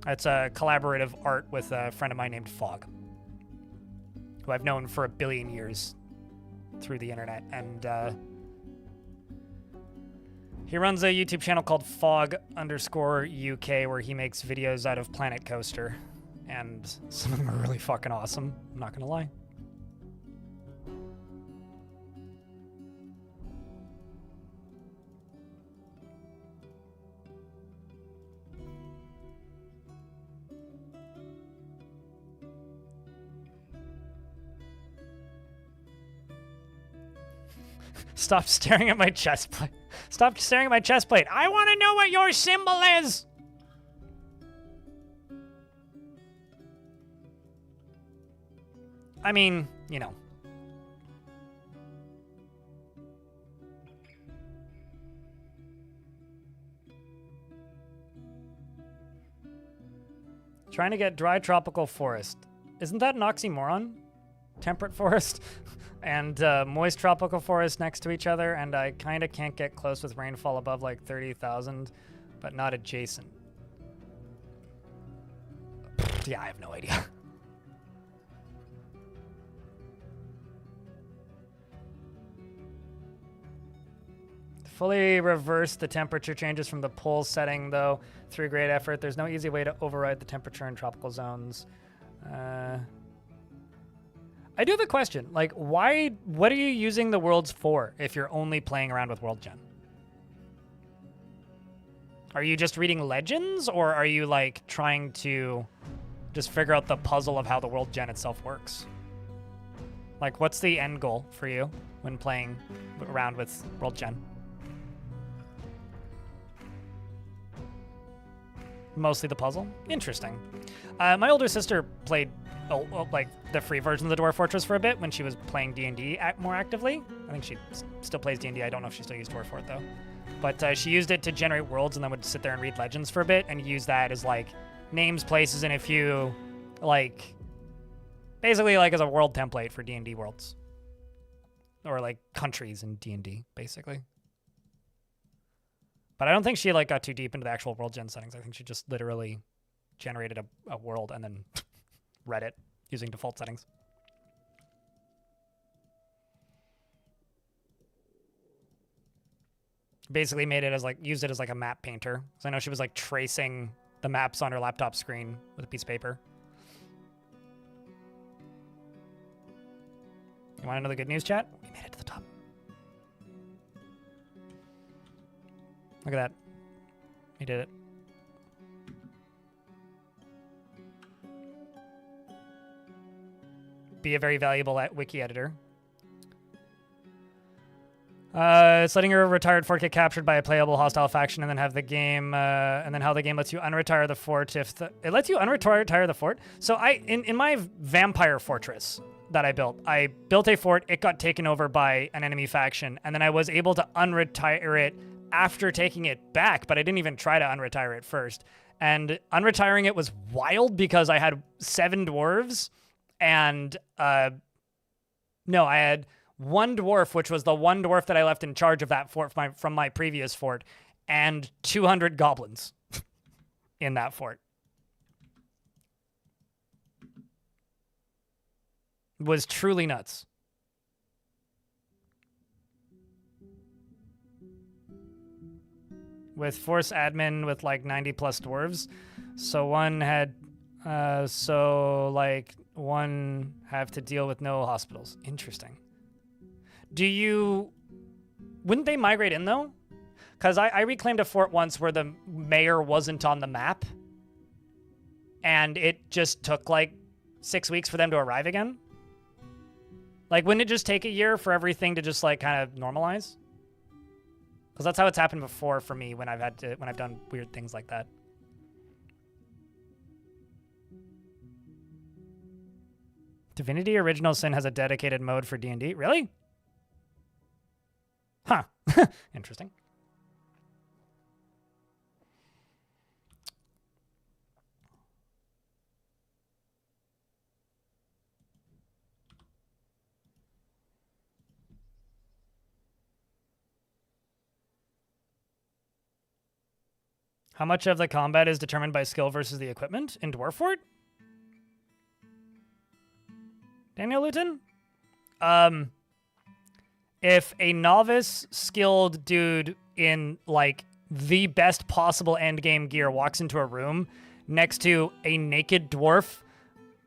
That's a collaborative art with a friend of mine named Fog, who I've known for 1 billion years through the internet. And he runs a YouTube channel called Fog_UK where he makes videos out of Planet Coaster. And some of them are really fucking awesome. I'm not gonna lie. Stop staring at my chest plate. Stop staring at my chest plate. I want to know what your symbol is. I mean, you know. Trying to get dry tropical forest. Isn't that an oxymoron? Temperate forest and moist tropical forest next to each other, and I kind of can't get close with rainfall above like 30,000, but not adjacent. Yeah, I have no idea. Fully reverse the temperature changes from the pole setting, though, through great effort. There's no easy way to override the temperature in tropical zones. I do have a question. Like, what are you using the worlds for if you're only playing around with World Gen? Are you just reading legends, or are you, like, trying to just figure out the puzzle of how the World Gen itself works? Like, what's the end goal for you when playing around with World Gen? Mostly the puzzle? Interesting. My older sister played like the free version of the Dwarf Fortress for a bit when she was playing D&D more actively. I think she still plays D&D. I don't know if she still uses Dwarf Fort though. But she used it to generate worlds and then would sit there and read legends for a bit and use that as like names, places, and a few like basically like as a world template for D&D worlds. Or like countries in D&D, basically. But I don't think she like got too deep into the actual world gen settings. I think she just literally generated a world and then read it using default settings. Basically made it as like, used it as like a map painter. So I know she was like tracing the maps on her laptop screen with a piece of paper. You want another good news, chat? We made it to the top. Look at that. We did it. Be a very valuable wiki editor. It's letting your retired fort get captured by a playable hostile faction, and then have the game, and then how the game lets you unretire the fort if it lets you unretire the fort. So in my vampire fortress that I built a fort. It got taken over by an enemy faction, and then I was able to unretire it after taking it back, but I didn't even try to unretire it first. And unretiring it was wild because I had 7 dwarves, and no, I had 1 dwarf, which was the 1 dwarf that I left in charge of that fort from my previous fort, and 200 goblins in that fort. It was truly nuts. With force admin with like 90 plus dwarves. So one had, one have to deal with no hospitals. Interesting. Wouldn't they migrate in though? Because I reclaimed a fort once where the mayor wasn't on the map. And it just took like 6 weeks for them to arrive again. Like, wouldn't it just take a year for everything to just like kind of normalize? Because that's how it's happened before for me when I've done weird things like that. Divinity Original Sin has a dedicated mode for D&D. Really? Huh. Interesting. How much of the combat is determined by skill versus the equipment in Dwarf Fort? Daniel Luton? If a novice skilled dude in like the best possible endgame gear walks into a room next to a naked dwarf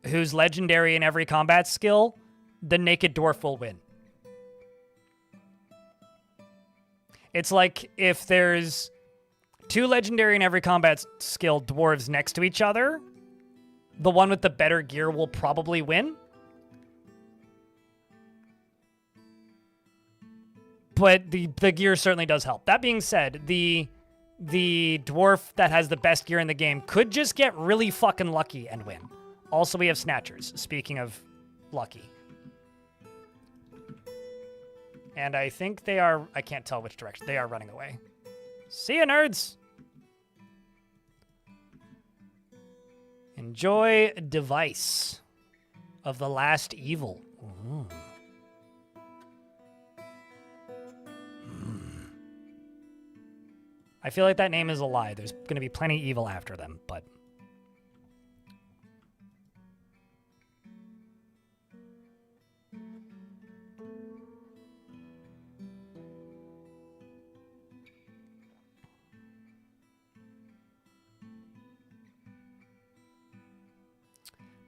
who's legendary in every combat skill, the naked dwarf will win. It's like if there's 2 legendary in every combat skill dwarves next to each other, the one with the better gear will probably win. But the gear certainly does help. That being said, the dwarf that has the best gear in the game could just get really fucking lucky and win. Also, we have Snatchers, speaking of lucky. And I think they are, I can't tell which direction, they are running away. See ya, nerds! Enjoy Device of the Last Evil. Ooh. I feel like that name is a lie. There's going to be plenty evil after them, but...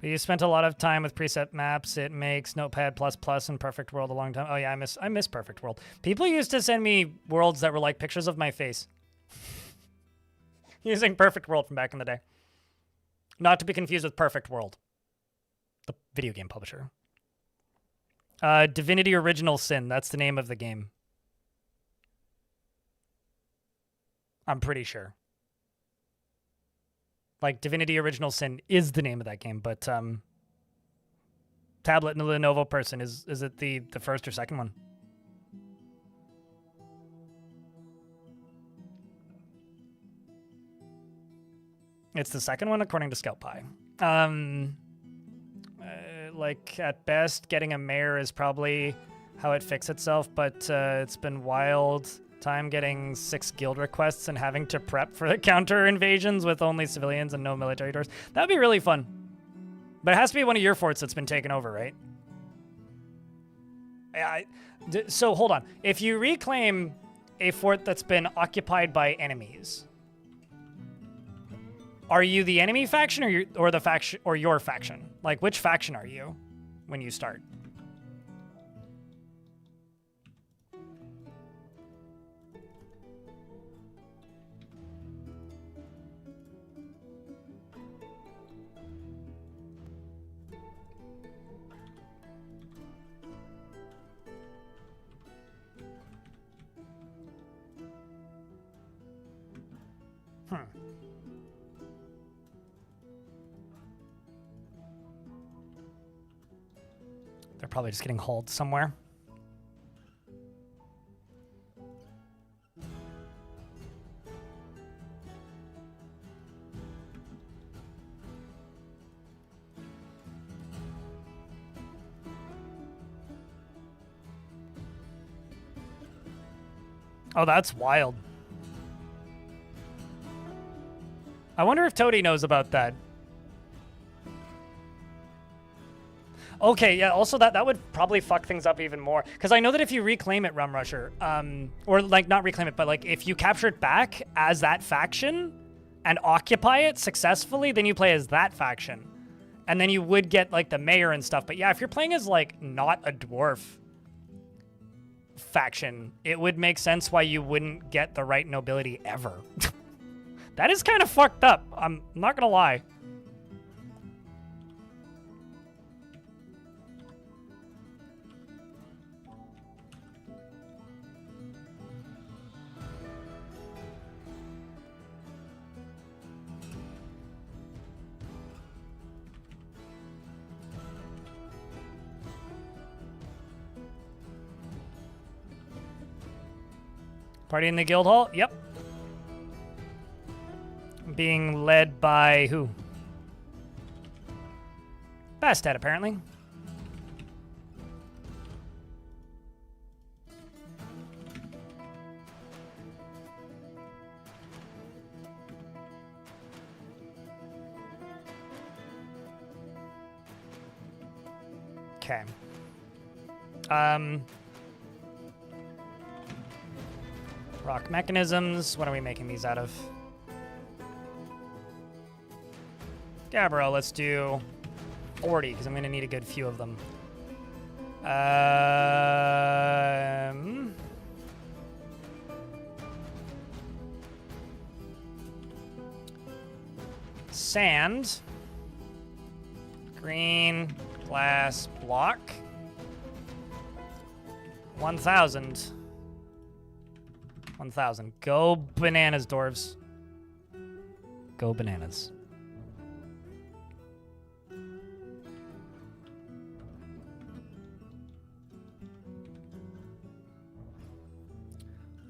But you spent a lot of time with preset maps. It makes Notepad++ and Perfect World a long time. Oh yeah, I miss Perfect World. People used to send me worlds that were like pictures of my face. Using Perfect World from back in the day. Not to be confused with Perfect World, the video game publisher. Divinity Original Sin, that's the name of the game. I'm pretty sure. Like, Divinity Original Sin is the name of that game, but tablet and the Lenovo person, is it the first or second one? It's the second one, according to Scout Pie. Like, at best, getting a mayor is probably how it fixed itself, but it's been wild time getting 6 guild requests and having to prep for the counter invasions with only civilians and no military doors. That'd be really fun. But it has to be one of your forts that's been taken over, right? So hold on. If you reclaim a fort that's been occupied by enemies, are you the enemy faction or the faction or your faction? Like, which faction are you when you start? They're probably just getting hauled somewhere. Oh, that's wild. I wonder if Toady knows about that. Okay, yeah, also that would probably fuck things up even more. Because I know that if you reclaim it, Rum Rusher, or like not reclaim it, but like if you capture it back as that faction and occupy it successfully, then you play as that faction. And then you would get like the mayor and stuff. But yeah, if you're playing as like not a dwarf faction, it would make sense why you wouldn't get the right nobility ever. That is kind of fucked up. I'm not gonna lie. Party in the guild hall? Yep. Being led by who? Bastet, apparently. Okay. Rock mechanisms. What are we making these out of? Gabbro, let's do 40, because I'm going to need a good few of them. Sand. Green. Glass. Block. 1,000. 1,000. Go bananas, dwarves. Go bananas.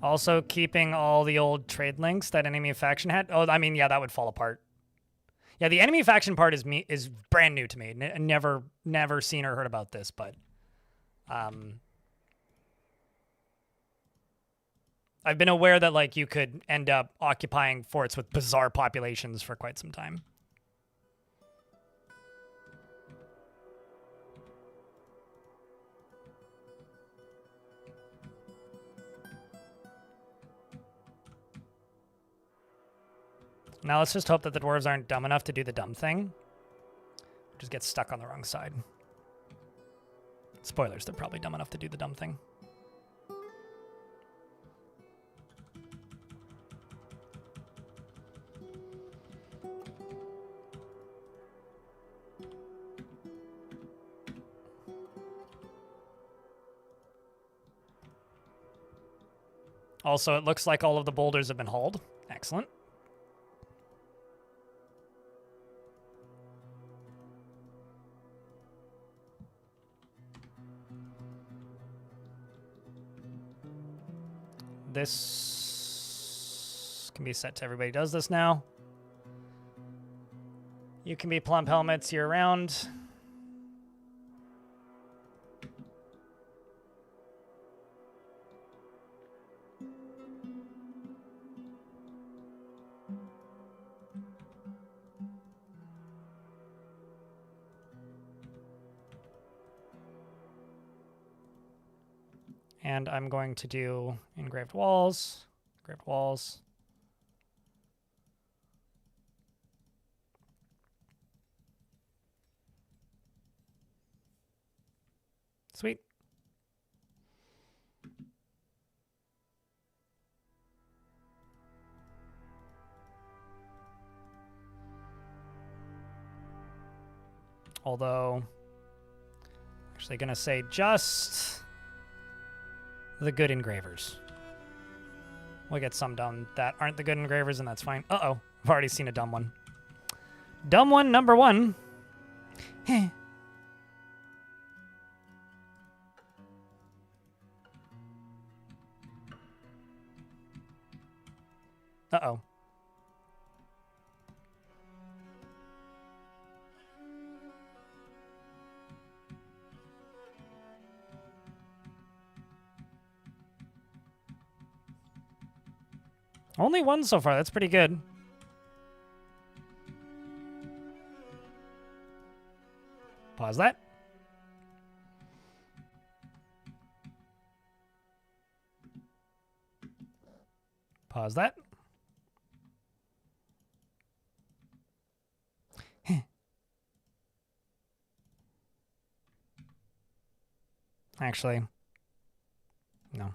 Also keeping all the old trade links that enemy faction had. Oh, I mean, yeah, that would fall apart. Yeah, the enemy faction part is brand new to me. Never seen or heard about this, but I've been aware that like you could end up occupying forts with bizarre populations for quite some time. Now let's just hope that the dwarves aren't dumb enough to do the dumb thing. Just get stuck on the wrong side. Spoilers, they're probably dumb enough to do the dumb thing. Also, it looks like all of the boulders have been hauled. Excellent. This can be set to everybody does this now. You can be plump helmets year round. And I'm going to do engraved walls, engraved walls. Sweet. Although, actually gonna say just the good engravers. We'll get some done that aren't the good engravers, and that's fine. Uh-oh, I've already seen a dumb one. Dumb one number one. Heh. Uh-oh. Only one so far. That's pretty good. Pause that. Pause that. Actually, no.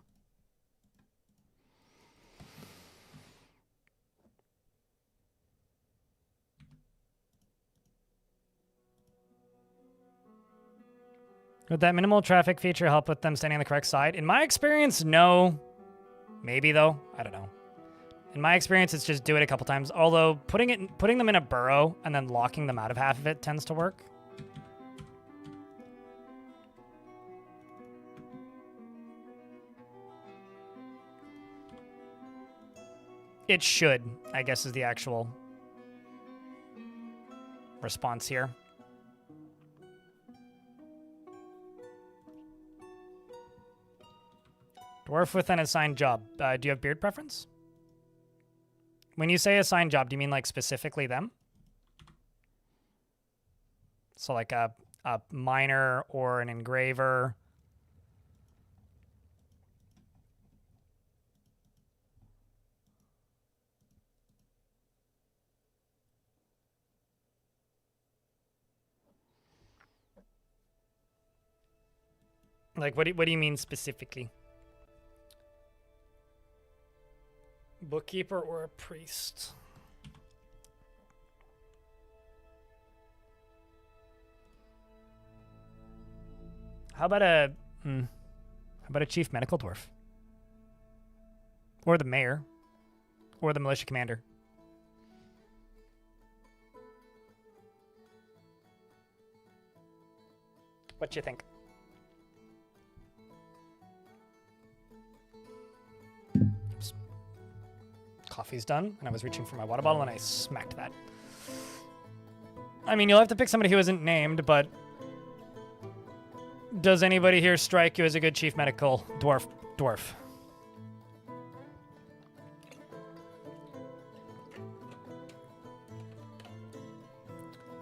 Would that minimal traffic feature help with them standing on the correct side? In my experience, no. Maybe, though. I don't know. In my experience, it's just do it a couple times. Although, putting them in a burrow and then locking them out of half of it tends to work. It should, I guess, is the actual response here. Dwarf with an assigned job. Do you have beard preference? When you say assigned job, do you mean like specifically them? So like a miner or an engraver. Like, what do you mean specifically? Bookkeeper or a priest? How about a chief medical dwarf? Or the mayor? Or the militia commander? What do you think? Coffee's done, and I was reaching for my water bottle, and I smacked that. I mean, you'll have to pick somebody who isn't named, but does anybody here strike you as a good chief medical dwarf?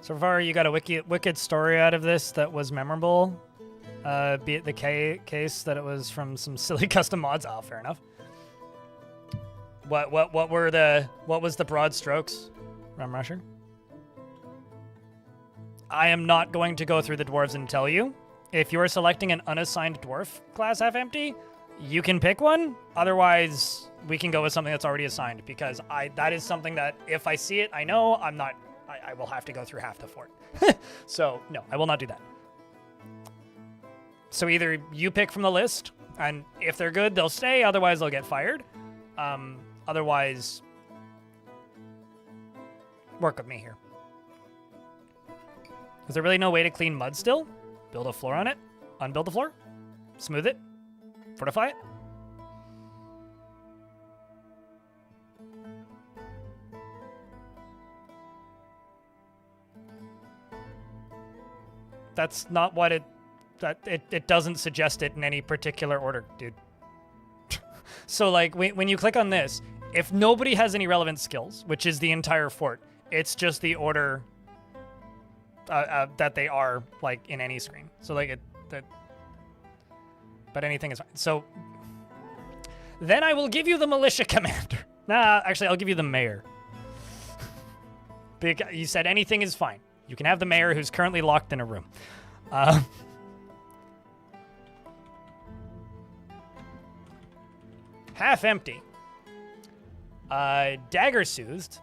So far, you got a wicked story out of this that was memorable. Be it the case that it was from some silly custom mods. Oh, fair enough. What was the broad strokes, Rum Rusher? I am not going to go through the dwarves and tell you. If you are selecting an unassigned dwarf class half empty, you can pick one. Otherwise, we can go with something that's already assigned, because that is something that if I see it, I know I will have to go through half the fort. So no, I will not do that. So either you pick from the list, and if they're good, they'll stay. Otherwise, they'll get fired. Otherwise, work with me here. Is there really no way to clean mud still? Build a floor on it? Unbuild the floor? Smooth it? Fortify it? That's not what it doesn't suggest it in any particular order, dude. So like when you click on this, if nobody has any relevant skills, which is the entire fort, it's just the order that they are like in any screen. So like but anything is fine. So then I will give you the militia commander. Nah, actually I'll give you the mayor. Because you said anything is fine. You can have the mayor who's currently locked in a room. Half empty. Dagger soothed.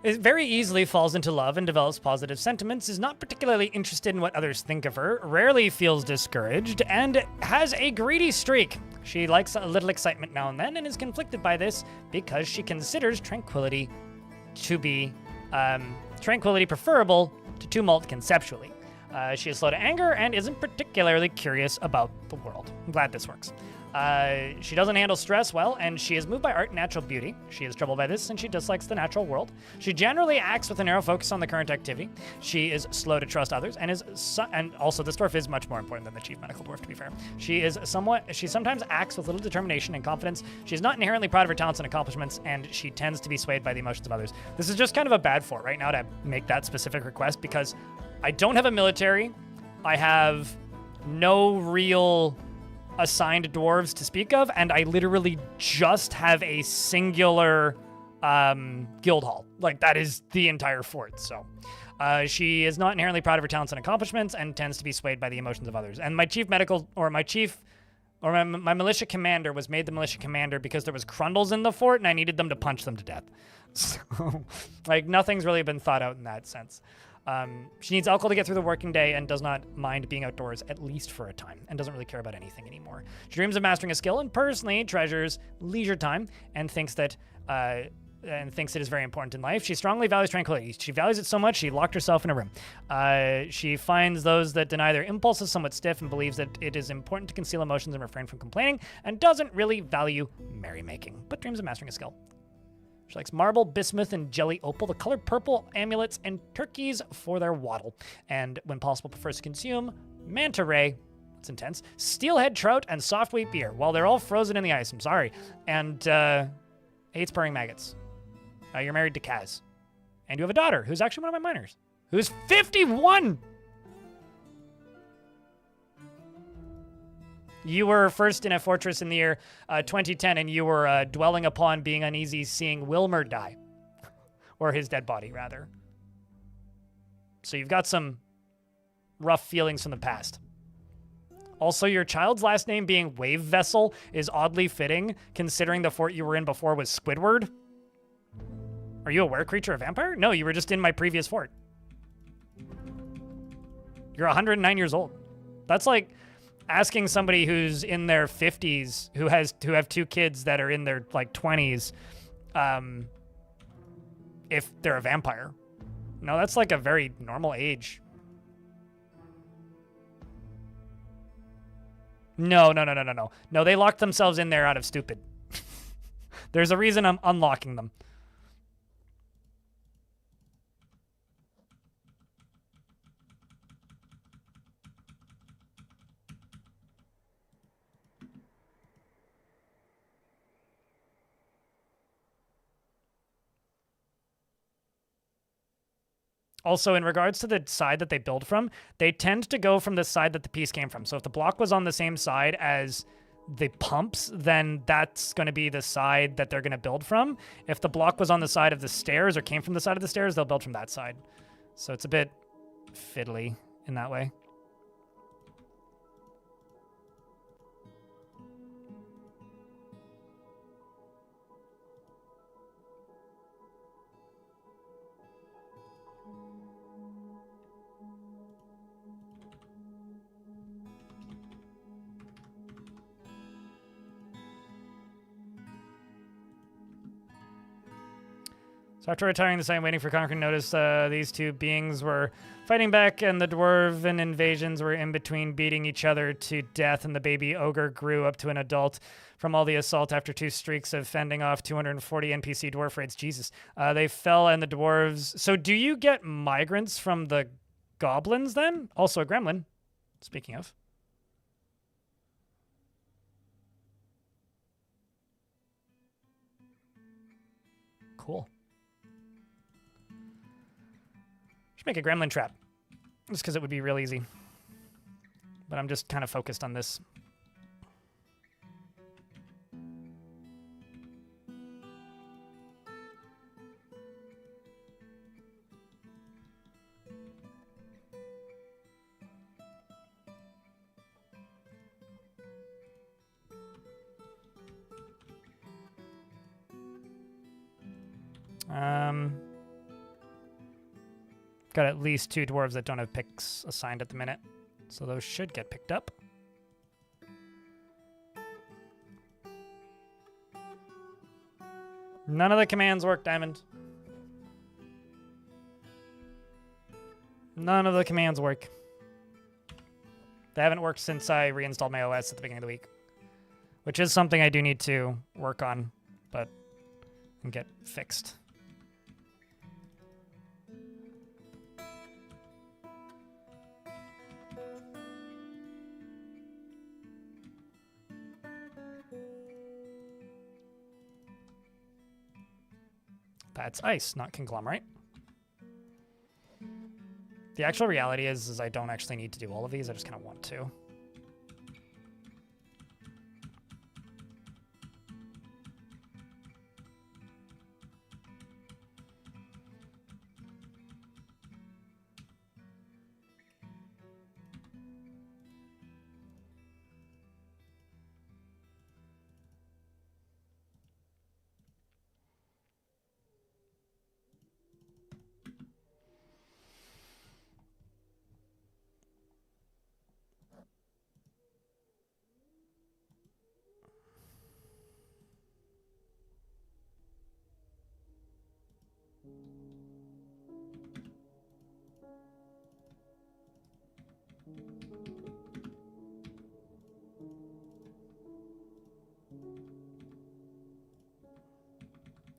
It very easily falls into love and develops positive sentiments, is not particularly interested in what others think of her, rarely feels discouraged, and has a greedy streak. She likes a little excitement now and then and is conflicted by this because she considers tranquility to be tranquility preferable to tumult conceptually. She is slow to anger and isn't particularly curious about the world. I'm glad this works. She doesn't handle stress well, and she is moved by art and natural beauty. She is troubled by this, and she dislikes the natural world. She generally acts with a narrow focus on the current activity. She is slow to trust others, and and also this dwarf is much more important than the chief medical dwarf, to be fair. She sometimes acts with little determination and confidence. She's not inherently proud of her talents and accomplishments, and she tends to be swayed by the emotions of others. This is just kind of a bad fort right now to make that specific request, because I don't have a military. I have no real assigned dwarves to speak of, and I literally just have a singular guild hall. Like, that is the entire fort. So she is not inherently proud of her talents and accomplishments and tends to be swayed by the emotions of others. And my my militia commander was made the militia commander because there was Crundles in the fort and I needed them to punch them to death. So like, nothing's really been thought out in that sense. She needs alcohol to get through the working day and does not mind being outdoors, at least for a time, and doesn't really care about anything anymore. She dreams of mastering a skill and personally treasures leisure time and thinks that it is very important in life. She strongly values tranquility. She values it so much she locked herself in a room. She finds those that deny their impulses somewhat stiff and believes that it is important to conceal emotions and refrain from complaining, and doesn't really value merrymaking, but dreams of mastering a skill. She likes marble, bismuth, and jelly opal, the color purple, amulets, and turkeys for their waddle. And when possible, prefers to consume manta ray, it's intense, steelhead trout, and soft wheat beer. While they're all frozen in the ice, I'm sorry. And hates purring maggots. You're married to Kaz. And you have a daughter, who's actually one of my minors, who's 51! You were first in a fortress in the year 2010, and you were dwelling upon being uneasy seeing Wilmer die. Or his dead body, rather. So you've got some rough feelings from the past. Also, your child's last name being Wave Vessel is oddly fitting, considering the fort you were in before was Squidward. Are you a were creature or vampire? No, you were just in my previous fort. You're 109 years old. That's like asking somebody who's in their 50s, who have two kids that are in their like 20s, if they're a vampire. No, that's like a very normal age. No. No, they locked themselves in there out of stupid. There's a reason I'm unlocking them. Also, in regards to the side that they build from, they tend to go from the side that the piece came from. So if the block was on the same side as the pumps, then that's going to be the side that they're going to build from. If the block was on the side of the stairs or came from the side of the stairs, they'll build from that side. So it's a bit fiddly in that way. So after retiring the site and waiting for Conquering, notice these two beings were fighting back, and the dwarven invasions were in between, beating each other to death, and the baby ogre grew up to an adult from all the assault after 2 streaks of fending off 240 NPC dwarf raids. Jesus. They fell, and the dwarves... So do you get migrants from the goblins then? Also a gremlin, speaking of. Cool. Make a gremlin trap, just because it would be real easy. But I'm just kind of focused on this. Got at least 2 dwarves that don't have picks assigned at the minute, so those should get picked up. None of the commands work, Diamond. None of the commands work. They haven't worked since I reinstalled my OS at the beginning of the week, which is something I do need to work on, but and get fixed. That's ice, not conglomerate. The actual reality is I don't actually need to do all of these. I just kind of want to.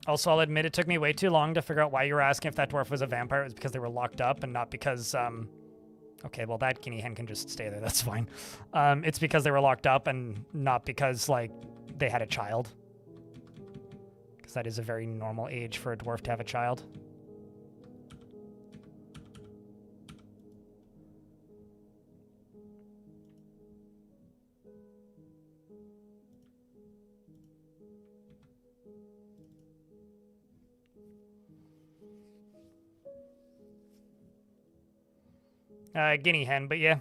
Also, I'll admit it took me way too long to figure out why you were asking if that dwarf was a vampire. It was because they were locked up and not because, okay, well, that guinea hen can just stay there. That's fine. It's because they were locked up and not because, like, they had a child. Because that is a very normal age for a dwarf to have a child. Guinea hen, but yeah.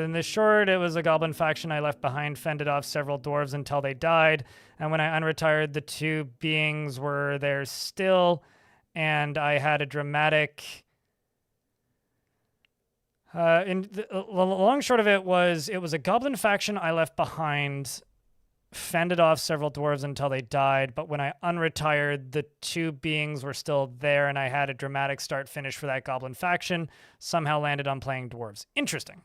In the short, it was a goblin faction I left behind, fended off several dwarves until they died, and when I unretired, the 2 beings were there still, and I had a dramatic... the long short of it was a goblin faction I left behind, fended off several dwarves until they died, but when I unretired, the 2 beings were still there, and I had a dramatic start-finish for that goblin faction. Somehow landed on playing dwarves. Interesting.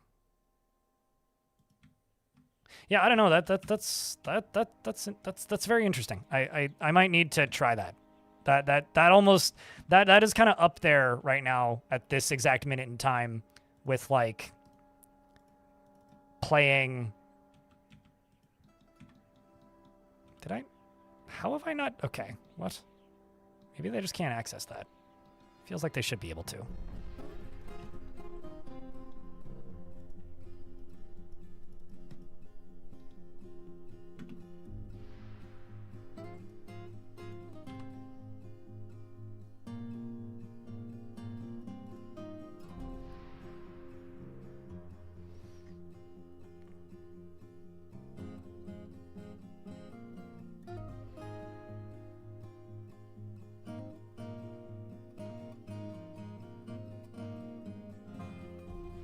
Yeah, I don't know. That's very interesting. I might need to try that. That is kind of up there right now at this exact minute in time with like playing. Did I? How have I not? Okay, what? Maybe they just can't access that. Feels like they should be able to.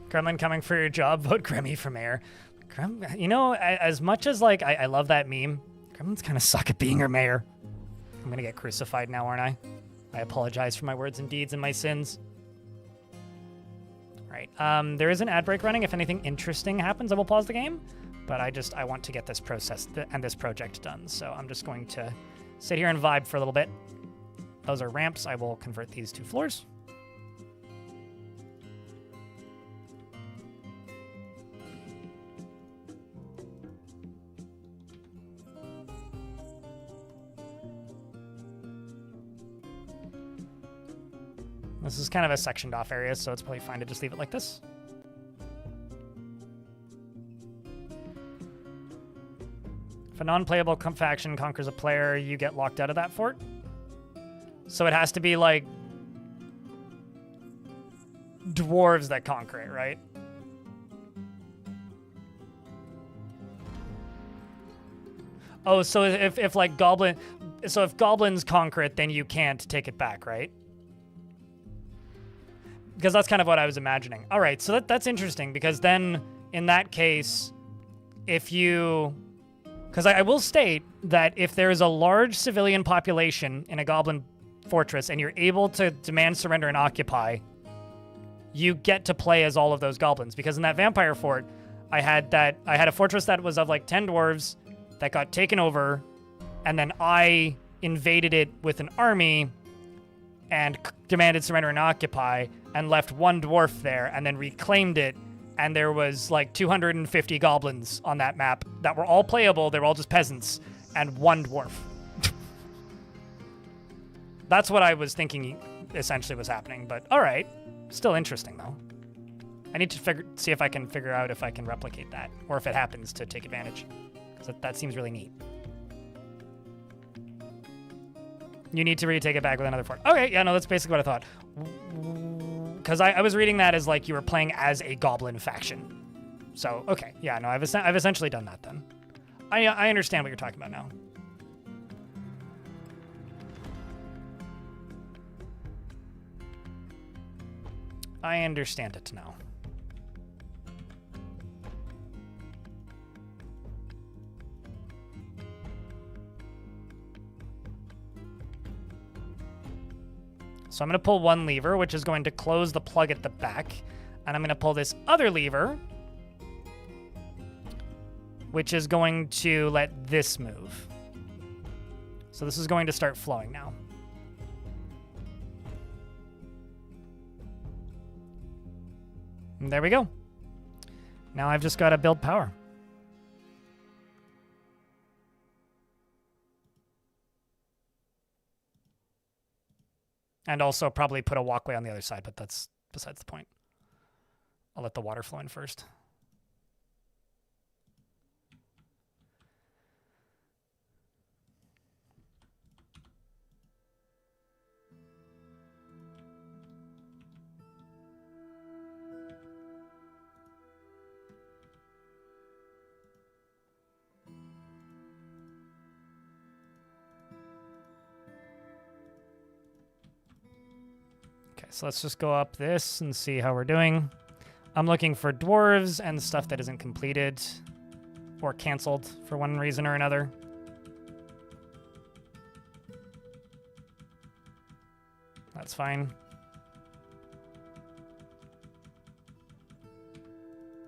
Gremlin coming for your job. Vote Grimmy for mayor. You know, as much as like I love that meme, Gremlins kind of suck at being your mayor. I'm gonna get crucified now, aren't I? I apologize for my words and deeds and my sins. All right. There is an ad break running. If anything interesting happens, I will pause the game. But I want to get this process and this project done. So I'm just going to sit here and vibe for a little bit. Those are ramps. I will convert these to floors. This is kind of a sectioned off area, so it's probably fine to just leave it like this. If a non-playable faction conquers a player, you get locked out of that fort. So it has to be like dwarves that conquer it, right? Oh, so if like if goblins conquer it, then you can't take it back, right? Because that's kind of what I was imagining. All right, so that's interesting, because then in that case, if you... Because I will state that if there is a large civilian population in a goblin fortress and you're able to demand surrender and occupy, you get to play as all of those goblins. Because in that vampire fort, I had a fortress that was of like 10 dwarves that got taken over, and then I invaded it with an army and demanded surrender and occupy, and left one dwarf there, and then reclaimed it, and there was like 250 goblins on that map that were all playable. They were all just peasants, and one dwarf. That's what I was thinking essentially was happening, but all right. Still interesting, though. I need to see if I can figure out if I can replicate that, or if it happens to take advantage, because that seems really neat. You need to retake it back with another fort. Okay, yeah, no, that's basically what I thought. Because I was reading that as like you were playing as a goblin faction. So, okay, yeah, no, I've essentially done that then. I understand what you're talking about now. I understand it now. So I'm going to pull one lever, which is going to close the plug at the back. And I'm going to pull this other lever, which is going to let this move. So this is going to start flowing now. And there we go. Now I've just got to build power. And also probably put a walkway on the other side, but that's besides the point. I'll let the water flow in first. So let's just go up this and see how we're doing. I'm looking for dwarves and stuff that isn't completed or canceled for one reason or another. That's fine.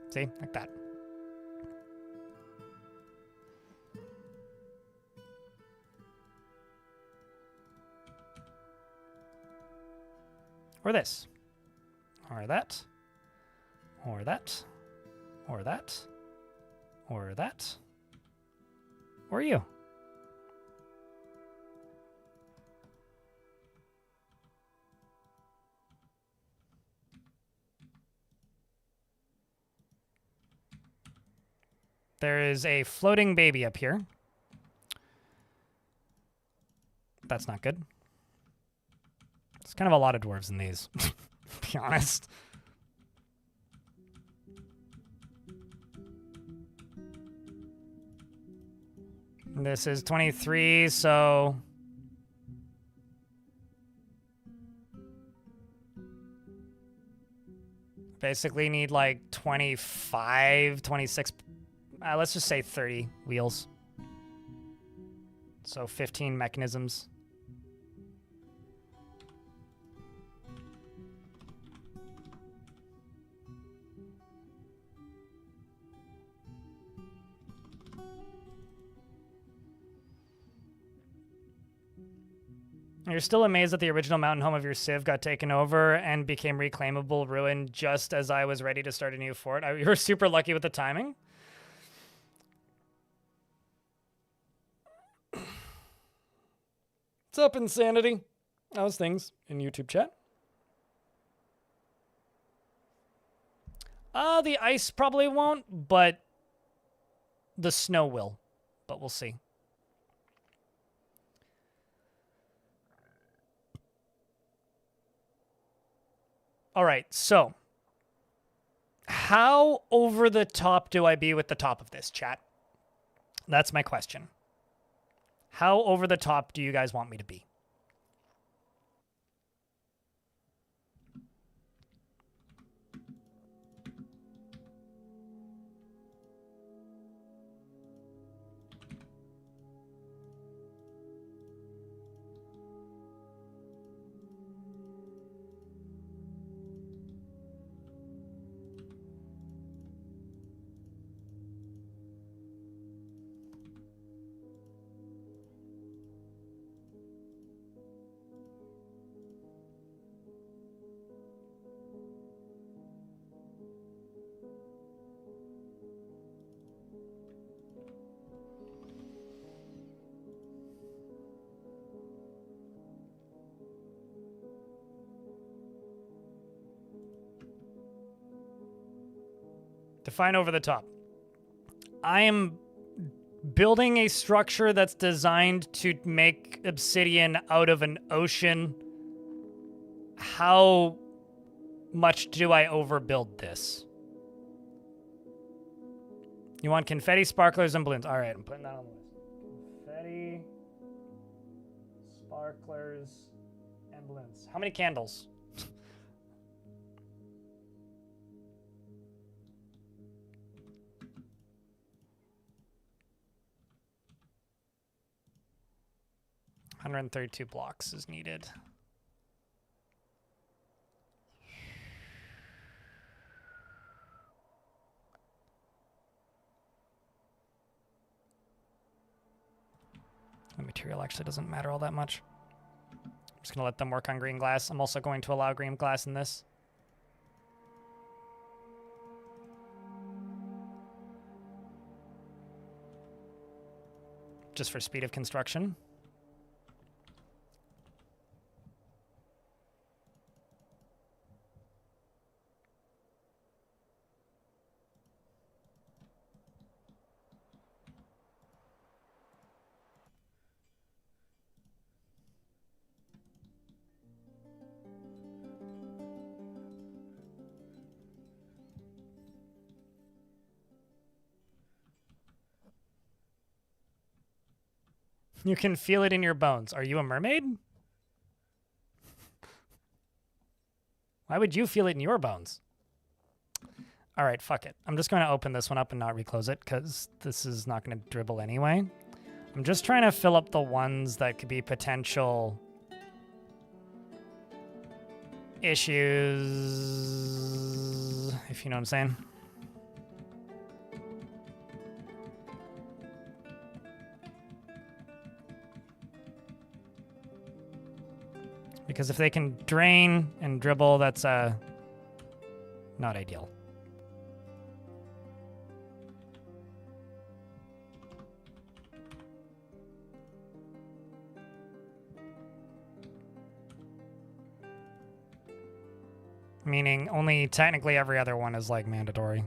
See, like that. Or this, or that, or that, or that, or that, or you. There is a floating baby up here. That's not good. There's kind of a lot of dwarves in these, to be honest. This is 23, so... basically need like 25, 26... let's just say 30 wheels. So 15 mechanisms. You're still amazed that the original mountain home of your civ got taken over and became reclaimable ruin just as I was ready to start a new fort. You were super lucky with the timing. What's up, Insanity? How's things in YouTube chat? The ice probably won't, but the snow will. But we'll see. All right, so how over the top do I be with the top of this, chat? That's my question. How over the top do you guys want me to be? Define over the top. I am building a structure that's designed to make obsidian out of an ocean. How much do I overbuild this? You want confetti, sparklers, and balloons. All right, I'm putting that on the list. Confetti, sparklers, and balloons. How many candles? $132 blocks is needed. The material actually doesn't matter all that much. I'm just going to let them work on green glass. I'm also going to allow green glass in this. Just for speed of construction. You can feel it in your bones. Are you a mermaid? Why would you feel it in your bones? All right, fuck it. I'm just going to open this one up and not reclose it because this is not going to dribble anyway. I'm just trying to fill up the ones that could be potential issues, if you know what I'm saying. Because if they can drain and dribble, that's not ideal. Meaning only technically every other one is like mandatory.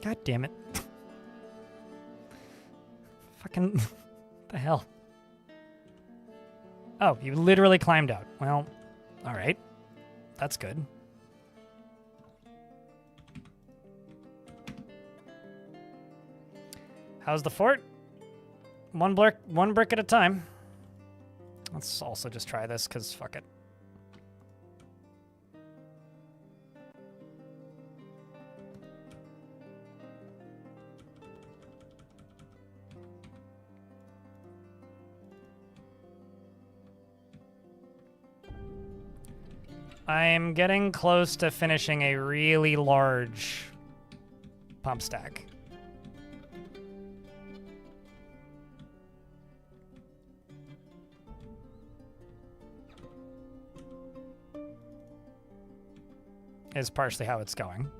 God damn it. Fucking... the hell? Oh, you literally climbed out. Well, alright. That's good. How's the fort? One brick at a time. Let's also just try this, because fuck it. I'm getting close to finishing a really large pump stack. Is partially how it's going.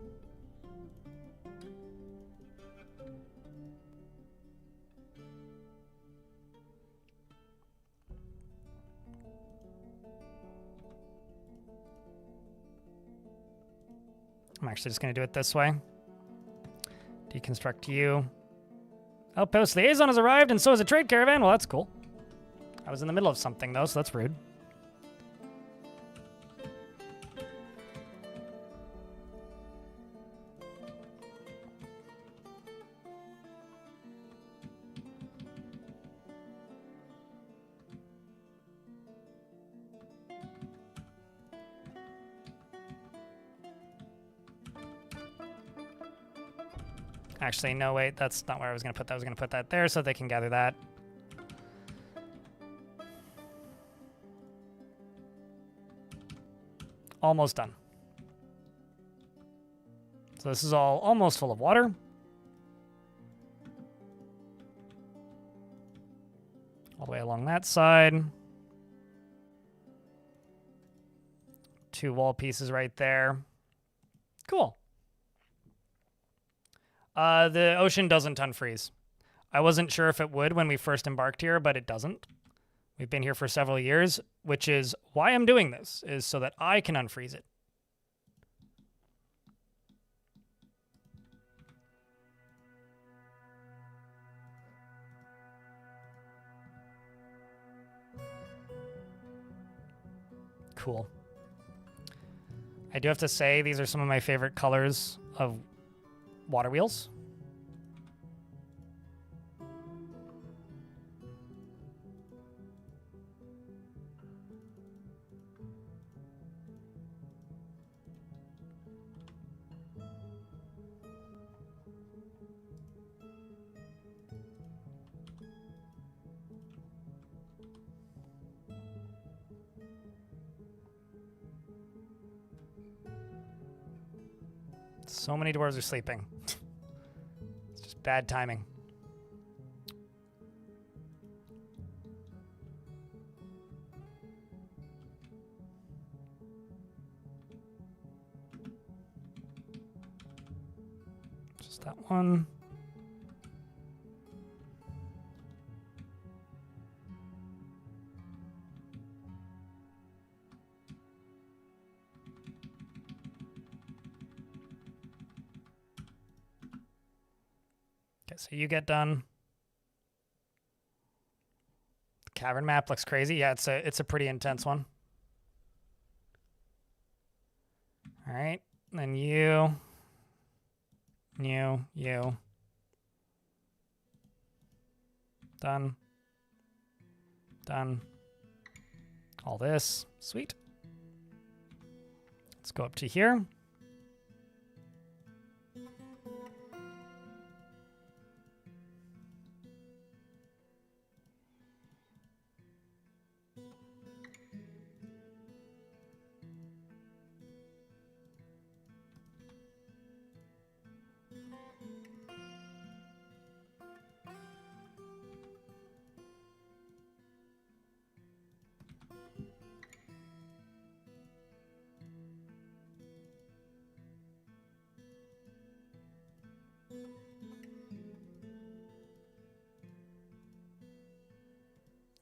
I'm actually just going to do it this way. Deconstruct you. Outpost liaison has arrived, and so has a trade caravan. Well, that's cool. I was in the middle of something, though, so that's rude. Actually, no, wait, that's not where I was going to put that. I was going to put that there so they can gather that. Almost done. So this is all almost full of water. All the way along that side. 2 wall pieces right there. Cool. The ocean doesn't unfreeze. I wasn't sure if it would when we first embarked here, but it doesn't. We've been here for several years, which is why I'm doing this, is so that I can unfreeze it. Cool. I do have to say, these are some of my favorite colors of water wheels. So many dwarves are sleeping. It's just bad timing. Just that one. So you get done. The cavern map looks crazy. Yeah, it's a pretty intense one. All right, then you. Done. Done. All this. Sweet. Let's go up to here.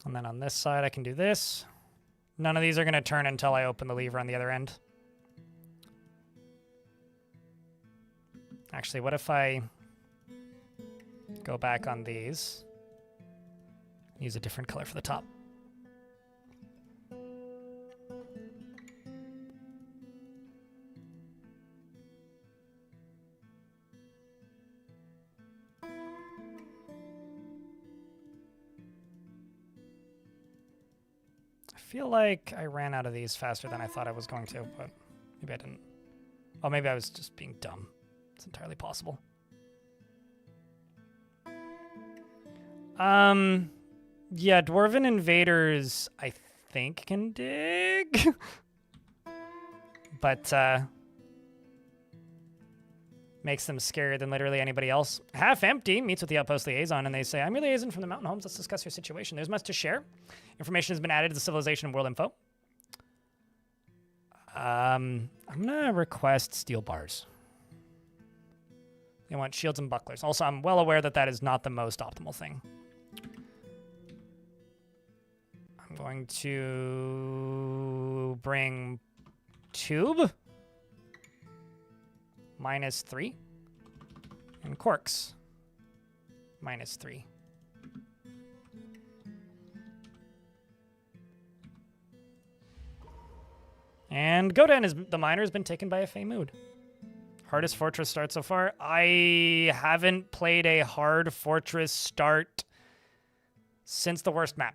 And then on this side, I can do this. None of these are going to turn until I open the lever on the other end. Actually, what if I go back on these? Use a different color for the top. I feel like I ran out of these faster than I thought I was going to, but maybe I didn't. Oh, maybe I was just being dumb. It's entirely possible. Yeah, Dwarven Invaders, I think, can dig. But, makes them scarier than literally anybody else. Half Empty meets with the Outpost Liaison, and they say, I'm your liaison from the Mountain Homes. Let's discuss your situation. There's much to share. Information has been added to the Civilization and World Info. I'm gonna request steel bars. They want shields and bucklers. Also, I'm well aware that that is not the most optimal thing. I'm going to bring tube -3 and corks -3. And Godan, the miner, has been taken by a Fey Mood. Hardest fortress start so far? I haven't played a hard fortress start since the worst map.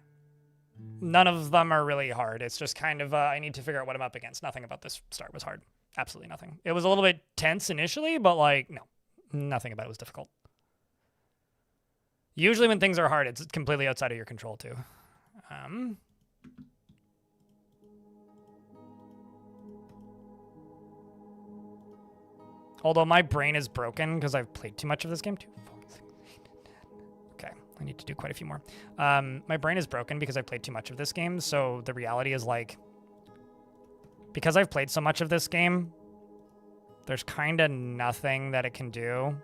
None of them are really hard. It's just kind of, I need to figure out what I'm up against. Nothing about this start was hard. Absolutely nothing. It was a little bit tense initially, but like, no. Nothing about it was difficult. Usually when things are hard, it's completely outside of your control too. Although my brain is broken because I've played too much of this game. 2, 4, 6, 8, 10. Okay, I need to do quite a few more. My brain is broken because I've played too much of this game. So the reality is like, because I've played so much of this game, there's kind of nothing that it can do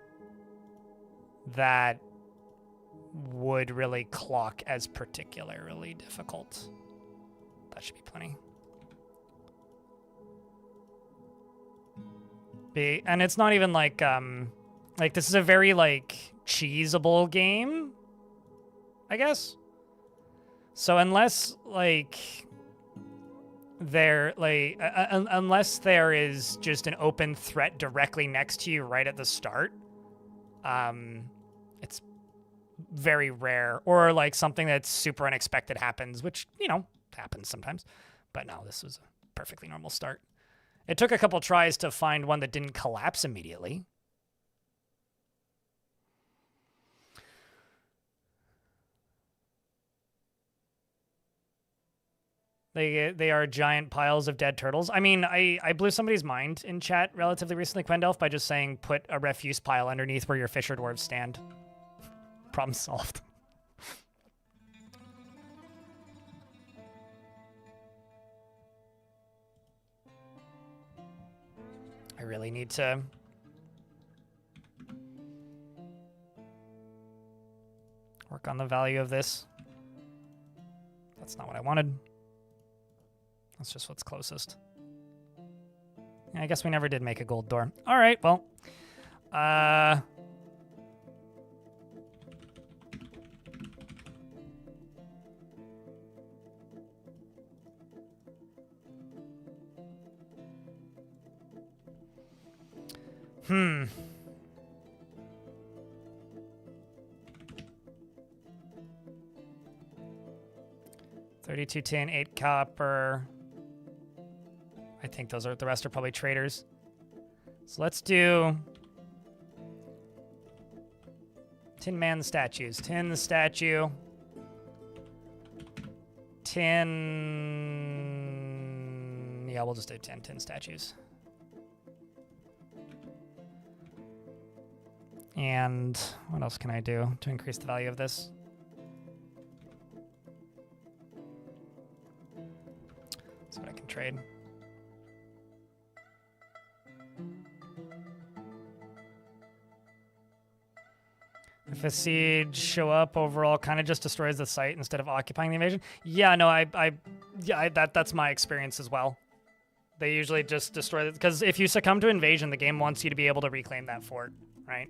that would really clock as particularly difficult. That should be plenty. And it's not even like this is a very like cheesable game, I guess. So unless like unless there is just an open threat directly next to you right at the start, it's very rare, or like something that's super unexpected happens, which, you know, happens sometimes. But no, this was a perfectly normal start. It took a couple tries to find one that didn't collapse immediately. They are giant piles of dead turtles. I mean, I blew somebody's mind in chat relatively recently, Quendelf, by just saying put a refuse pile underneath where your Fisher Dwarves stand. Problem solved. I really need to work on the value of this. That's not what I wanted. That's just what's closest. Yeah, I guess we never did make a gold door. All right, well. Hmm. $32 tin, 8 copper. I think those are the rest are probably traders. So let's do Tin Man statues. Tin statue. Tin. Yeah, we'll just do 10 tin statues. And what else can I do to increase the value of this? Let's see what I can trade. If a siege show up overall kind of just destroys the site instead of occupying the invasion. Yeah, no, that's my experience as well. They usually just destroy it, because if you succumb to invasion, the game wants you to be able to reclaim that fort, right?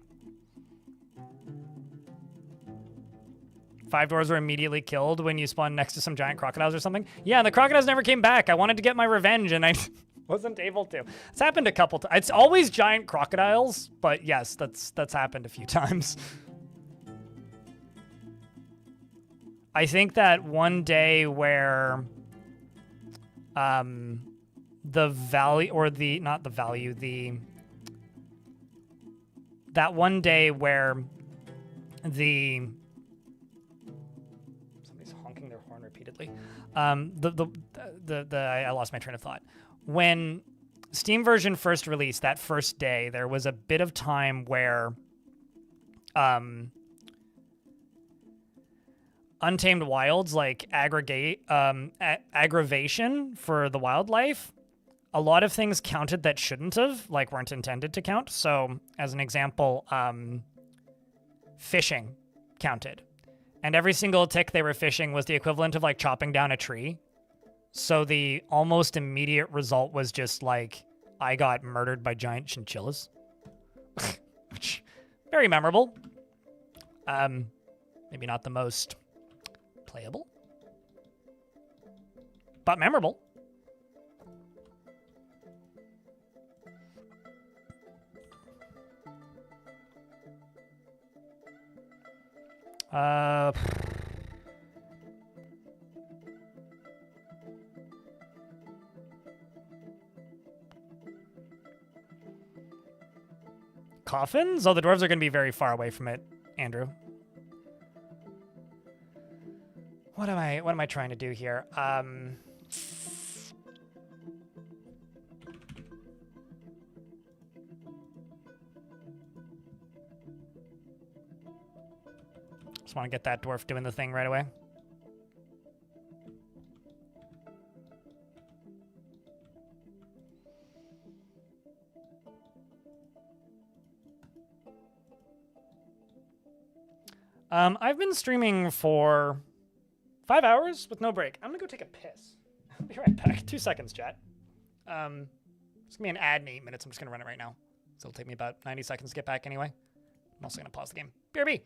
5 dwarves were immediately killed when you spawned next to some giant crocodiles or something. Yeah, the crocodiles never came back. I wanted to get my revenge, and I wasn't able to. It's happened a couple times. It's always giant crocodiles, but yes, that's happened a few times. I think that one day where the value, or the, not the value, that one day where somebody's honking their horn repeatedly. I lost my train of thought. When Steam version first released, that first day, there was a bit of time where Untamed Wilds, like aggravation for the wildlife, a lot of things counted that shouldn't have, like weren't intended to count. So as an example, fishing counted. And every single tick they were fishing was the equivalent of like chopping down a tree. So the almost immediate result was just like, I got murdered by giant chinchillas. Which, very memorable. Maybe not the most playable, but memorable. Coffins? Oh, the dwarves are going to be very far away from it, Andrew. What am I trying to do here? Just want to get that dwarf doing the thing right away. I've been streaming for 5 hours with no break. I'm gonna go take a piss. I'll be right back. 2 seconds, chat. It's gonna be an ad in 8 minutes. I'm just gonna run it right now. So it'll take me about 90 seconds to get back anyway. I'm also gonna pause the game. BRB.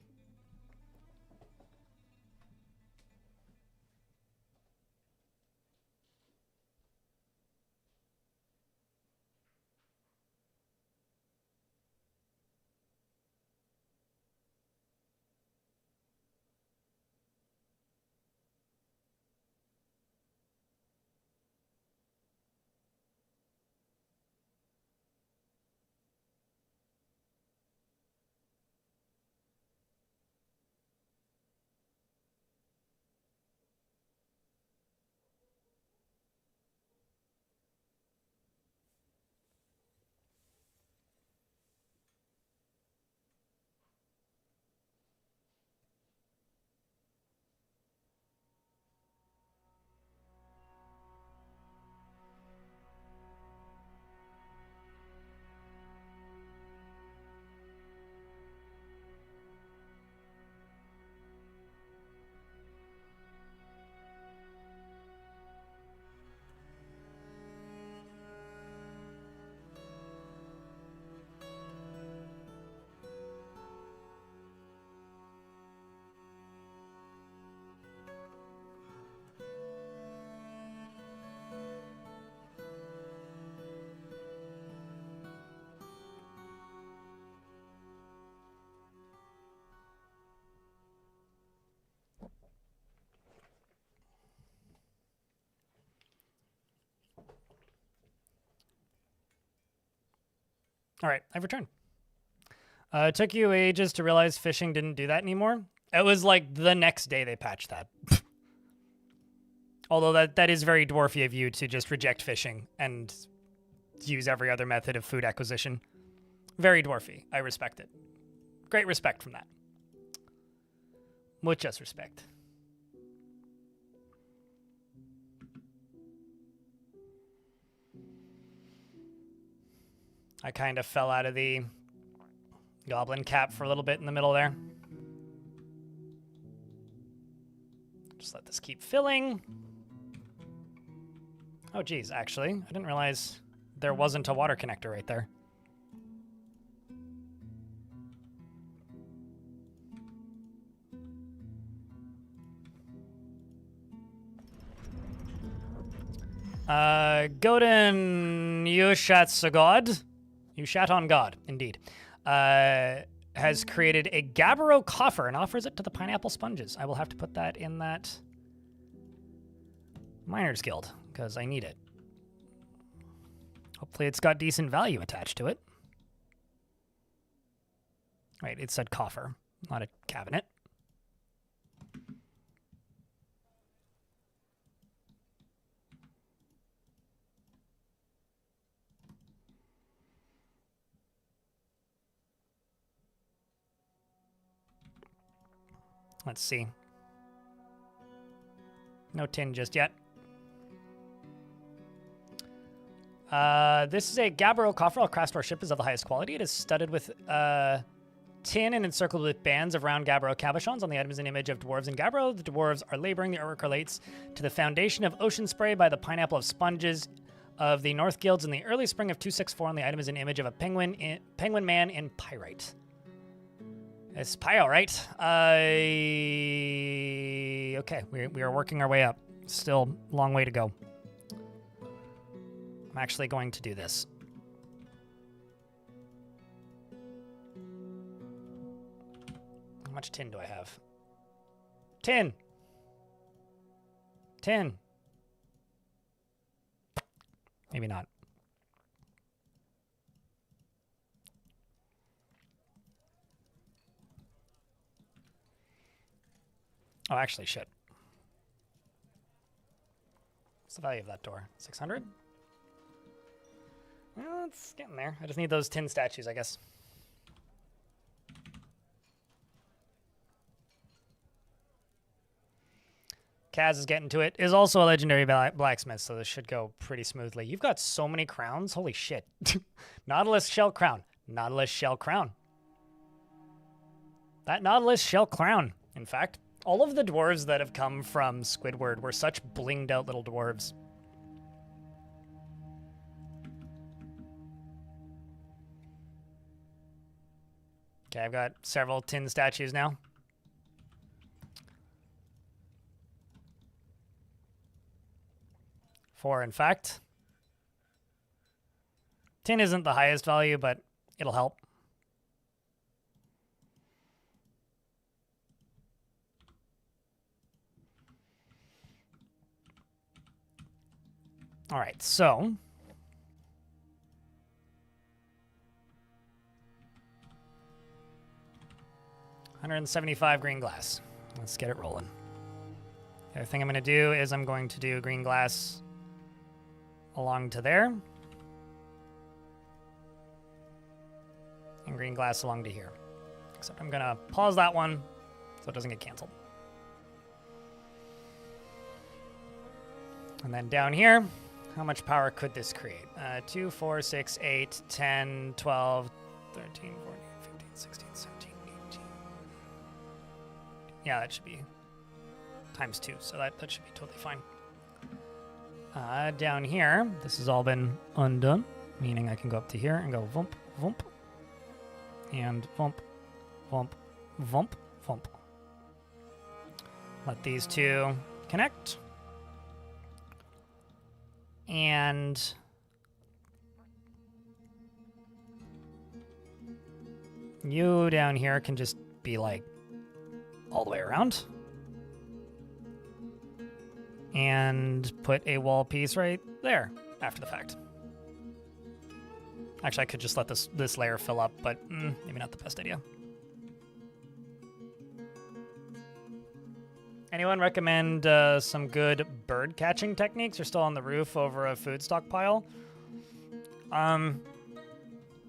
All right, I've returned. It took you ages to realize fishing didn't do that anymore. It was like the next day they patched that. Although that is very dwarfy of you to just reject fishing and use every other method of food acquisition. Very dwarfy. I respect it. Great respect from that. Muchas respect. I kind of fell out of the goblin cap for a little bit in the middle there. Just let this keep filling. Oh, geez, actually, I didn't realize there wasn't a water connector right there. Godin Yushatsagod, you shat on God, indeed, has created a Gabbro coffer and offers it to the pineapple sponges. I will have to put that in that Miners Guild, because I need it. Hopefully it's got decent value attached to it. Right, it said coffer, not a cabinet. Let's see. No tin just yet. This is a Gabbro coffer. All craft ship is of the highest quality. It is studded with tin and encircled with bands of round Gabbro cabochons. On the item is an image of dwarves in Gabbro. The dwarves are laboring. The artwork relates to the foundation of Ocean Spray by the Pineapple of Sponges of the North Guilds in the early spring of 264. On the item is an image of a penguin man in pyrite. It's Pyro, right? Okay, we are working our way up. Still a long way to go. I'm actually going to do this. How much tin do I have? 10. 10. Maybe not. Oh, actually, shit. What's the value of that door? 600? Well, it's getting there. I just need those tin statues, I guess. Kaz is getting to it. Is also a legendary blacksmith, so this should go pretty smoothly. You've got so many crowns. Holy shit. Nautilus shell crown. Nautilus shell crown. That Nautilus shell crown, in fact. All of the dwarves that have come from Squidward were such blinged out little dwarves. Okay, I've got several tin statues now. Four, in fact. Tin isn't the highest value, but it'll help. All right, so 175 green glass. Let's get it rolling. The other thing I'm going to do is I'm going to do green glass along to there. And green glass along to here. Except I'm going to pause that one so it doesn't get canceled. And then down here, how much power could this create? 2, 4, 6, 8, 10, 12, 13, 14, 15, 16, 17, 18. Yeah, that should be times 2, so that should be totally fine. Down here, this has all been undone, meaning I can go up to here and go vump, vump, and vump, vump, vump, vump. Let these two connect. And you down here can just be like all the way around. And put a wall piece right there after the fact. Actually, I could just let this layer fill up, but maybe not the best idea. Anyone recommend some good bird catching techniques? You're still on the roof over a food stockpile?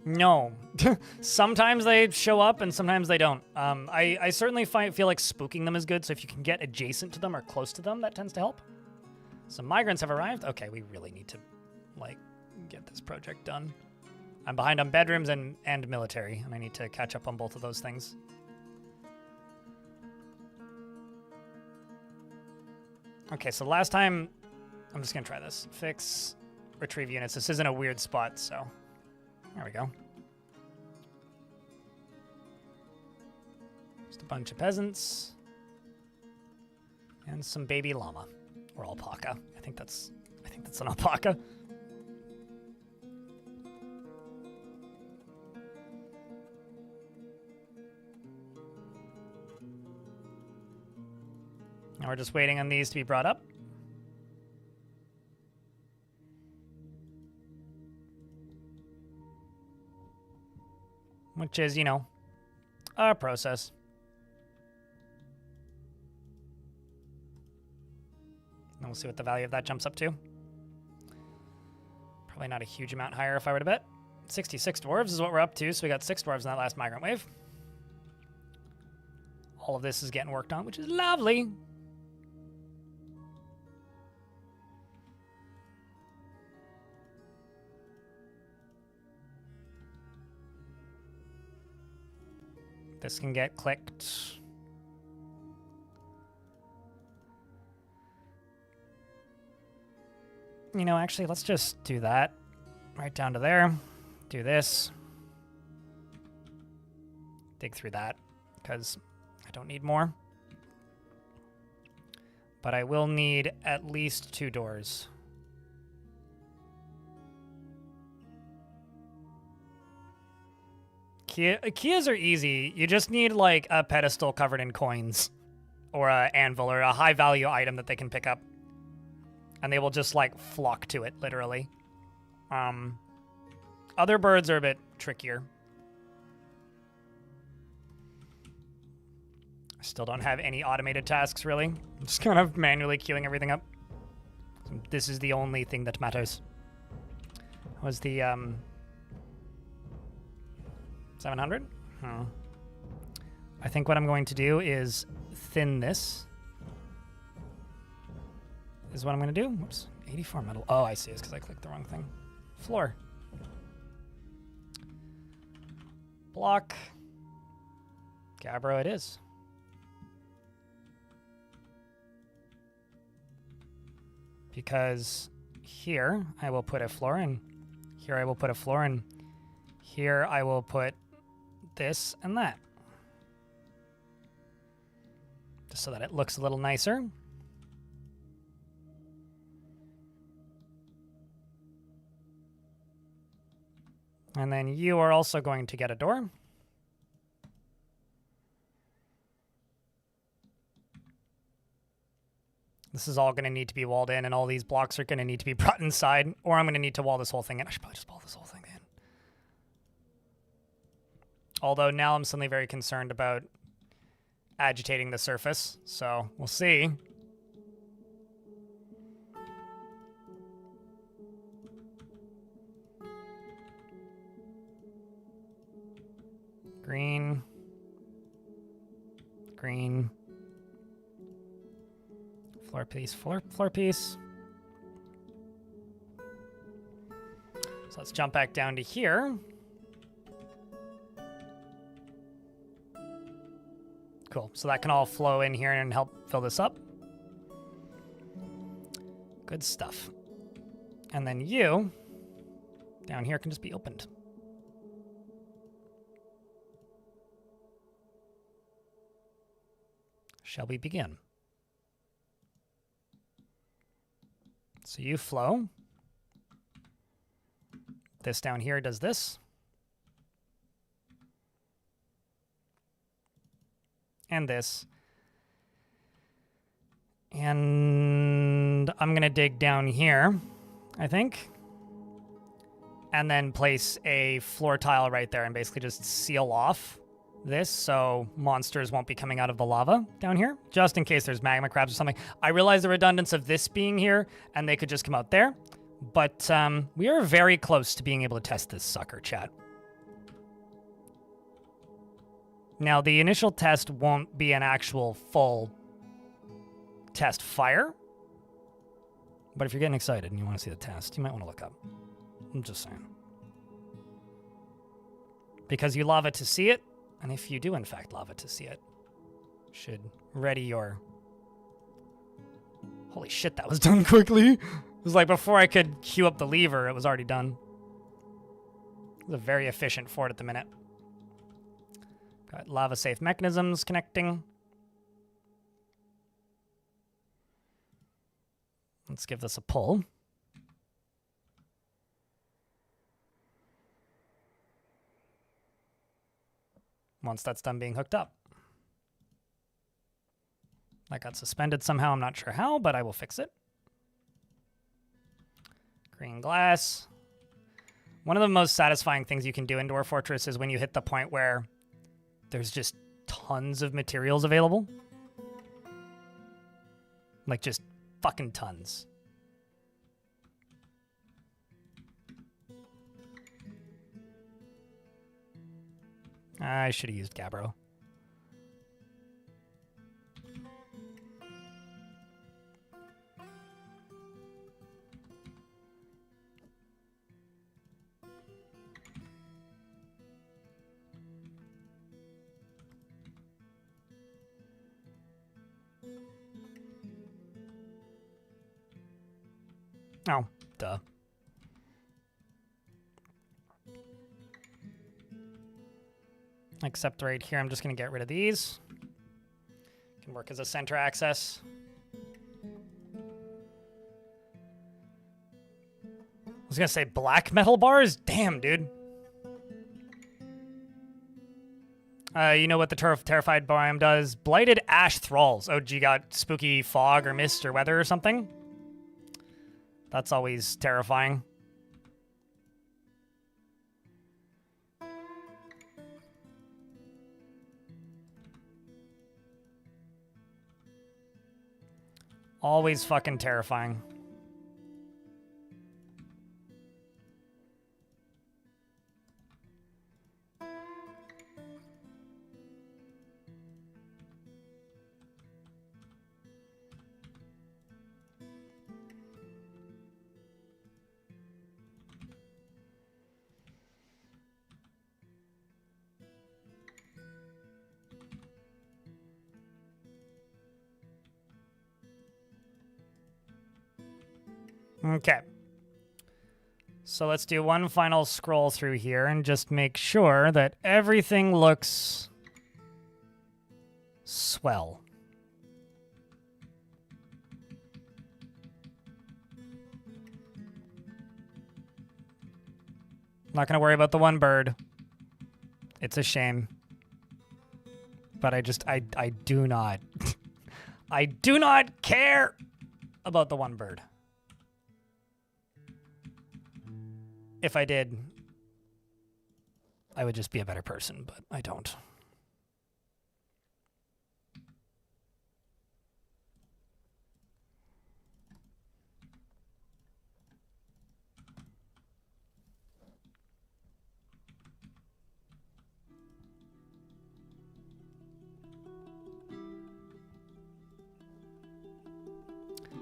No. Sometimes they show up and sometimes they don't. I certainly feel like spooking them is good, so if you can get adjacent to them or close to them, that tends to help. Some migrants have arrived. Okay, we really need to, like, get this project done. I'm behind on bedrooms and military, and I need to catch up on both of those things. Okay, so last time I'm just gonna try this. Fix, retrieve units. This isn't a weird spot, so there we go. Just a bunch of peasants. And some baby llama. Or alpaca. I think that's an alpaca. Now we're just waiting on these to be brought up. Which is, you know, a process. And we'll see what the value of that jumps up to. Probably not a huge amount higher if I were to bet. 66 dwarves is what we're up to, so we got 6 dwarves in that last migrant wave. All of this is getting worked on, which is lovely. This can get clicked. You know, actually, let's just do that. Right down to there. Do this. Dig through that, because I don't need more. But I will need at least 2 doors. Kias are easy. You just need, like, a pedestal covered in coins. Or an anvil, or a high-value item that they can pick up. And they will just, like, flock to it, literally. Other birds are a bit trickier. I still don't have any automated tasks, really. I'm just kind of manually queuing everything up. This is the only thing that matters. Was the, 700? I think what I'm going to do is thin this. Is what I'm going to do. Whoops. 84 metal. Oh, I see. It's because I clicked the wrong thing. Floor. Block. Gabbro it is. Because here I will put a floor, and here I will put a floor, and here I will put this and that. Just so that it looks a little nicer. And then you are also going to get a door. This is all going to need to be walled in, and all these blocks are going to need to be brought inside, or I'm going to need to wall this whole thing in. I should probably just wall this whole thing in. Although now I'm suddenly very concerned about agitating the surface, so we'll see. Green. Green. Floor piece, floor piece. So let's jump back down to here. Cool, so that can all flow in here and help fill this up. Good stuff. And then you, down here, can just be opened. Shall we begin? So you flow. This down here does this. And this. And I'm going to dig down here, I think. And then place a floor tile right there and basically just seal off this so monsters won't be coming out of the lava down here, just in case there's magma crabs or something. I realize the redundance of this being here, and they could just come out there. But we are very close to being able to test this sucker, chat. Now, the initial test won't be an actual full test fire. But if you're getting excited and you want to see the test, you might want to look up. I'm just saying. Because you lava to see it, and if you do, in fact, lava to see it, should ready your Holy shit, that was done quickly. It was like before I could queue up the lever, it was already done. It was a very efficient fort at the minute. Got lava safe mechanisms connecting. Let's give this a pull. Once that's done being hooked up. That got suspended somehow. I'm not sure how, but I will fix it. Green glass. One of the most satisfying things you can do in Dwarf Fortress is when you hit the point where there's just tons of materials available. Like, just fucking tons. I should have used Gabbro. Oh, duh. Except right here, I'm just going to get rid of these. Can work as a center access. I was going to say black metal bars? Damn, dude. You know what the Terrified biome does? Blighted Ash Thralls. Oh, gee, got spooky fog or mist or weather or something? That's always terrifying. Always fucking terrifying. Okay. So let's do one final scroll through here and just make sure that everything looks swell. Not going to worry about the one bird. It's a shame. But I do not. I do not care about the one bird. If I did, I would just be a better person, but I don't.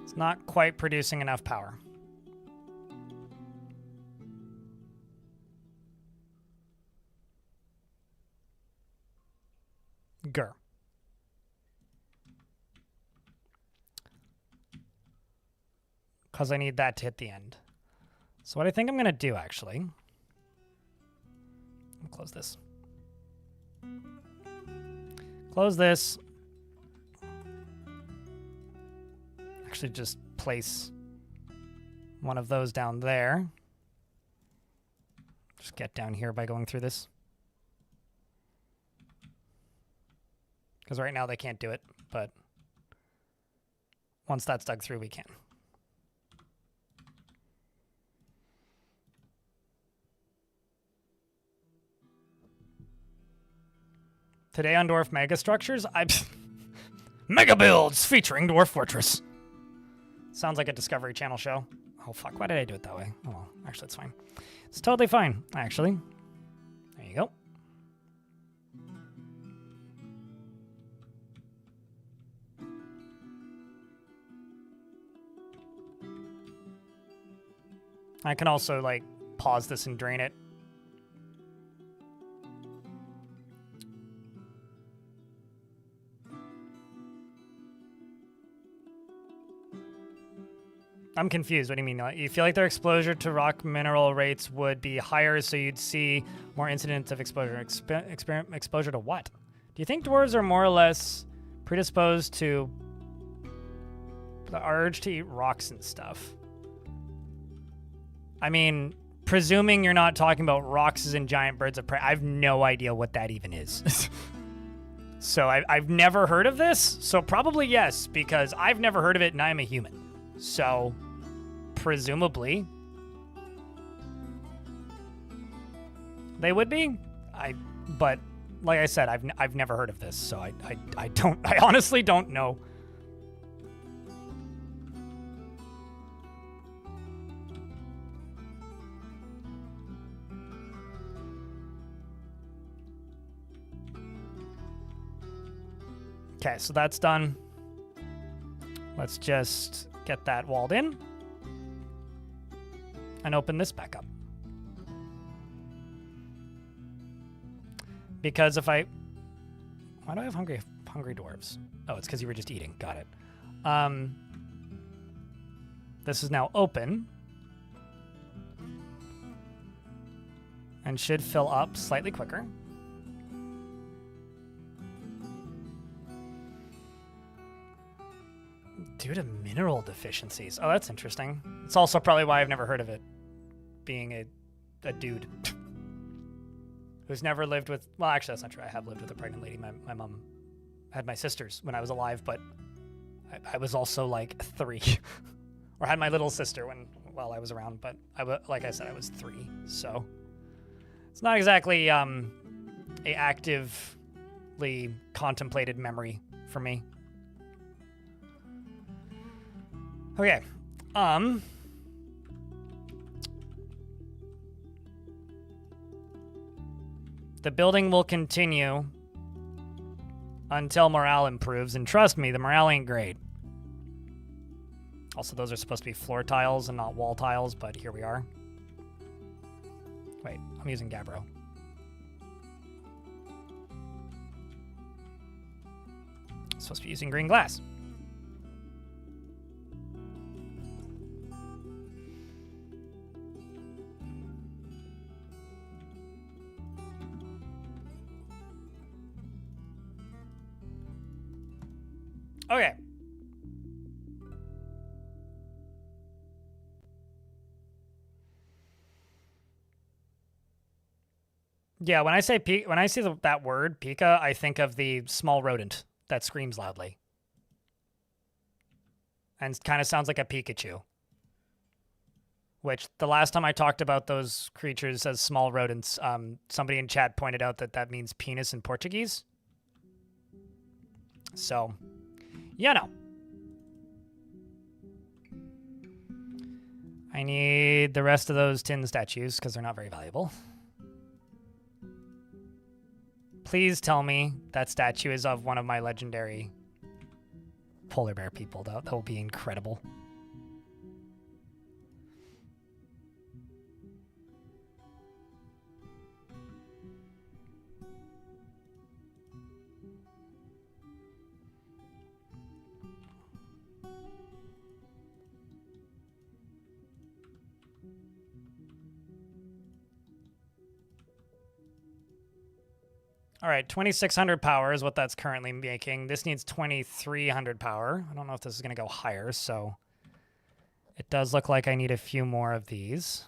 It's not quite producing enough power. Grr. Because I need that to hit the end. So what I think I'm going to do, actually... I'll close this. Close this. Actually, just place one of those down there. Just get down here by going through this. Because right now they can't do it, but once that's dug through, we can. Today on Dwarf Mega Structures, Mega Builds featuring Dwarf Fortress. Sounds like a Discovery Channel show. Oh, fuck. Why did I do it that way? Oh, well. Actually, it's fine. It's totally fine, actually. There you go. I can also, like, pause this and drain it. I'm confused. What do you mean? You feel like their exposure to rock mineral rates would be higher, so you'd see more incidents of exposure. Exposure to what? Do you think dwarves are more or less predisposed to the urge to eat rocks and stuff? I mean, presuming you're not talking about rocks and giant birds of prey, I have no idea what that even is. So I've never heard of this, so probably yes, because I've never heard of it and I'm a human. So, presumably, they would be. But like I said, I've never heard of this, so I honestly don't know. Okay, so that's done. Let's just get that walled in and open this back up. Because if I... Why do I have hungry dwarves? Oh, it's because you were just eating. Got it. This is now open. And should fill up slightly quicker. Due to mineral deficiencies. Oh, that's interesting. It's also probably why I've never heard of it. Being a dude who's never lived with... Well, actually, that's not true. I have lived with a pregnant lady. My mom had my sisters when I was alive, but I was also like 3. Or had my little sister while I was around, but like I said, I was 3. So it's not exactly a actively contemplated memory for me. Okay, the building will continue until morale improves, and trust me, the morale ain't great. Also, those are supposed to be floor tiles and not wall tiles, but here we are. Wait, I'm using Gabbro. I'm supposed to be using green glass. Okay. Yeah, when I see that word Pika, I think of the small rodent that screams loudly and kind of sounds like a Pikachu. Which the last time I talked about those creatures as small rodents, somebody in chat pointed out that means penis in Portuguese. So, you know. I need the rest of those tin statues because they're not very valuable. Please tell me that statue is of one of my legendary polar bear people. That will be incredible. All right, 2,600 power is what that's currently making. This needs 2,300 power. I don't know if this is going to go higher, so it does look like I need a few more of these.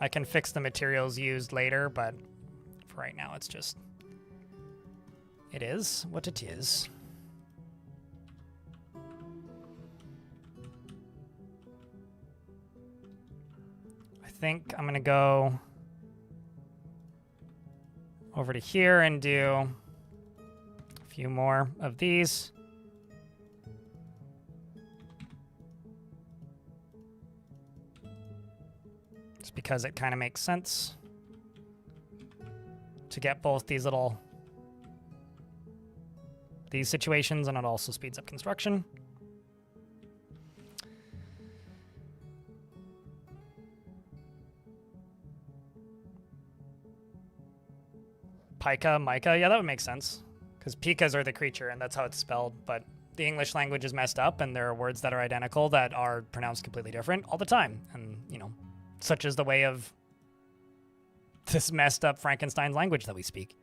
I can fix the materials used later, but for right now, it's just... It is what it is. I think I'm going to go over to here and do a few more of these. Because it kind of makes sense to get both these little these situations, and it also speeds up construction. Pika, Micah, yeah, that would make sense. Because Pikas are the creature, and that's how it's spelled, but the English language is messed up, and there are words that are identical that are pronounced completely different all the time. And, you know, such is the way of this messed up Frankenstein language that we speak.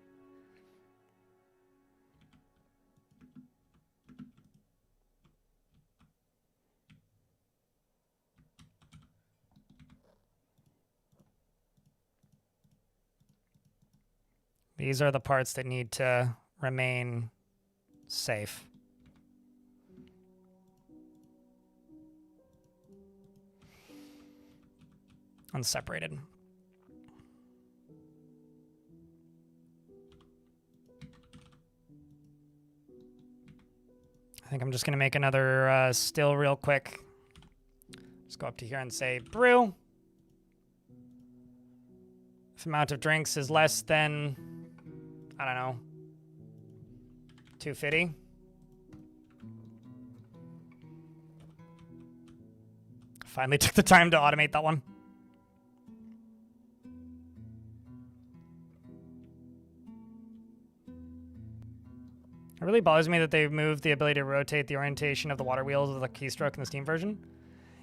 These are the parts that need to remain safe. Unseparated. I think I'm just going to make another still real quick. Just go up to here and say brew. If the amount of drinks is less than, I don't know, 250. Finally took the time to automate that one. It really bothers me that they've moved the ability to rotate the orientation of the water wheels with the keystroke in the Steam version.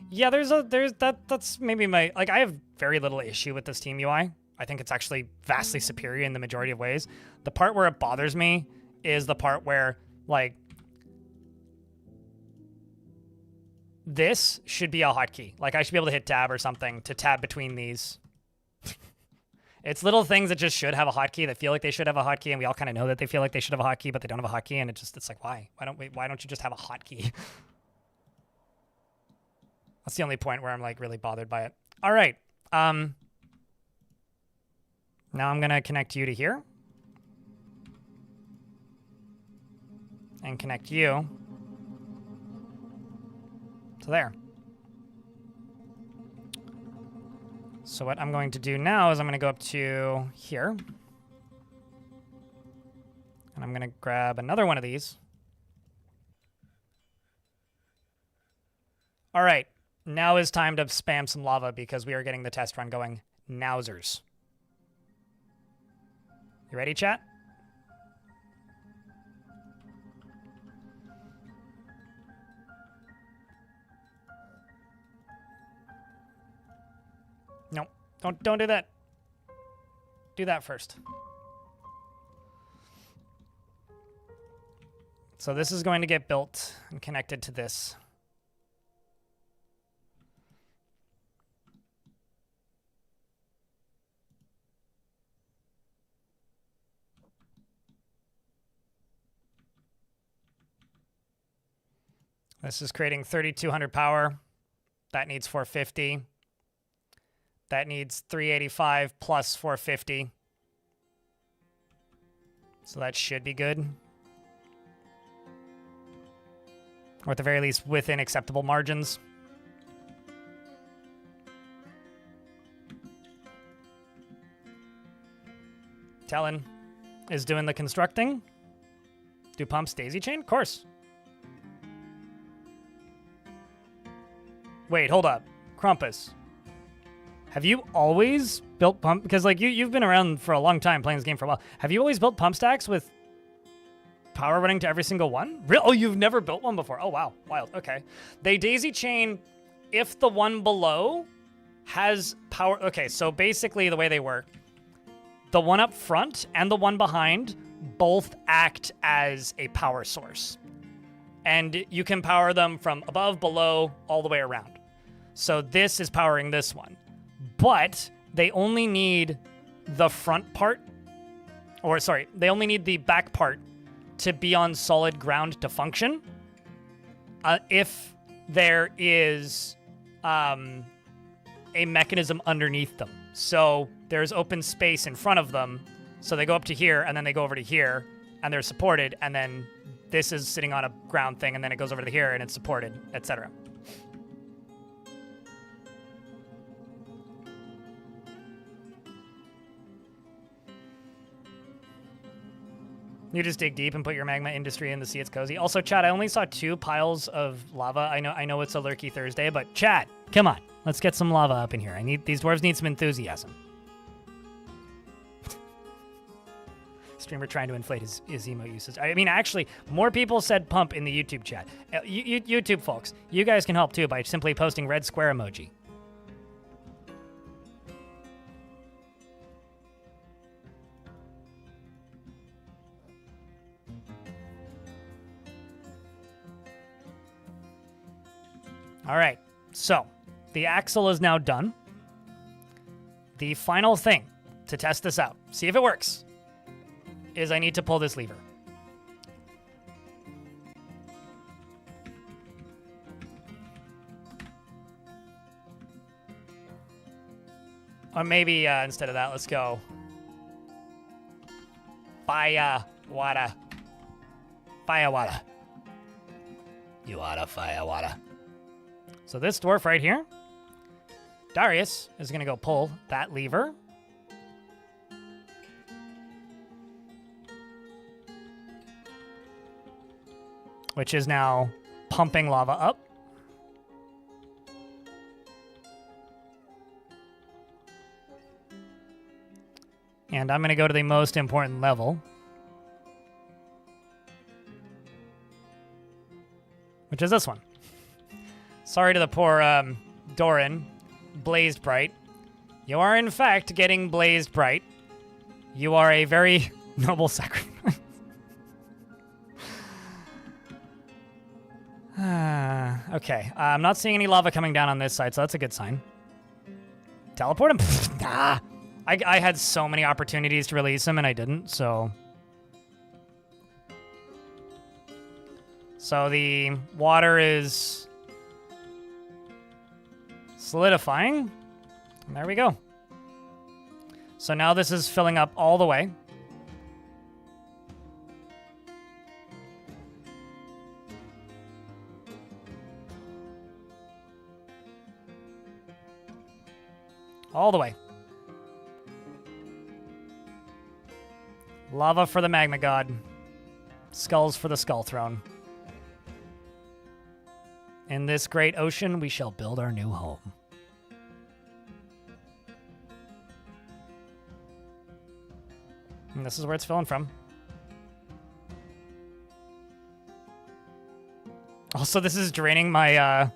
Yeah, that's maybe my, like, I have very little issue with the Steam UI. I think it's actually vastly superior in the majority of ways. The part where it bothers me is the part where, like, this should be a hotkey. Like, I should be able to hit tab or something to tab between these. It's little things that just should have a hotkey, that feel like they should have a hotkey, and we all kind of know that they feel like they should have a hotkey, but they don't have a hotkey, and it's like, why? Why don't you just have a hotkey? That's the only point where I'm, like, really bothered by it. All right. Now I'm going to connect you to here. And connect you to there. So what I'm going to do now is I'm going to go up to here. And I'm going to grab another one of these. All right. Now is time to spam some lava because we are getting the test run going. Nowzers. You ready, chat? No, don't do that. Do that first. So this is going to get built and connected to this. This is creating 3,200 power. That needs 450. That needs 385 plus 450. So that should be good. Or at the very least, within acceptable margins. Talon is doing the constructing. Do pumps daisy chain? Of course. Wait, hold up. Krampus. Have you always built pump? Because, like, you've been around for a long time playing this game for a while. Have you always built pump stacks with power running to every single one? Oh, you've never built one before. Oh, wow. Wild. Okay. They daisy chain if the one below has power. Okay, so basically the way they work, the one up front and the one behind both act as a power source. And you can power them from above, below, all the way around. So this is powering this one. But they only need the front part, or sorry, they only need the back part to be on solid ground to function. If there is a mechanism underneath them. So there's open space in front of them. So they go up to here, and then they go over to here, and they're supported, and then this is sitting on a ground thing, and then it goes over to here, and it's supported, etc. You just dig deep and put your magma industry in the sea. It's cozy. Also, Chad, I only saw 2 piles of lava. I know it's a lurky Thursday, but Chad, come on. Let's get some lava up in here. These dwarves need some enthusiasm. Streamer trying to inflate his emote usage. I mean, actually, more people said pump in the YouTube chat. YouTube folks, you guys can help too by simply posting red square emoji. All right, so the axle is now done. The final thing to test this out, see if it works, is I need to pull this lever. Or maybe instead of that, let's go fire, water. Fire, water. You oughta fire, water. So this dwarf right here, Darius is going to go pull that lever. Which is now pumping lava up. And I'm going to go to the most important level, which is this one. Sorry to the poor Doran, Blazed Bright. You are, in fact, getting Blazed Bright. You are a very noble sacrifice. Okay, I'm not seeing any lava coming down on this side, so that's a good sign. Teleport him? Nah. I had so many opportunities to release him, and I didn't, so... So the water is solidifying. And there we go. So now this is filling up all the way. All the way. Lava for the magma god. Skulls for the skull throne. In this great ocean, we shall build our new home. And this is where it's filling from. Also, this is draining my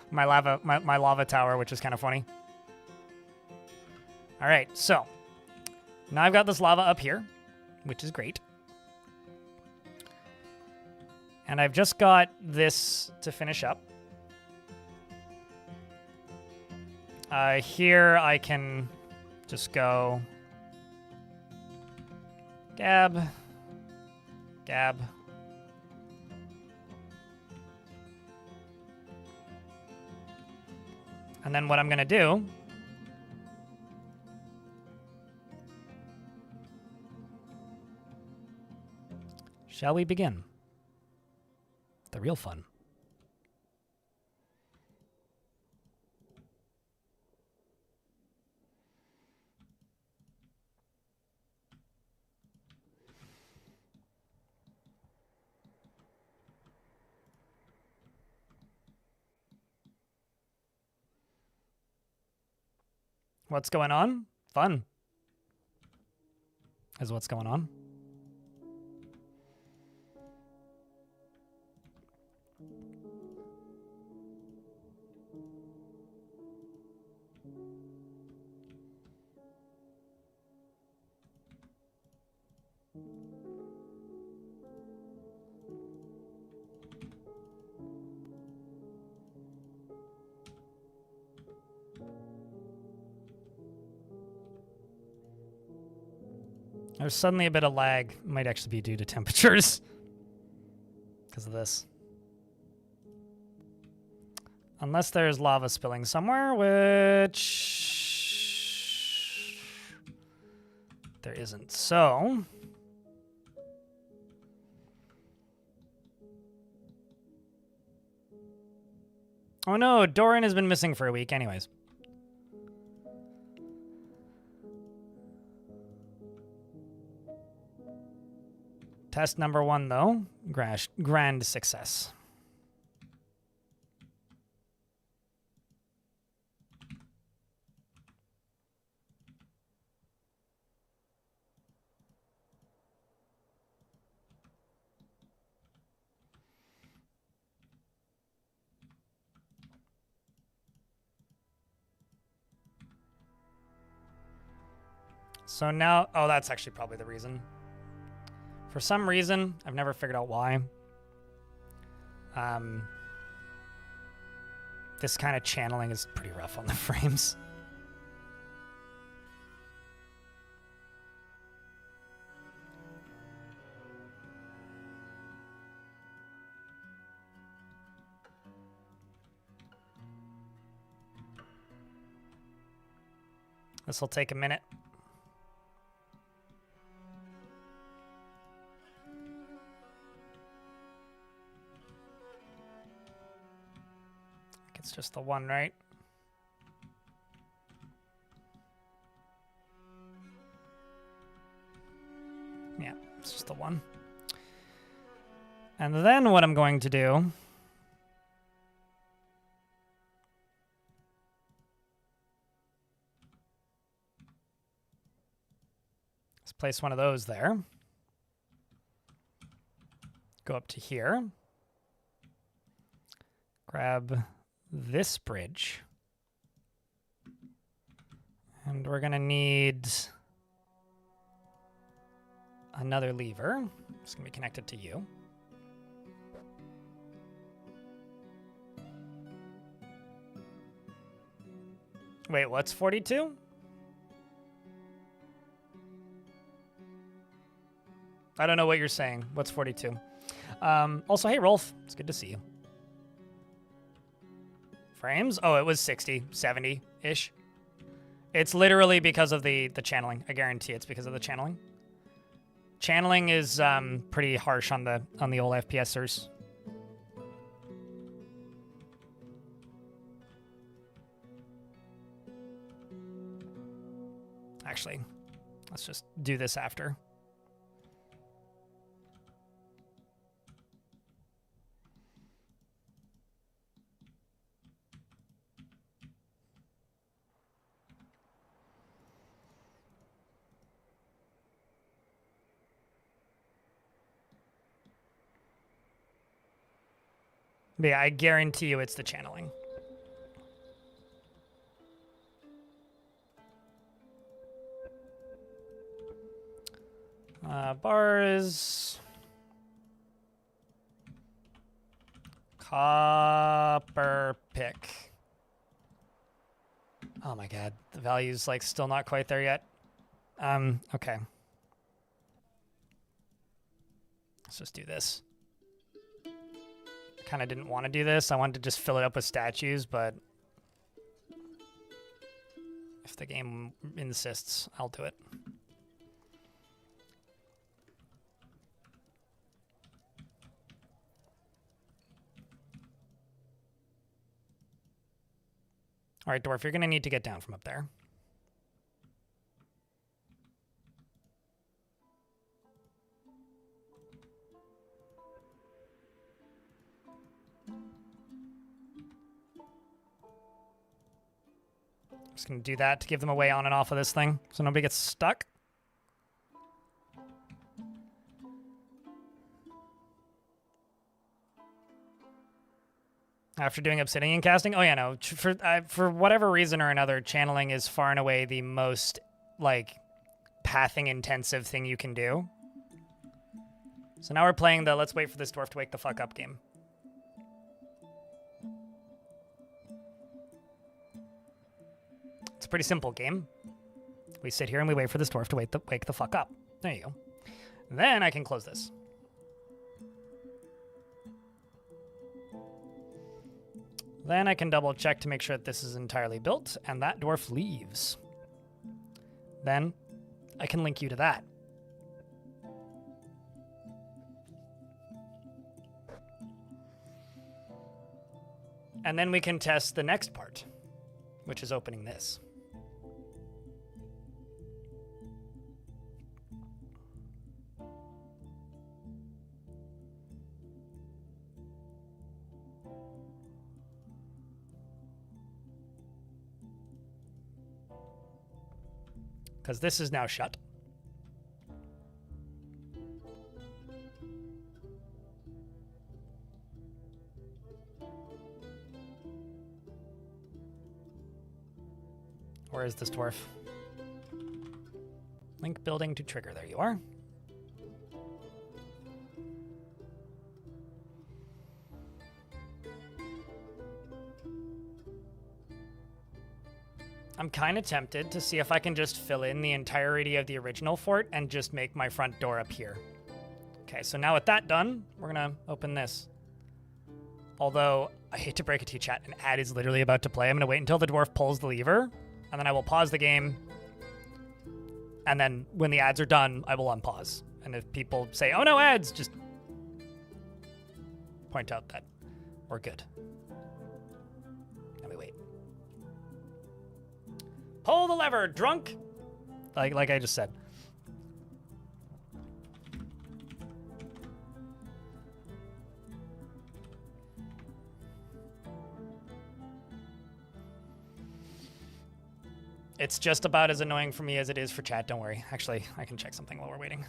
my lava tower, which is kind of funny. All right, so now I've got this lava up here, which is great. And I've just got this to finish up. Here I can just go gab, gab. And then what I'm going to do shall we begin? The real fun. What's going on? Fun is what's going on. There's suddenly a bit of lag. Might actually be due to temperatures because of this. Unless there's lava spilling somewhere, which there isn't. So oh no, Doran has been missing for a week anyways. Test number 1, though. Grand success. So now, oh, that's actually probably the reason. For some reason, I've never figured out why. This kind of channeling is pretty rough on the frames. This will take a minute. It's just the one, right? Yeah, it's just the one. And then what I'm going to do is place one of those there. Go up to here. Grab this bridge. And we're going to need another lever. It's going to be connected to you. Wait, what's 42? I don't know what you're saying. What's 42? Also, hey, Rolf. It's good to see you. Frames? Oh, it was 60, 70-ish. It's literally because of the channeling. I guarantee it's because of the channeling. Channeling is pretty harsh on the old FPSers. Actually, let's just do this after. But yeah, I guarantee you it's the channeling. Bars. Copper pick. Oh my god, the value's like still not quite there yet. Okay. Let's just do this. Kind of didn't want to do this. I wanted to just fill it up with statues, but if the game insists, I'll do it. All right, Dwarf, you're going to need to get down from up there. Just going to do that to give them a way on and off of this thing so nobody gets stuck. After doing Obsidian casting? Oh, yeah, no. For whatever reason or another, channeling is far and away the most, like, pathing-intensive thing you can do. So now we're playing the let's wait for this dwarf to wake the fuck up game. It's a pretty simple game. We sit here and we wait for this dwarf to wake the fuck up. There you go. Then I can close this. Then I can double check to make sure that this is entirely built, and that dwarf leaves. Then I can link you to that. And then we can test the next part, which is opening this. because this is now shut. Where is this dwarf? Link building to trigger. There you are. I'm kind of tempted to see if I can just fill in the entirety of the original fort and just make my front door up here. Okay, so now with that done, we're gonna open this. Although, I hate to break it to you, chat, an ad is literally about to play. I'm gonna wait until the dwarf pulls the lever, and then I will pause the game. And then when the ads are done, I will unpause. And if people say, oh no, ads, just point out that we're good. Let me wait. Pull the lever, drunk! Like I just said. It's just about as annoying for me as it is for chat, don't worry. Actually, I can check something while we're waiting.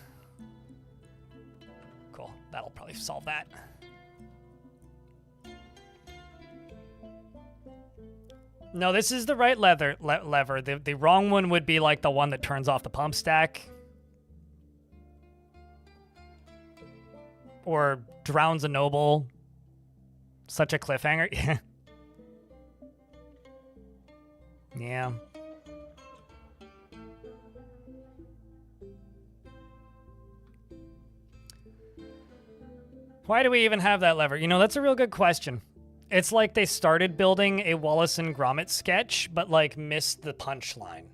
Cool, that'll probably solve that. No, this is the right lever. The wrong one would be like the one that turns off the pump stack. Or drowns a noble. Such a cliffhanger. Yeah. Why do we even have that lever? You know, that's a real good question. It's like they started building a Wallace and Gromit sketch, but like missed the punchline.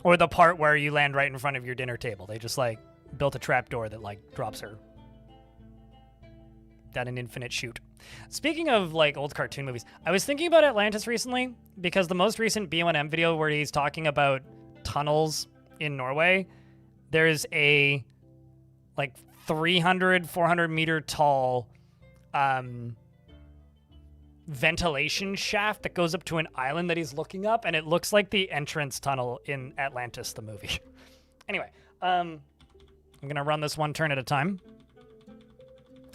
Or the part where you land right in front of your dinner table. They just like built a trapdoor that like drops her down an infinite chute. Speaking of like old cartoon movies, I was thinking about Atlantis recently because the most recent B1M video where he's talking about tunnels in Norway, there's a like 300, 400 meter tall ventilation shaft that goes up to an island that he's looking up, and it looks like the entrance tunnel in Atlantis, the movie. Anyway, I'm gonna run this one turn at a time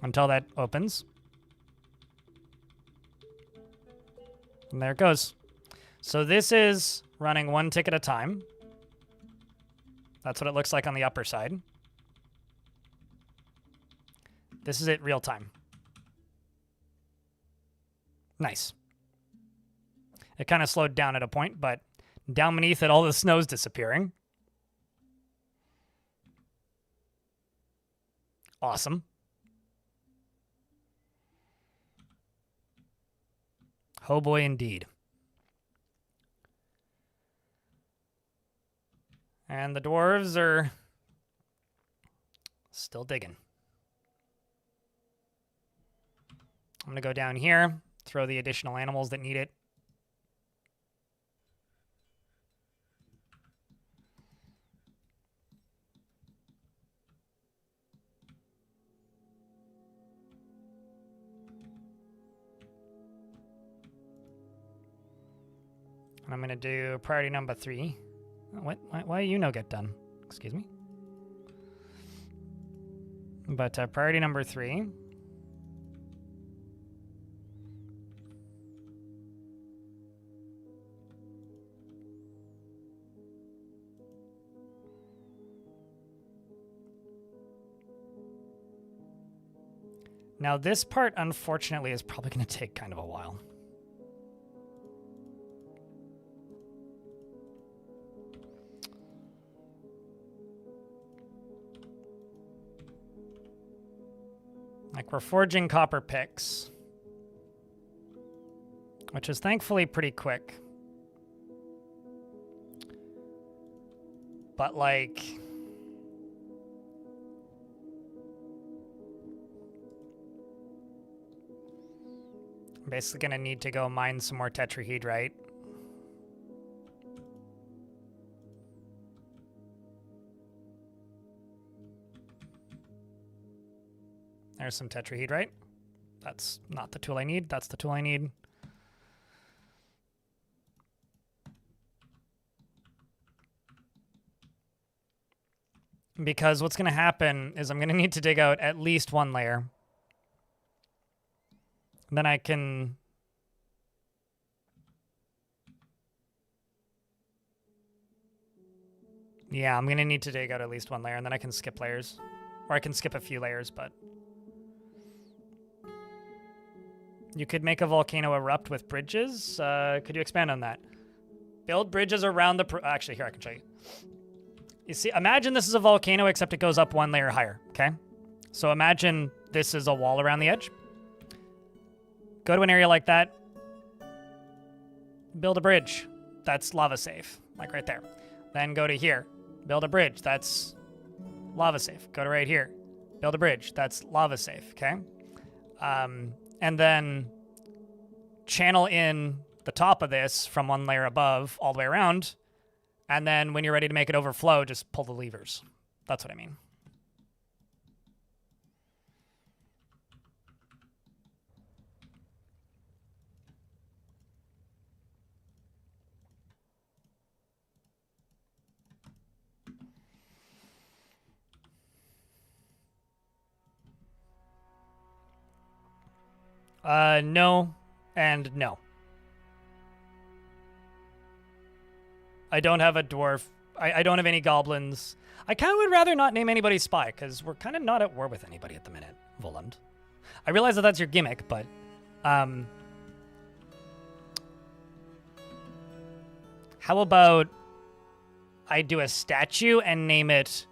until that opens. And there it goes. So this is running one tick at a time. That's what it looks like on the upper side. This is it real time. Nice. It kind of slowed down at a point, but down beneath it, all the snow's disappearing. Awesome. Oh boy, indeed. And the dwarves are still digging. I'm going to go down here, throw the additional animals that need it. And I'm going to do priority number 3. What? Why you no get done? Excuse me? But priority number 3. Now this part, unfortunately, is probably going to take kind of a while. Like, we're forging copper picks, which is thankfully pretty quick. But, like, I'm basically going to need to go mine some more tetrahedrite. There's some tetrahedrite. That's not the tool I need. That's the tool I need. Because what's going to happen is I'm going to need to dig out at least one layer. Then I can... Yeah, I'm going to need to dig out at least one layer, and then I can skip layers. Or I can skip a few layers, but... You could make a volcano erupt with bridges. Could you expand on that? Build bridges around the... Actually, here, I can show you. You see, imagine this is a volcano, except it goes up one layer higher, okay? So imagine this is a wall around the edge. Go to an area like that. Build a bridge. That's lava safe, like right there. Then go to here. Build a bridge. That's lava safe. Go to right here. Build a bridge. That's lava safe, okay? And then channel in the top of this from one layer above all the way around. And then when you're ready to make it overflow, just pull the levers. That's what I mean. No and no. I don't have a dwarf. I don't have any goblins. I kind of would rather not name anybody spy, because we're kind of not at war with anybody at the minute, Voland. I realize that that's your gimmick, but... how about I do a statue and name it...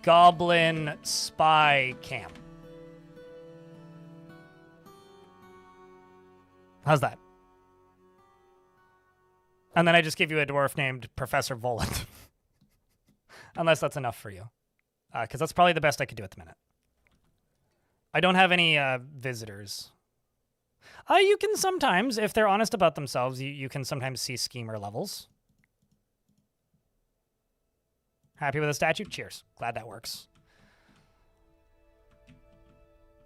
Goblin Spy Camp. How's that? And then I just give you a dwarf named Professor Voland. Unless that's enough for you. Because that's probably the best I could do at the minute. I don't have any visitors. You can sometimes, if they're honest about themselves, you can sometimes see schemer levels. Happy with the statue? Cheers. Glad that works.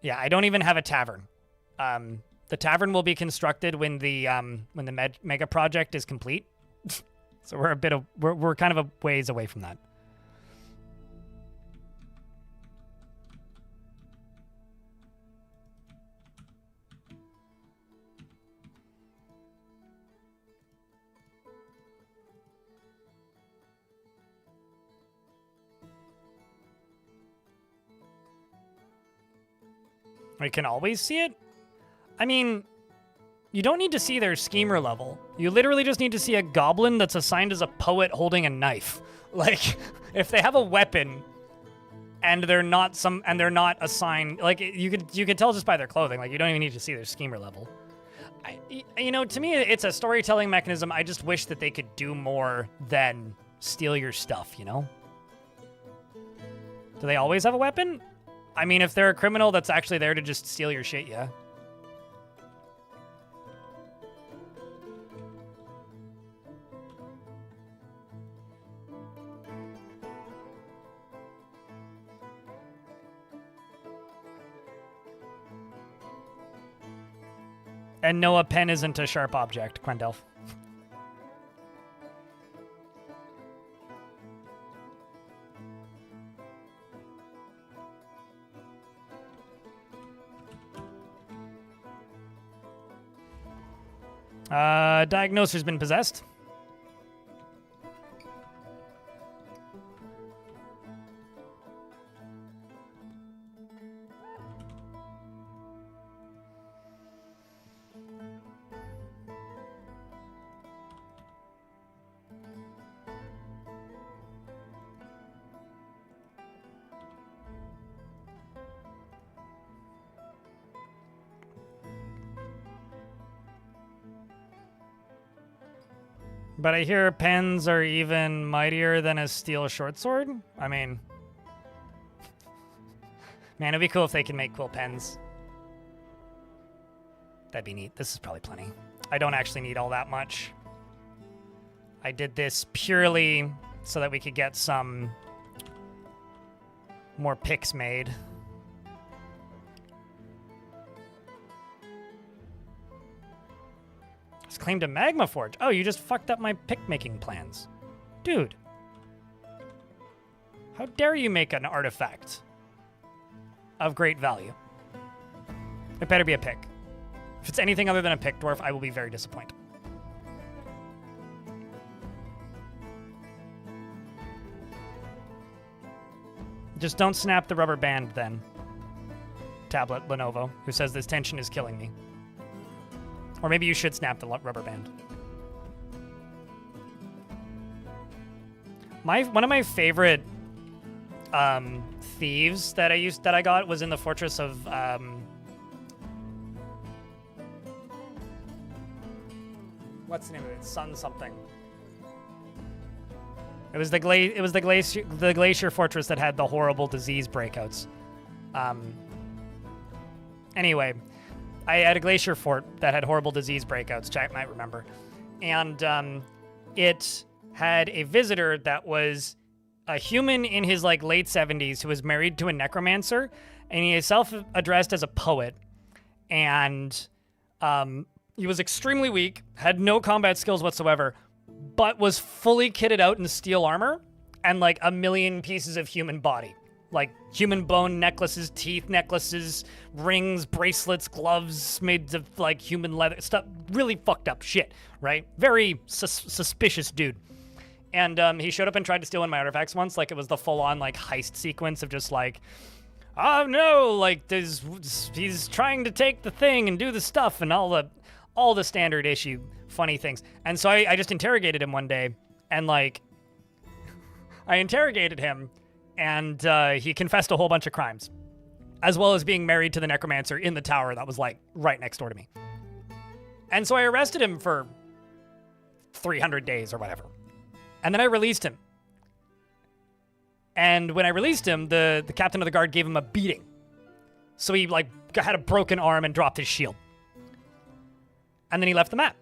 Yeah, I don't even have a tavern. The tavern will be constructed when the mega project is complete. So we're kind of a ways away from that. We can always see it? I mean, you don't need to see their schemer level. You literally just need to see a goblin that's assigned as a poet holding a knife. Like, if they have a weapon and they're not assigned, like you could tell just by their clothing. Like, you don't even need to see their schemer level. You know, to me, it's a storytelling mechanism. I just wish that they could do more than steal your stuff, you know? Do they always have a weapon? I mean, if they're a criminal that's actually there to just steal your shit, yeah. And no, a pen isn't a sharp object, Quendelf. Diagnoser's been possessed. But I hear pens are even mightier than a steel shortsword. I mean, man, it'd be cool if they can make cool pens. That'd be neat. This is probably plenty. I don't actually need all that much. I did this purely so that we could get some more picks made. It's claimed a Magma Forge. Oh, you just fucked up my pick-making plans. Dude. How dare you make an artifact of great value? It better be a pick. If it's anything other than a pick dwarf, I will be very disappointed. Just don't snap the rubber band then. Tablet Lenovo, who says this tension is killing me. Or maybe you should snap the rubber band. One of my favorite thieves that I got was in the Fortress of what's the name of it? Sun something. It was the glacier fortress that had the horrible disease breakouts. Anyway, I had a glacier fort that had horrible disease breakouts. Jack might remember, and it had a visitor that was a human in his like late 70s who was married to a necromancer, and he is self-addressed as a poet, and he was extremely weak, had no combat skills whatsoever, but was fully kitted out in steel armor and like a million pieces of human body. Like human bone necklaces, teeth necklaces, rings, bracelets, gloves made of like human leather stuff. Really fucked up shit, right? Very suspicious dude. And he showed up and tried to steal one of my artifacts once. Like it was the full-on like heist sequence of just like, oh no, like he's trying to take the thing and do the stuff and all the standard issue funny things. And so I just interrogated him one day, and like I interrogated him, and he confessed a whole bunch of crimes, as well as being married to the necromancer in the tower that was like right next door to me. And so I arrested him for 300 days or whatever. And then I released him. And when I released him, the captain of the guard gave him a beating. So he like had a broken arm and dropped his shield. And then he left the map.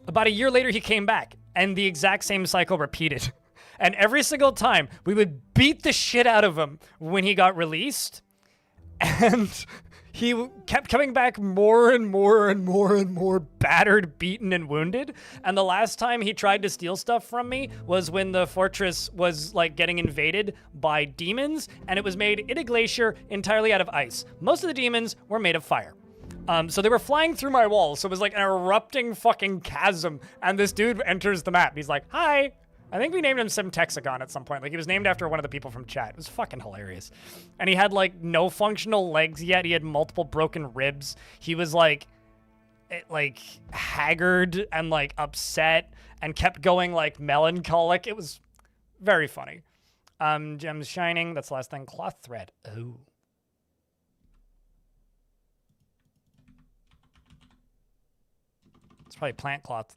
About a year later, he came back, and the exact same cycle repeated. And every single time, we would beat the shit out of him when he got released, and he kept coming back more and more and more and more battered, beaten, and wounded. And the last time he tried to steal stuff from me was when the fortress was like getting invaded by demons, and it was made in a glacier entirely out of ice. Most of the demons were made of fire. So they were flying through my walls, so it was like an erupting fucking chasm, and this dude enters the map. He's like, hi. I think we named him Simtexagon at some point. Like, he was named after one of the people from chat. It was fucking hilarious. And he had, like, no functional legs yet. He had multiple broken ribs. He was, like haggard and, like, upset and kept going, like, melancholic. It was very funny. Gems Shining. That's the last thing. Cloth Thread. Ooh. It's probably plant cloth.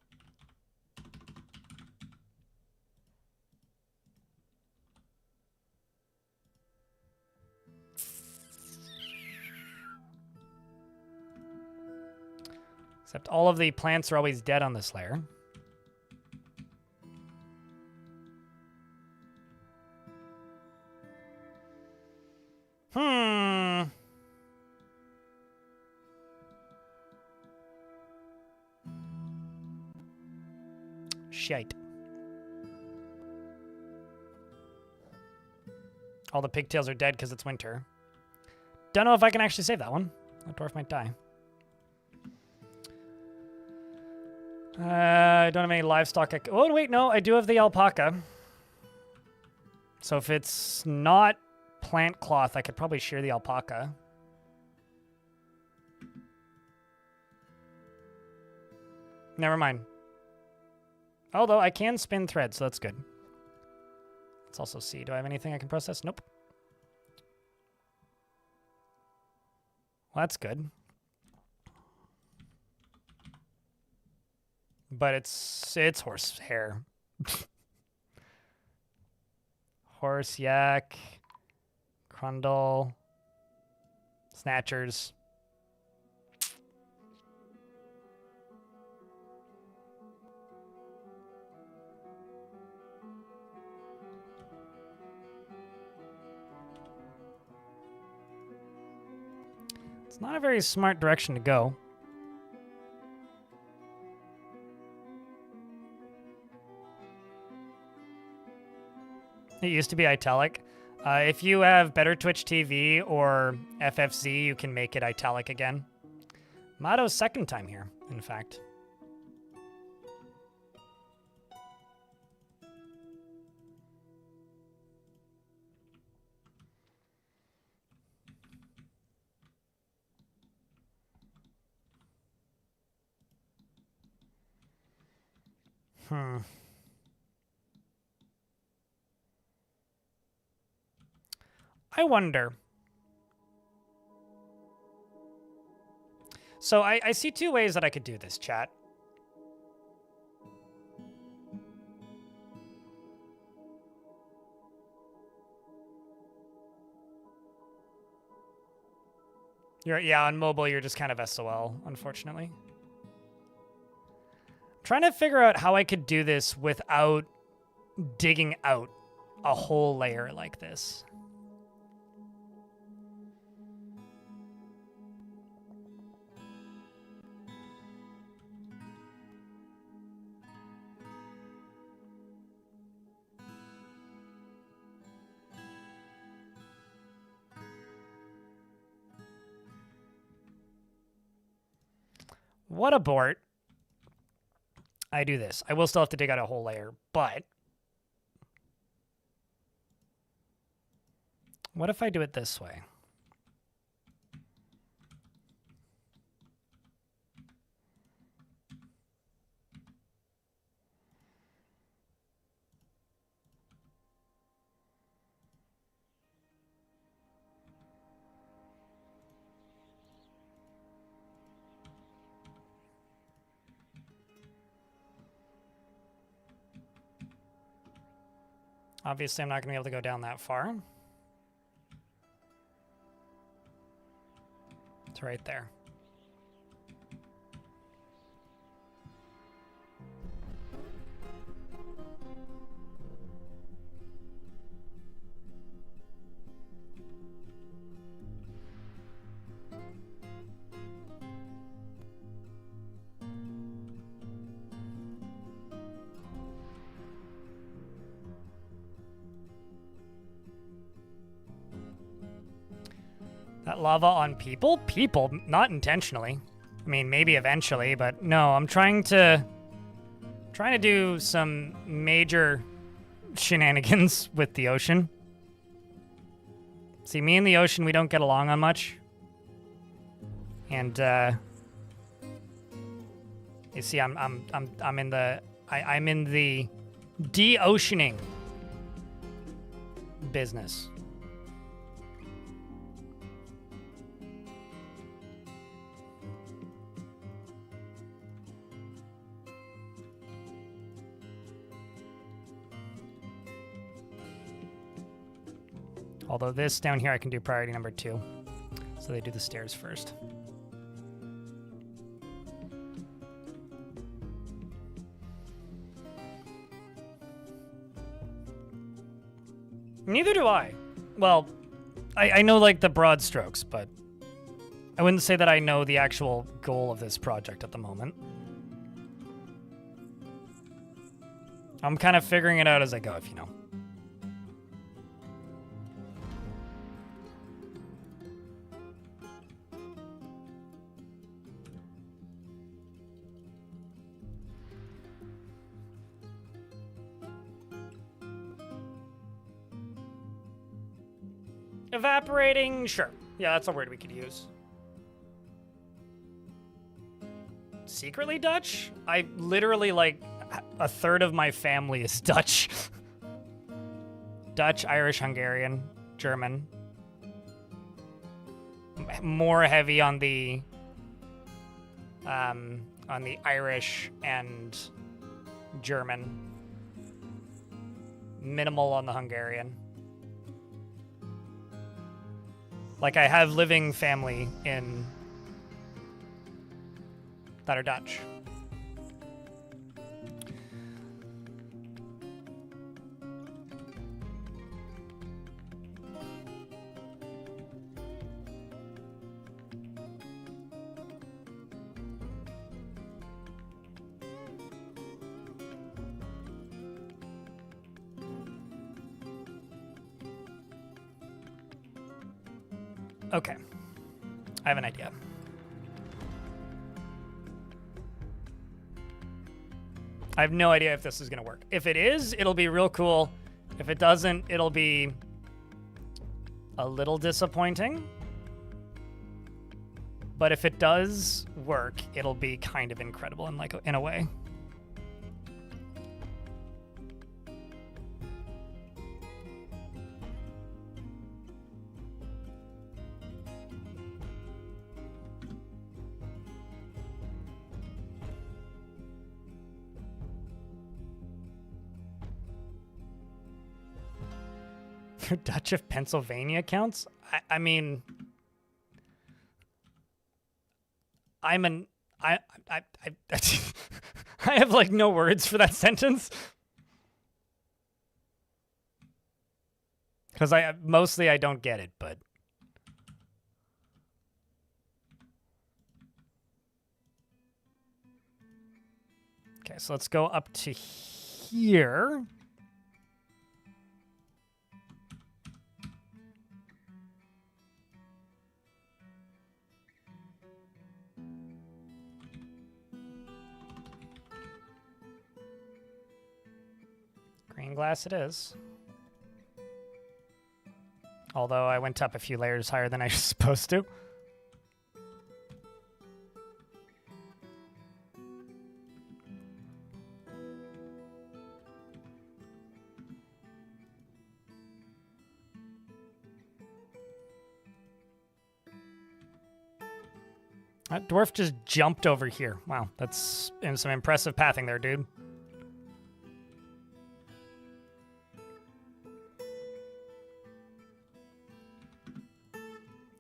Except all of the plants are always dead on this layer. Shite. All the pigtails are dead because it's winter. Don't know if I can actually save that one. That dwarf might die. I don't have any livestock. Oh, wait, no, I do have the alpaca. So if it's not plant cloth, I could probably shear the alpaca. Never mind. Although I can spin thread, so that's good. Let's also see. Do I have anything I can process? Nope. Well, that's good. But it's horse hair. Horse, yak, Crundle, Snatchers. It's not a very smart direction to go. It used to be italic. If you have better Twitch TV or FFZ, you can make it italic again. Mato's second time here, in fact. I wonder. So I see two ways that I could do this, chat. Yeah, on mobile, you're just kind of SOL, unfortunately. I'm trying to figure out how I could do this without digging out a whole layer like this. What abort? I do this. I will still have to dig out a whole layer, but what if I do it this way? Obviously, I'm not going to be able to go down that far. It's right there. That lava on people? People, not intentionally. I mean, maybe eventually, but no, I'm trying to do some major shenanigans with the ocean. See, me and the ocean, we don't get along on much. And you see, I'm in the de-oceaning business. Although this down here I can do priority number 2. So they do the stairs first. Neither do I. Well, I know like the broad strokes, but I wouldn't say that I know the actual goal of this project at the moment. I'm kind of figuring it out as I go, if you know. Evaporating, sure. Yeah, that's a word we could use. Secretly Dutch? I literally, like, a third of my family is Dutch. Dutch, Irish, Hungarian, German. More heavy on the Irish and German. Minimal on the Hungarian. Like, I have living family in that are Dutch. Okay. I have an idea. I have no idea if this is going to work. If it is, it'll be real cool. If it doesn't, it'll be a little disappointing. But if it does work, it'll be kind of incredible in a way. Your Dutch of Pennsylvania counts? I mean, I have like no words for that sentence. Because I don't get it, but okay, so let's go up to here. Green glass it is. Although I went up a few layers higher than I was supposed to. That dwarf just jumped over here. Wow, that's some impressive pathing there, dude.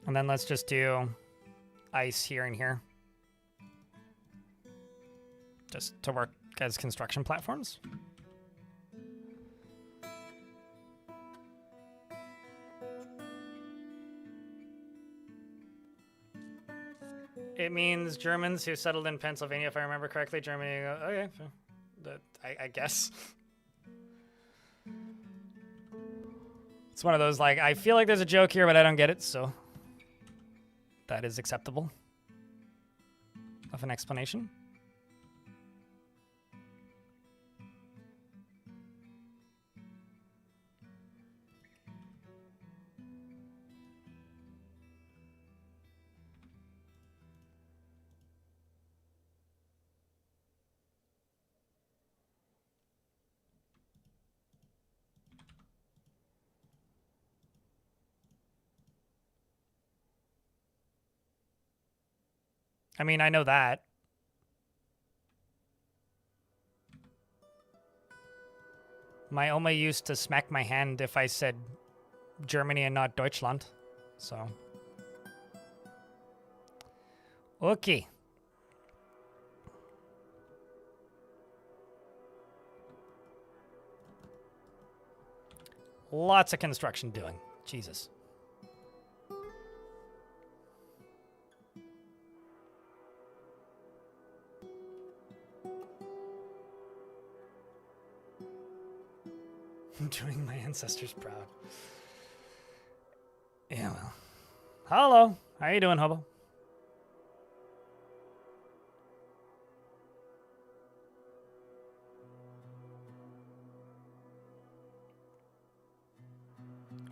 And then let's just do ice here and here. Just to work as construction platforms. It means Germans who settled in Pennsylvania, if I remember correctly. Germany, okay, I guess. It's one of those, like, I feel like there's a joke here, but I don't get it, so that is acceptable of an explanation. I mean, I know that. My Oma used to smack my hand if I said Germany and not Deutschland. So. Okay. Lots of construction doing. Jesus. I'm doing my ancestors proud. Yeah, well. Hello. How you doing, hobo?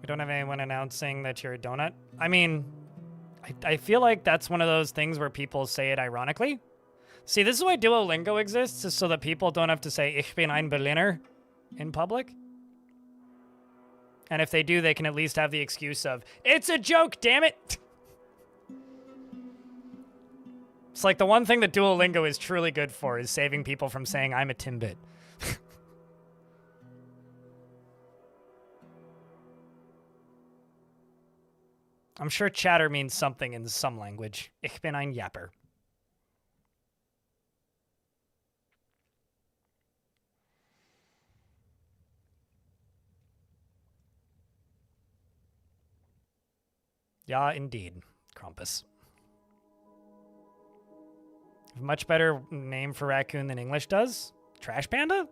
We don't have anyone announcing that you're a donut. I mean, I feel like that's one of those things where people say it ironically. See, this is why Duolingo exists, is so that people don't have to say Ich bin ein Berliner in public. And if they do, they can at least have the excuse of, it's a joke, damn it! It's like the one thing that Duolingo is truly good for is saving people from saying, I'm a Timbit. I'm sure chatter means something in some language. Ich bin ein Yapper. Yeah, indeed, Krampus. Much better name for raccoon than English does. Trash Panda?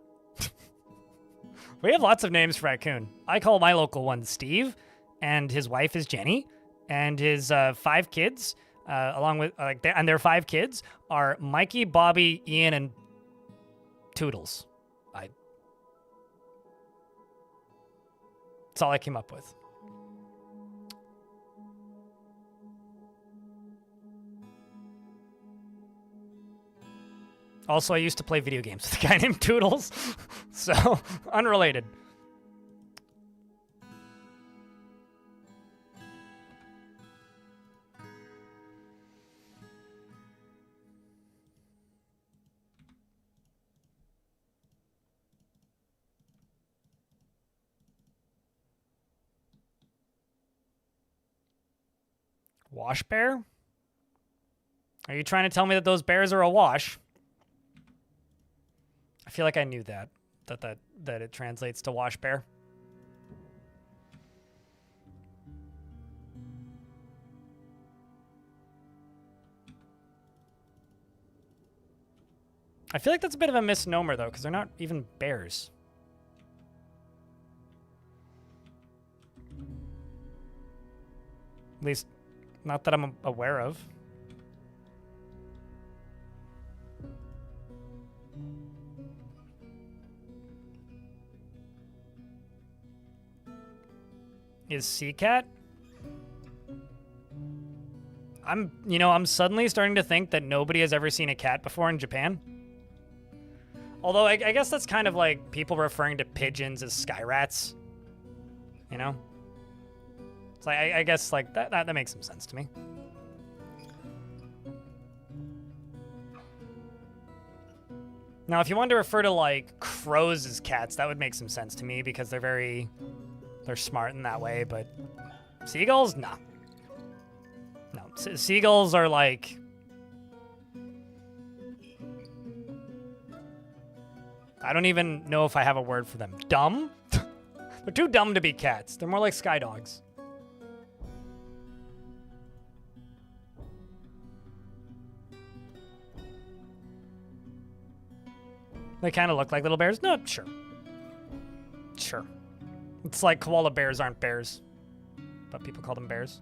We have lots of names for raccoon. I call my local one Steve, and his wife is Jenny, And his 5 kids, along with and their 5 kids are Mikey, Bobby, Ian, and Toodles. That's all I came up with. Also, I used to play video games with a guy named Toodles, so unrelated. Wash bear? Are you trying to tell me that those bears are a wash? I feel like I knew that it translates to wash bear. I feel like that's a bit of a misnomer though, because they're not even bears. At least, not that I'm aware of. Is sea cat? I'm suddenly starting to think that nobody has ever seen a cat before in Japan. Although I guess that's kind of like people referring to pigeons as sky rats. You know? It's like I guess like that makes some sense to me. Now, if you wanted to refer to like crows as cats, that would make some sense to me because they're smart in that way, but seagulls? Nah. No, seagulls are like... I don't even know if I have a word for them. Dumb? They're too dumb to be cats. They're more like sky dogs. They kind of look like little bears? No, sure. Sure. It's like koala bears aren't bears, but people call them bears.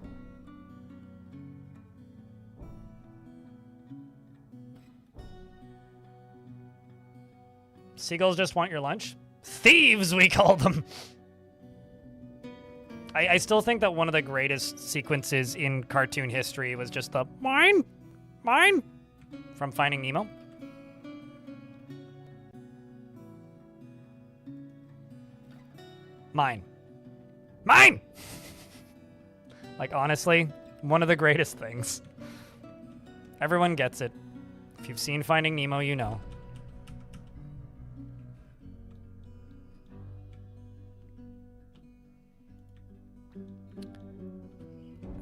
Seagulls just want your lunch? Thieves, we call them! I still think that one of the greatest sequences in cartoon history was just the mine, mine, from Finding Nemo. Mine. Mine! Like, honestly, one of the greatest things. Everyone gets it. If you've seen Finding Nemo, you know.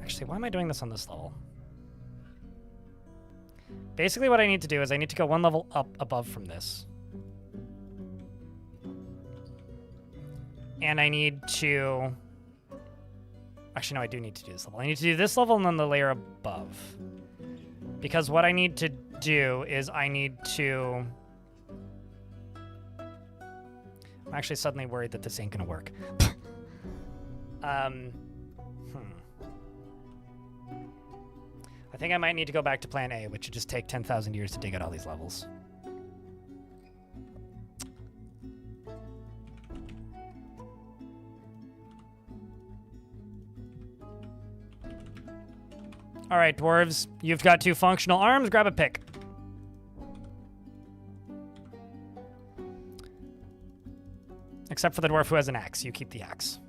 Actually, why am I doing this on this level? Basically, what I need to do is I need to go one level up above from this. And I need to... Actually, no, I do need to do this level. I need to do this level and then the layer above. Because what I need to do is I need to... I'm actually suddenly worried that this ain't gonna work. I think I might need to go back to plan A, which would just take 10,000 years to dig out all these levels. All right, dwarves, you've got 2 functional arms. Grab a pick. Except for the dwarf who has an axe. You keep the axe.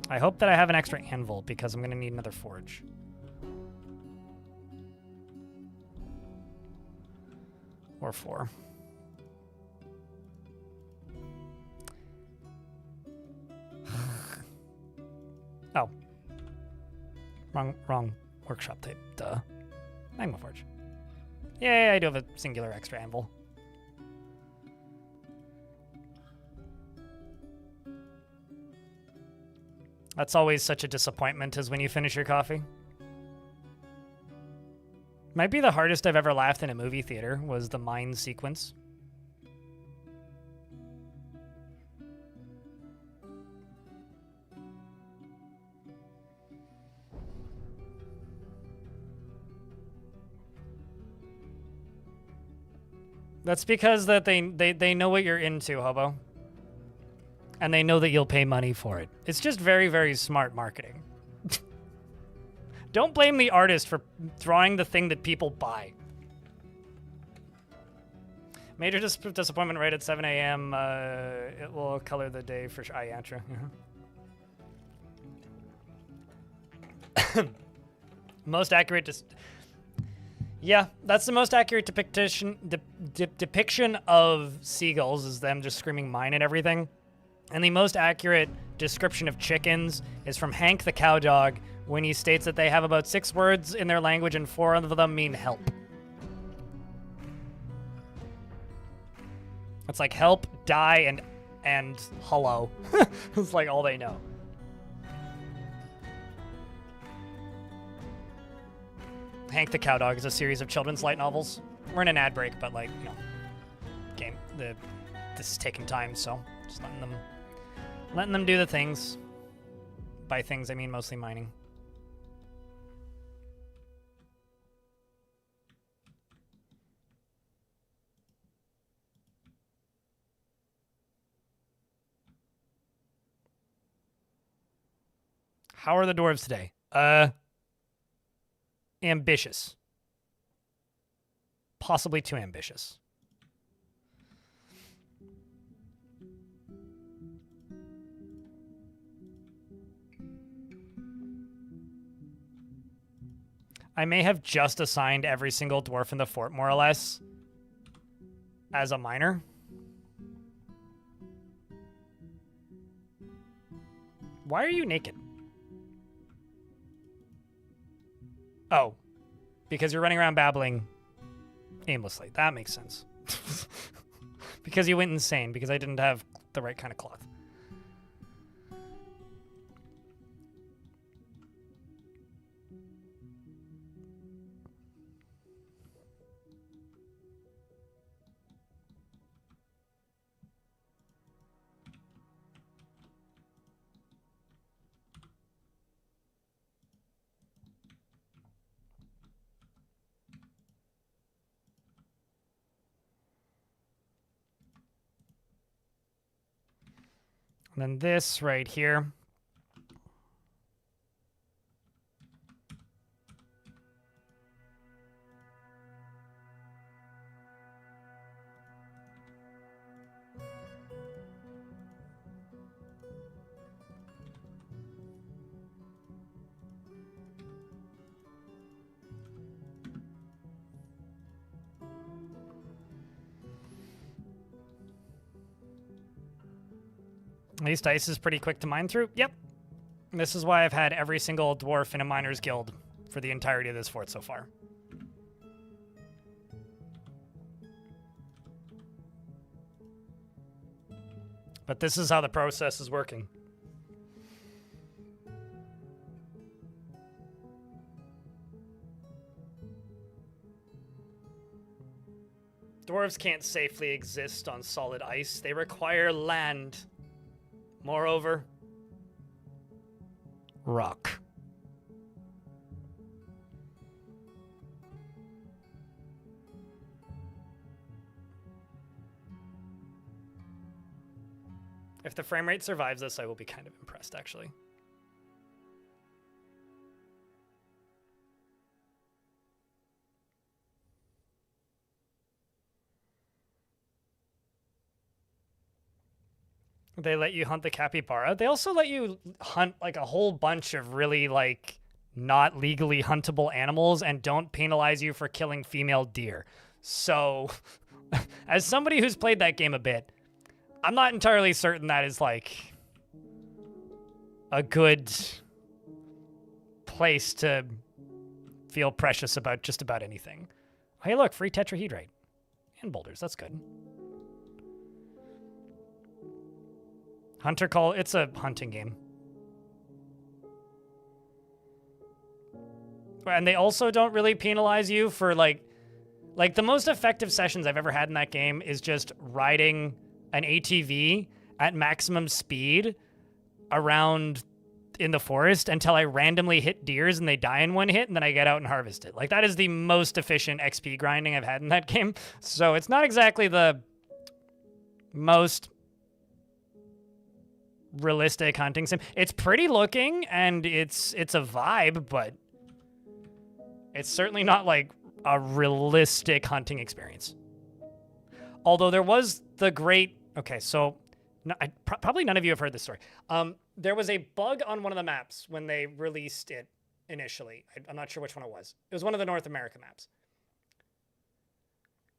I hope that I have an extra anvil because I'm going to need another forge. Or 4. Oh. Wrong workshop type. Duh. Magma Forge. Yeah, I do have a singular extra anvil. That's always such a disappointment is when you finish your coffee. Might be the hardest I've ever laughed in a movie theater was the mine sequence. That's because that they know what you're into, Hobo. And they know that you'll pay money for it. It's just very, very smart marketing. Don't blame the artist for drawing the thing that people buy. Major disappointment right at 7 a.m. It will color the day for sure. Yeah, true. Most accurate. Yeah, that's the most accurate depiction of seagulls is them just screaming mine and everything. And the most accurate description of chickens is from Hank the Cow Dog when he states that they have about 6 words in their language and 4 of them mean help. It's like help, die, and hello. It's like all they know. Hank the Cow Dog is a series of children's light novels. We're in an ad break, but like, you know, this is taking time, so just letting them do the things. By things, I mean mostly mining. How are the dwarves today? Ambitious. Possibly too ambitious. I may have just assigned every single dwarf in the fort, more or less, as a miner. Why are you naked? Oh, because you're running around babbling aimlessly. That makes sense. Because you went insane, because I didn't have the right kind of cloth. And then this right here. At least ice is pretty quick to mine through. Yep. This is why I've had every single dwarf in a miner's guild for the entirety of this fort so far. But this is how the process is working. Dwarves can't safely exist on solid ice. They require land. Moreover, rock. If the frame rate survives this, I will be kind of impressed, actually. They let you hunt the capybara. They also let you hunt like a whole bunch of really like not legally huntable animals and don't penalize you for killing female deer. So as somebody who's played that game a bit, I'm not entirely certain that is like a good place to feel precious about just about anything. Hey, look, free tetrahedrite and boulders. That's good. Hunter Call, it's a hunting game. And they also don't really penalize you for like the most effective sessions I've ever had in that game is just riding an ATV at maximum speed around in the forest until I randomly hit deers and they die in one hit, and then I get out and harvest it. Like, that is the most efficient XP grinding I've had in that game. So it's not exactly the most realistic hunting sim. It's pretty looking and it's a vibe, but it's certainly not like a realistic hunting experience. Although there was the great... Okay, so probably none of you have heard this story. There was a bug on one of the maps when they released it initially. I'm not sure which one it was. It was one of the North America maps.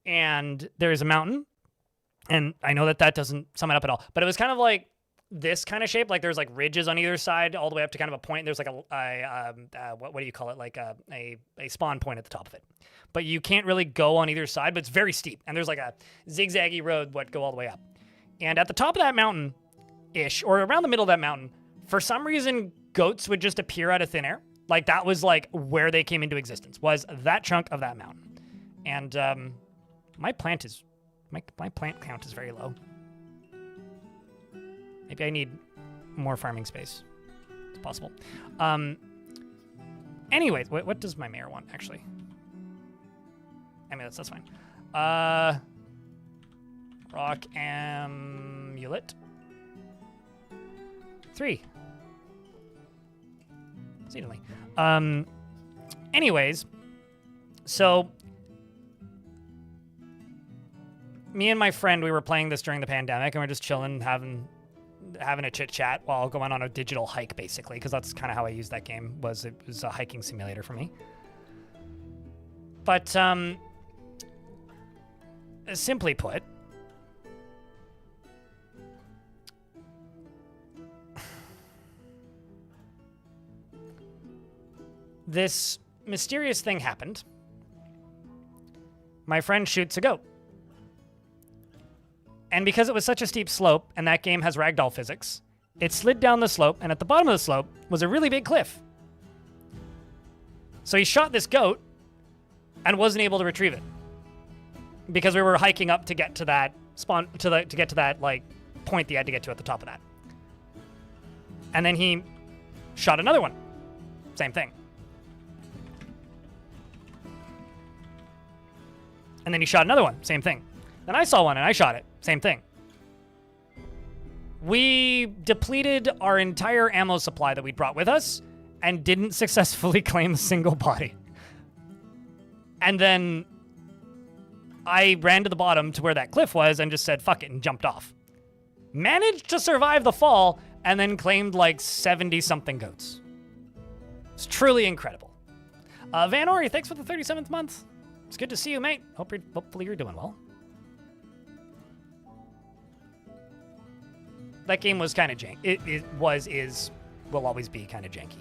And there's a mountain, and I know that doesn't sum it up at all, but it was kind of like this kind of shape. Like there's like ridges on either side all the way up to kind of a point. There's like what do you call it? Like a spawn point at the top of it. But you can't really go on either side, but it's very steep. And there's like a zigzaggy road what go all the way up. And at the top of that mountain-ish, or around the middle of that mountain, for some reason, goats would just appear out of thin air. Like, that was, like, where they came into existence, was that chunk of that mountain. And my plant count is very low. Maybe I need more farming space. It's possible. Anyways, what does my mayor want, actually? I mean, that's fine. Rock amulet. 3. Exceedingly. Anyways, so me and my friend, we were playing this during the pandemic, and we're just chilling, having a chit chat while going on a digital hike, basically, because that's kind of how I used that game. It was a hiking simulator for me. But simply put, this mysterious thing happened. My friend shoots a goat. And because it was such a steep slope, and that game has ragdoll physics, it slid down the slope, and at the bottom of the slope was a really big cliff. So he shot this goat and wasn't able to retrieve it. Because we were hiking up to get to that to get to that like point that you had to get to at the top of that. And then he shot another one. Same thing. And then he shot another one. Same thing. Then I saw one and I shot it. Same thing. We depleted our entire ammo supply that we'd brought with us and didn't successfully claim a single body. And then I ran to the bottom to where that cliff was and just said, fuck it, and jumped off. Managed to survive the fall and then claimed like 70-something goats. It's truly incredible. Van Ori, thanks for the 37th month. It's good to see you, mate. Hopefully you're doing well. That game was kind of janky. It will always be kind of janky.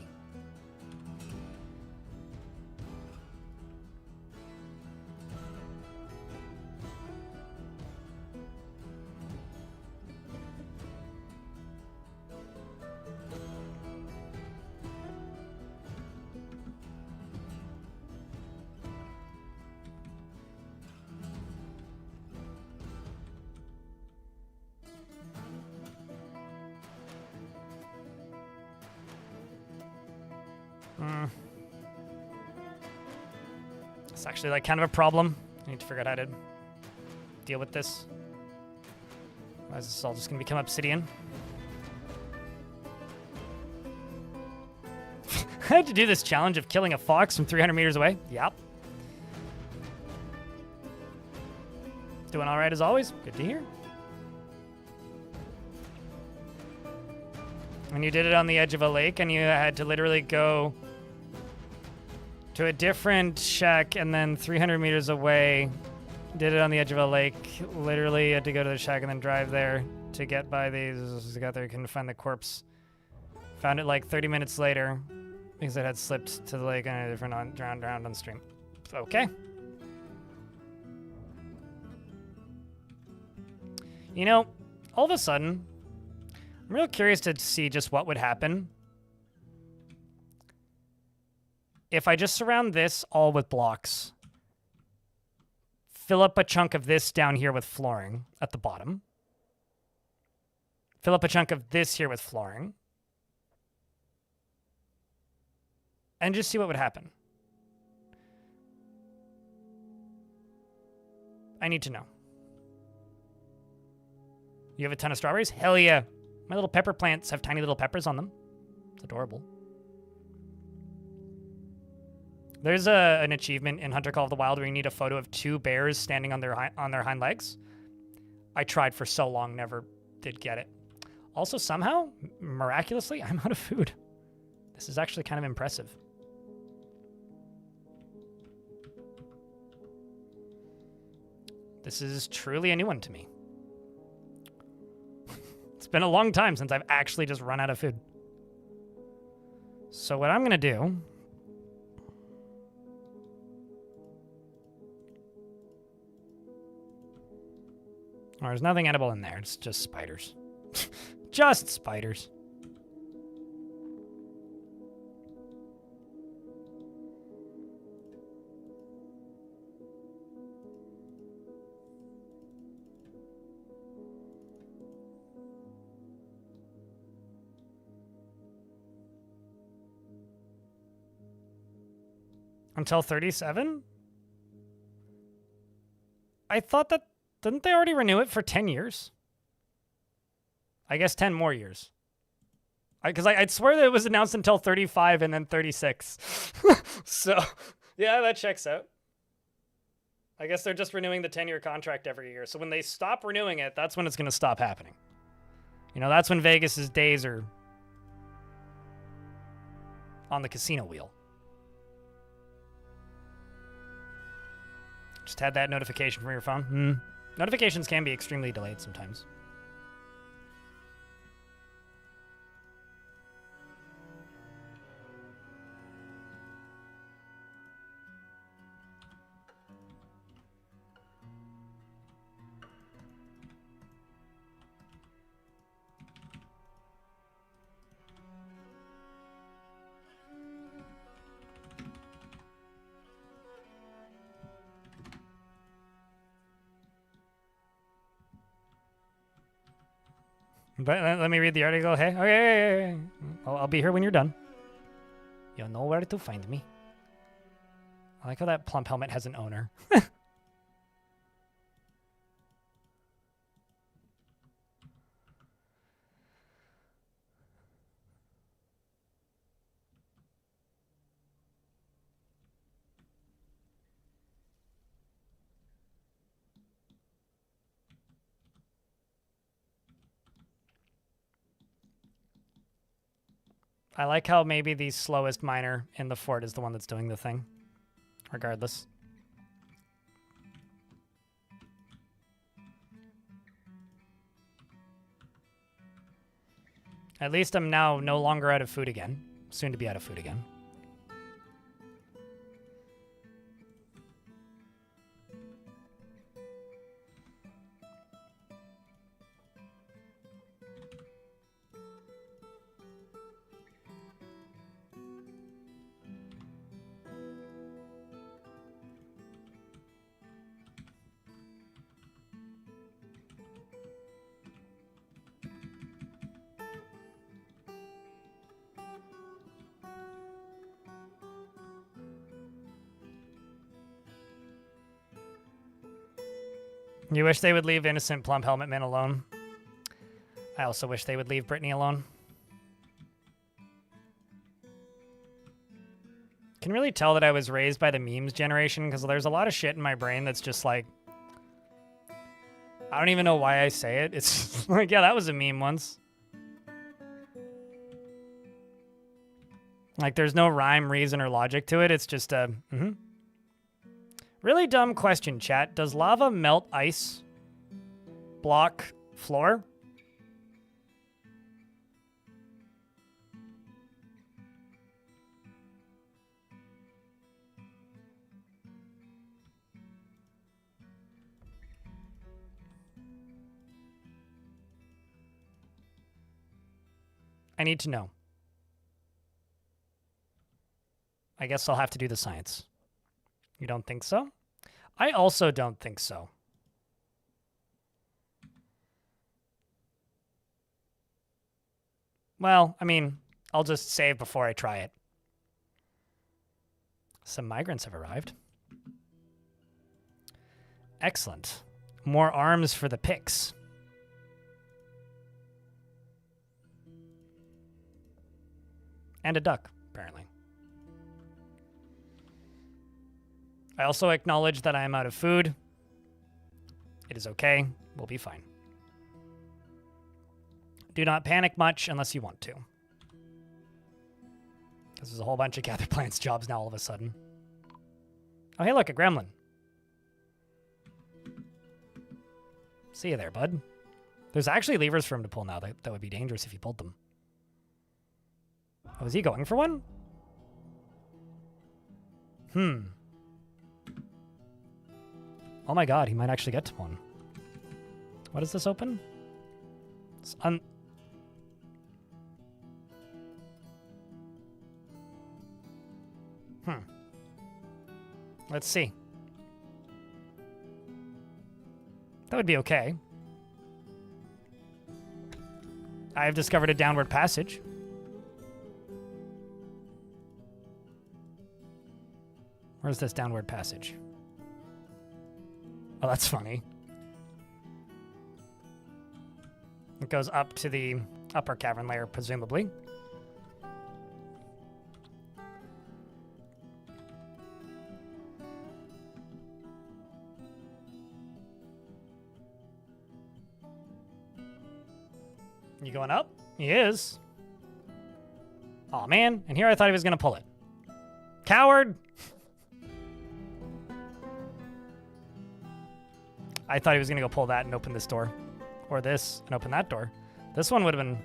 It's actually like kind of a problem. I need to figure out how to deal with this. Otherwise, this is all just gonna become obsidian. I had to do this challenge of killing a fox from 300 meters away. Yep. Doing all right as always. Good to hear. And you did it on the edge of a lake, and you had to literally go to a different shack, and then 300 meters away, did it on the edge of a lake. Literally had to go to the shack and then drive there to get by these. Got there, couldn't find the corpse. Found it like 30 minutes later because it had slipped to the lake and a different drowned on stream. Okay. You know, all of a sudden, I'm real curious to see just what would happen if I just surround this all with blocks, fill up a chunk of this down here with flooring at the bottom, fill up a chunk of this here with flooring, and just see what would happen. I need to know. You have a ton of strawberries? Hell yeah. My little pepper plants have tiny little peppers on them. It's adorable. There's an achievement in Hunter Call of the Wild where you need a photo of 2 bears standing on their hind legs. I tried for so long, never did get it. Also, somehow, miraculously, I'm out of food. This is actually kind of impressive. This is truly a new one to me. It's been a long time since I've actually just run out of food. So what I'm going to do... Oh, there's nothing edible in there. It's just spiders. Just spiders. Until 37? I thought that... Didn't they already renew it for 10 years? I guess 10 more years. Because I'd swear that it was announced until 35 and then 36. So, yeah, that checks out. I guess they're just renewing the 10-year contract every year. So when they stop renewing it, that's when it's going to stop happening. You know, that's when Vegas's days are on the casino wheel. Just had that notification from your phone. Notifications can be extremely delayed sometimes. But let me read the article. Hey, okay. I'll be here when you're done. You'll know where to find me. I like how that plump helmet has an owner. I like how maybe the slowest miner in the fort is the one that's doing the thing. Regardless. At least I'm now no longer out of food again. Soon to be out of food again. You wish they would leave innocent plump helmet man alone. I also wish they would leave Brittany alone. Can really tell that I was raised by the memes generation because there's a lot of shit in my brain that's just like, I don't even know why I say it. It's like, yeah, that was a meme once. Like, there's no rhyme, reason, or logic to it. It's just a, Really dumb question, chat. Does lava melt ice? Block floor? I need to know. I guess I'll have to do the science. You don't think so? I also don't think so. Well, I mean, I'll just save before I try it. Some migrants have arrived. Excellent. More arms for the Picts. And a duck, apparently. I also acknowledge that I am out of food. It is okay. We'll be fine. Do not panic much unless you want to. Because there's a whole bunch of gather plants jobs now all of a sudden. Oh, hey, look, a gremlin. See you there, bud. There's actually levers for him to pull now. That would be dangerous if he pulled them. Oh, is he going for one? Oh my god, he might actually get to one. What does this open? It's Let's see. That would be okay. I have discovered a downward passage. Where's this downward passage? Oh, that's funny. It goes up to the upper cavern layer, presumably. You going up? He is. Aw, man. And here I thought he was going to pull it. Coward! I thought he was going to go pull that and open this door. Or this and open that door. This one would have been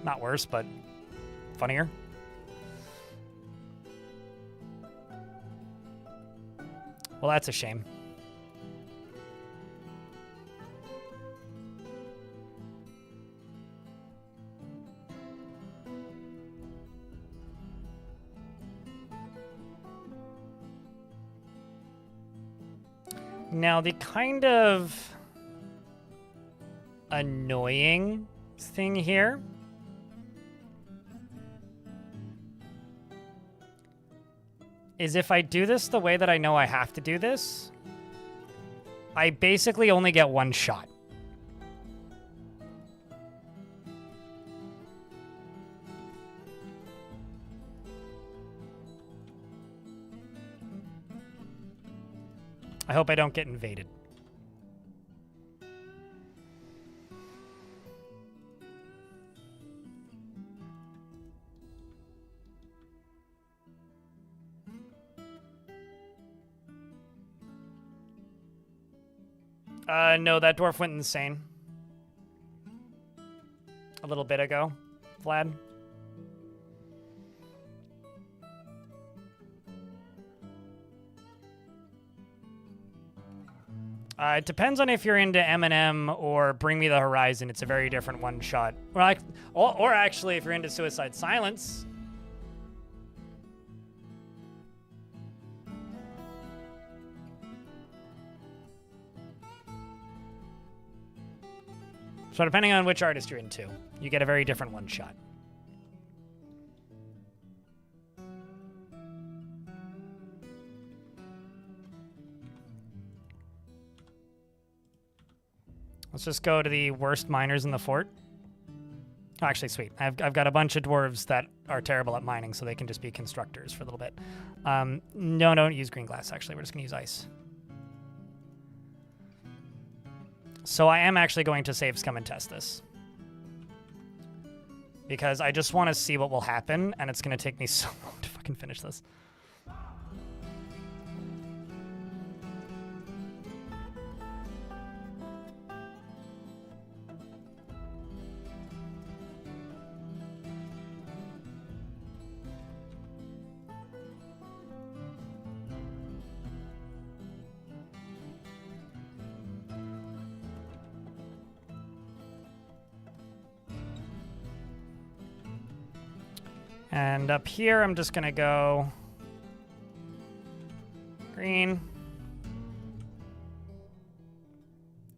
not worse, but funnier. Well, that's a shame. Now, the kind of annoying thing here is if I do this the way that I know I have to do this, I basically only get one shot. I hope I don't get invaded. No, that dwarf went insane. A little bit ago, Vlad. It depends on if you're into Eminem or Bring Me the Horizon. It's a very different one-shot. Or actually, if you're into Suicide Silence. So depending on which artist you're into, you get a very different one-shot. Let's just go to the worst miners in the fort. Oh, actually, sweet. I've got a bunch of dwarves that are terrible at mining, so they can just be constructors for a little bit. No, don't use green glass, actually. We're just going to use ice. So I am actually going to save Scum and test this. Because I just want to see what will happen, and it's going to take me so long to fucking finish this. And up here, I'm just going to go green,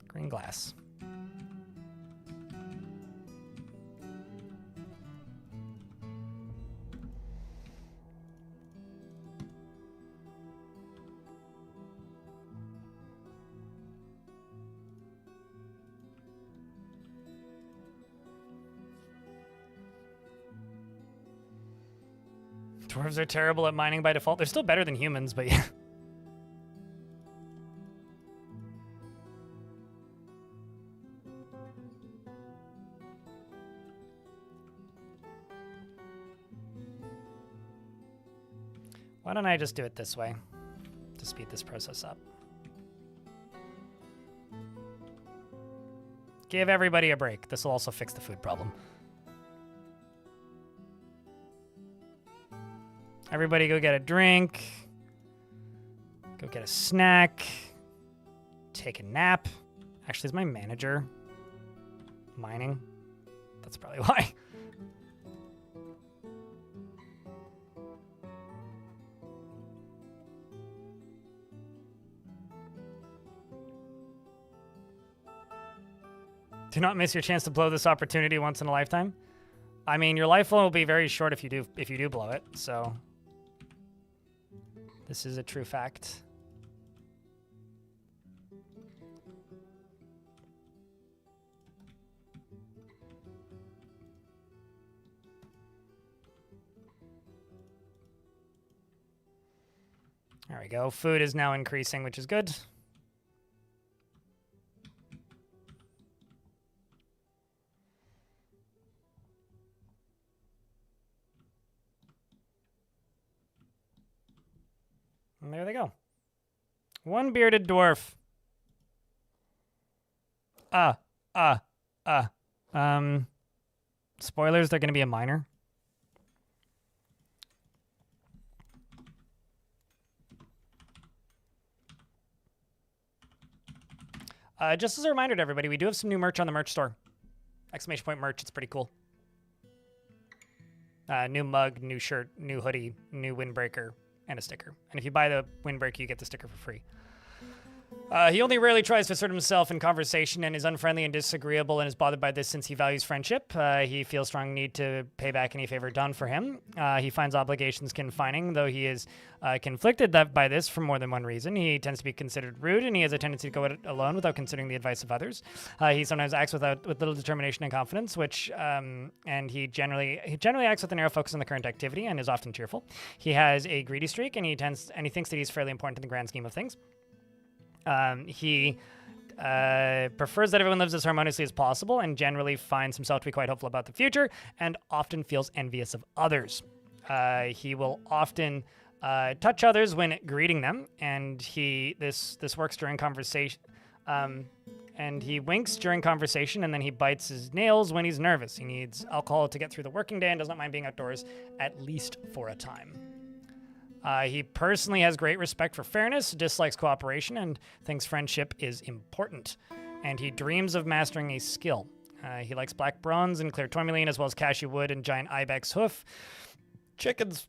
green glass. Dwarves are terrible at mining by default. They're still better than humans, but yeah. Why don't I just do it this way to speed this process up? Give everybody a break. This will also fix the food problem. Everybody go get a drink. Go get a snack. Take a nap. Actually, is my manager mining? That's probably why. Do not miss your chance to blow this opportunity once in a lifetime. I mean, your life will be very short if you do blow it, so this is a true fact. There we go. Food is now increasing, which is good. And there they go. One bearded dwarf. Spoilers, they're going to be a miner. Just as a reminder to everybody, we do have some new merch on the merch store. Exclamation point merch, it's pretty cool. New mug, new shirt, new hoodie, new windbreaker, and a sticker. And if you buy the windbreaker, you get the sticker for free. He only rarely tries to assert himself in conversation and is unfriendly and disagreeable and is bothered by this since he values friendship. He feels strong need to pay back any favor done for him. He finds obligations confining, though he is conflicted by this for more than one reason. He tends to be considered rude, and he has a tendency to go it alone without considering the advice of others. He sometimes acts with little determination and confidence, and he generally acts with a narrow focus on the current activity and is often cheerful. He has a greedy streak, and he thinks that he's fairly important in the grand scheme of things. He prefers that everyone lives as harmoniously as possible and generally finds himself to be quite hopeful about the future and often feels envious of others. He will often touch others when greeting them, and this works during conversation. And he winks during conversation, and then he bites his nails when he's nervous. He needs alcohol to get through the working day and does not mind being outdoors, at least for a time. He personally has great respect for fairness, dislikes cooperation, and thinks friendship is important. And he dreams of mastering a skill. He likes black bronze and clear tourmaline, as well as cashew wood and giant ibex hoof. Chickens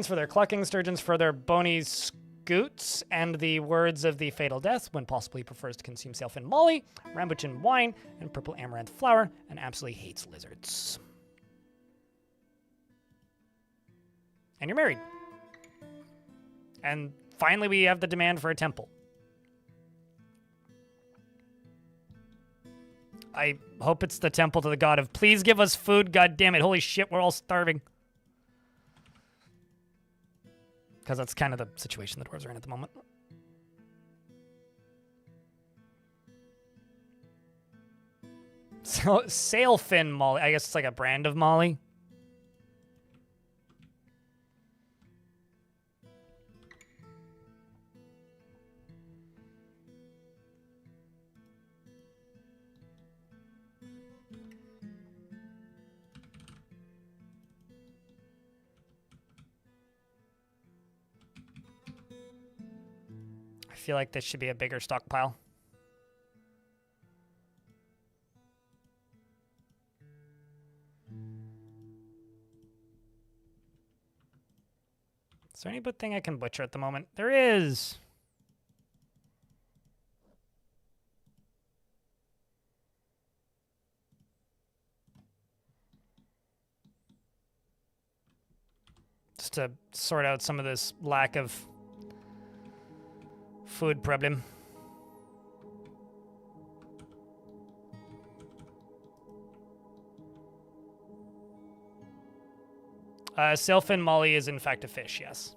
for their clucking, sturgeons for their bony scoots, and the words of the fatal death, when possible he prefers to consume himself in molly, rambutan wine, and purple amaranth flower, and absolutely hates lizards. And you're married. And finally, we have the demand for a temple. I hope it's the temple to the god of please give us food, god damn it. Holy shit, we're all starving. Because that's kind of the situation the dwarves are in at the moment. So, sailfin molly. I guess it's like a brand of molly. I feel like this should be a bigger stockpile. Is there any good thing I can butcher at the moment? There is! Just to sort out some of this lack of food problem. Sailfin Molly is in fact a fish, yes.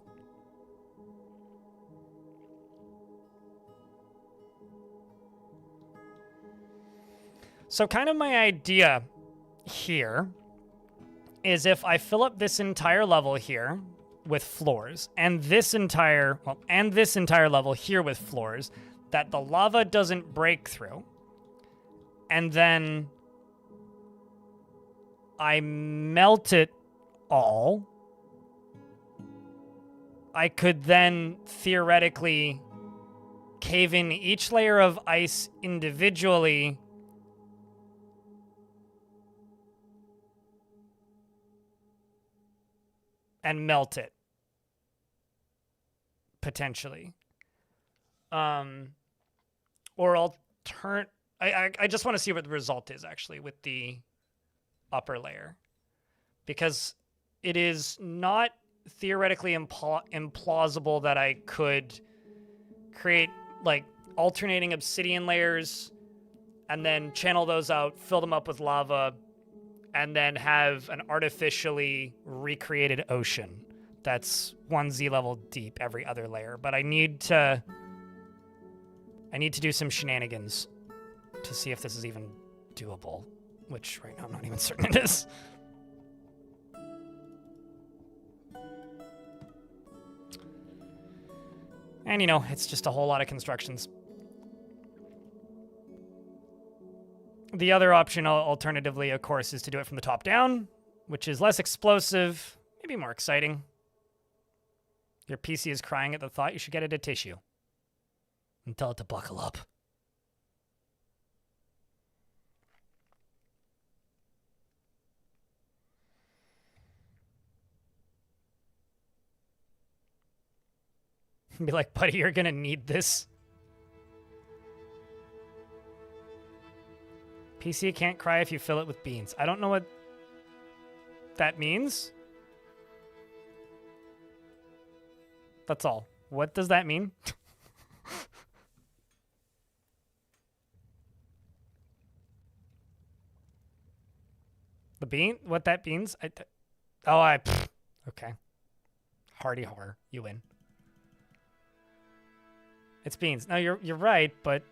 So kind of my idea here is if I fill up this entire level here with floors and this entire level here with floors, that the lava doesn't break through, and then I melt it all, I could then theoretically cave in each layer of ice individually and melt it, potentially. Or I'll turn... I just want to see what the result is, actually, with the upper layer. Because it is not theoretically implausible that I could create, like, alternating obsidian layers and then channel those out, fill them up with lava, and then have an artificially recreated ocean that's 1Z level deep every other layer. But I need to do some shenanigans to see if this is even doable, which right now I'm not even certain it is. And, you know, it's just a whole lot of constructions. The other option, alternatively, of course, is to do it from the top down, which is less explosive, maybe more exciting. Your PC is crying at the thought. You should get it a tissue and tell it to buckle up. Be like, buddy, you're gonna need this. PC can't cry if you fill it with beans. I don't know what that means. That's all. What does that mean? The bean? What that means? Okay. Hardy horror. You win. It's beans. No, you're right, but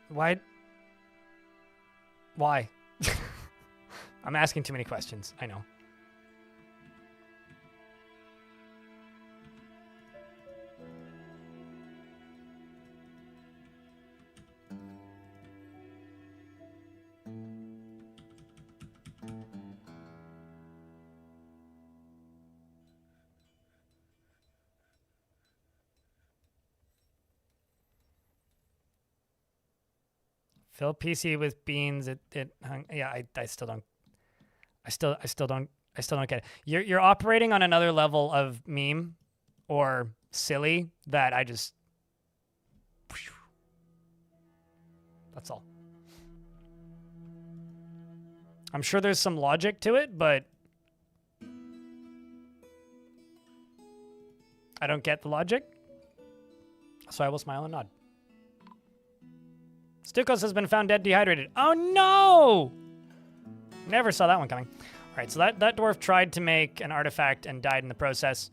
why? Why? I'm asking too many questions. I know. Fill PC with beans. Yeah, I still don't get it. You're operating on another level of meme or silly that I just... That's all. I'm sure there's some logic to it, but I don't get the logic. So I will smile and nod. Stukos has been found dead dehydrated. Oh no! Never saw that one coming. All right, so that dwarf tried to make an artifact and died in the process.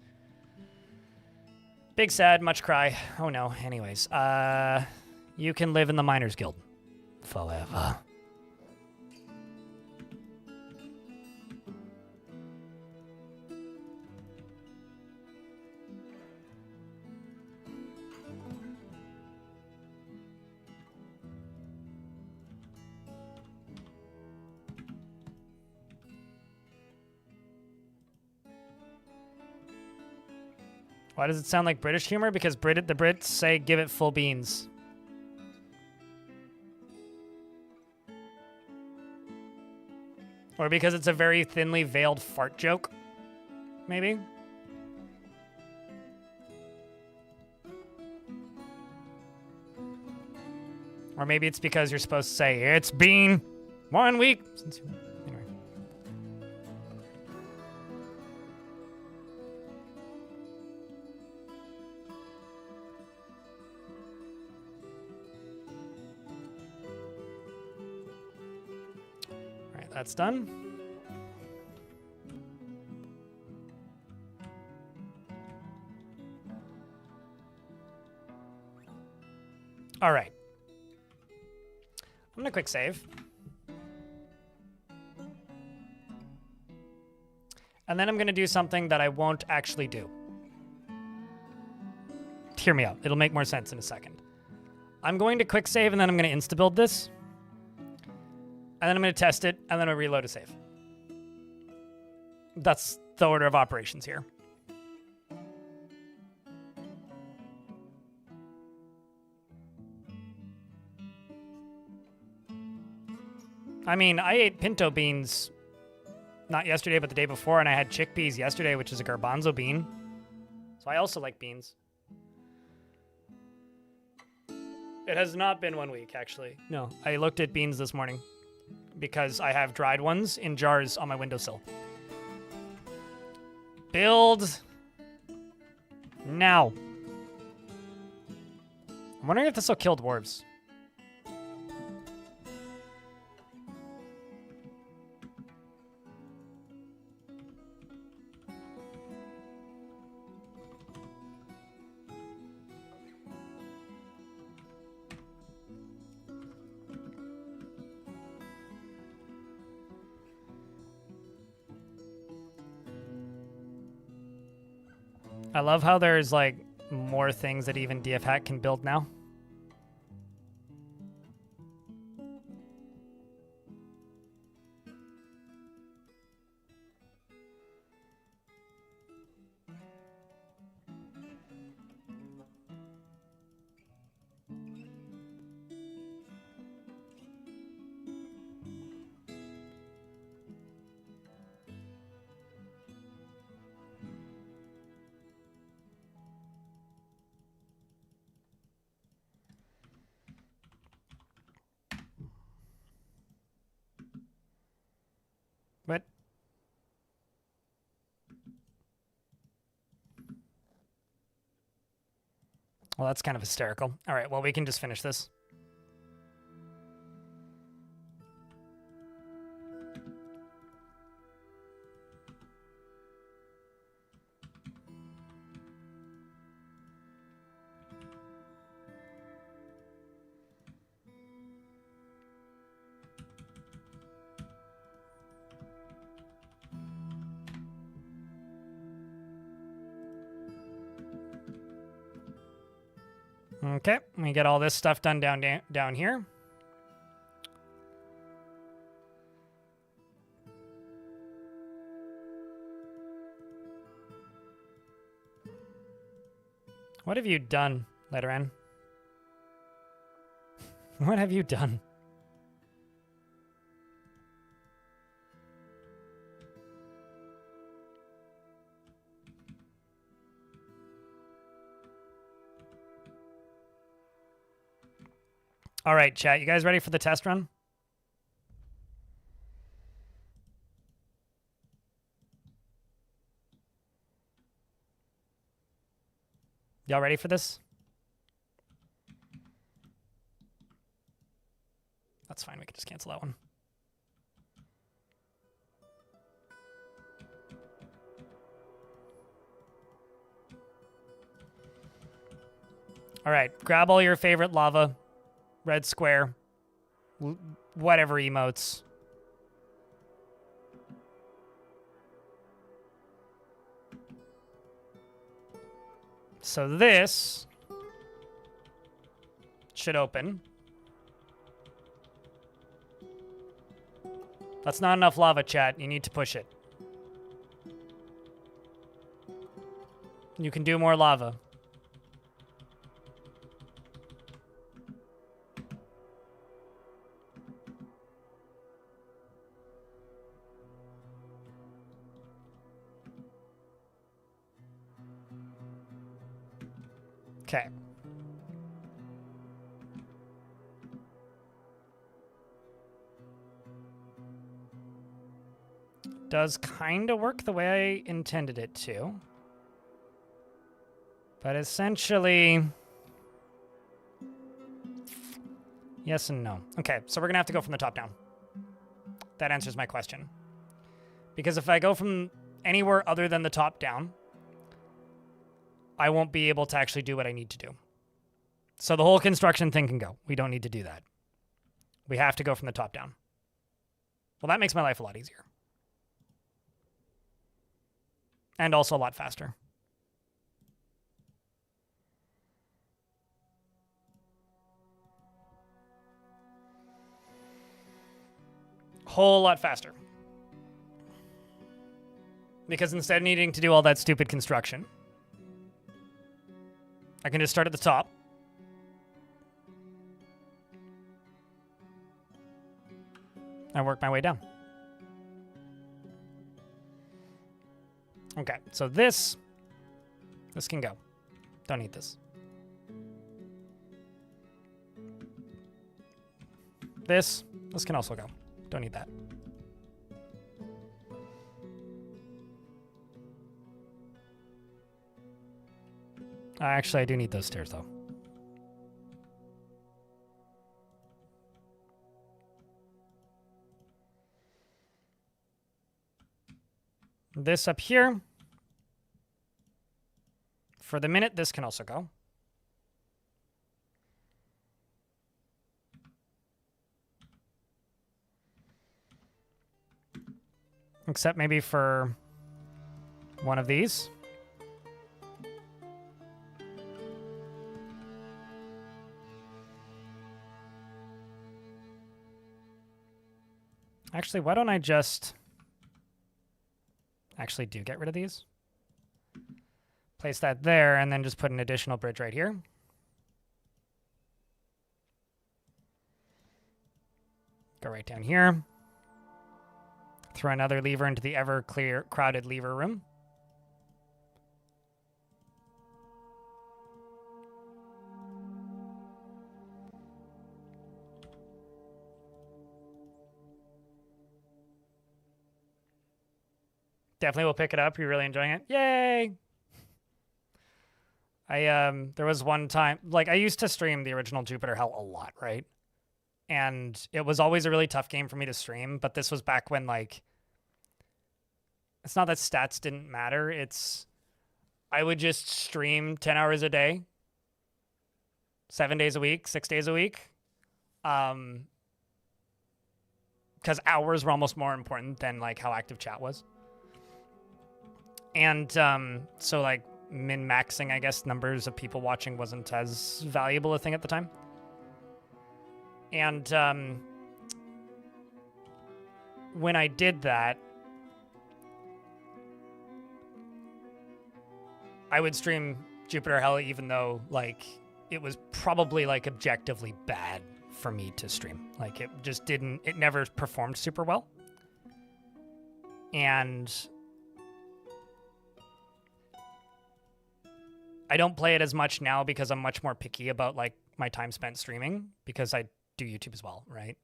Big sad, much cry. Oh no. Anyways, you can live in the Miners Guild forever. Why does it sound like British humor? Because the Brits say give it full beans. Or because it's a very thinly veiled fart joke, maybe? Or maybe it's because you're supposed to say, it's been 1 week since you... Anyway. All right, that's done. All right. I'm going to quick save. And then I'm going to do something that I won't actually do. Hear me out. It'll make more sense in a second. I'm going to quick save, and then I'm going to insta-build this. And then I'm going to test it, and then I'll reload a save. That's the order of operations here. I mean, I ate pinto beans not yesterday, but the day before, and I had chickpeas yesterday, which is a garbanzo bean. So I also like beans. It has not been 1 week, actually. No, I looked at beans this morning because I have dried ones in jars on my windowsill. Build now. I'm wondering if this will kill dwarves. I love how there's like more things that even DF Hack can build now. What? Well, that's kind of hysterical. All right, well, we can just finish this. Okay, we get all this stuff done down here. What have you done, Letteran? What have you done? All right, chat. You guys ready for the test run? Y'all ready for this? That's fine. We can just cancel that one. All right. Grab all your favorite lava. Red square, whatever emotes. So this should open. That's not enough lava, chat. You need to push it. You can do more lava. Okay. Does kind of work the way I intended it to. But essentially... yes and no. Okay, so we're going to have to go from the top down. That answers my question. Because if I go from anywhere other than the top down, I won't be able to actually do what I need to do. So the whole construction thing can go. We don't need to do that. We have to go from the top down. Well, that makes my life a lot easier. And also a lot faster. Whole lot faster. Because instead of needing to do all that stupid construction, I can just start at the top. And work my way down. Okay, so this can go. Don't need this. This can also go. Don't need that. Actually, I do need those stairs, though. This up here. For the minute, this can also go. Except maybe for one of these. Actually, why don't I just actually do get rid of these? Place that there and then just put an additional bridge right here. Go right down here. Throw another lever into the ever crowded lever room. Definitely will pick it up. You're really enjoying it. Yay! There was one time, like, I used to stream the original Jupiter Hell a lot, right? And it was always a really tough game for me to stream, but this was back when, like, it's not that stats didn't matter. It's, I would just stream 10 hours a day, 7 days a week, 6 days a week. Because hours were almost more important than, like, how active chat was. And so, like, min-maxing, I guess, numbers of people watching wasn't as valuable a thing at the time. And when I did that, I would stream Jupiter Hell even though, like, it was probably, like, objectively bad for me to stream. Like, it just didn't, it never performed super well. And I don't play it as much now because I'm much more picky about, like, my time spent streaming because I do YouTube as well, right?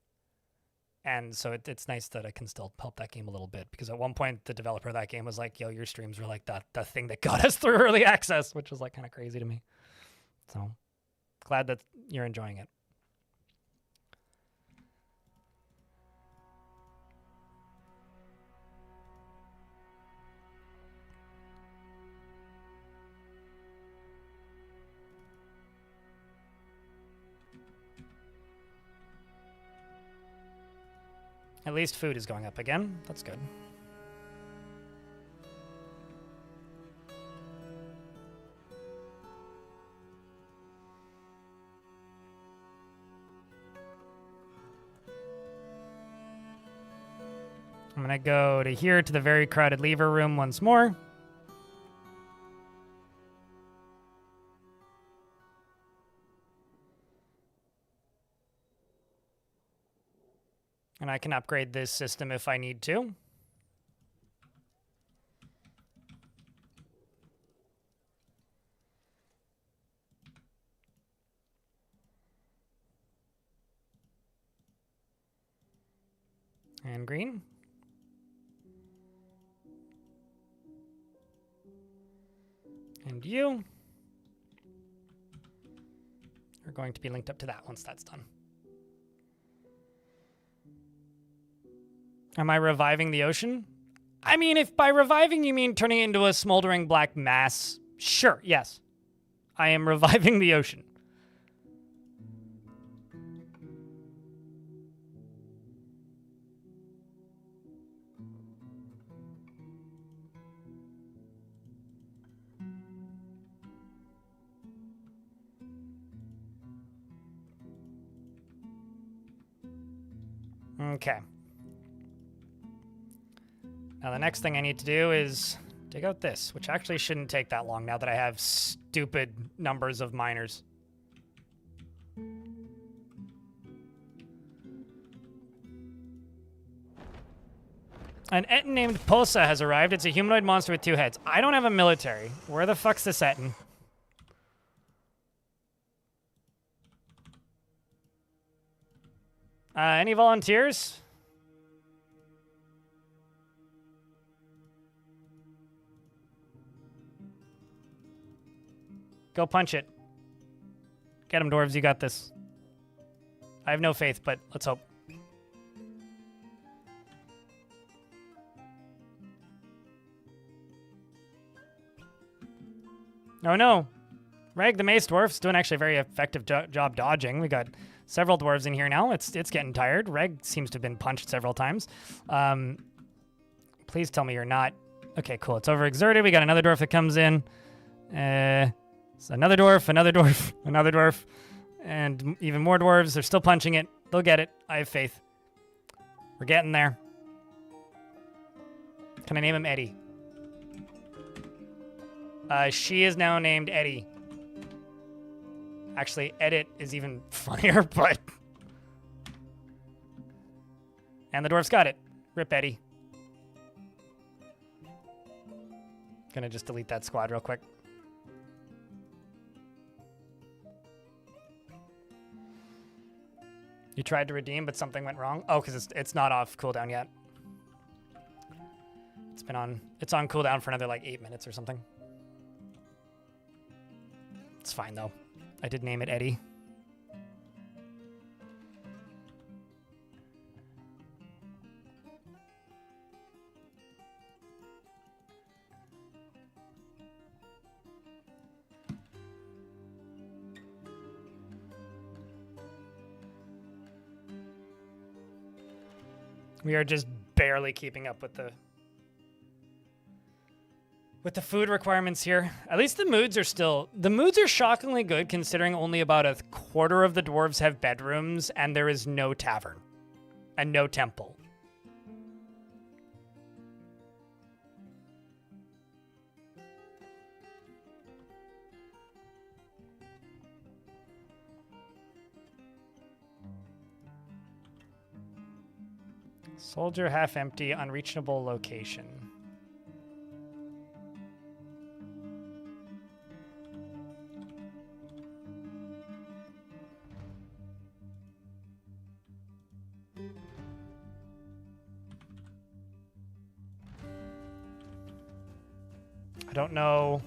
And so it's nice that I can still help that game a little bit because at one point the developer of that game was like, yo, your streams were like the thing that got us through early access, which was like kind of crazy to me. So glad that you're enjoying it. At least food is going up again. That's good. I'm gonna go to here to the very crowded lever room once more. And I can upgrade this system if I need to. And green. And you are going to be linked up to that once that's done. Am I reviving the ocean? I mean, if by reviving you mean turning it into a smoldering black mass, sure, yes. I am reviving the ocean. Okay. Now the next thing I need to do is dig out this, which actually shouldn't take that long now that I have stupid numbers of miners. An Etten named Posa has arrived. It's a humanoid monster with 2 heads. I don't have a military. Where the fuck's this Etten? Any volunteers? Go punch it. Get him, dwarves. You got this. I have no faith, but let's hope. Oh no. Reg, the mace dwarf's doing actually a very effective job dodging. We got several dwarves in here now. It's getting tired. Reg seems to have been punched several times. Please tell me you're not. Okay, cool. It's overexerted. We got another dwarf that comes in. Another dwarf, another dwarf, another dwarf, and even more dwarves. They're still punching it. They'll get it. I have faith. We're getting there. Can I name him Eddie? She is now named Eddie. Actually, Edit is even funnier, but... And the dwarf's got it. Rip Eddie. Gonna just delete that squad real quick. You tried to redeem, but something went wrong? Oh, because it's not off cooldown yet. It's on cooldown for another, like, 8 minutes or something. It's fine, though. I did name it Eddie. We are just barely keeping up with the food requirements here. At least the moods are shockingly good considering only about a quarter of the dwarves have bedrooms and there is no tavern and no temple. Soldier half empty, unreachable location. I don't know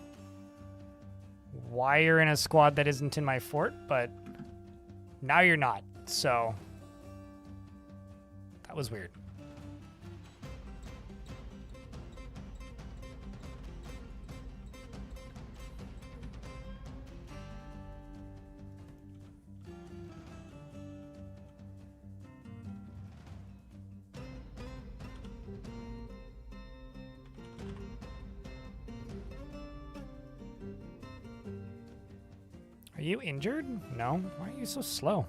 why you're in a squad that isn't in my fort, but now you're not, so that was weird. Are you injured? No. Why are you so slow?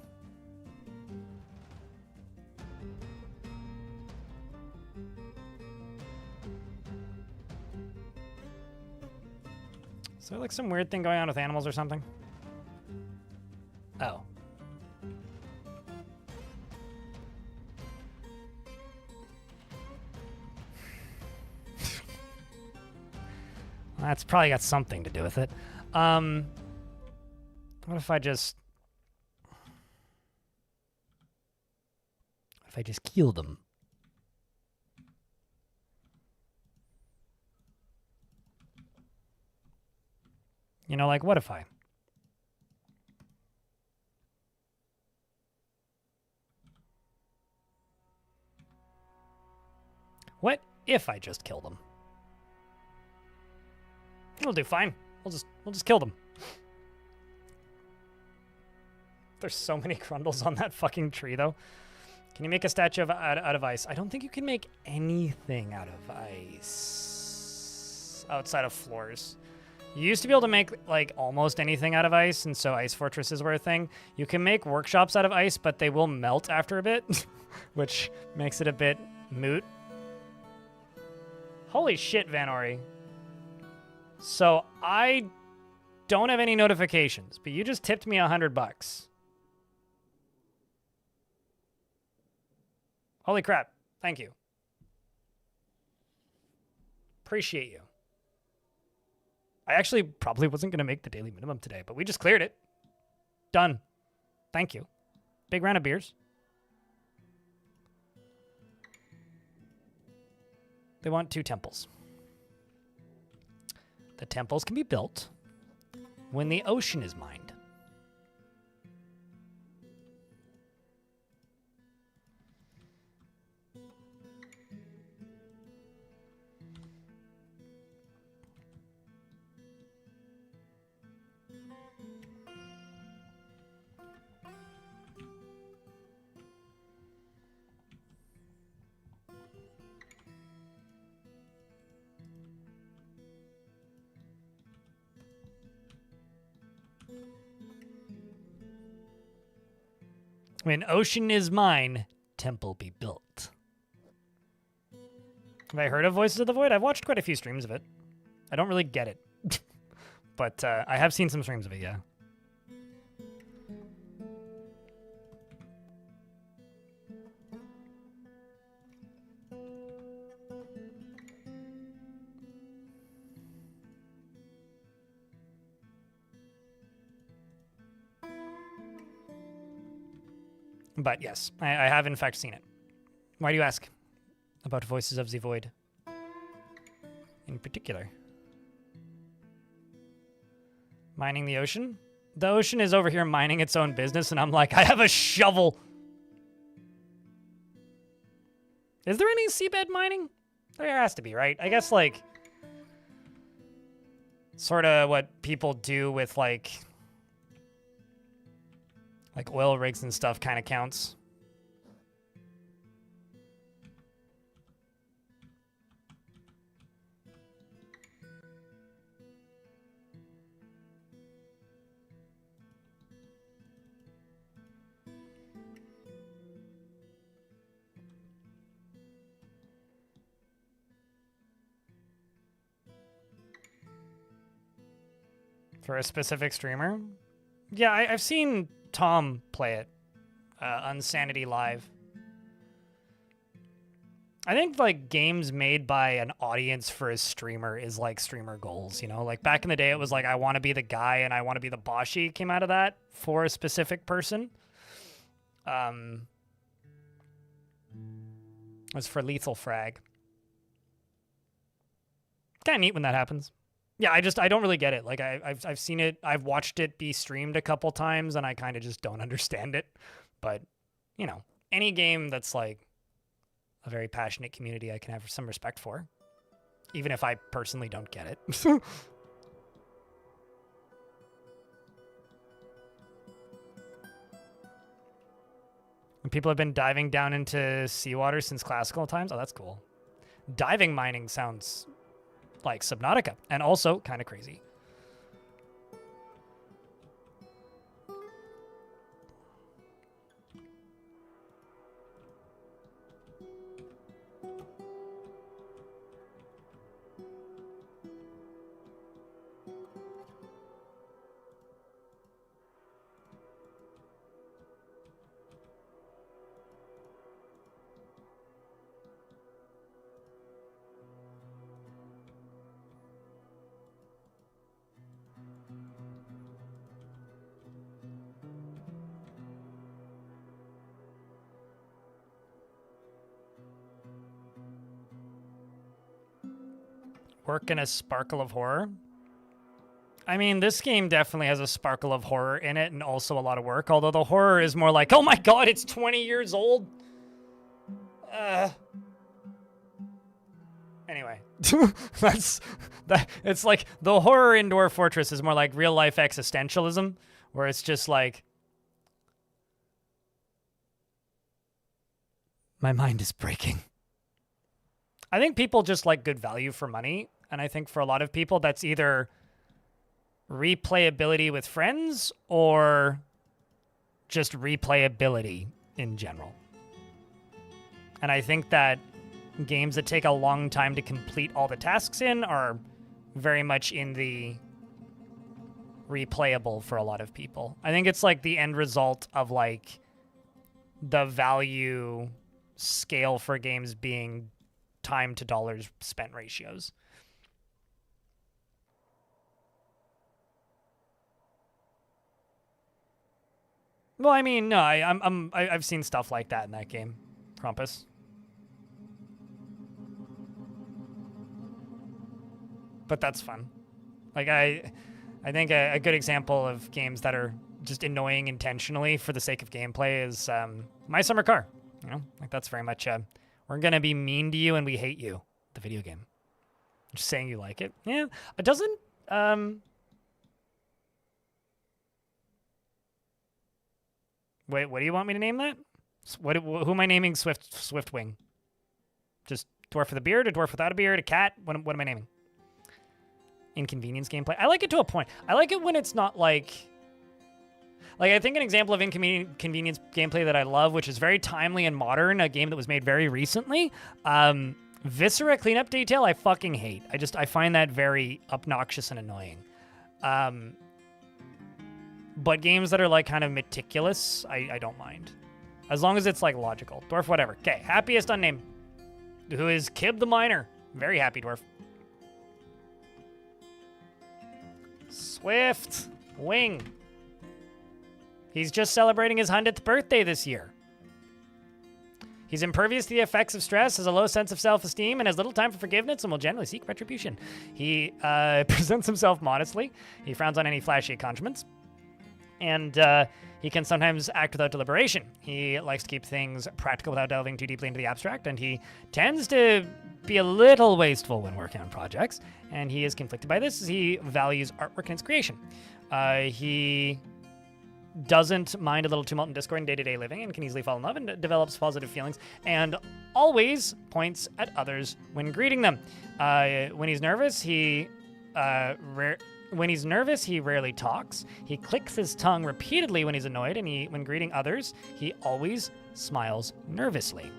Is there like some weird thing going on with animals or something? Oh. That's probably got something to do with it. What if I just kill them? You know, like, what if I? What if I just kill them? It'll do fine. We'll just kill them. There's so many Grundles on that fucking tree, though. Can you make a statue out of ice? I don't think you can make anything out of ice outside of floors. You used to be able to make like almost anything out of ice, and so ice fortresses were a thing. You can make workshops out of ice, but they will melt after a bit, which makes it a bit moot. Holy shit, Van Ori. So I don't have any notifications, but you just tipped me $100. Holy crap. Thank you. Appreciate you. I actually probably wasn't going to make the daily minimum today, but we just cleared it. Done. Thank you. Big round of beers. They want 2 temples. The temples can be built when the ocean is mined. When ocean is mine, temple be built. Have I heard of Voices of the Void? I've watched quite a few streams of it. I don't really get it. But I have seen some streams of it, yeah. But yes, I have in fact seen it. Why do you ask about Voices of the Void in particular? Mining the ocean? The ocean is over here mining its own business, and I'm like, I have a shovel. Is there any seabed mining? There has to be, right? I guess, like, sort of what people do with, like oil rigs and stuff kind of counts. For a specific streamer? Yeah, I've seen Tom play it. Unsanity Live. I think, like, games made by an audience for a streamer is, like, streamer goals, you know? Like, back in the day, it was like, I want to be the guy and I want to be the Boshi came out of that for a specific person. It was for Lethal Frag. Kind of neat when that happens. Yeah, I don't really get it. Like, I've seen it, I've watched it be streamed a couple times, and I kind of just don't understand it. But, you know, any game that's, like, a very passionate community I can have some respect for, even if I personally don't get it. And people have been diving down into seawater since classical times. Oh, that's cool. Diving mining sounds like Subnautica, and also kind of crazy. Work in a sparkle of horror. I mean, this game definitely has a sparkle of horror in it and also a lot of work, although the horror is more like, oh my god, it's 20 years old. Anyway, it's like the horror in Dwarf Fortress is more like real life existentialism, where it's just like, my mind is breaking. I think people just like good value for money. And I think for a lot of people, that's either replayability with friends or just replayability in general. And I think that games that take a long time to complete all the tasks in are very much in the replayable for a lot of people. I think it's like the end result of like the value scale for games being time to dollars spent ratios. Well, I mean, no, I've seen stuff like that in that game, Krampus. But that's fun. Like I think a good example of games that are just annoying intentionally for the sake of gameplay is My Summer Car. You know, like that's very much we're gonna be mean to you and we hate you. The video game. Just saying you like it. Yeah, it doesn't. Wait, what do you want me to name that? Who am I naming Swiftwing? Just dwarf with a beard, a dwarf without a beard, a cat? What am I naming? Inconvenience gameplay. I like it to a point. I like it when it's not like I think an example of inconvenience gameplay that I love, which is very timely and modern, a game that was made very recently, Viscera Cleanup Detail, I fucking hate. I find that very obnoxious and annoying. But games that are like kind of meticulous, I don't mind. As long as it's like logical. Dwarf, whatever. Okay, happiest unnamed. Who is Kib the Miner. Very happy dwarf. Swift Wing. He's just celebrating his 100th birthday this year. He's impervious to the effects of stress, has a low sense of self-esteem, and has little time for forgiveness and will generally seek retribution. He presents himself modestly. He frowns on any flashy accomplishments. And he can sometimes act without deliberation. He likes to keep things practical without delving too deeply into the abstract, and he tends to be a little wasteful when working on projects, and he is conflicted by this as he values artwork and its creation. He doesn't mind a little tumult and discord in day-to-day living and can easily fall in love and develops positive feelings and always points at others when greeting them. When he's nervous, he rarely talks. He clicks his tongue repeatedly when he's annoyed, and when greeting others, he always smiles nervously.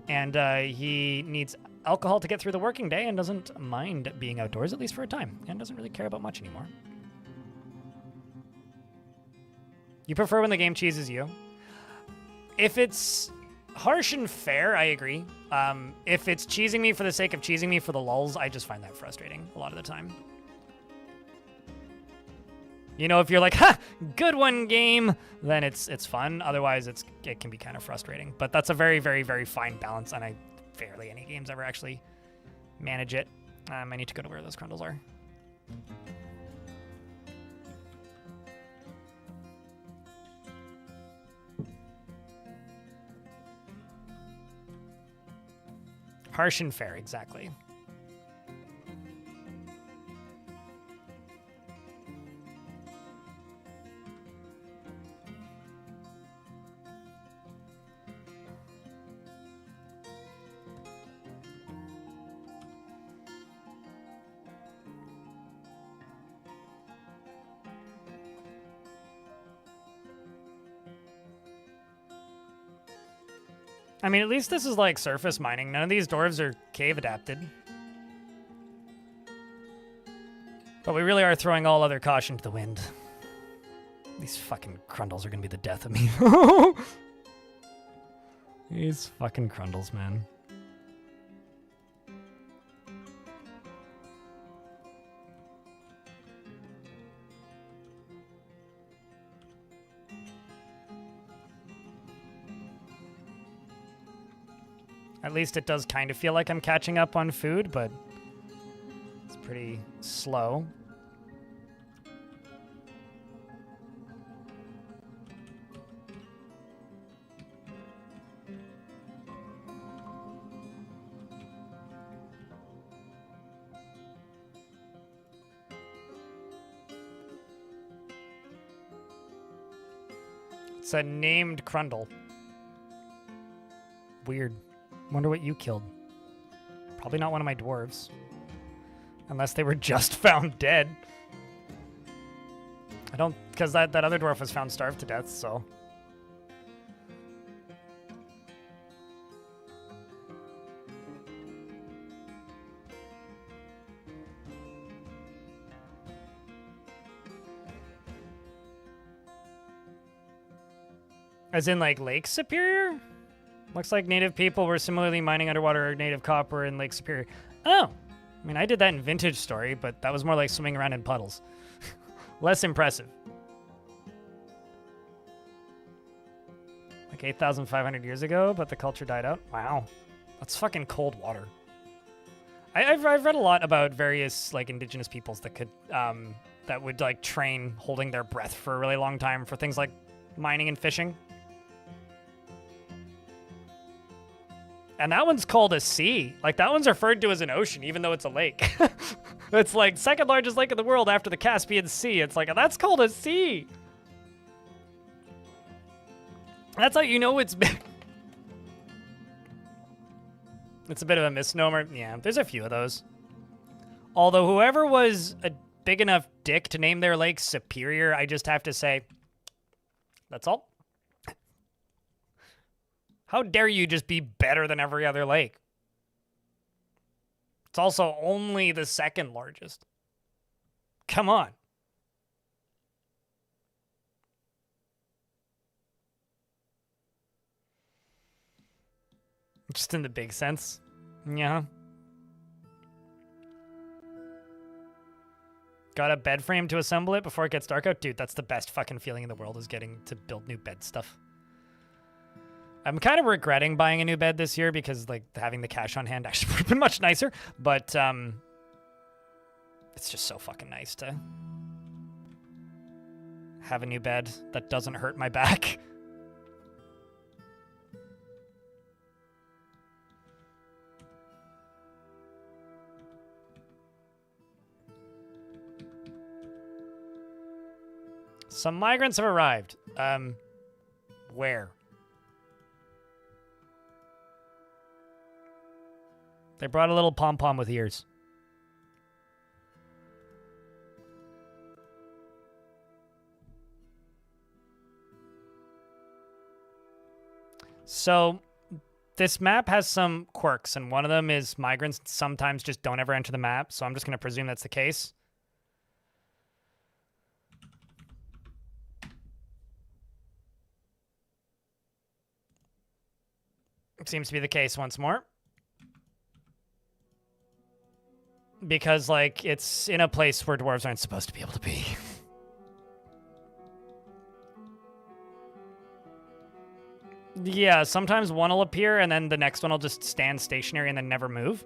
And he needs alcohol to get through the working day and doesn't mind being outdoors, at least for a time, and doesn't really care about much anymore. You prefer when the game cheeses you? If it's harsh and fair, I agree. If it's cheesing me for the sake of cheesing me for the lulz, I just find that frustrating a lot of the time. You know, if you're like, ha, good one, game, then it's fun. Otherwise, it can be kind of frustrating. But that's a very, very, very fine balance, and barely any games ever actually manage it. I need to go to where those crundles are. Harsh and fair, exactly. I mean, at least this is like surface mining. None of these dwarves are cave adapted. But we really are throwing all other caution to the wind. These fucking crundles are gonna be the death of me. These fucking crundles, man. At least it does kind of feel like I'm catching up on food, but it's pretty slow. It's a named Crundle. Weird. Wonder what you killed. Probably not one of my dwarves. Unless they were just found dead. don't, because that other dwarf was found starved to death, so. As in, like, Lake Superior? Looks like native people were similarly mining underwater native copper in Lake Superior. Oh! I mean, I did that in Vintage Story, but that was more like swimming around in puddles. Less impressive. Like 8,500 years ago, but the culture died out? Wow. That's fucking cold water. I've read a lot about various, like, indigenous peoples that could, that would, like, train holding their breath for a really long time for things like mining and fishing. And that one's called a sea. Like, that one's referred to as an ocean, even though it's a lake. It's like second largest lake in the world after the Caspian Sea. It's like, that's called a sea. That's how you know it's big. It's a bit of a misnomer. Yeah, there's a few of those. Although whoever was a big enough dick to name their lake Superior, I just have to say, that's all. How dare you just be better than every other lake? It's also only the second largest. Come on. Just in the big sense. Yeah. Got a bed frame to assemble it before it gets dark out? Dude, that's the best fucking feeling in the world, is getting to build new bed stuff. I'm kind of regretting buying a new bed this year because, like, having the cash on hand actually would have been much nicer. But, it's just so fucking nice to have a new bed that doesn't hurt my back. Some migrants have arrived. Where? They brought a little pom-pom with ears. So, this map has some quirks, and one of them is migrants sometimes just don't ever enter the map, so I'm just going to presume that's the case. Seems to be the case once more. Because, like, it's in a place where dwarves aren't supposed to be able to be. Yeah, sometimes one will appear, and then the next one will just stand stationary and then never move.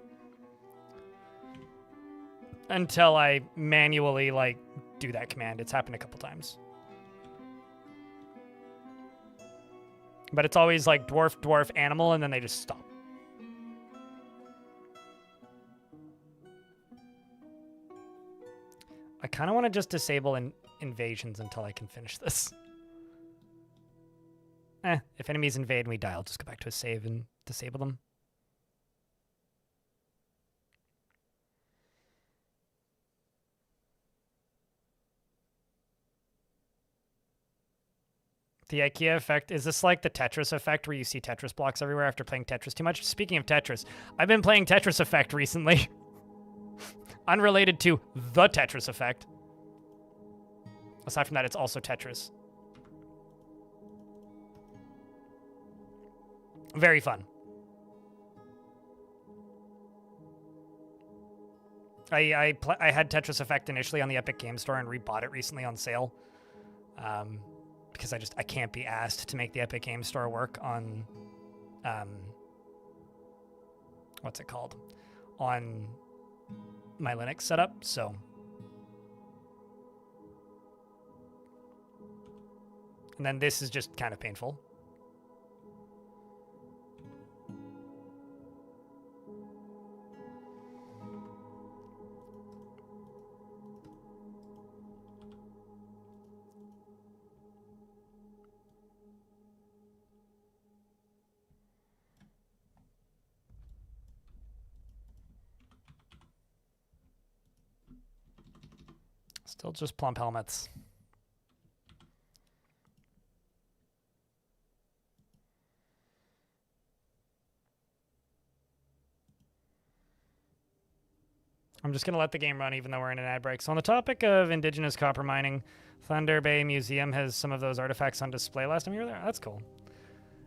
Until I manually, like, do that command. It's happened a couple times. But it's always, like, dwarf, dwarf, animal, and then they just stop. I kind of want to just disable invasions until I can finish this. If enemies invade and we die, I'll just go back to a save and disable them. The IKEA effect, is this like the Tetris effect where you see Tetris blocks everywhere after playing Tetris too much? Speaking of Tetris, I've been playing Tetris Effect recently. Unrelated to the Tetris Effect. Aside from that, it's also Tetris. Very fun. I had Tetris Effect initially on the Epic Game Store and rebought it recently on sale. Because I can't be asked to make the Epic Game Store work on, what's it called? On my Linux setup, so. And then this is just kind of painful. Still just plump helmets. I'm just going to let the game run even though we're in an ad break. So on the topic of indigenous copper mining, Thunder Bay Museum has some of those artifacts on display last time you were there. That's cool.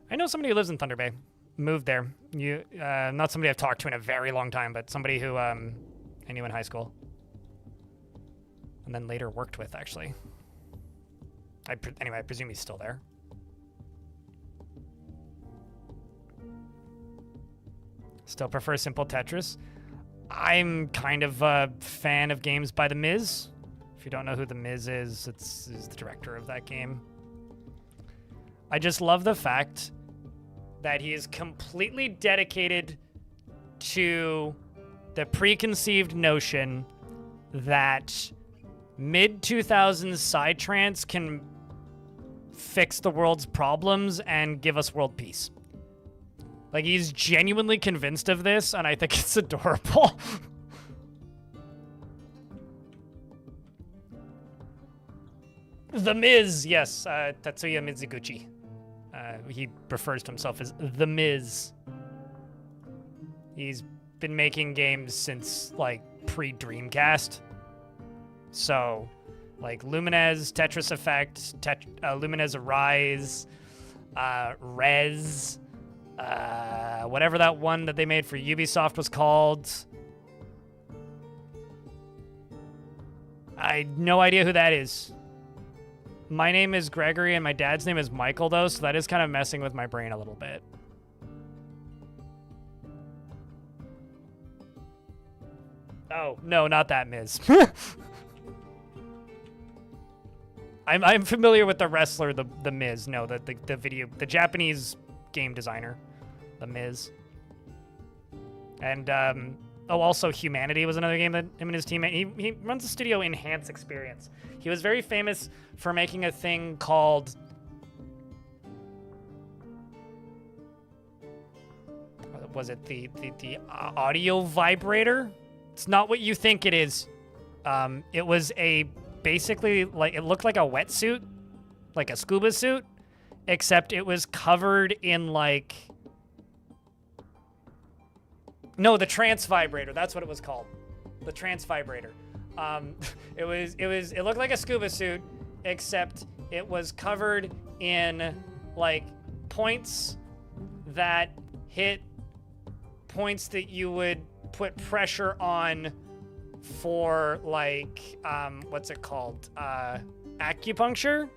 I know somebody who lives in Thunder Bay. Moved there. Not somebody I've talked to in a very long time, but somebody who I knew in high school. And then later worked with, actually. Anyway, I presume he's still there. Still prefer simple Tetris. I'm kind of a fan of games by The Miz. If you don't know who The Miz is, he's the director of that game. I just love the fact that he is completely dedicated to the preconceived notion that mid-2000s Psytrance can fix the world's problems and give us world peace. Like, he's genuinely convinced of this, and I think it's adorable. The Miz, yes, Tatsuya Mizuguchi. He refers to himself as The Miz. He's been making games since, like, pre-Dreamcast. So, like, Lumines, Tetris Effect, Lumines Arise, Rez, whatever that one that they made for Ubisoft was called. I have no idea who that is. My name is Gregory and my dad's name is Michael, though, so that is kind of messing with my brain a little bit. Oh, no, not that Miz. I'm familiar with the wrestler, the Miz. No, the Japanese game designer, the Miz. And also Humanity was another game that him and his team made. He runs a studio, Enhance Experience. He was very famous for making a thing called was it the audio vibrator? It's not what you think it is. It was basically like it looked like a wetsuit, like a scuba suit, except it was covered in like the trance vibrator. That's what it was called. The trance vibrator. It looked like a scuba suit, except it was covered in like points that hit points that you would put pressure on for like what's it called? Acupuncture.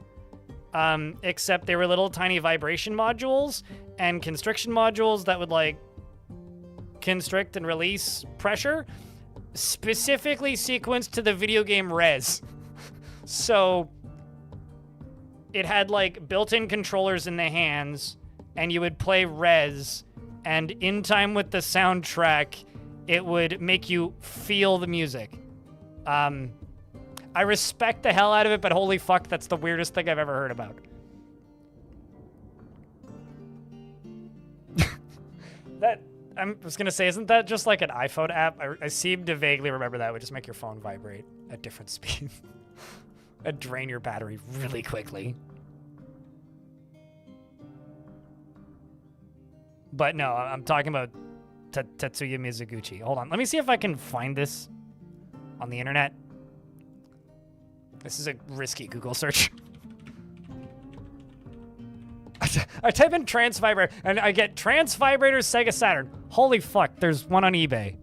Except they were little tiny vibration modules and constriction modules that would like constrict and release pressure, specifically sequenced to the video game Rez. So it had like built-in controllers in the hands, and you would play Rez, and in time with the soundtrack, it would make you feel the music. I respect the hell out of it, but holy fuck, that's the weirdest thing I've ever heard about. I was gonna say, isn't that just like an iPhone app? I seem to vaguely remember that would just make your phone vibrate at different speeds. And drain your battery really quickly. But no, I'm talking about Tetsuya Mizuguchi. Hold on, let me see if I can find this on the internet. This is a risky Google search. I type in trance vibrator, and I get trance vibrators Sega Saturn. Holy fuck, there's one on eBay.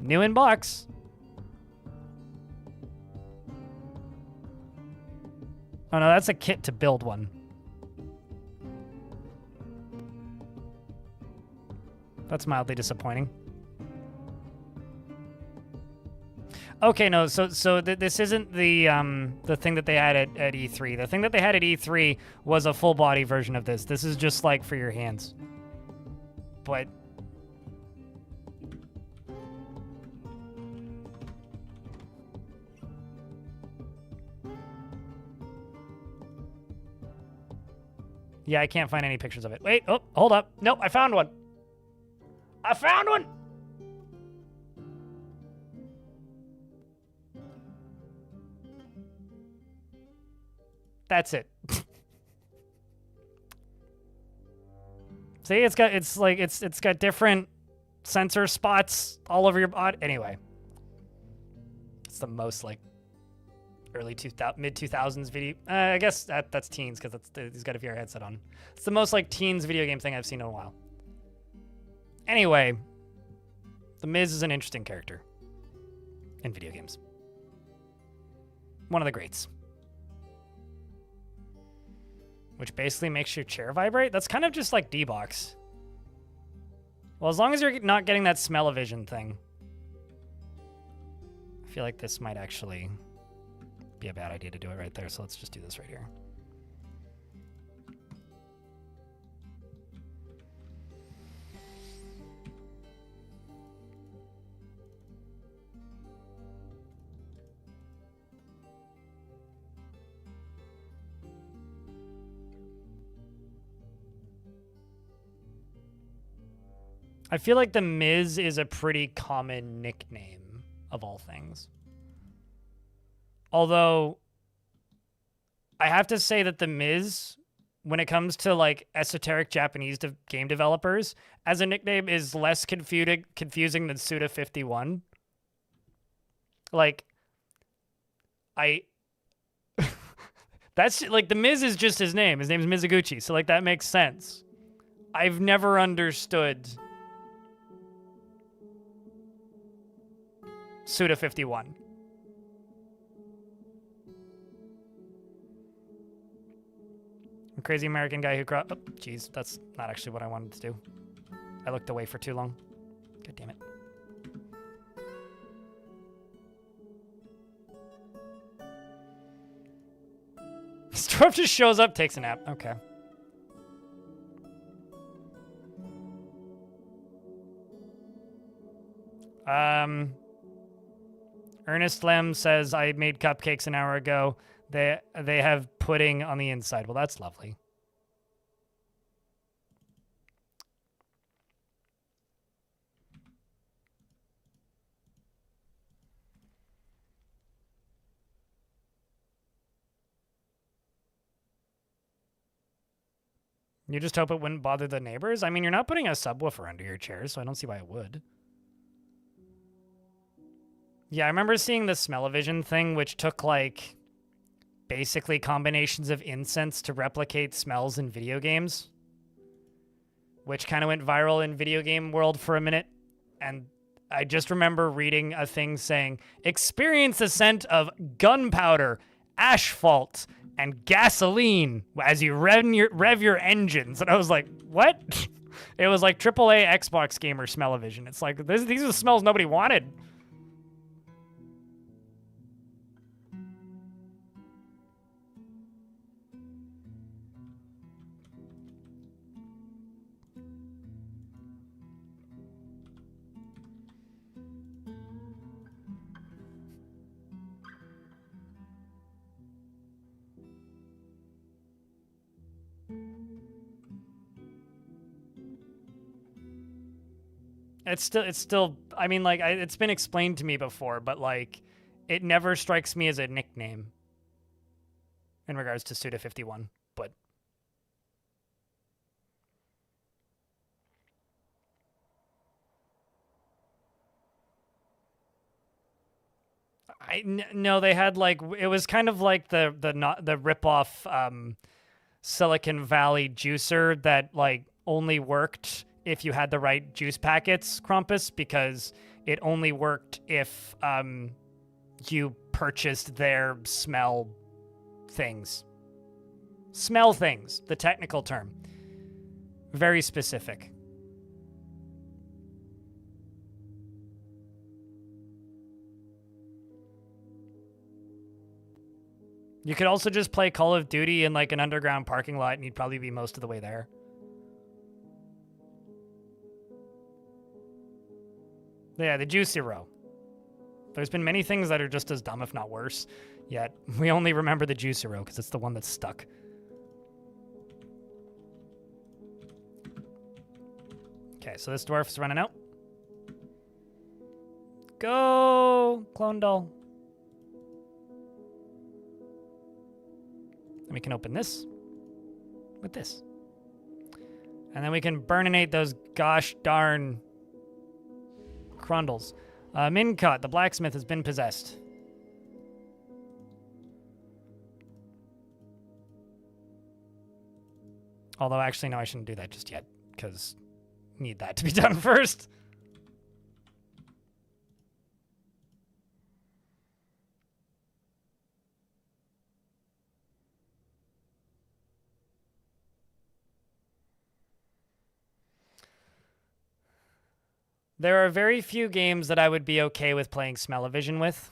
New in box. Oh no, that's a kit to build one. That's mildly disappointing. Okay, no, so this isn't the thing that they had at E3. The thing that they had at E3 was a full body version of this. This is just like for your hands. But yeah, I can't find any pictures of it. Wait, oh, hold up. Nope, I found one. I found one! That's it. See, it's got different sensor spots all over your body. Anyway, it's the most like mid 2000s video. I guess that's teens because he's got a VR headset on. It's the most like teens video game thing I've seen in a while. Anyway, The Miz is an interesting character in video games. One of the greats. Which basically makes your chair vibrate. That's kind of just like D-Box. Well, as long as you're not getting that smell-o-vision thing. I feel like this might actually be a bad idea to do it right there, so let's just do this right here. I feel like The Miz is a pretty common nickname of all things. Although, I have to say that The Miz, when it comes to like esoteric Japanese game developers, as a nickname is less confusing than Suda51. Like, that's like The Miz is just his name. His name's Mizuguchi, so like that makes sense. I've never understood Suda51. A crazy American guy who oh, jeez, that's not actually what I wanted to do. I looked away for too long. God damn it. Storf just shows up, takes a nap. Okay. Ernest Lem says, I made cupcakes an hour ago. They have pudding on the inside. Well, that's lovely. You just hope it wouldn't bother the neighbors? I mean, you're not putting a subwoofer under your chair, so I don't see why it would. Yeah, I remember seeing the smell-o-vision thing, which took, like, basically combinations of incense to replicate smells in video games, which kind of went viral in video game world for a minute. And I just remember reading a thing saying, experience the scent of gunpowder, asphalt, and gasoline as you rev your engines. And I was like, what? It was like AAA Xbox gamer smell-o-vision. It's like, these are the smells nobody wanted. It's still, I mean, like, it's been explained to me before, but, like, it never strikes me as a nickname in regards to Suda51, but no, they had, like, it was kind of like the rip-off Silicon Valley juicer that, like, only worked if you had the right juice packets, Krampus, because it only worked if you purchased their smell things. Smell things, the technical term. Very specific. You could also just play Call of Duty in like an underground parking lot and you'd probably be most of the way there. Yeah, the Juicy Row. There's been many things that are just as dumb, if not worse, yet we only remember the Juicy Row because it's the one that's stuck. Okay, so this dwarf's running out. Go, Clone Doll. And we can open this with this. And then we can burninate those gosh darn Crundles. Mincot, the blacksmith, has been possessed. Although, actually, no, I shouldn't do that just yet, because need that to be done first. There are very few games that I would be okay with playing Smell-O-Vision with.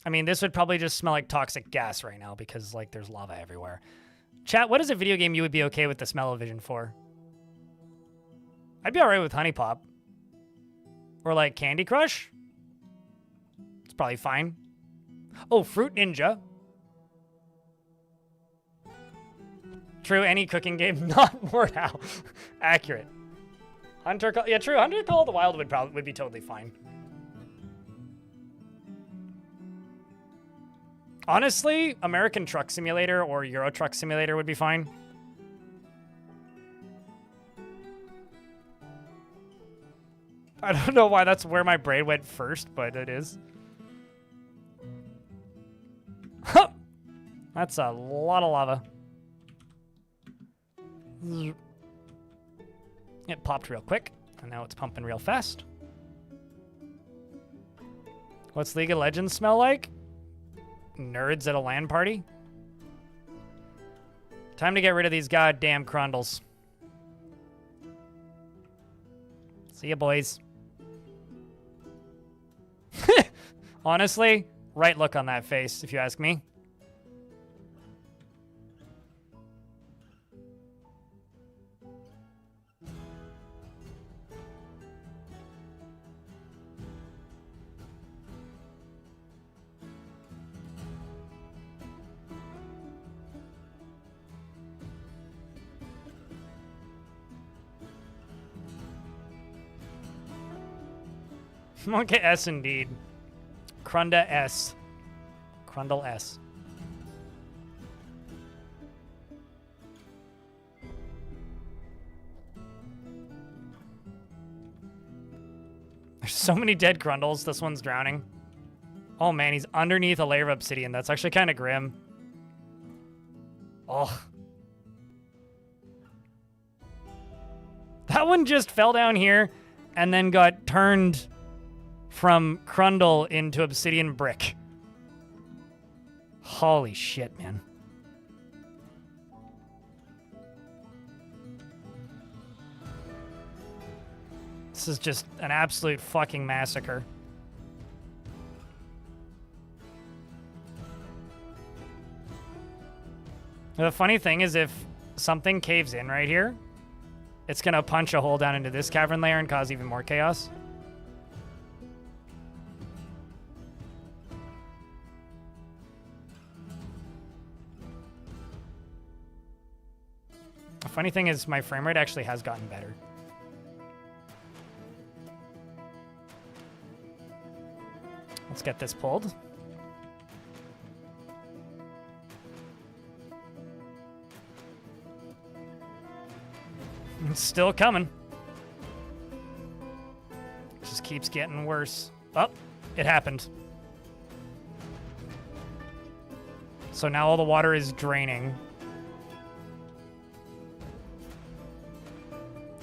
I mean, this would probably just smell like toxic gas right now because, like, there's lava everywhere. Chat, what is a video game you would be okay with the Smell-O-Vision for? I'd be alright with Honey Pop. Or, like, Candy Crush? It's probably fine. Oh, Fruit Ninja. True, any cooking game, not Mordhau. Accurate. Yeah, true. Hunter Call of the Wild would be totally fine. Honestly, American Truck Simulator or Euro Truck Simulator would be fine. I don't know why that's where my brain went first, but it is. That's a lot of lava. It popped real quick, and now it's pumping real fast. What's League of Legends smell like? Nerds at a LAN party? Time to get rid of these goddamn Crundles. See ya, boys. Honestly, right look on that face, if you ask me. Monkey S indeed. Crunda S. Crundle S. There's so many dead Crundles. This one's drowning. Oh man, he's underneath a layer of obsidian. That's actually kind of grim. Oh. That one just fell down here and then got turned from Crundle into obsidian brick. Holy shit, man. This is just an absolute fucking massacre. The funny thing is if something caves in right here, it's gonna punch a hole down into this cavern layer and cause even more chaos. The funny thing is my frame rate actually has gotten better. Let's get this pulled. It's still coming. Just keeps getting worse. Oh, it happened. So now all the water is draining.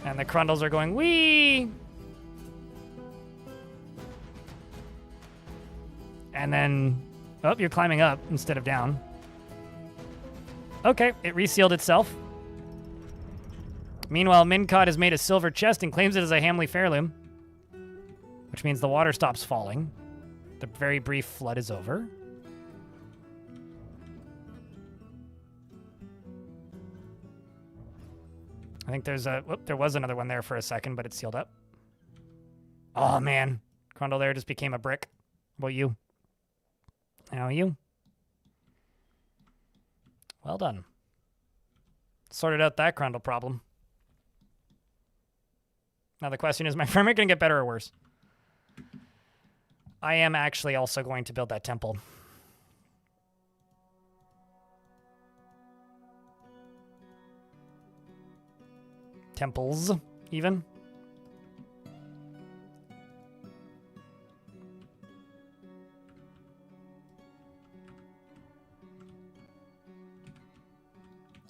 And the Crundles are going, wee! And then, oh, you're climbing up instead of down. Okay, it resealed itself. Meanwhile, Mincot has made a silver chest and claims it as a Hamley Fairloom, which means the water stops falling. The very brief flood is over. I think there's a... Whoop, there was another one there for a second, but it's sealed up. Oh, man. Crundle there just became a brick. How about you? How are you? Well done. Sorted out that Crundle problem. Now the question is, my frame rate going to get better or worse? I am actually also going to build that temple. Temples, even.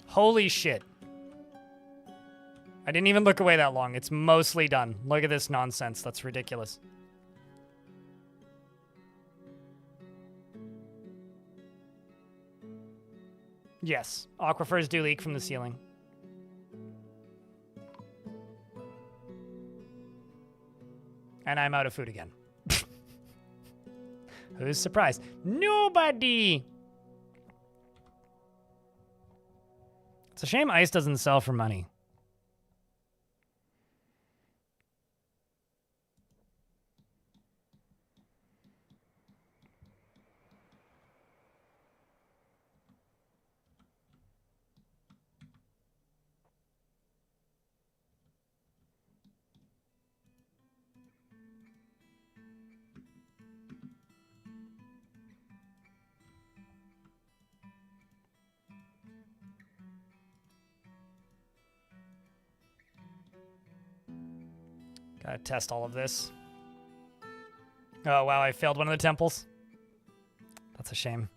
Holy shit. I didn't even look away that long. It's mostly done. Look at this nonsense. That's ridiculous. Yes, aquifers do leak from the ceiling. And I'm out of food again. Who's surprised? Nobody! It's a shame ice doesn't sell for money. Gotta test all of this. Oh, wow, I failed one of the temples. That's a shame.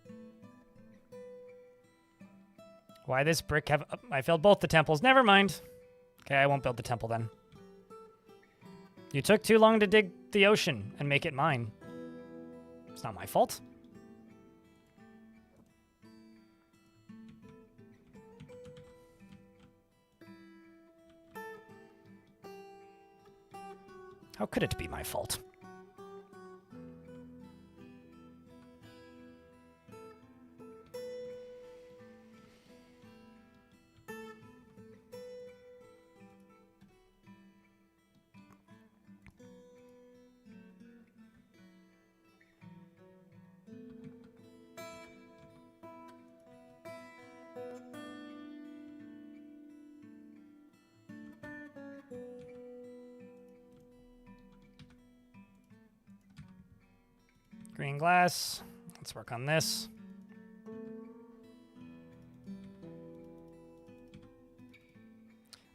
Why this brick have... I failed both the temples. Never mind. Okay, I won't build the temple then. You took too long to dig the ocean and make it mine. It's not my fault. How could it be my fault? Green glass. Let's work on this.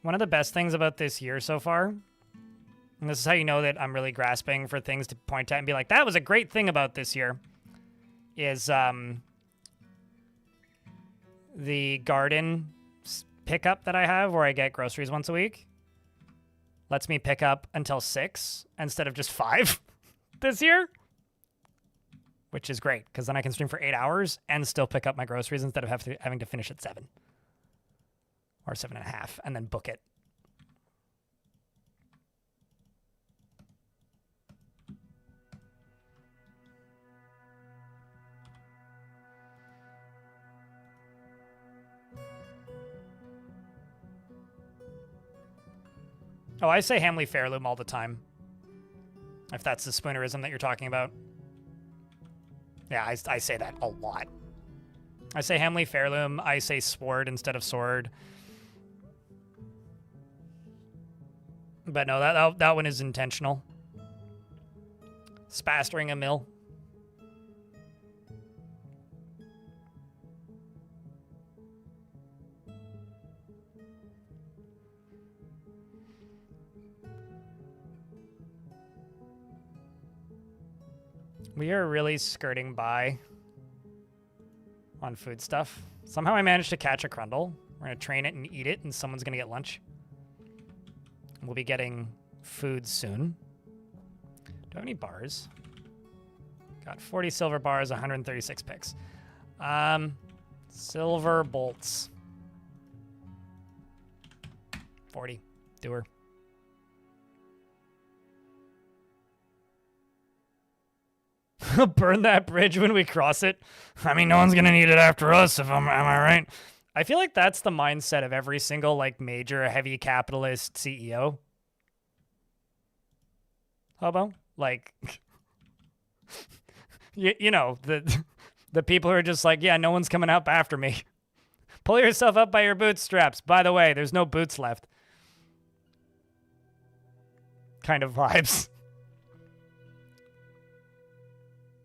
One of the best things about this year so far, and this is how you know that I'm really grasping for things to point at and be like, that was a great thing about this year, is the garden pickup that I have where I get groceries once a week. Lets me pick up until 6 instead of just 5 this year. Which is great, because then I can stream for 8 hours and still pick up my groceries instead of having to finish at 7. Or 7.5, and then book it. Oh, I say Hamley Fairloom all the time. If that's the spoonerism that you're talking about. Yeah, I say that a lot. I say Hamley Fairloom. I say sword instead of sword. But no, that one is intentional. Spastering a mill. We are really skirting by on food stuff. Somehow I managed to catch a Crundle. We're going to train it and eat it, and someone's going to get lunch. We'll be getting food soon. Do I have any bars? Got 40 silver bars, 136 picks. Silver bolts. 40. Doer. Burn that bridge when we cross it. I mean, no one's gonna need it after us, am I right? I feel like that's the mindset of every single like major heavy capitalist CEO. Hobo? Like you know, the people who are just like, yeah, no one's coming up after me. Pull yourself up by your bootstraps. By the way, there's no boots left. Kind of vibes.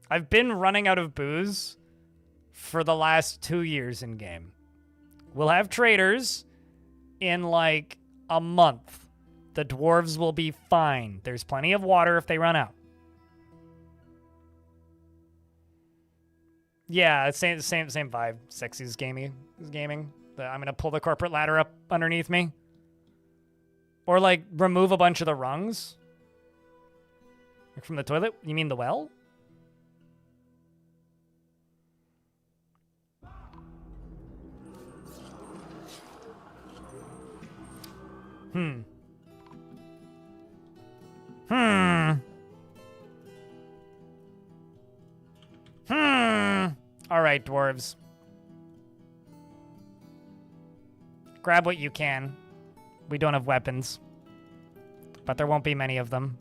I've been running out of booze for the last 2 years in game. We'll have traders in like A month. The dwarves will be fine. There's plenty of water if they run out. Yeah, same vibe. Sexy's gaming. I'm gonna pull the corporate ladder up underneath me. Or like remove a bunch of the rungs. Like from the toilet? You mean the well? Hmm. All right, dwarves. Grab what you can. We don't have weapons. But there won't be many of them.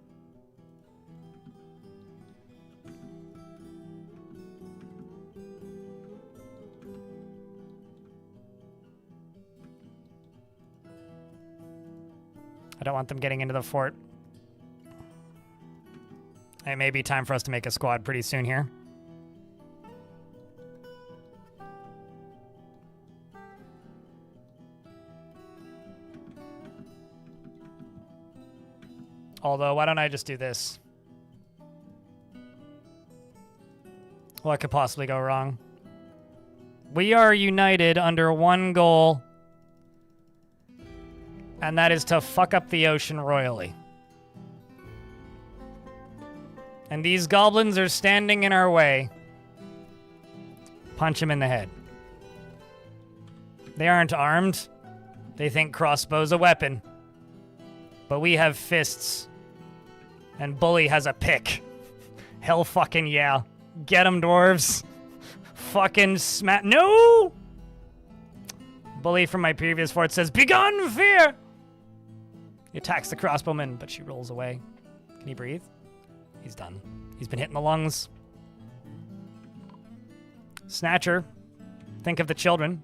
I don't want them getting into the fort. It may be time for us to make a squad pretty soon here. Although, why don't I just do this? What could possibly go wrong? We are united under one goal. And that is to fuck up the ocean royally. And these goblins are standing in our way. Punch him in the head. They aren't armed. They think crossbow's a weapon. But we have fists. And Bully has a pick. Hell fucking yeah. Get 'em, dwarves. Fucking smack. No! Bully from my previous fort says, "Begone, fear!" He attacks the crossbowman, but she rolls away. Can he breathe? He's done. He's been hitting the lungs. Snatcher. Think of the children.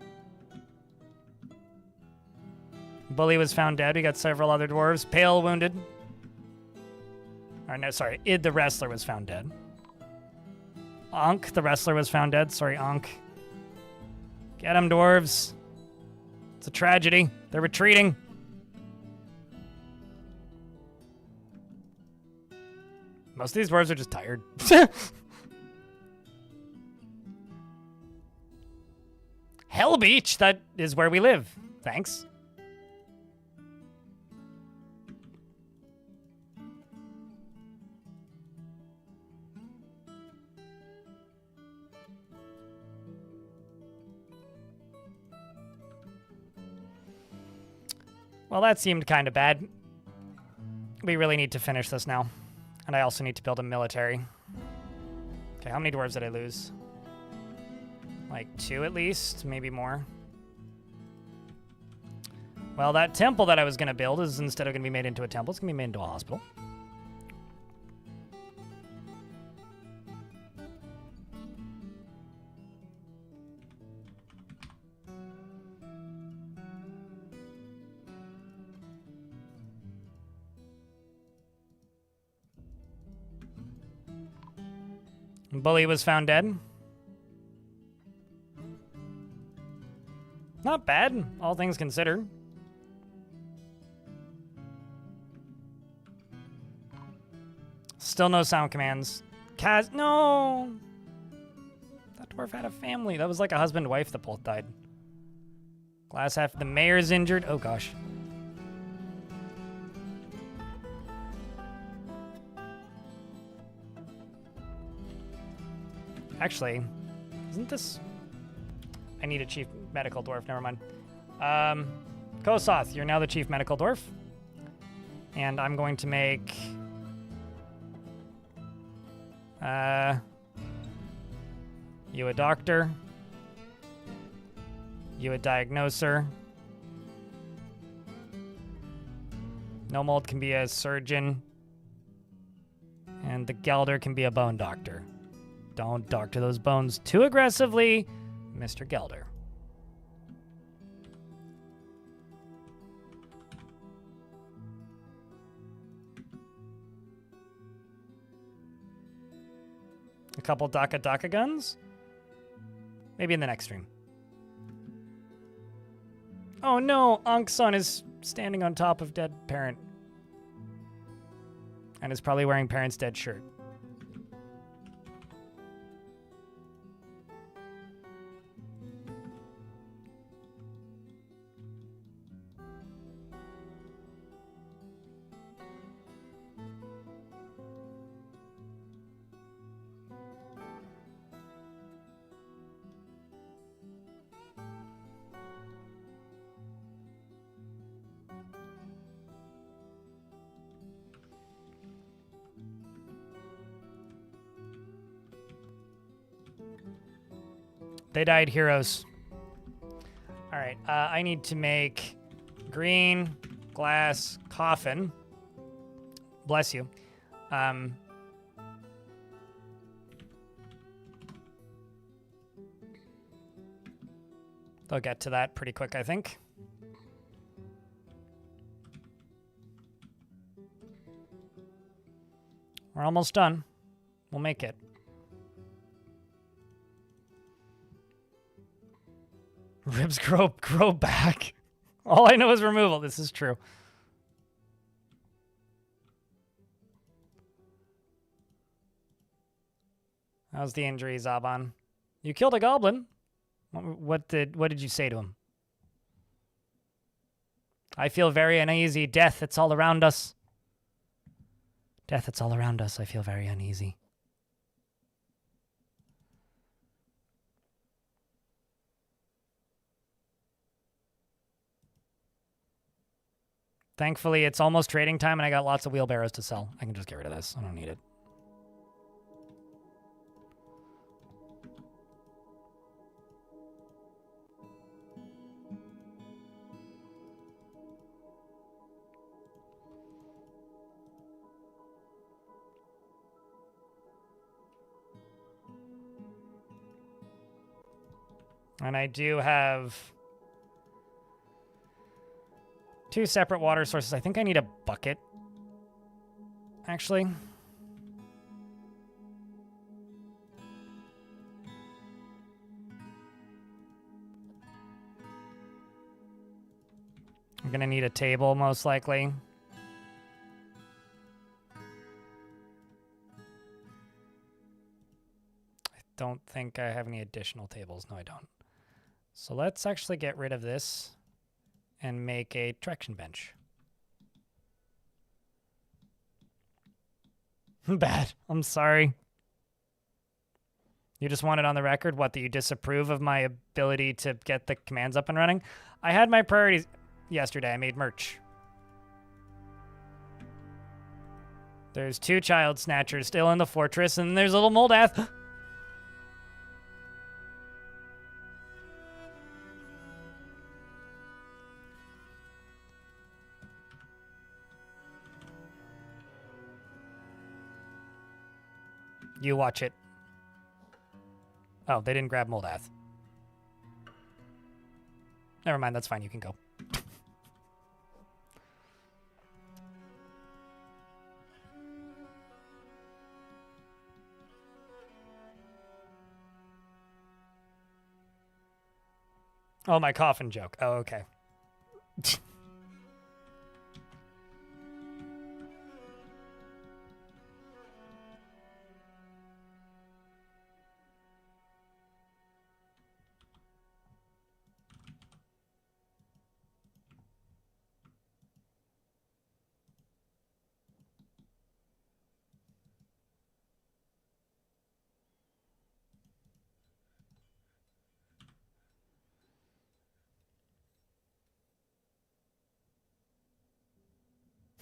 Bully was found dead. We got several other dwarves. Pale wounded. Or no, sorry. Id the wrestler was found dead. Ankh the wrestler was found dead. Sorry, Ankh. Get him, dwarves. It's a tragedy. They're retreating. Most of these dwarves are just tired. Hell Beach, that is where we live. Thanks. Well, that seemed kind of bad. We really need to finish this now. And I also need to build a military. Okay, how many dwarves did I lose? Like 2 at least, maybe more. Well, that temple that I was going to build is instead of going to be made into a temple, it's going to be made into a hospital. Bully was found dead. Not bad, all things considered. Still no sound commands. Kaz, no! That dwarf had a family. That was like a husband-wife that both died. Glass half. The mayor's injured. Oh, gosh. Actually, isn't this... I need a chief medical dwarf. Never mind. Kosoth, you're now the chief medical dwarf. And I'm going to make... you a doctor. You a diagnoser. Nomold can be a surgeon. And the Gelder can be a bone doctor. Don't doctor those bones too aggressively, Mr. Gelder. A couple Daka guns? Maybe in the next stream. Oh no, Ankh-san is standing on top of dead parent. And is probably wearing parent's dead shirt. They died heroes. All right, I need to make green glass coffin. Bless you. They'll get to that pretty quick, I think. We're almost done. We'll make it. Ribs grow back. All I know is removal. This is true. How's the injury, Zaban? You killed a goblin. What did you say to him? I feel very uneasy. Death, it's all around us. Death, it's all around us. I feel very uneasy. Thankfully, it's almost trading time, and I got lots of wheelbarrows to sell. I can just get rid of this. I don't need it. And I do have 2 separate water sources. I think I need a bucket, actually. I'm gonna need a table, most likely. I don't think I have any additional tables. No, I don't. So let's actually get rid of this and make a traction bench. Bad. I'm sorry. You just want it on the record? What, that you disapprove of my ability to get the commands up and running? I had my priorities yesterday. I made merch. There's 2 child snatchers still in the fortress, and there's a little Moldath. You watch it. Oh, they didn't grab Moldath. Never mind, that's fine. You can go. Oh, my coffin joke. Oh, okay.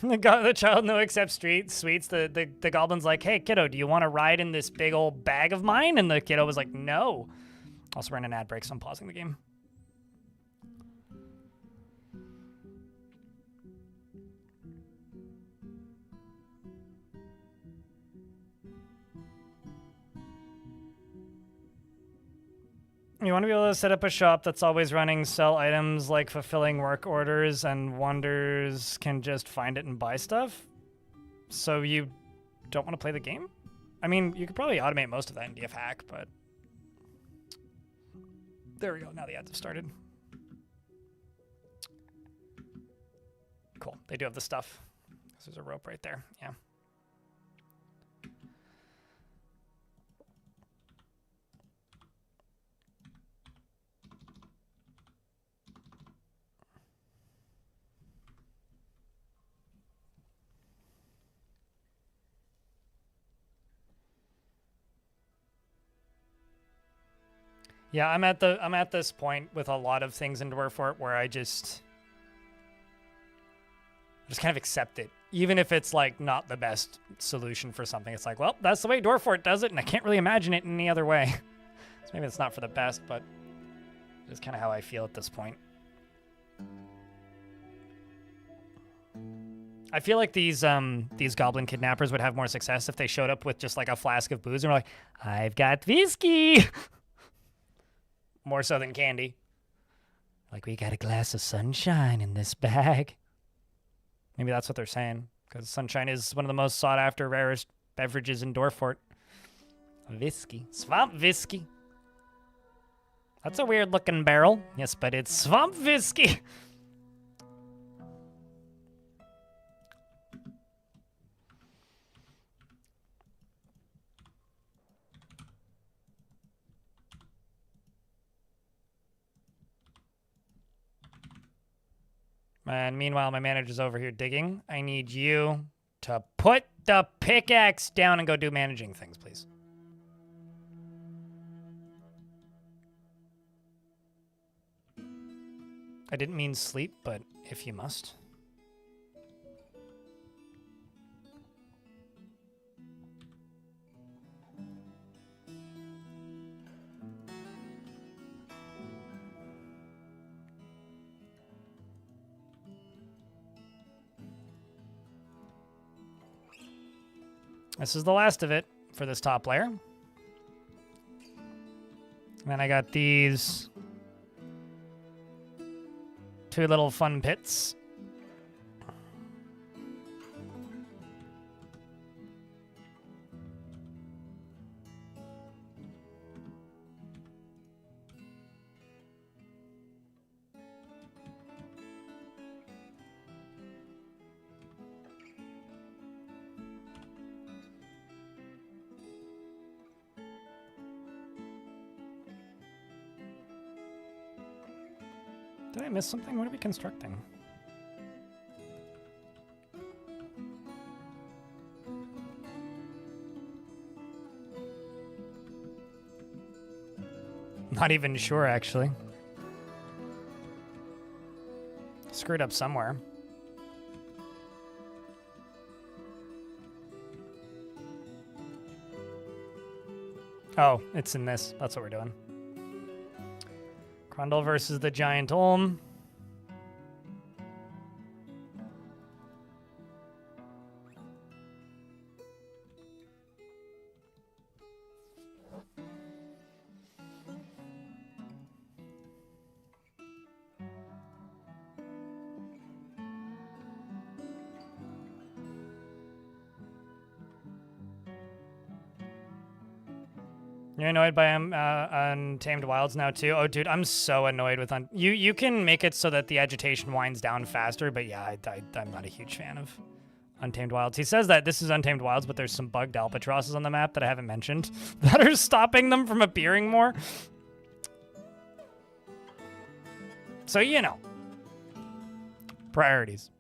The child no accepts sweets. The goblin's like, hey, kiddo, do you want to ride in this big old bag of mine? And the kiddo was like, no. Also, we're in an ad break, so I'm pausing the game. You want to be able to set up a shop that's always running, sell items like fulfilling work orders, and wonders can just find it and buy stuff? So you don't want to play the game? I mean, you could probably automate most of that in DF Hack, but... There we go, now the ads have started. Cool. They do have the stuff. There's a rope right there. Yeah. Yeah, I'm at this point with a lot of things in Dwarfort where I just kind of accept it. Even if it's like not the best solution for something. It's like, well, that's the way Dwarfort does it, and I can't really imagine it any other way. So maybe it's not for the best, but it's kind of how I feel at this point. I feel like these goblin kidnappers would have more success if they showed up with just like a flask of booze and were like, I've got whiskey. More so than candy. Like, we got a glass of sunshine in this bag. Maybe that's what they're saying, because sunshine is one of the most sought after, rarest beverages in Dwarfort. Whiskey. Swamp whiskey. That's a weird looking barrel. Yes, but it's swamp whiskey. And meanwhile, my manager's over here digging. I need you to put the pickaxe down and go do managing things, please. I didn't mean sleep, but if you must. This is the last of it for this top layer. And then I got these two little fun pits. Did I miss something? What are we constructing? Not even sure, actually. Screwed up somewhere. Oh, it's in this. That's what we're doing. Grundle versus the Giant Olm. You're annoyed by Untamed Wilds now too? Oh, dude, I'm so annoyed with you can make it so that the agitation winds down faster, but yeah, I'm not a huge fan of Untamed Wilds. He says that this is Untamed Wilds, but there's some bugged albatrosses on the map that I haven't mentioned that are stopping them from appearing more. So, you know. Priorities.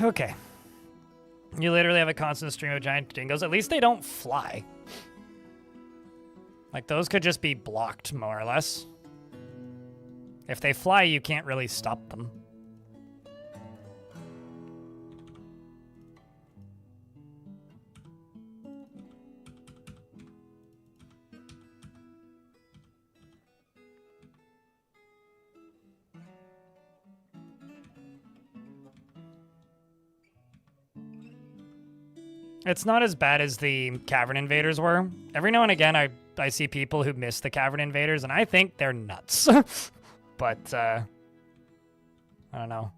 Okay. You literally have a constant stream of giant dingoes. At least they don't fly. Like, those could just be blocked, more or less. If they fly, you can't really stop them. It's not as bad as the Cavern Invaders were. Every now and again, I see people who miss the Cavern Invaders, and I think they're nuts. But, I don't know.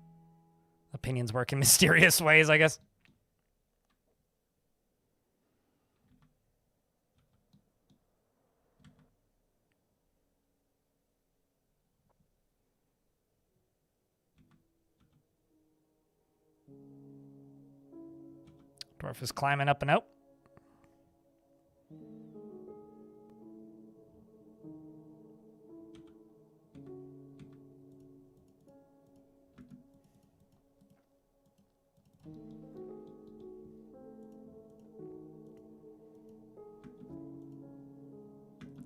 Opinions work in mysterious ways, I guess. Dwarf is climbing up and out.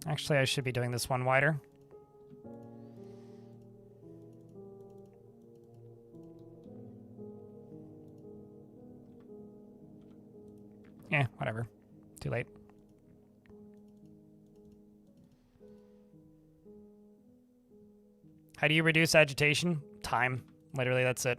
Actually, I should be doing this one wider. Yeah, whatever. Too late. How do you reduce agitation? Time. Literally, that's it.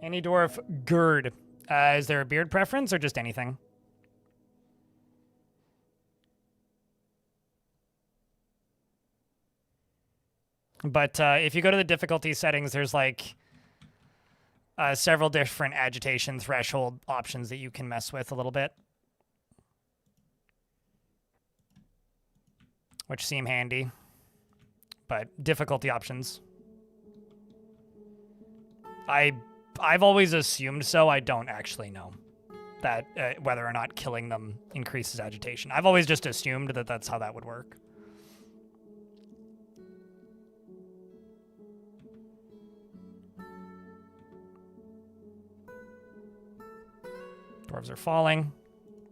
Any dwarf, Gerd. Is there a beard preference or just anything? But if you go to the difficulty settings, there's like several different agitation threshold options that you can mess with a little bit, which seem handy. But difficulty options. I've always assumed so. I don't actually know that whether or not killing them increases agitation. I've always just assumed that that's how that would work. Dwarves are falling.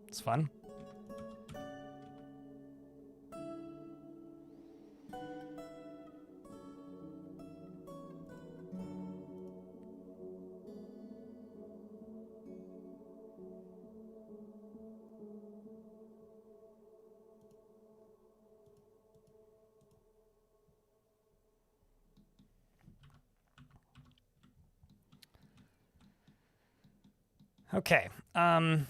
It's fun. Okay. I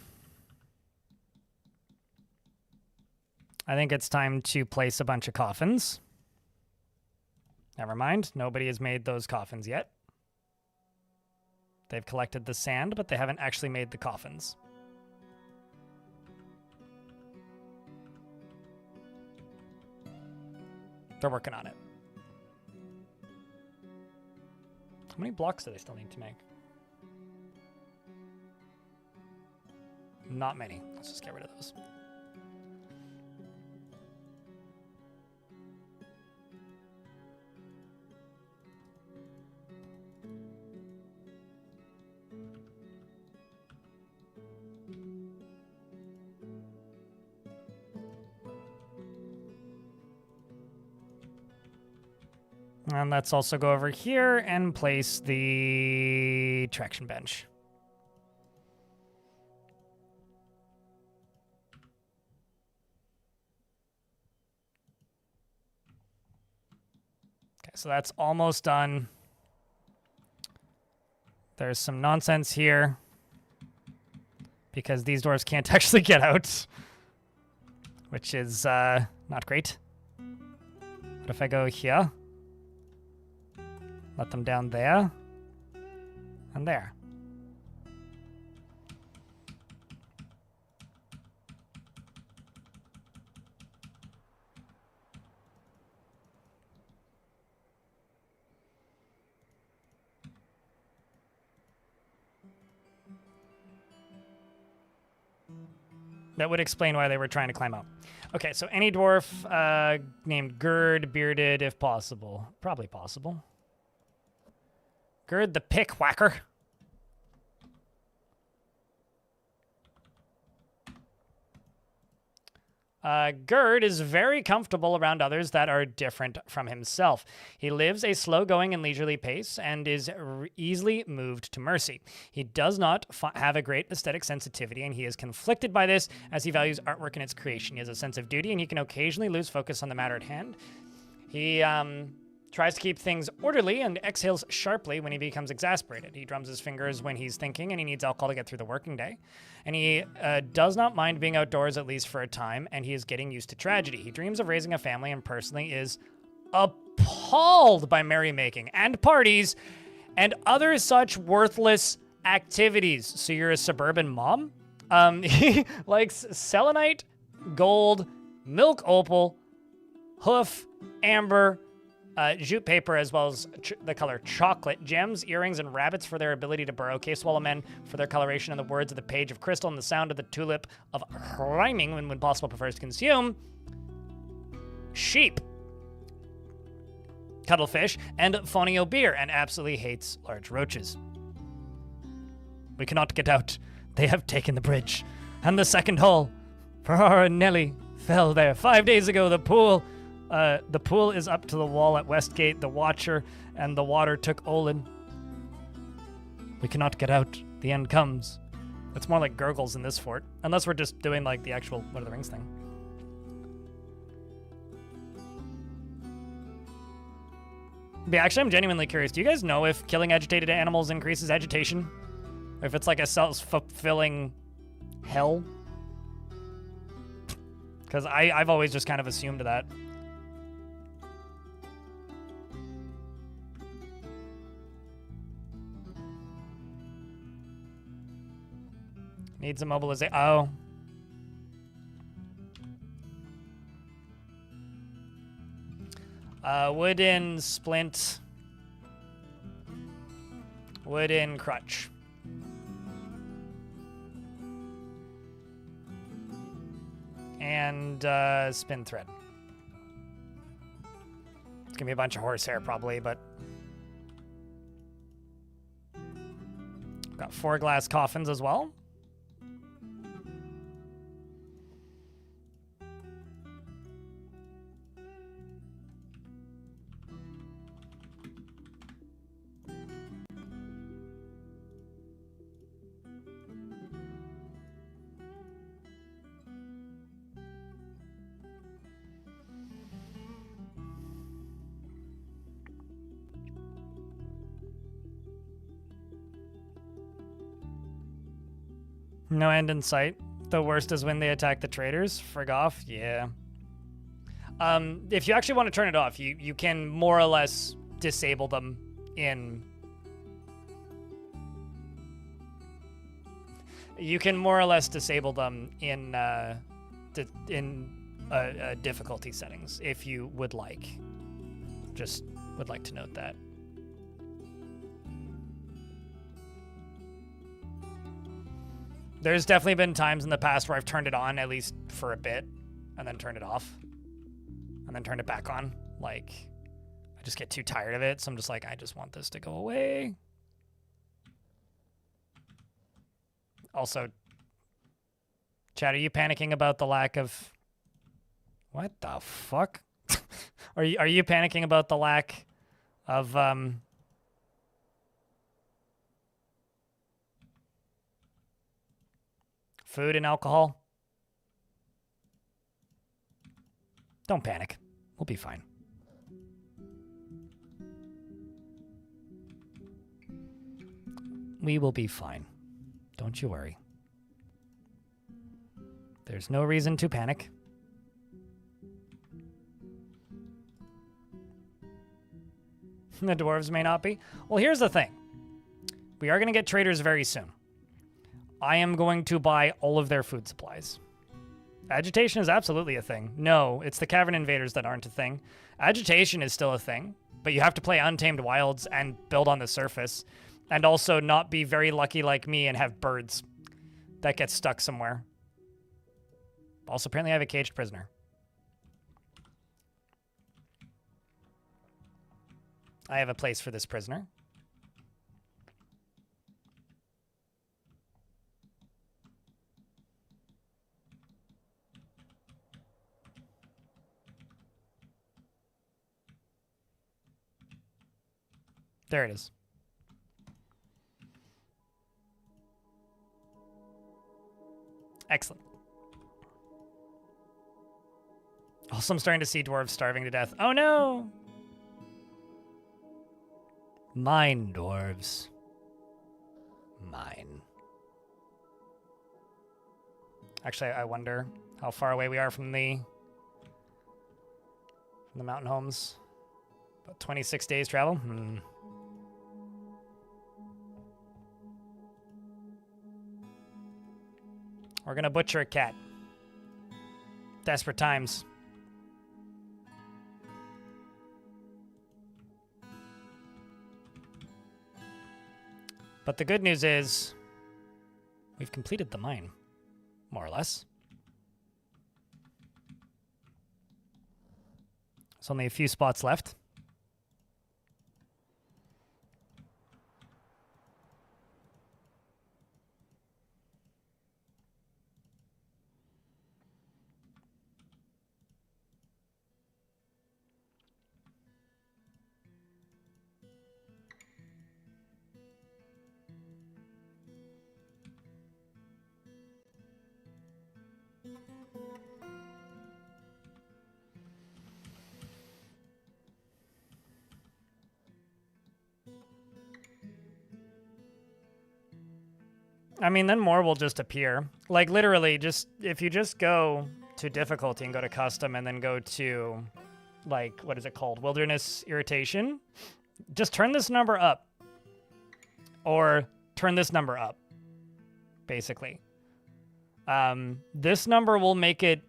think it's time to place a bunch of coffins. Never mind. Nobody has made those coffins yet. They've collected the sand, but they haven't actually made the coffins. They're working on it. How many blocks do they still need to make? Not many. Let's just get rid of those. And let's also go over here and place the traction bench. Okay, so that's almost done. There's some nonsense here because these doors can't actually get out, which is not great. What if I go here? Let them down there and there. That would explain why they were trying to climb up. Okay, so any dwarf named Gerd, bearded if possible. Probably possible. Gerd the pick whacker. Gerd is very comfortable around others that are different from himself. He lives a slow-going and leisurely pace and is easily moved to mercy. He does not have a great aesthetic sensitivity, and he is conflicted by this as he values artwork and its creation. He has a sense of duty, and he can occasionally lose focus on the matter at hand. He tries to keep things orderly and exhales sharply when he becomes exasperated. He drums his fingers when he's thinking, and he needs alcohol to get through the working day. And he does not mind being outdoors, at least for a time, and he is getting used to tragedy. He dreams of raising a family and personally is appalled by merrymaking and parties and other such worthless activities. So you're a suburban mom? He likes selenite, gold, milk opal, hoof, amber, jute paper, as well as the color chocolate, gems, earrings, and rabbits for their ability to burrow, cave swallow men for their coloration, and the words of the page of crystal and the sound of the tulip of rhyming when possible prefers to consume sheep, cuttlefish, and fonio beer, and absolutely hates large roaches. We cannot get out. They have taken the bridge. And the second hole. Farrar and Nellie fell there 5 days ago. The pool is up to the wall at Westgate. The Watcher and the water took Olin. We cannot get out. The end comes. It's more like gurgles in this fort. Unless we're just doing like the actual Lord of the Rings thing. But actually, I'm genuinely curious. Do you guys know if killing agitated animals increases agitation? Or if it's like a self-fulfilling hell? Because I've always just kind of assumed that. Needs a mobilization. Oh. Wooden splint. Wooden crutch. And spin thread. It's gonna be a bunch of horsehair probably, but got 4 glass coffins as well. No end in sight. The worst is when they attack the traders. Frig off? Yeah. If you actually want to turn it off, you can more or less disable them in... You can more or less disable them in difficulty settings if you would like. Just would like to note that. There's definitely been times in the past where I've turned it on, at least for a bit, and then turned it off, and then turned it back on. Like, I just get too tired of it, so I'm just like, I just want this to go away. Also, chat, are you panicking about the lack of... What the fuck? Are you panicking about the lack of, food and alcohol? Don't panic. We'll be fine. We will be fine. Don't you worry. There's no reason to panic. The dwarves may not be. Well, here's the thing. We are going to get traders very soon. I am going to buy all of their food supplies. Agitation is absolutely a thing. No, it's the Cavern Invaders that aren't a thing. Agitation is still a thing, but you have to play Untamed Wilds and build on the surface, and also not be very lucky like me and have birds that get stuck somewhere. Also, apparently I have a caged prisoner. I have a place for this prisoner. There it is. Excellent. Also, I'm starting to see dwarves starving to death. Oh no! Mine, dwarves. Mine. Actually, I wonder how far away we are from the mountain homes. About 26 days travel. We're gonna butcher a cat. Desperate times. But the good news is we've completed the mine, more or less. There's only a few spots left. I mean, then more will just appear. Like, literally, just if you just go to difficulty and go to custom and then go to, like, what is it called? Wilderness irritation. Just turn this number up. Or turn this number up, basically. This number will make it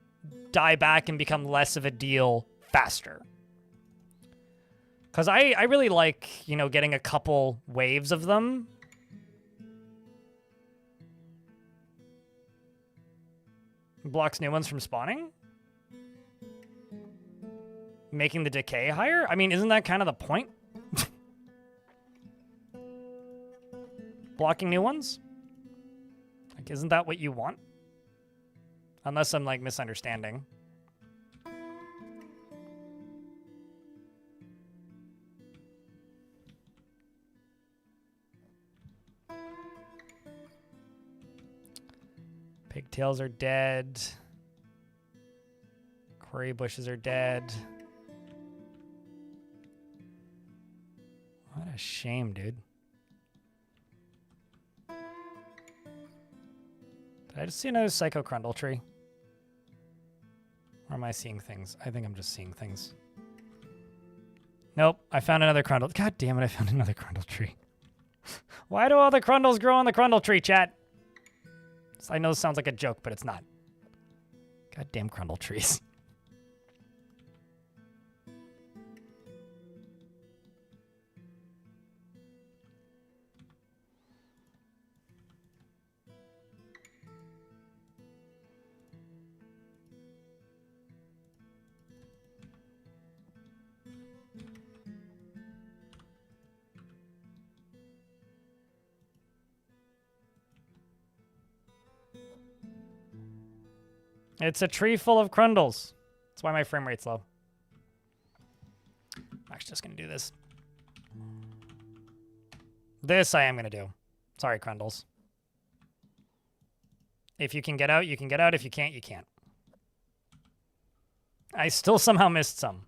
die back and become less of a deal faster. Because I really like, you know, getting a couple waves of them. Blocks new ones from spawning? Making the decay higher? I mean, isn't that kind of the point? Blocking new ones? Like, isn't that what you want? Unless I'm, like, misunderstanding. Pigtails are dead. Quarry bushes are dead. What a shame, dude. Did I just see another Psycho Crundle tree? Or am I seeing things? I think I'm just seeing things. Nope, I found another Crundle. God damn it, I found another Crundle tree. Why do all the Crundles grow on the Crundle tree, chat? I know this sounds like a joke, but it's not. Goddamn Crundle trees. It's a tree full of Crundles. That's why my frame rate's low. I'm actually just going to do this. This I am going to do. Sorry, Crundles. If you can get out, you can get out. If you can't, you can't. I still somehow missed some.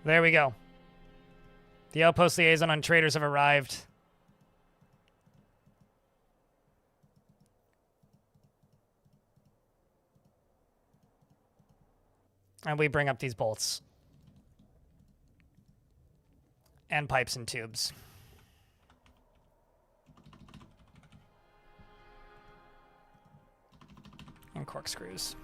There we go. The outpost liaison on traders have arrived. And we bring up these bolts. And pipes and tubes. And corkscrews.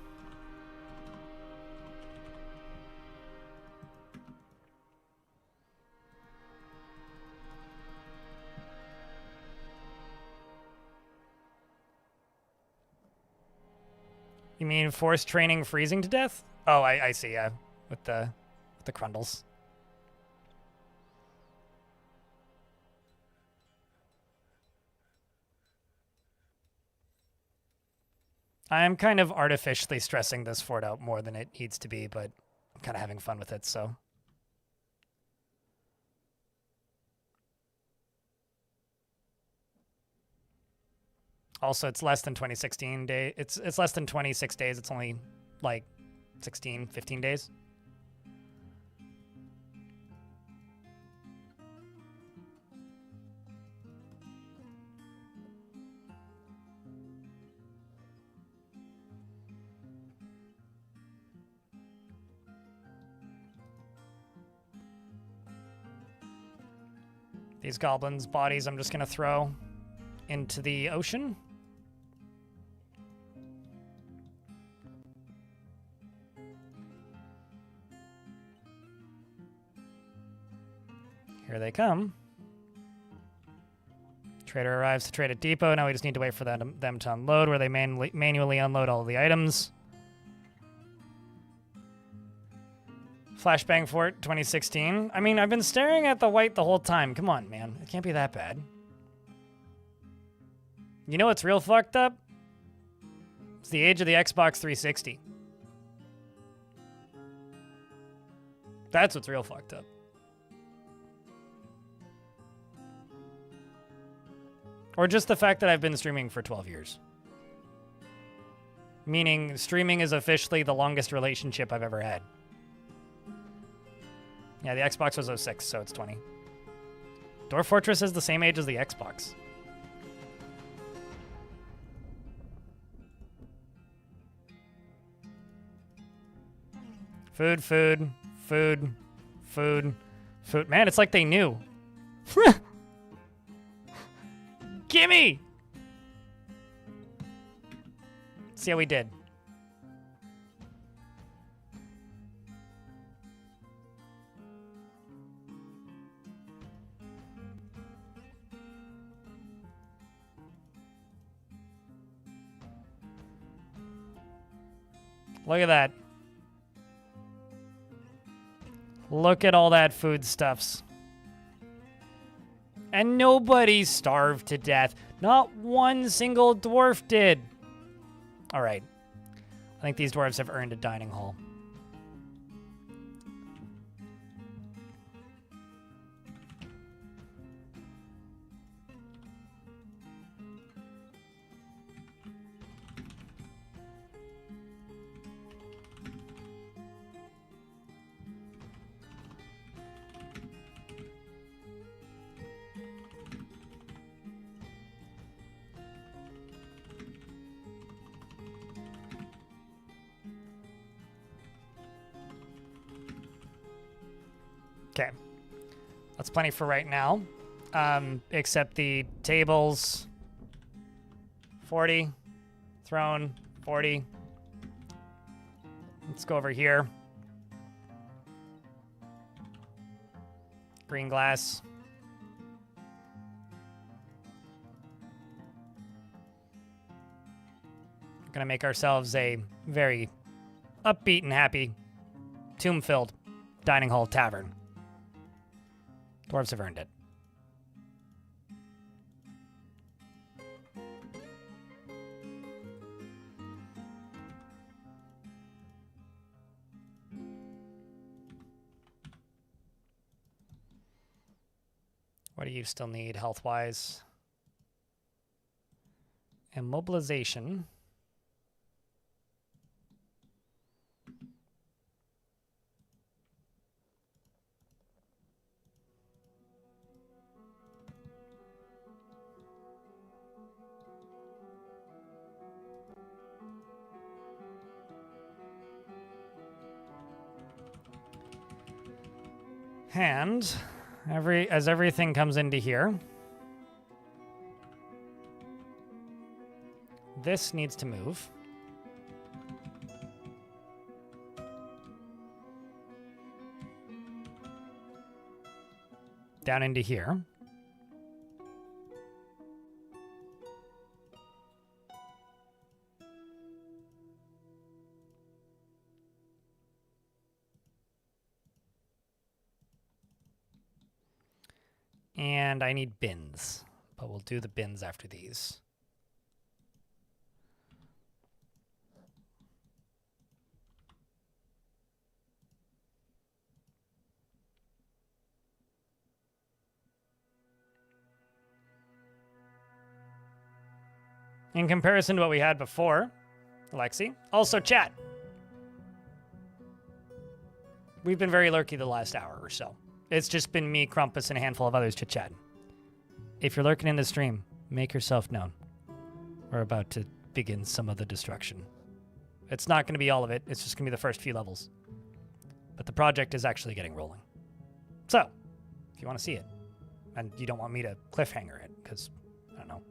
You mean forced training freezing to death? Oh, I see, yeah. With the Crundles. I'm kind of artificially stressing this fort out more than it needs to be, but I'm kind of having fun with it, so. Also, it's less than 2016 days. It's less than 26 days. It's only like 16, 15 days. These goblins' bodies I'm just going to throw into the ocean. Here they come. Trader arrives to trade at depot. Now we just need to wait for them to unload, where they manually unload all of the items. Flashbang Fort 2016. I mean, I've been staring at the white the whole time. Come on, man. It can't be that bad. You know what's real fucked up? It's the age of the Xbox 360. That's what's real fucked up. Or just the fact that I've been streaming for 12 years. Meaning, streaming is officially the longest relationship I've ever had. Yeah, the Xbox was 06, so it's 20. Dwarf Fortress is the same age as the Xbox. Food, food, food, food, food. Man, it's like they knew. Gimme! Let's see how we did. Look at that. Look at all that foodstuffs. And nobody starved to death. Not one single dwarf did. All right. I think these dwarves have earned a dining hall. Okay, that's plenty for right now. Except the tables. 40. Throne. 40. Let's go over here. Green glass. We're gonna make ourselves a very upbeat and happy, tomb-filled dining hall tavern. Dwarves have earned it. What do you still need health-wise? Immobilization. And as everything comes into here, this needs to move. Down into here. And I need bins, but we'll do the bins after these. In comparison to what we had before, Alexi. Also, chat. We've been very lurky the last hour or so. It's just been me, Crumpus, and a handful of others chit-chatting. If you're lurking in the stream, make yourself known. We're about to begin some of the destruction. It's not going to be all of it. It's just going to be the first few levels. But the project is actually getting rolling. So, if you want to see it, and you don't want me to cliffhanger it, because, I don't know,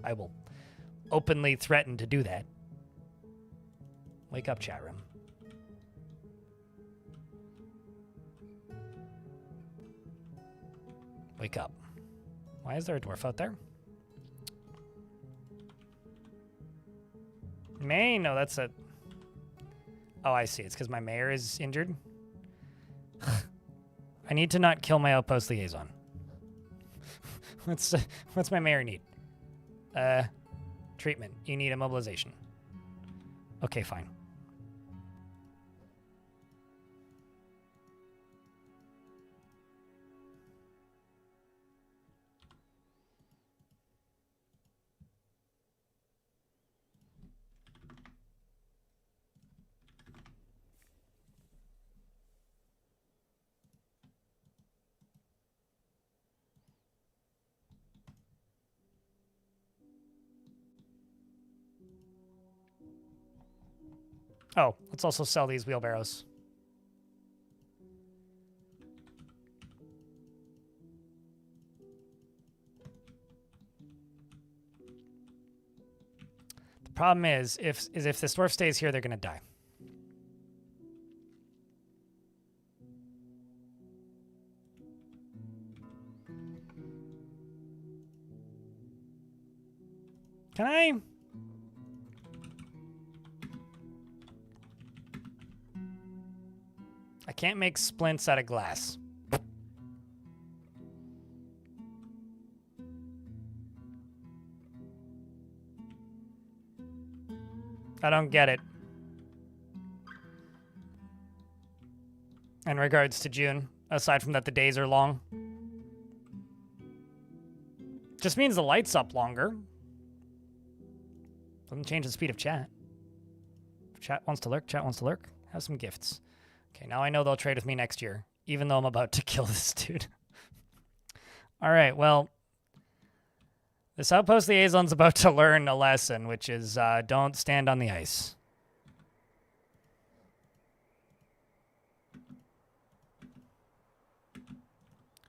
I will openly threaten to do that. Wake up, chat room. Wake up. Why is there a dwarf out there? May? No, that's a... Oh, I see. It's because my mayor is injured. I need to not kill my outpost liaison. What's my mayor need? Treatment. You need immobilization. Okay, fine. Oh, let's also sell these wheelbarrows. The problem is if this dwarf stays here, they're gonna die. Can I? I can't make splints out of glass. I don't get it. In regards to June, aside from that the days are long. Just means the light's up longer. Doesn't change the speed of chat. If chat wants to lurk, chat wants to lurk. Have some gifts. Okay, now I know they'll trade with me next year, even though I'm about to kill this dude. All right, well, this outpost liaison's about to learn a lesson, which is don't stand on the ice.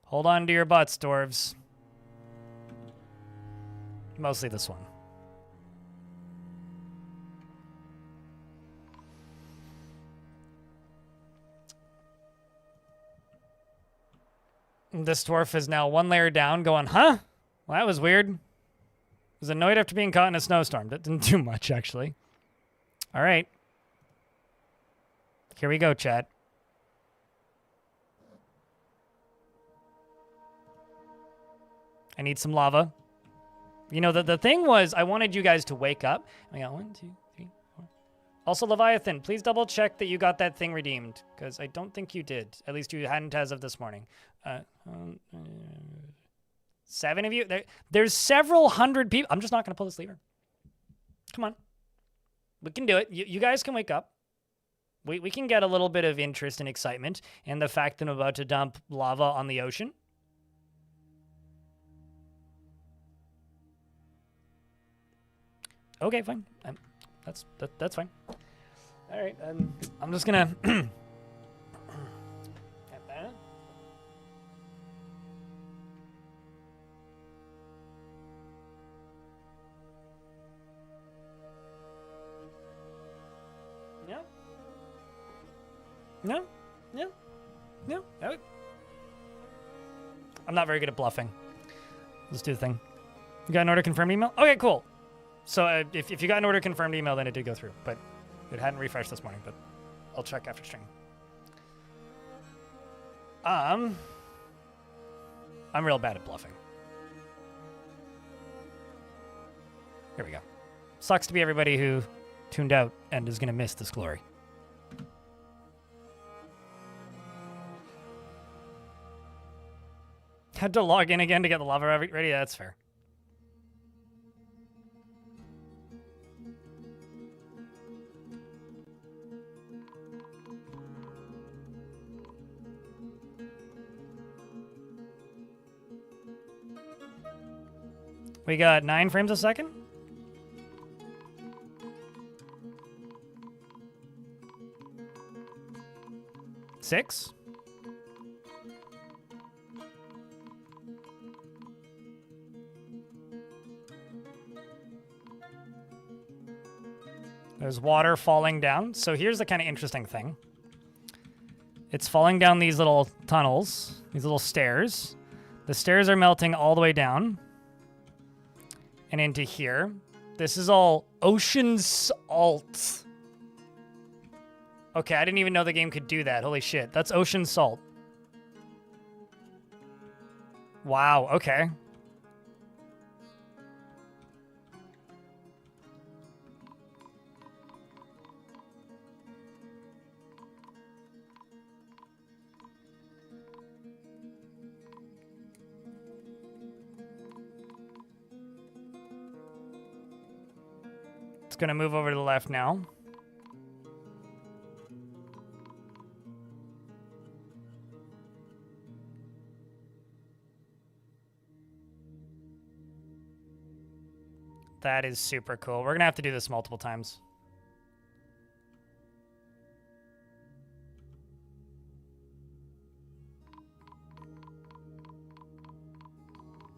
Hold on to your butts, dwarves. Mostly this one. This dwarf is now one layer down going, huh? Well, that was weird. Was annoyed after being caught in a snowstorm. That didn't do much, actually. All right. Here we go, chat. I need some lava. You know, the thing was, I wanted you guys to wake up. I got 1, 2, 3, 4. Also, Leviathan, please double check that you got that thing redeemed, because I don't think you did. At least you hadn't as of this morning. 7 of you? There's several hundred people. I'm just not going to pull this lever. Come on. We can do it. You guys can wake up. We can get a little bit of interest and excitement in the fact that I'm about to dump lava on the ocean. Okay, fine. That's fine. All right. I'm just going to... No. I'm not very good at bluffing. Let's do the thing. You got an order confirmed email? Okay, cool. So if you got an order confirmed email, then it did go through. But it hadn't refreshed this morning, but I'll check after stream. I'm real bad at bluffing. Here we go. Sucks to be everybody who tuned out and is going to miss this glory. Had to log in again to get the lava ready? That's fair. We got 9 frames a second. Six. There's water falling down. So here's the kind of interesting thing. It's falling down these little tunnels, these little stairs. The stairs are melting all the way down and into here. This is all ocean salt. Okay, I didn't even know the game could do that. Holy shit, that's ocean salt. Wow, okay. It's gonna move over to the left now. That is super cool. We're gonna have to do this multiple times.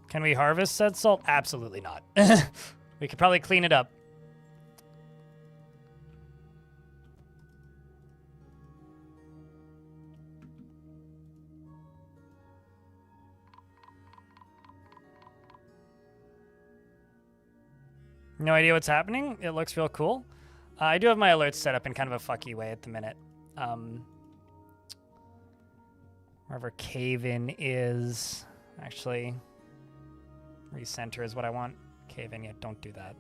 Can we harvest said salt? Absolutely not. We could probably clean it up. No idea what's happening. It looks real cool. I do have my alerts set up in kind of a fucky way at the minute. Wherever cave-in is... Actually, recenter is what I want. Cave-in, yeah, don't do that.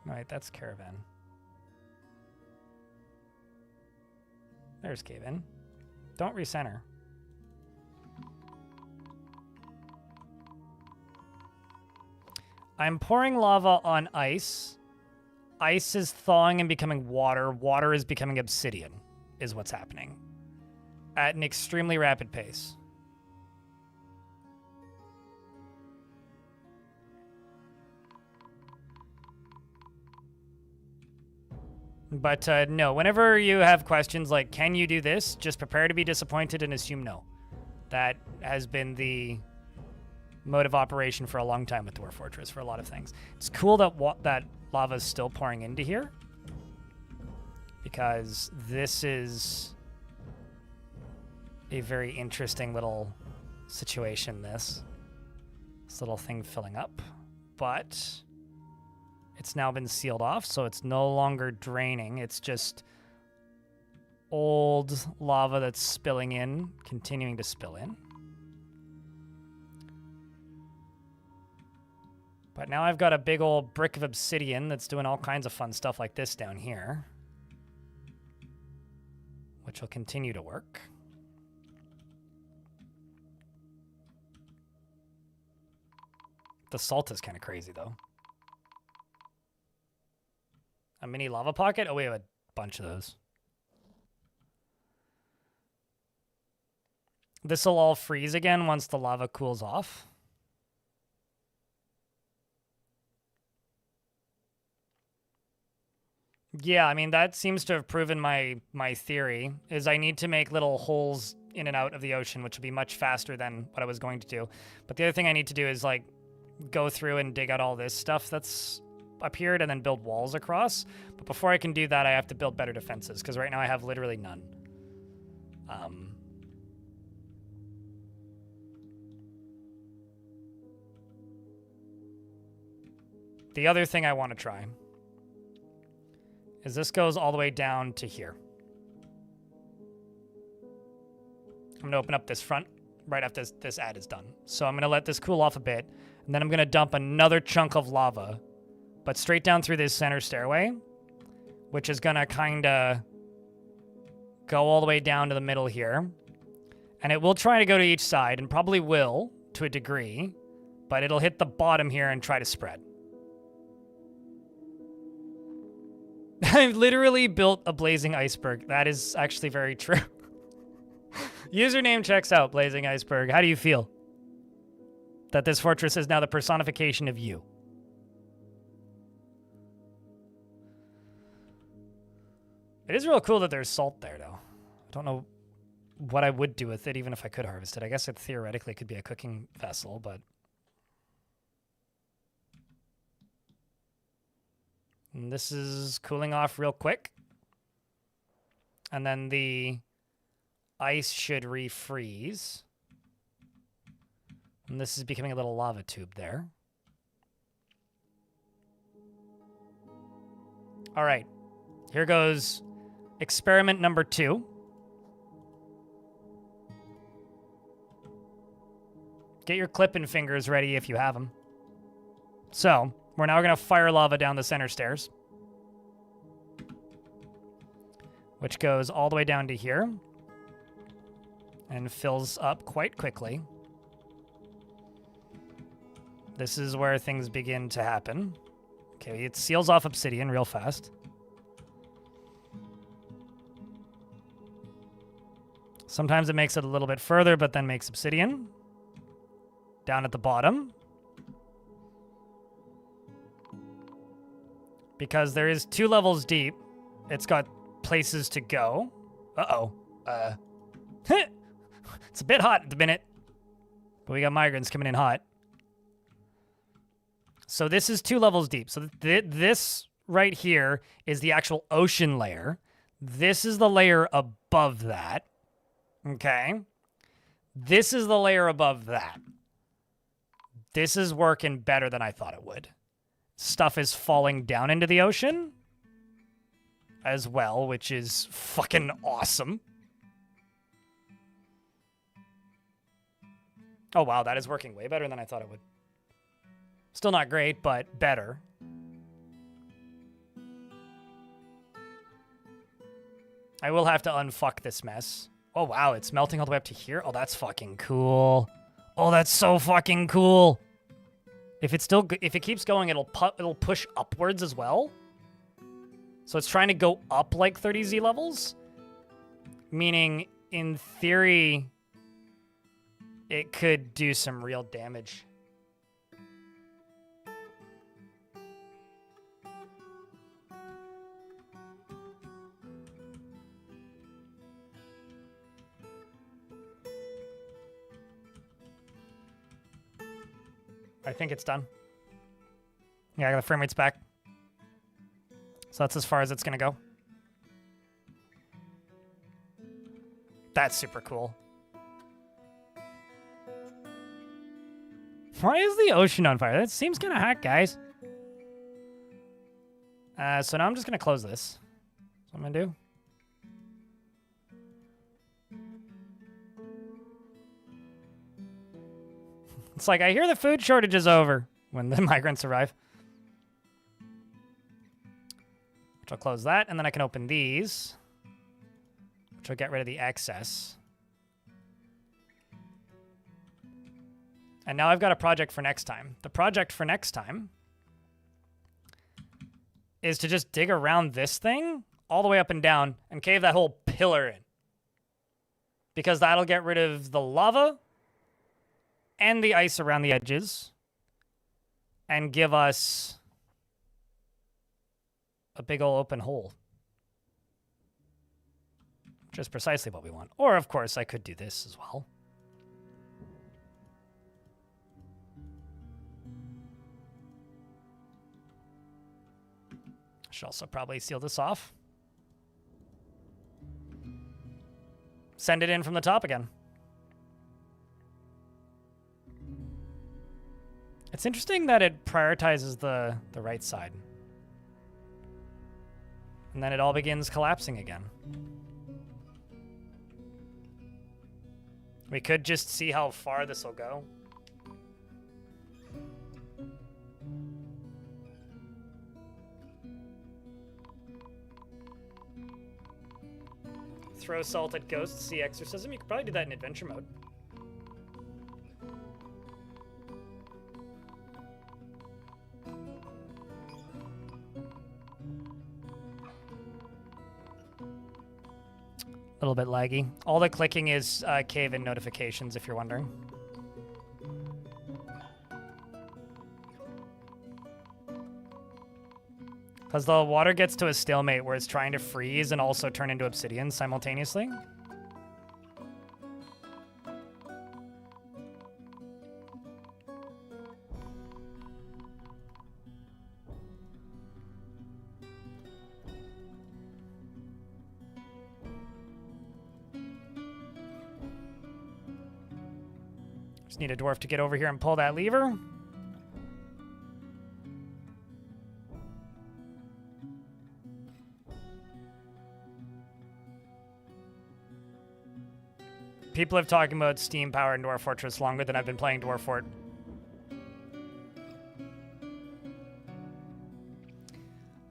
All right, that's caravan. There's cave-in. Don't recenter. I'm pouring lava on ice. Ice is thawing and becoming water. Water is becoming obsidian, is what's happening. At an extremely rapid pace. But no, whenever you have questions like, can you do this? Just prepare to be disappointed and assume no. That has been the mode of operation for a long time with Dwarf Fortress for a lot of things. It's cool that that lava is still pouring into here, because this is a very interesting little situation, this little thing filling up. But it's now been sealed off, so it's no longer draining. It's just old lava that's spilling in, continuing to spill in. But now I've got a big old brick of obsidian that's doing all kinds of fun stuff like this down here, which will continue to work. The salt is kind of crazy, though. A mini lava pocket? Oh, we have a bunch of those. This will all freeze again once the lava cools off. Yeah, I mean, that seems to have proven my theory, is I need to make little holes in and out of the ocean, which will be much faster than what I was going to do. But the other thing I need to do is, like, go through and dig out all this stuff that's appeared and then build walls across. But before I can do that, I have to build better defenses, because right now I have literally none. The other thing I want to try is this goes all the way down to here. I'm going to open up this front right after this ad is done. So I'm going to let this cool off a bit, and then I'm going to dump another chunk of lava, but straight down through this center stairway, which is going to kind of go all the way down to the middle here. And it will try to go to each side, and probably will, to a degree, but it'll hit the bottom here and try to spread. I've literally built a blazing iceberg. That is actually very true. Username checks out, Blazing Iceberg. How do you feel that this fortress is now the personification of you? It is real cool that there's salt there, though. I don't know what I would do with it, even if I could harvest it. I guess it theoretically could be a cooking vessel, but... And this is cooling off real quick. And then the ice should refreeze. And this is becoming a little lava tube there. All right. Here goes experiment number 2. Get your clipping fingers ready if you have them. So, we're now going to fire lava down the center stairs, which goes all the way down to here and fills up quite quickly. This is where things begin to happen. Okay, it seals off obsidian real fast. Sometimes it makes it a little bit further, but then makes obsidian. Down at the bottom. Because there is 2 levels deep, it's got places to go. Uh-oh. It's a bit hot at the minute. But we got migrants coming in hot. So this is 2 levels deep. So this right here is the actual ocean layer. This is the layer above that. Okay? This is the layer above that. This is working better than I thought it would. Stuff is falling down into the ocean as well, which is fucking awesome. Oh, wow, that is working way better than I thought it would. Still not great, but better. I will have to unfuck this mess. Oh, wow, it's melting all the way up to here? Oh, that's fucking cool. Oh, that's so fucking cool. If it keeps going, it'll push upwards as well. So it's trying to go up like 30 Z levels, meaning in theory it could do some real damage. I think it's done. Yeah, I got the frame rates back. So that's as far as it's going to go. That's super cool. Why is the ocean on fire? That seems kind of hot, guys. So now I'm just going to close this. That's what I'm going to do. It's like, I hear the food shortage is over when the migrants arrive. Which I'll close that, and then I can open these, which will get rid of the excess. And now I've got a project for next time. The project for next time is to just dig around this thing all the way up and down and cave that whole pillar in. Because that'll get rid of the lava and the ice around the edges and give us a big old open hole. Which is precisely what we want. Or, of course, I could do this as well. I should also probably seal this off. Send it in from the top again. It's interesting that it prioritizes the right side. And then it all begins collapsing again. We could just see how far this will go. Throw salt at ghosts, see exorcism. You could probably do that in adventure mode. A little bit laggy. All the clicking is cave-in notifications, if you're wondering. Because the water gets to a stalemate where it's trying to freeze and also turn into obsidian simultaneously. Just need a dwarf to get over here and pull that lever. People have talked about steam power in Dwarf Fortress longer than I've been playing Dwarf Fort.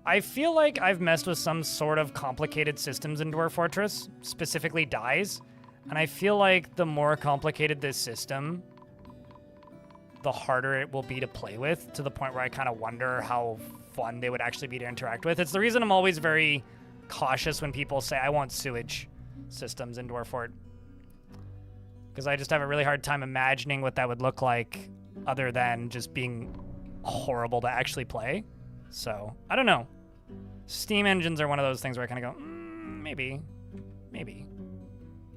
I feel like I've messed with some sort of complicated systems in Dwarf Fortress, specifically dyes, and I feel like the more complicated this system, the harder it will be to play with, to the point where I kind of wonder how fun they would actually be to interact with. It's the reason I'm always very cautious when people say I want sewage systems in Dwarf Fort. Because I just have a really hard time imagining what that would look like other than just being horrible to actually play. So, I don't know. Steam engines are one of those things where I kind of go, maybe.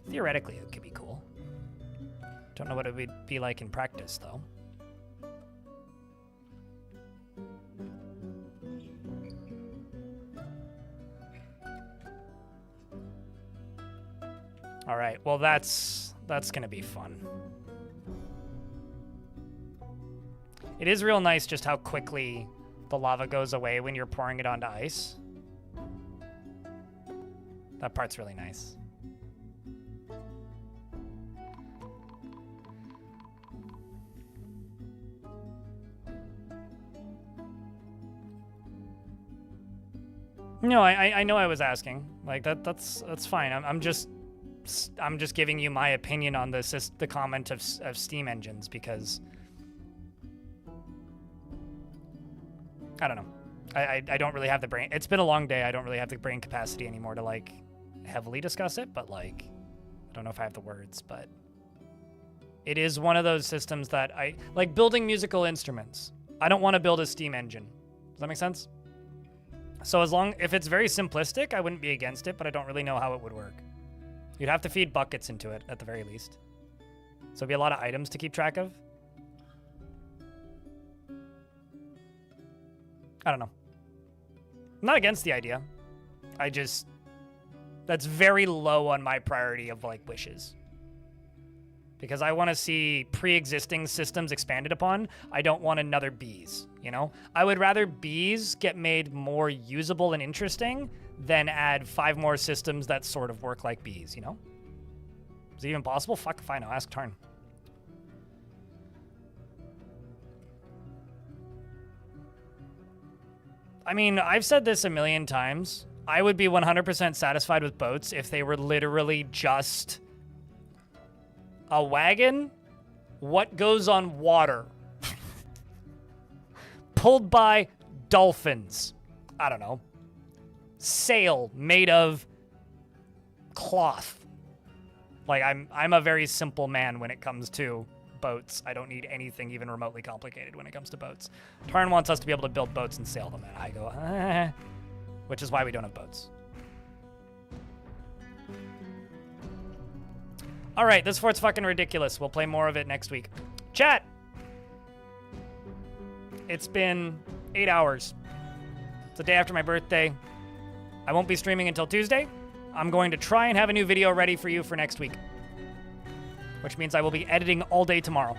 Theoretically, it could be cool. Don't know what it would be like in practice, though. All right, well, that's gonna be fun. It is real nice just how quickly the lava goes away when you're pouring it onto ice. That part's really nice. No, I know I was asking. Like that's fine. I'm just giving you my opinion on the comment of steam engines, because I don't know. I don't really have the brain. It's been a long day. I don't really have the brain capacity anymore to like heavily discuss it, but like I don't know if I have the words, but it is one of those systems that I like building musical instruments. I don't want to build a steam engine. Does that make sense? So if it's very simplistic, I wouldn't be against it, but I don't really know how it would work. You'd have to feed buckets into it, at the very least. So it'd be a lot of items to keep track of. I don't know. I'm not against the idea. That's very low on my priority of, like, wishes. Because I want to see pre-existing systems expanded upon. I don't want another bees, you know? I would rather bees get made more usable and interesting than add 5 more systems that sort of work like bees, you know? Is it even possible? Fuck if I know. Ask Tarn. I mean, I've said this a million times. I would be 100% satisfied with boats if they were literally just a wagon, what goes on water, pulled by dolphins. I don't know. Sail made of cloth. Like, I'm a very simple man when it comes to boats. I don't need anything even remotely complicated when it comes to boats. Tarn wants us to be able to build boats and sail them, and I go, which is why we don't have boats. All right, this fort's fucking ridiculous. We'll play more of it next week. Chat! It's been 8 hours. It's the day after my birthday. I won't be streaming until Tuesday. I'm going to try and have a new video ready for you for next week, which means I will be editing all day tomorrow.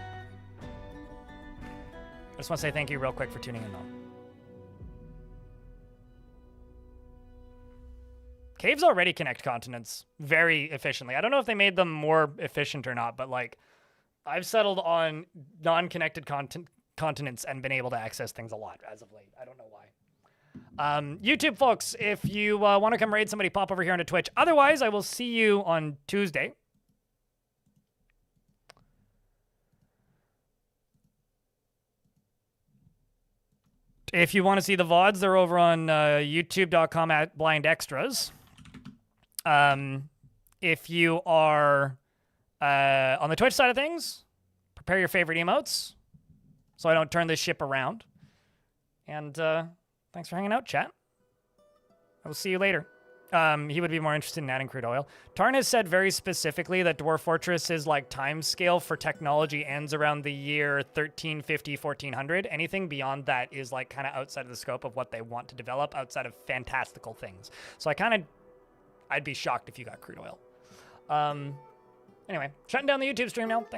I just want to say thank you real quick for tuning in, though. Caves already connect continents very efficiently. I don't know if they made them more efficient or not, but like I've settled on non-connected continents and been able to access things a lot as of late. I don't know why. YouTube folks, if you want to come raid somebody, pop over here onto Twitch. Otherwise, I will see you on Tuesday. If you want to see the VODs, they're over on youtube.com/blindextras. If you are on the Twitch side of things, prepare your favorite emotes so I don't turn this ship around. And thanks for hanging out, chat. I will see you later. He would be more interested in adding crude oil. Tarn has said very specifically that Dwarf Fortress's like time scale for technology ends around the year 1350, 1400. Anything beyond that is like kind of outside of the scope of what they want to develop, outside of fantastical things. So I'd be shocked if you got crude oil. Anyway, shutting down the YouTube stream now. Thanks.